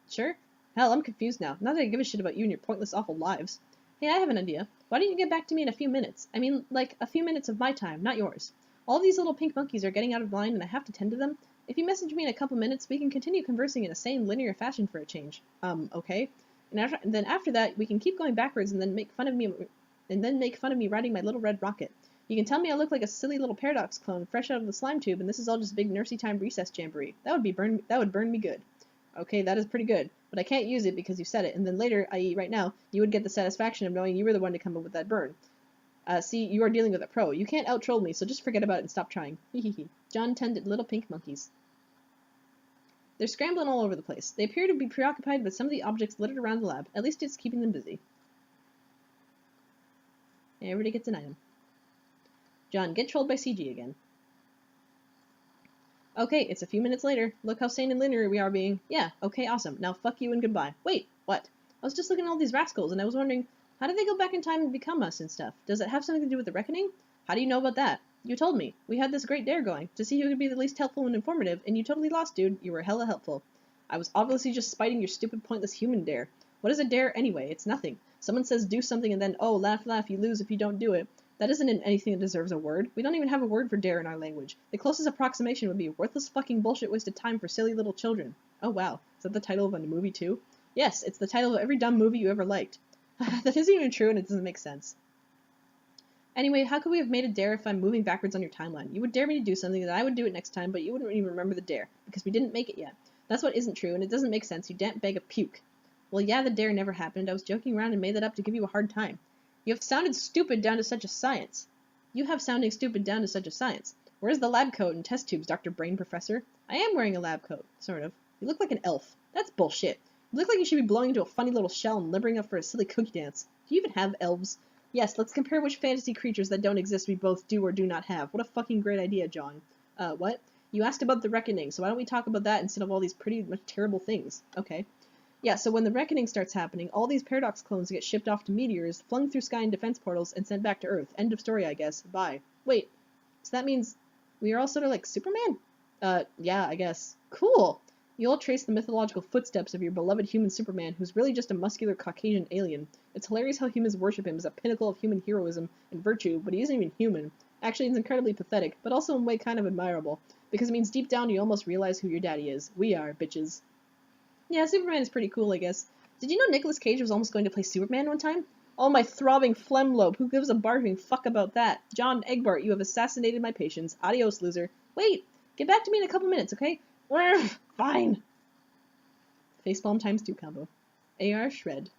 Sure? Hell, I'm confused now. Not that I give a shit about you and your pointless, awful lives. Hey, I have an idea. Why don't you get back to me in a few minutes? I mean, like, a few minutes of my time, not yours. All these little pink monkeys are getting out of line and I have to tend to them. If you message me in a couple minutes, we can continue conversing in a sane, linear fashion for a change. Okay. And then after that, we can keep going backwards and then make fun of me riding my little red rocket. You can tell me I look like a silly little paradox clone fresh out of the slime tube and this is all just big nursey time recess jamboree. That would burn me good. Okay, that is pretty good, but I can't use it because you said it, and then later, i.e. right now, you would get the satisfaction of knowing you were the one to come up with that burn. See, you are dealing with a pro. You can't out-troll me, so just forget about it and stop trying. Hehehe. John tended little pink monkeys. They're scrambling all over the place. They appear to be preoccupied with some of the objects littered around the lab. At least it's keeping them busy. Everybody gets an item. John, get trolled by CG again. Okay, it's a few minutes later. Look how sane and linear we are being. Yeah, okay, awesome. Now fuck you and goodbye. Wait, what? I was just looking at all these rascals, and I was wondering, how did they go back in time and become us and stuff? Does it have something to do with the reckoning? How do you know about that? You told me. We had this great dare going, to see who could be the least helpful and informative, and you totally lost, dude. You were hella helpful. I was obviously just spiting your stupid, pointless human dare. What is a dare anyway? It's nothing. Someone says do something and then, oh, laugh, laugh, you lose if you don't do it. That isn't anything that deserves a word. We don't even have a word for dare in our language. The closest approximation would be worthless fucking bullshit wasted time for silly little children. Oh wow, is that the title of a movie too? Yes, it's the title of every dumb movie you ever liked. That isn't even true and it doesn't make sense. Anyway, how could we have made a dare if I'm moving backwards on your timeline? You would dare me to do something that I would do it next time, but you wouldn't even remember the dare, because we didn't make it yet. That's what isn't true, and it doesn't make sense. You damn bag of puke. Well, yeah, the dare never happened. I was joking around and made that up to give you a hard time. You have sounded stupid down to such a science. You have sounding stupid down to such a science. Where's the lab coat and test tubes, Dr. Brain Professor? I am wearing a lab coat, sort of. You look like an elf. That's bullshit. You look like you should be blowing into a funny little shell and limbering up for a silly cookie dance. Do you even have elves? Yes, let's compare which fantasy creatures that don't exist we both do or do not have. What a fucking great idea, John. What? You asked about the reckoning, so why don't we talk about that instead of all these pretty much terrible things? Okay. Yeah, so when the reckoning starts happening, all these paradox clones get shipped off to meteors, flung through sky and defense portals, and sent back to Earth. End of story, I guess. Bye. Wait, so that means we are all sort of like Superman? Yeah, I guess. Cool! You all trace the mythological footsteps of your beloved human Superman, who's really just a muscular Caucasian alien. It's hilarious how humans worship him as a pinnacle of human heroism and virtue, but he isn't even human. Actually, it's incredibly pathetic, but also in a way kind of admirable, because it means deep down you almost realize who your daddy is. We are, bitches. Yeah, Superman is pretty cool, I guess. Did you know Nicolas Cage was almost going to play Superman one time? Oh, my throbbing phlegm lobe, who gives a barfing fuck about that? John Egbert, you have assassinated my patience. Adios, loser. Wait, get back to me in a couple minutes, okay? Fine. Facepalm ×2 combo. AR Shred.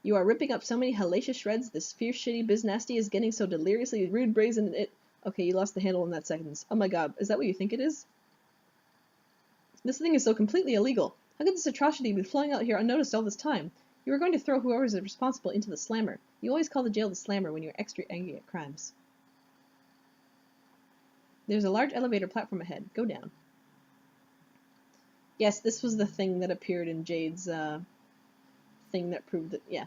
You are ripping up so many hellacious shreds, this fierce shitty biznasty is getting so deliriously rude, brazen, and it... Okay, you lost the handle in that sentence. Oh my god, is that what you think it is? This thing is so completely illegal. How could this atrocity be flowing out here unnoticed all this time? You were going to throw whoever is responsible into the slammer. You always call the jail the slammer when you're extra angry at crimes. There's a large elevator platform ahead. Go down. Yes, this was the thing that appeared in Jade's, thing that proved that, yeah.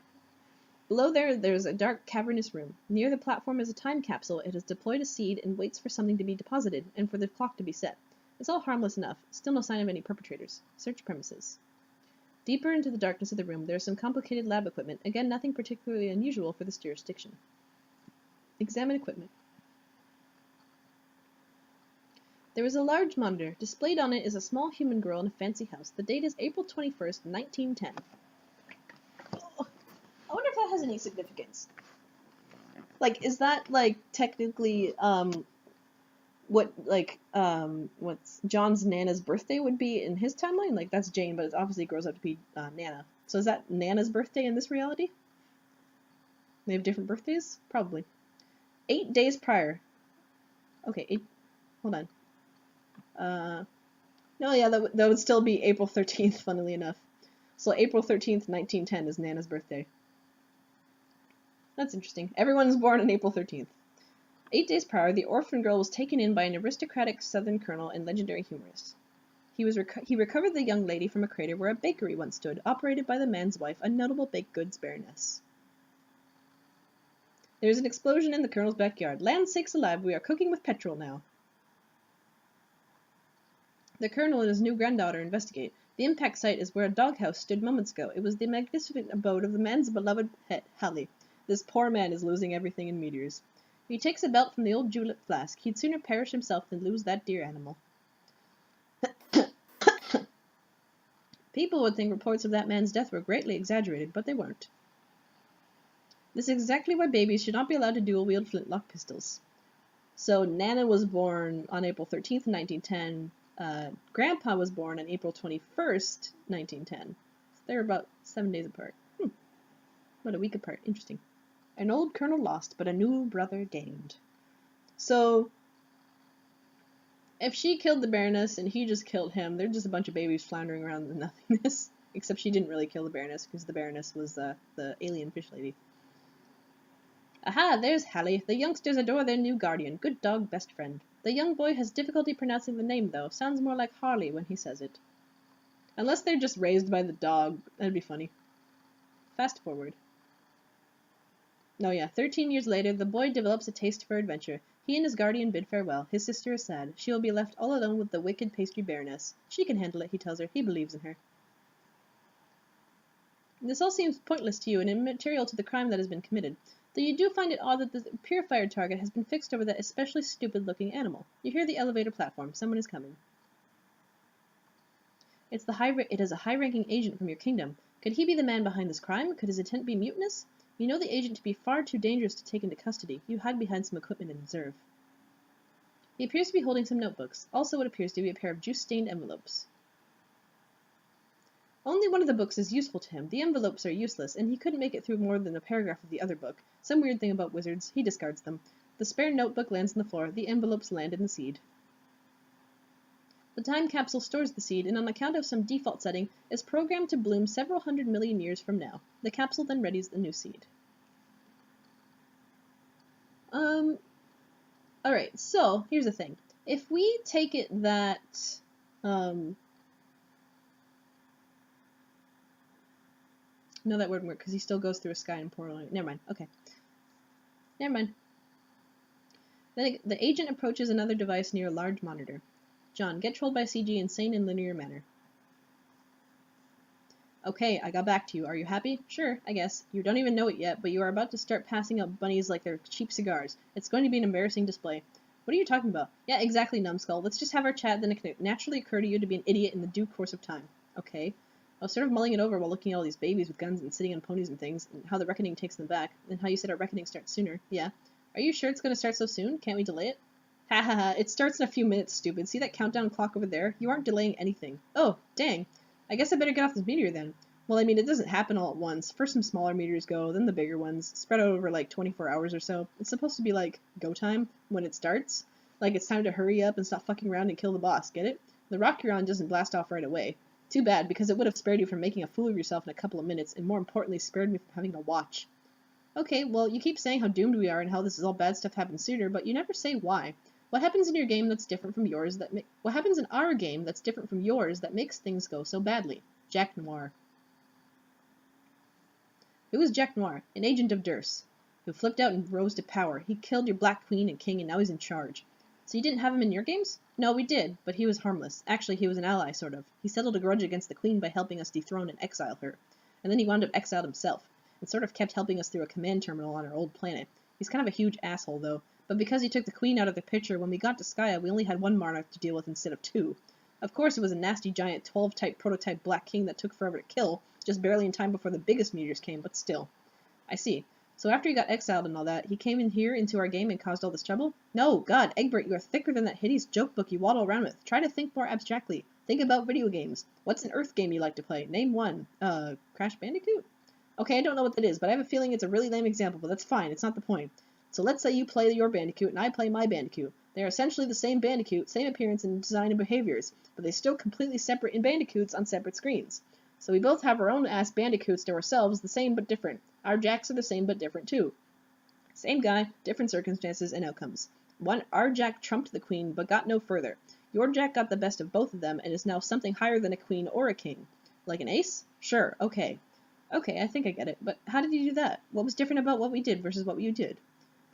Below there's a dark, cavernous room. Near the platform is a time capsule. It has deployed a seed and waits for something to be deposited, and for the clock to be set. It's all harmless enough. Still no sign of any perpetrators. Search premises. Deeper into the darkness of the room, there is some complicated lab equipment. Again, nothing particularly unusual for this jurisdiction. Examine equipment. There is a large monitor. Displayed on it is a small human girl in a fancy house. The date is April 21st, 1910. Oh, I wonder if that has any significance. Like, is that, like, technically, what's John's Nana's birthday would be in his timeline? Like, that's Jane, but it obviously grows up to be, Nana. So is that Nana's birthday in this reality? They have different birthdays? Probably. 8 days prior. Okay, hold on. No, yeah, that would still be April 13th, funnily enough. So April 13th, 1910 is Nana's birthday. That's interesting. Everyone's born on April 13th. 8 days prior, the orphan girl was taken in by an aristocratic southern colonel and legendary humorist. He recovered the young lady from a crater where a bakery once stood, operated by the man's wife, a notable baked goods baroness. There is an explosion in the colonel's backyard. Land sakes alive, we are cooking with petrol now. The colonel and his new granddaughter investigate. The impact site is where a doghouse stood moments ago. It was the magnificent abode of the man's beloved pet, Hallie. This poor man is losing everything in meteors. He takes a belt from the old julep flask. He'd sooner perish himself than lose that dear animal. People would think reports of that man's death were greatly exaggerated, but they weren't. This is exactly why babies should not be allowed to dual-wield flintlock pistols. So Nana was born on April 13th, 1910. Grandpa was born on April 21st, 1910. So they're about 7 days apart. About a week apart. Interesting. An old colonel lost, but a new brother gained. So, if she killed the Baroness and he just killed him, they're just a bunch of babies floundering around in nothingness. Except she didn't really kill the Baroness, because the Baroness was the alien fish lady. Aha, there's Hallie. The youngsters adore their new guardian. Good dog, best friend. The young boy has difficulty pronouncing the name, though. Sounds more like Harley when he says it. Unless they're just raised by the dog. That'd be funny. Fast forward. No, yeah. 13 years later, the boy develops a taste for adventure. He and his guardian bid farewell. His sister is sad. She will be left all alone with the wicked pastry baroness. She can handle it, he tells her. He believes in her. This all seems pointless to you and immaterial to the crime that has been committed. Though you do find it odd that the purifier target has been fixed over that especially stupid-looking animal. You hear the elevator platform. Someone is coming. It is a high-ranking agent from your kingdom. Could he be the man behind this crime? Could his intent be mutinous? You know the agent to be far too dangerous to take into custody. You hide behind some equipment and observe. He appears to be holding some notebooks. Also what appears to be a pair of juice-stained envelopes. Only one of the books is useful to him. The envelopes are useless, and he couldn't make it through more than a paragraph of the other book. Some weird thing about wizards. He discards them. The spare notebook lands on the floor. The envelopes land in the seed. The time capsule stores the seed, and on account of some default setting, is programmed to bloom several 100 million years from now. The capsule then readies the new seed. Alright, so, here's the thing. If we take it that, no, that wouldn't work, because he still goes through a sky and portal. Never mind, okay. Never mind. Then the agent approaches another device near a large monitor. John, get trolled by CG in sane and linear manner. Okay, I got back to you. Are you happy? Sure, I guess. You don't even know it yet, but you are about to start passing out bunnies like they're cheap cigars. It's going to be an embarrassing display. What are you talking about? Yeah, exactly, numbskull. Let's just have our chat, then it can naturally occur to you to be an idiot in the due course of time. Okay. I was sort of mulling it over while looking at all these babies with guns and sitting on ponies and things, and how the reckoning takes them back, and how you said our reckoning starts sooner. Yeah. Are you sure it's going to start so soon? Can't we delay it? Ha ha ha, it starts in a few minutes, stupid. See that countdown clock over there? You aren't delaying anything. Oh, dang. I guess I better get off this meteor then. Well, I mean, it doesn't happen all at once. First some smaller meteors go, then the bigger ones, spread out over like 24 hours or so. It's supposed to be like go time when it starts. Like it's time to hurry up and stop fucking around and kill the boss, get it? The rock you're on doesn't blast off right away. Too bad, because it would have spared you from making a fool of yourself in a couple of minutes, and more importantly, spared me from having to watch. Okay, well, you keep saying how doomed we are and how this is all bad stuff happens sooner, but you never say why. What happens in your game that's different from yours what happens in our game that's different from yours that makes things go so badly? Jack Noir. It was Jack Noir, an agent of Durst, who flipped out and rose to power. He killed your Black Queen and King, and now he's in charge. So you didn't have him in your games? No, we did, but he was harmless. Actually, he was an ally, sort of. He settled a grudge against the Queen by helping us dethrone and exile her. And then he wound up exiled himself, and sort of kept helping us through a command terminal on our old planet. He's kind of a huge asshole, though. But because he took the Queen out of the picture, when we got to Skya, we only had one monarch to deal with instead of two. Of course, it was a nasty giant 12-type prototype Black King that took forever to kill, just barely in time before the biggest meteors came, but still. I see. So after he got exiled and all that, he came in here into our game and caused all this trouble? No, God, Egbert, you are thicker than that hideous joke book you waddle around with. Try to think more abstractly. Think about video games. What's an Earth game you like to play? Name one. Crash Bandicoot? Okay, I don't know what that is, but I have a feeling it's a really lame example, but that's fine, it's not the point. So let's say you play your Bandicoot and I play my Bandicoot. They are essentially the same Bandicoot, same appearance and design and behaviors, but they're still completely separate in Bandicoots on separate screens. So we both have our own ass Bandicoots to ourselves, the same but different. Our Jacks are the same but different too. Same guy, different circumstances and outcomes. Our Jack trumped the Queen, but got no further. Your Jack got the best of both of them and is now something higher than a Queen or a King. Like an ace? Sure, okay. Okay, I think I get it, but how did you do that? What was different about what we did versus what you did?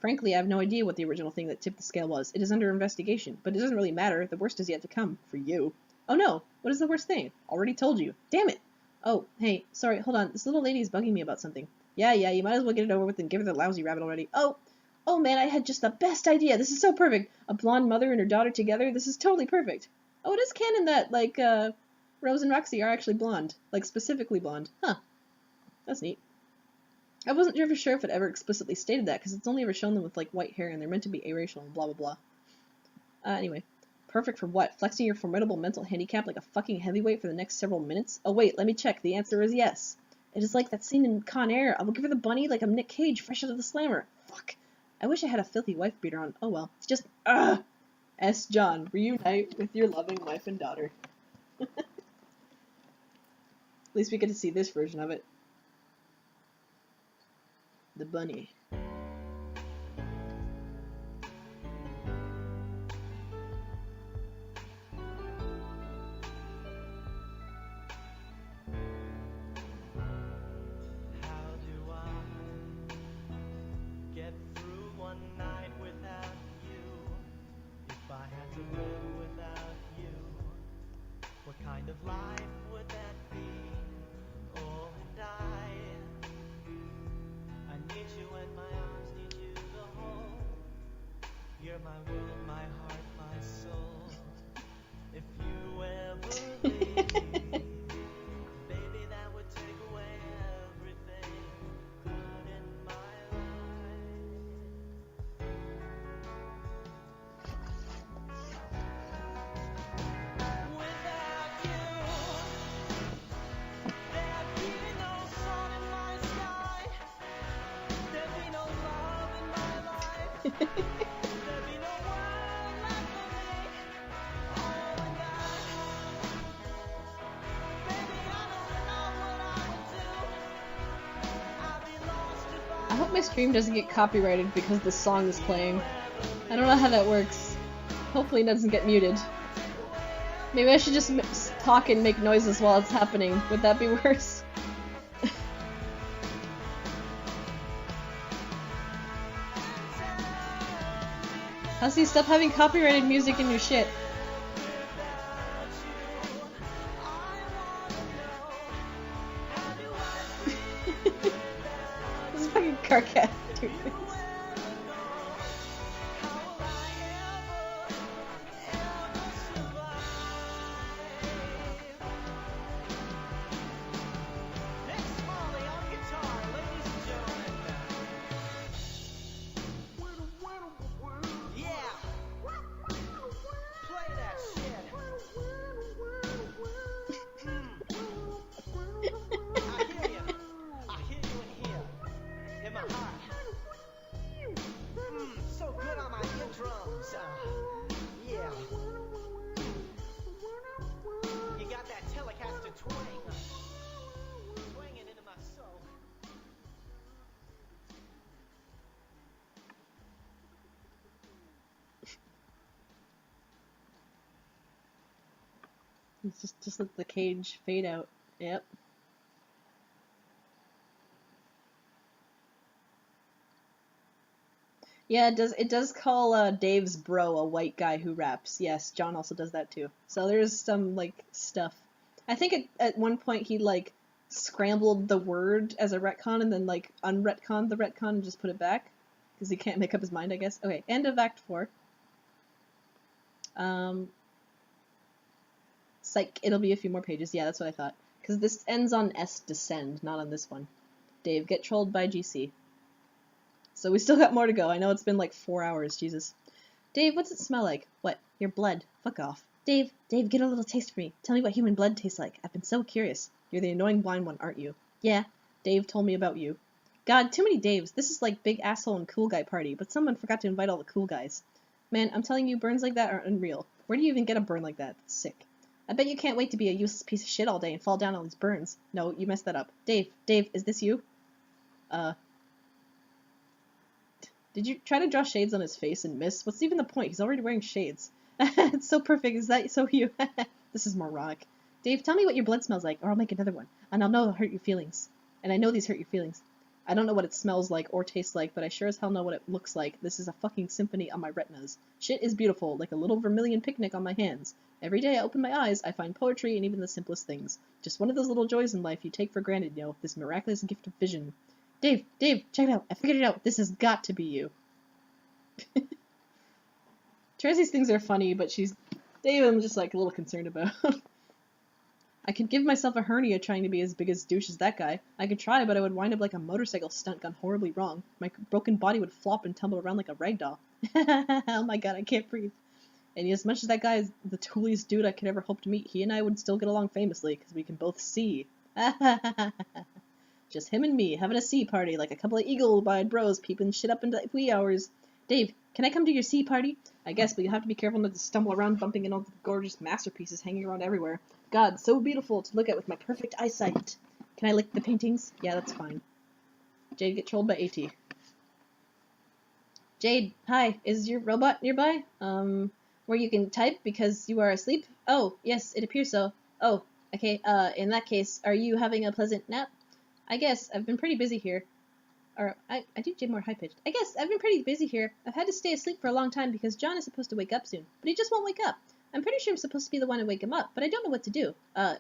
Frankly, I have no idea what the original thing that tipped the scale was. It is under investigation, but it doesn't really matter. The worst is yet to come. For you. Oh no, what is the worst thing? Already told you. Damn it! Oh, hey, sorry, hold on. This little lady is bugging me about something. Yeah, you might as well get it over with and give her the lousy rabbit already. Oh man, I had just the best idea. This is so perfect. A blonde mother and her daughter together. This is totally perfect. Oh, it is canon that, Rose and Roxy are actually blonde. Like, specifically blonde. Huh. That's neat. I wasn't ever sure if it ever explicitly stated that, because it's only ever shown them with, like, white hair, and they're meant to be aracial and blah blah blah. Anyway. Perfect for what? Flexing your formidable mental handicap like a fucking heavyweight for the next several minutes? Oh wait, let me check. The answer is yes. It is like that scene in Con Air. I will give her the bunny like I'm Nick Cage, fresh out of the slammer. Fuck. I wish I had a filthy wife beater on. Oh well. It's just, S. John, reunite with your loving wife and daughter. At least we get to see this version of it. The bunny. I hope my stream doesn't get copyrighted because this song is playing. I don't know how that works. Hopefully it doesn't get muted. Maybe I should just talk and make noises while it's happening. Would that be worse? Hussy, stop having copyrighted music in your shit. This is fucking Carcat, dude. Just let the cage fade out. Yep. Yeah, it does call Dave's bro a white guy who raps. Yes, John also does that too. So there's some like stuff. I think at one point he like scrambled the word as a retcon and then like unretconned the retcon and just put it back because he can't make up his mind, I guess. Okay, end of Act 4. Psych, it'll be a few more pages. Yeah, that's what I thought. Because this ends on S Descend, not on this one. Dave, get trolled by GC. So we still got more to go. I know it's been like 4 hours, Jesus. Dave, what's it smell like? What? Your blood. Fuck off. Dave, get a little taste for me. Tell me what human blood tastes like. I've been so curious. You're the annoying blind one, aren't you? Yeah. Dave told me about you. God, too many Daves. This is like big asshole and cool guy party, but someone forgot to invite all the cool guys. Man, I'm telling you, burns like that are unreal. Where do you even get a burn like that? That's sick. I bet you can't wait to be a useless piece of shit all day and fall down on these burns. No, you messed that up. Dave, is this you? Did you try to draw shades on his face and miss? What's even the point? He's already wearing shades. It's so perfect. Is that so you? This is moronic. Dave, tell me what your blood smells like, or I'll make another one. And I'll know it'll hurt your feelings. And I know these hurt your feelings. I don't know what it smells like or tastes like, but I sure as hell know what it looks like. This is a fucking symphony on my retinas. Shit is beautiful, like a little vermilion picnic on my hands. Every day I open my eyes, I find poetry in even the simplest things. Just one of those little joys in life you take for granted, you know, this miraculous gift of vision. Dave, check it out. I figured it out. This has got to be you. Tracy's things are funny, but Dave I'm just like a little concerned about. I could give myself a hernia trying to be as big as douche as that guy. I could try, but I would wind up like a motorcycle stunt gone horribly wrong. My broken body would flop and tumble around like a rag doll. Oh my god, I can't breathe. And as much as that guy is the tooliest dude I could ever hope to meet, he and I would still get along famously, because we can both see. Just him and me, having a sea party, like a couple of eagle-eyed bros peeping shit up into wee hours. Dave, can I come to your sea party? I guess, but you have to be careful not to stumble around bumping into all the gorgeous masterpieces hanging around everywhere. God, so beautiful to look at with my perfect eyesight. Can I lick the paintings? Yeah, that's fine. Jade, get trolled by AT. Jade, hi, is your robot nearby? Where you can type because you are asleep? Oh, yes, it appears so. Oh, okay, in that case, are you having a pleasant nap? I guess, I've been pretty busy here. Or, I do Jade more high-pitched. I guess, I've been pretty busy here. I've had to stay asleep for a long time because John is supposed to wake up soon, but he just won't wake up. I'm pretty sure I'm supposed to be the one to wake him up, but I don't know what to do. Huh?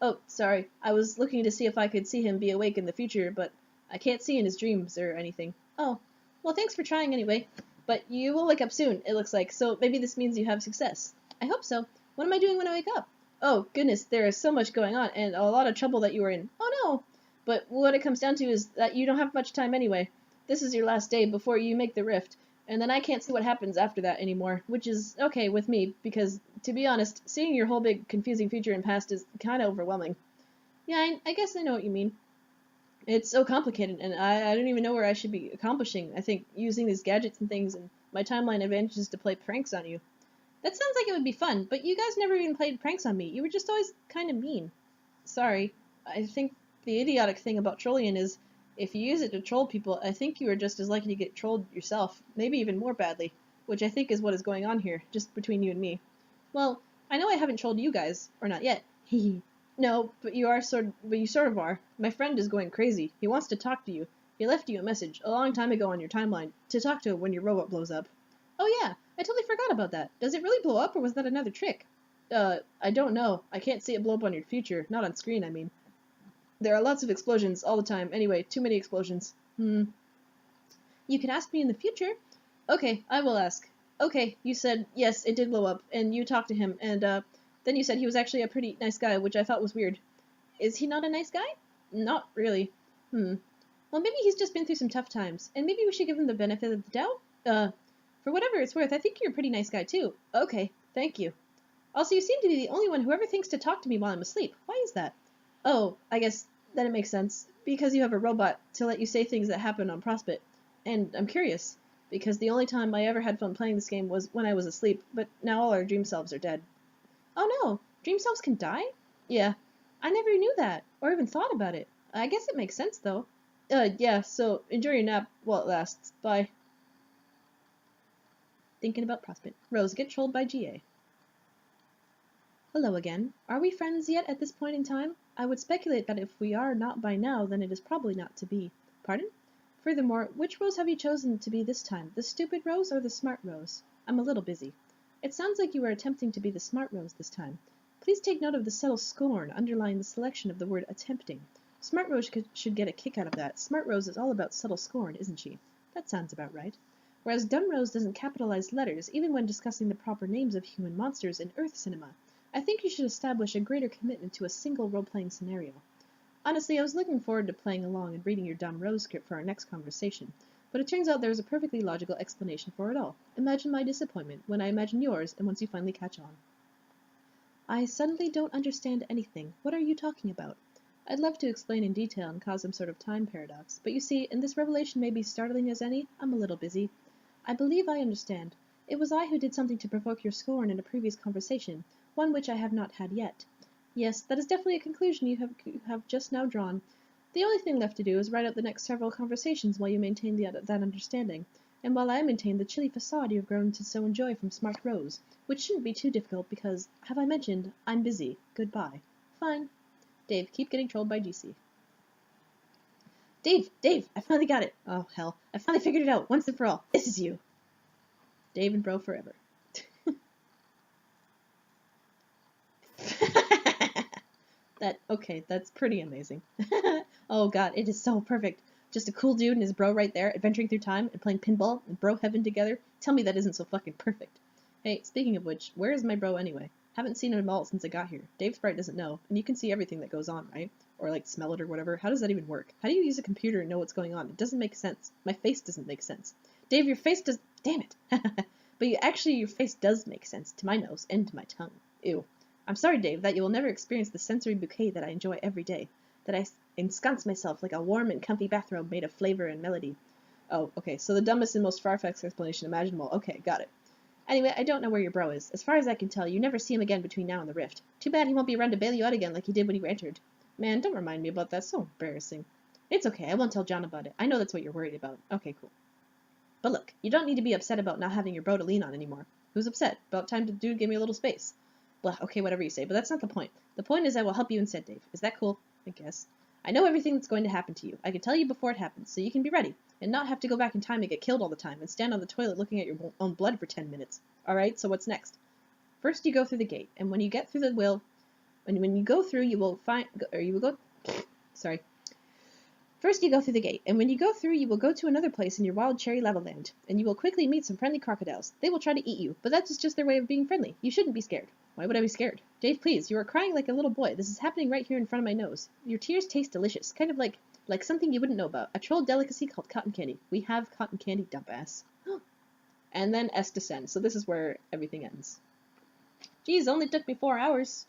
Oh, sorry. I was looking to see if I could see him be awake in the future, but I can't see in his dreams or anything. Oh, well, thanks for trying anyway. But you will wake up soon, it looks like, so maybe this means you have success. I hope so. What am I doing when I wake up? Oh, goodness, there is so much going on, and a lot of trouble that you are in. Oh, no! But what it comes down to is that you don't have much time anyway. This is your last day before you make the rift, and then I can't see what happens after that anymore, which is okay with me, because, to be honest, seeing your whole big confusing future and past is kind of overwhelming. Yeah, I guess I know what you mean. It's so complicated, and I don't even know where I should be accomplishing. I think using these gadgets and things and my timeline advantages to play pranks on you. That sounds like it would be fun, but you guys never even played pranks on me. You were just always kind of mean. Sorry. I think the idiotic thing about trolling is, if you use it to troll people, I think you are just as likely to get trolled yourself, maybe even more badly, which I think is what is going on here, just between you and me. Well, I know I haven't trolled you guys, or not yet. Hehe. No, but you sort of are. My friend is going crazy. He wants to talk to you. He left you a message a long time ago on your timeline to talk to him when your robot blows up. Oh yeah, I totally forgot about that. Does it really blow up, or was that another trick? I don't know. I can't see it blow up on your future. Not on screen, I mean. There are lots of explosions all the time. Anyway, too many explosions. You can ask me in the future. Okay, I will ask. Okay, you said, yes, it did blow up, and you talked to him, and, then you said he was actually a pretty nice guy, which I thought was weird. Is he not a nice guy? Not really. Well, maybe he's just been through some tough times, and maybe we should give him the benefit of the doubt? For whatever it's worth, I think you're a pretty nice guy, too. Okay, thank you. Also, you seem to be the only one who ever thinks to talk to me while I'm asleep. Why is that? Oh, I guess then it makes sense. Because you have a robot to let you say things that happen on Prospit. And I'm curious, because the only time I ever had fun playing this game was when I was asleep, but now all our dream selves are dead. Oh no, dream selves can die? Yeah, I never knew that, or even thought about it. I guess it makes sense, though. Yeah, so enjoy your nap while it lasts. Bye. Thinking about Prospit. Rose, get trolled by GA. Hello again. Are we friends yet at this point in time? I would speculate that if we are not by now, then it is probably not to be. Pardon? Furthermore, which rose have you chosen to be this time, the stupid rose or the smart rose? I'm a little busy. It sounds like you are attempting to be the smart rose this time. Please take note of the subtle scorn underlying the selection of the word attempting. Smart Rose should get a kick out of that. Smart Rose is all about subtle scorn, isn't she? That sounds about right. Whereas Dumb Rose doesn't capitalize letters, even when discussing the proper names of human monsters in Earth cinema. I think you should establish a greater commitment to a single role-playing scenario. Honestly, I was looking forward to playing along and reading your Dumb Rose script for our next conversation, but it turns out there is a perfectly logical explanation for it all. Imagine my disappointment when I imagine yours, and once you finally catch on. I suddenly don't understand anything. What are you talking about? I'd love to explain in detail and cause some sort of time paradox, but you see, and this revelation may be startling as any, I'm a little busy. I believe I understand. It was I who did something to provoke your scorn in a previous conversation, one which I have not had yet. Yes, that is definitely a conclusion you have just now drawn. The only thing left to do is write out the next several conversations while you maintain that understanding, and while I maintain the chilly facade you have grown to so enjoy from Smart Rose, which shouldn't be too difficult because, have I mentioned, I'm busy. Goodbye. Fine. Dave, keep getting trolled by GC. Dave, I finally got it. Oh, hell. I finally figured it out, once and for all. This is you. Dave and bro forever. That's pretty amazing. Oh god, it is so perfect. Just a cool dude and his bro right there, adventuring through time and playing pinball and bro heaven together. Tell me that isn't so fucking perfect. Hey, speaking of which, where is my bro anyway? Haven't seen him at all since I got here. Dave Sprite doesn't know, and you can see everything that goes on, right? Or like smell it or whatever. How does that even work? How do you use a computer and know what's going on? It doesn't make sense. My face doesn't make sense. Dave, your face does... Damn it. But your face does make sense to my nose and to my tongue. Ew. I'm sorry, Dave, that you will never experience the sensory bouquet that I enjoy every day. That I ensconce myself like a warm and comfy bathrobe made of flavor and melody. Oh, okay, so the dumbest and most far-fetched explanation imaginable. Okay, got it. Anyway, I don't know where your bro is. As far as I can tell, you never see him again between now and the rift. Too bad he won't be around to bail you out again like he did when you entered. Man, don't remind me about that. So embarrassing. It's okay, I won't tell John about it. I know that's what you're worried about. Okay, cool. But look, you don't need to be upset about not having your bro to lean on anymore. Who's upset? About time to dude give me a little space. Blah, okay, whatever you say, but that's not the point. The point is I will help you instead, Dave. Is that cool? I guess. I know everything that's going to happen to you. I can tell you before it happens, so you can be ready, and not have to go back in time and get killed all the time, and stand on the toilet looking at your own blood for 10 minutes. Alright, so what's next? First you go through the gate, and when you get through when you go through, you will find, sorry. First you go through the gate, and when you go through, you will go to another place in your wild cherry lava land, and you will quickly meet some friendly crocodiles. They will try to eat you, but that's just their way of being friendly. You shouldn't be scared. Why would I be scared? Dave, please, you are crying like a little boy. This is happening right here in front of my nose. Your tears taste delicious, kind of like something you wouldn't know about. A troll delicacy called cotton candy. We have cotton candy, dumbass. And then S descends, so this is where everything ends. Geez, only took me 4 hours.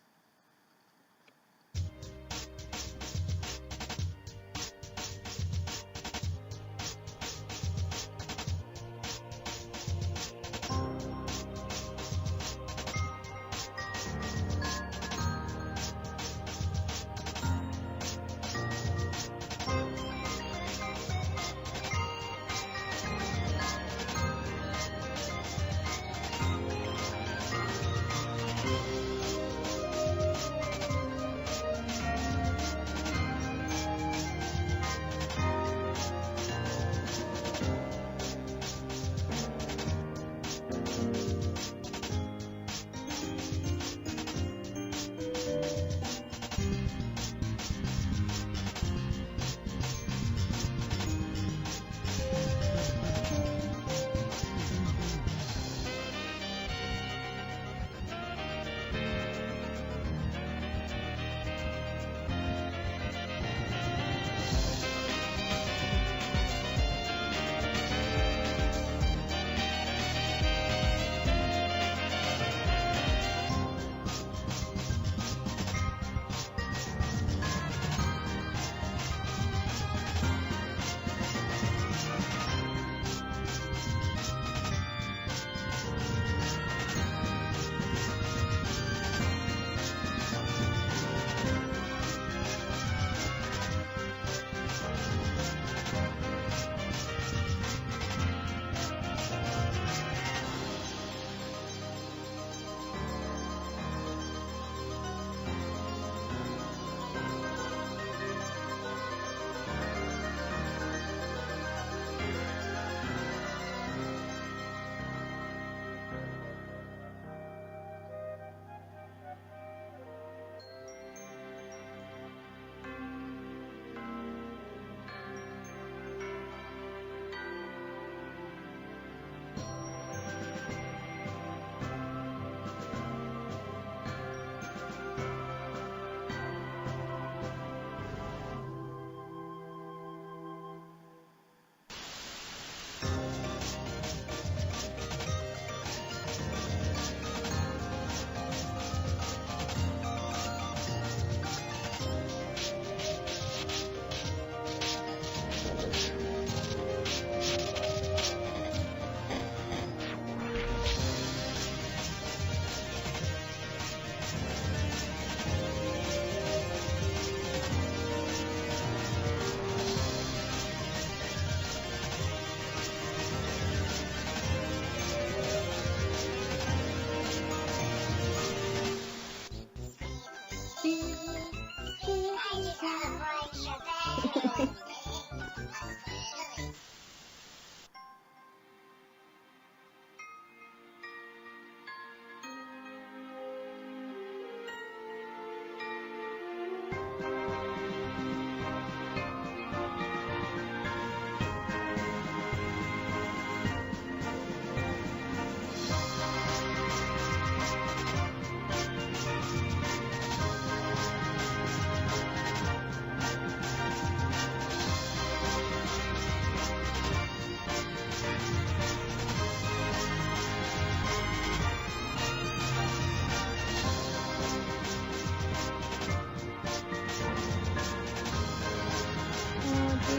Big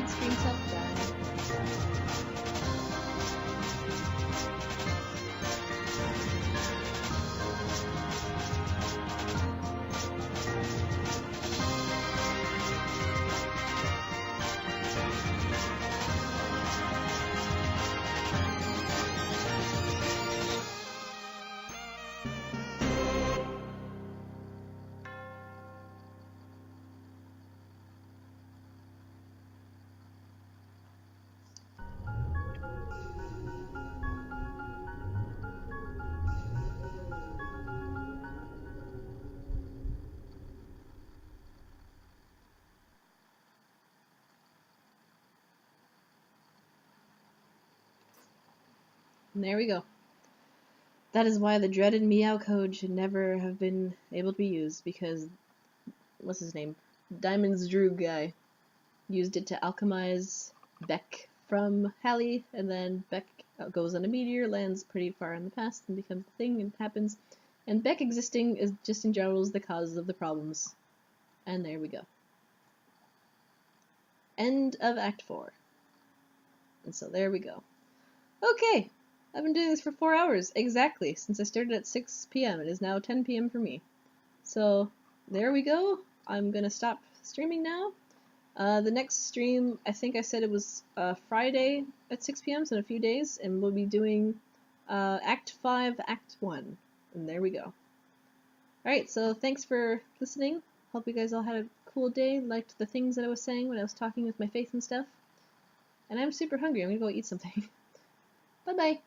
screenshot done. And there we go. That is why the dreaded meow code should never have been able to be used, because, what's his name? Diamond's Drew guy used it to alchemize Beck from Hallie, and then Beck goes on a meteor, lands pretty far in the past, and becomes the thing, and happens. And Beck existing is just in general is the cause of the problems. And there we go. End of Act 4. And so there we go. Okay, I've been doing this for 4 hours, exactly, since I started at 6 p.m. It is now 10 p.m. for me. So, there we go. I'm gonna stop streaming now. The next stream, I think I said it was Friday at 6 p.m., so in a few days, and we'll be doing Act 5, Act 1. And there we go. Alright, so thanks for listening. Hope you guys all had a cool day, liked the things that I was saying when I was talking with my face and stuff. And I'm super hungry. I'm gonna go eat something. Bye-bye.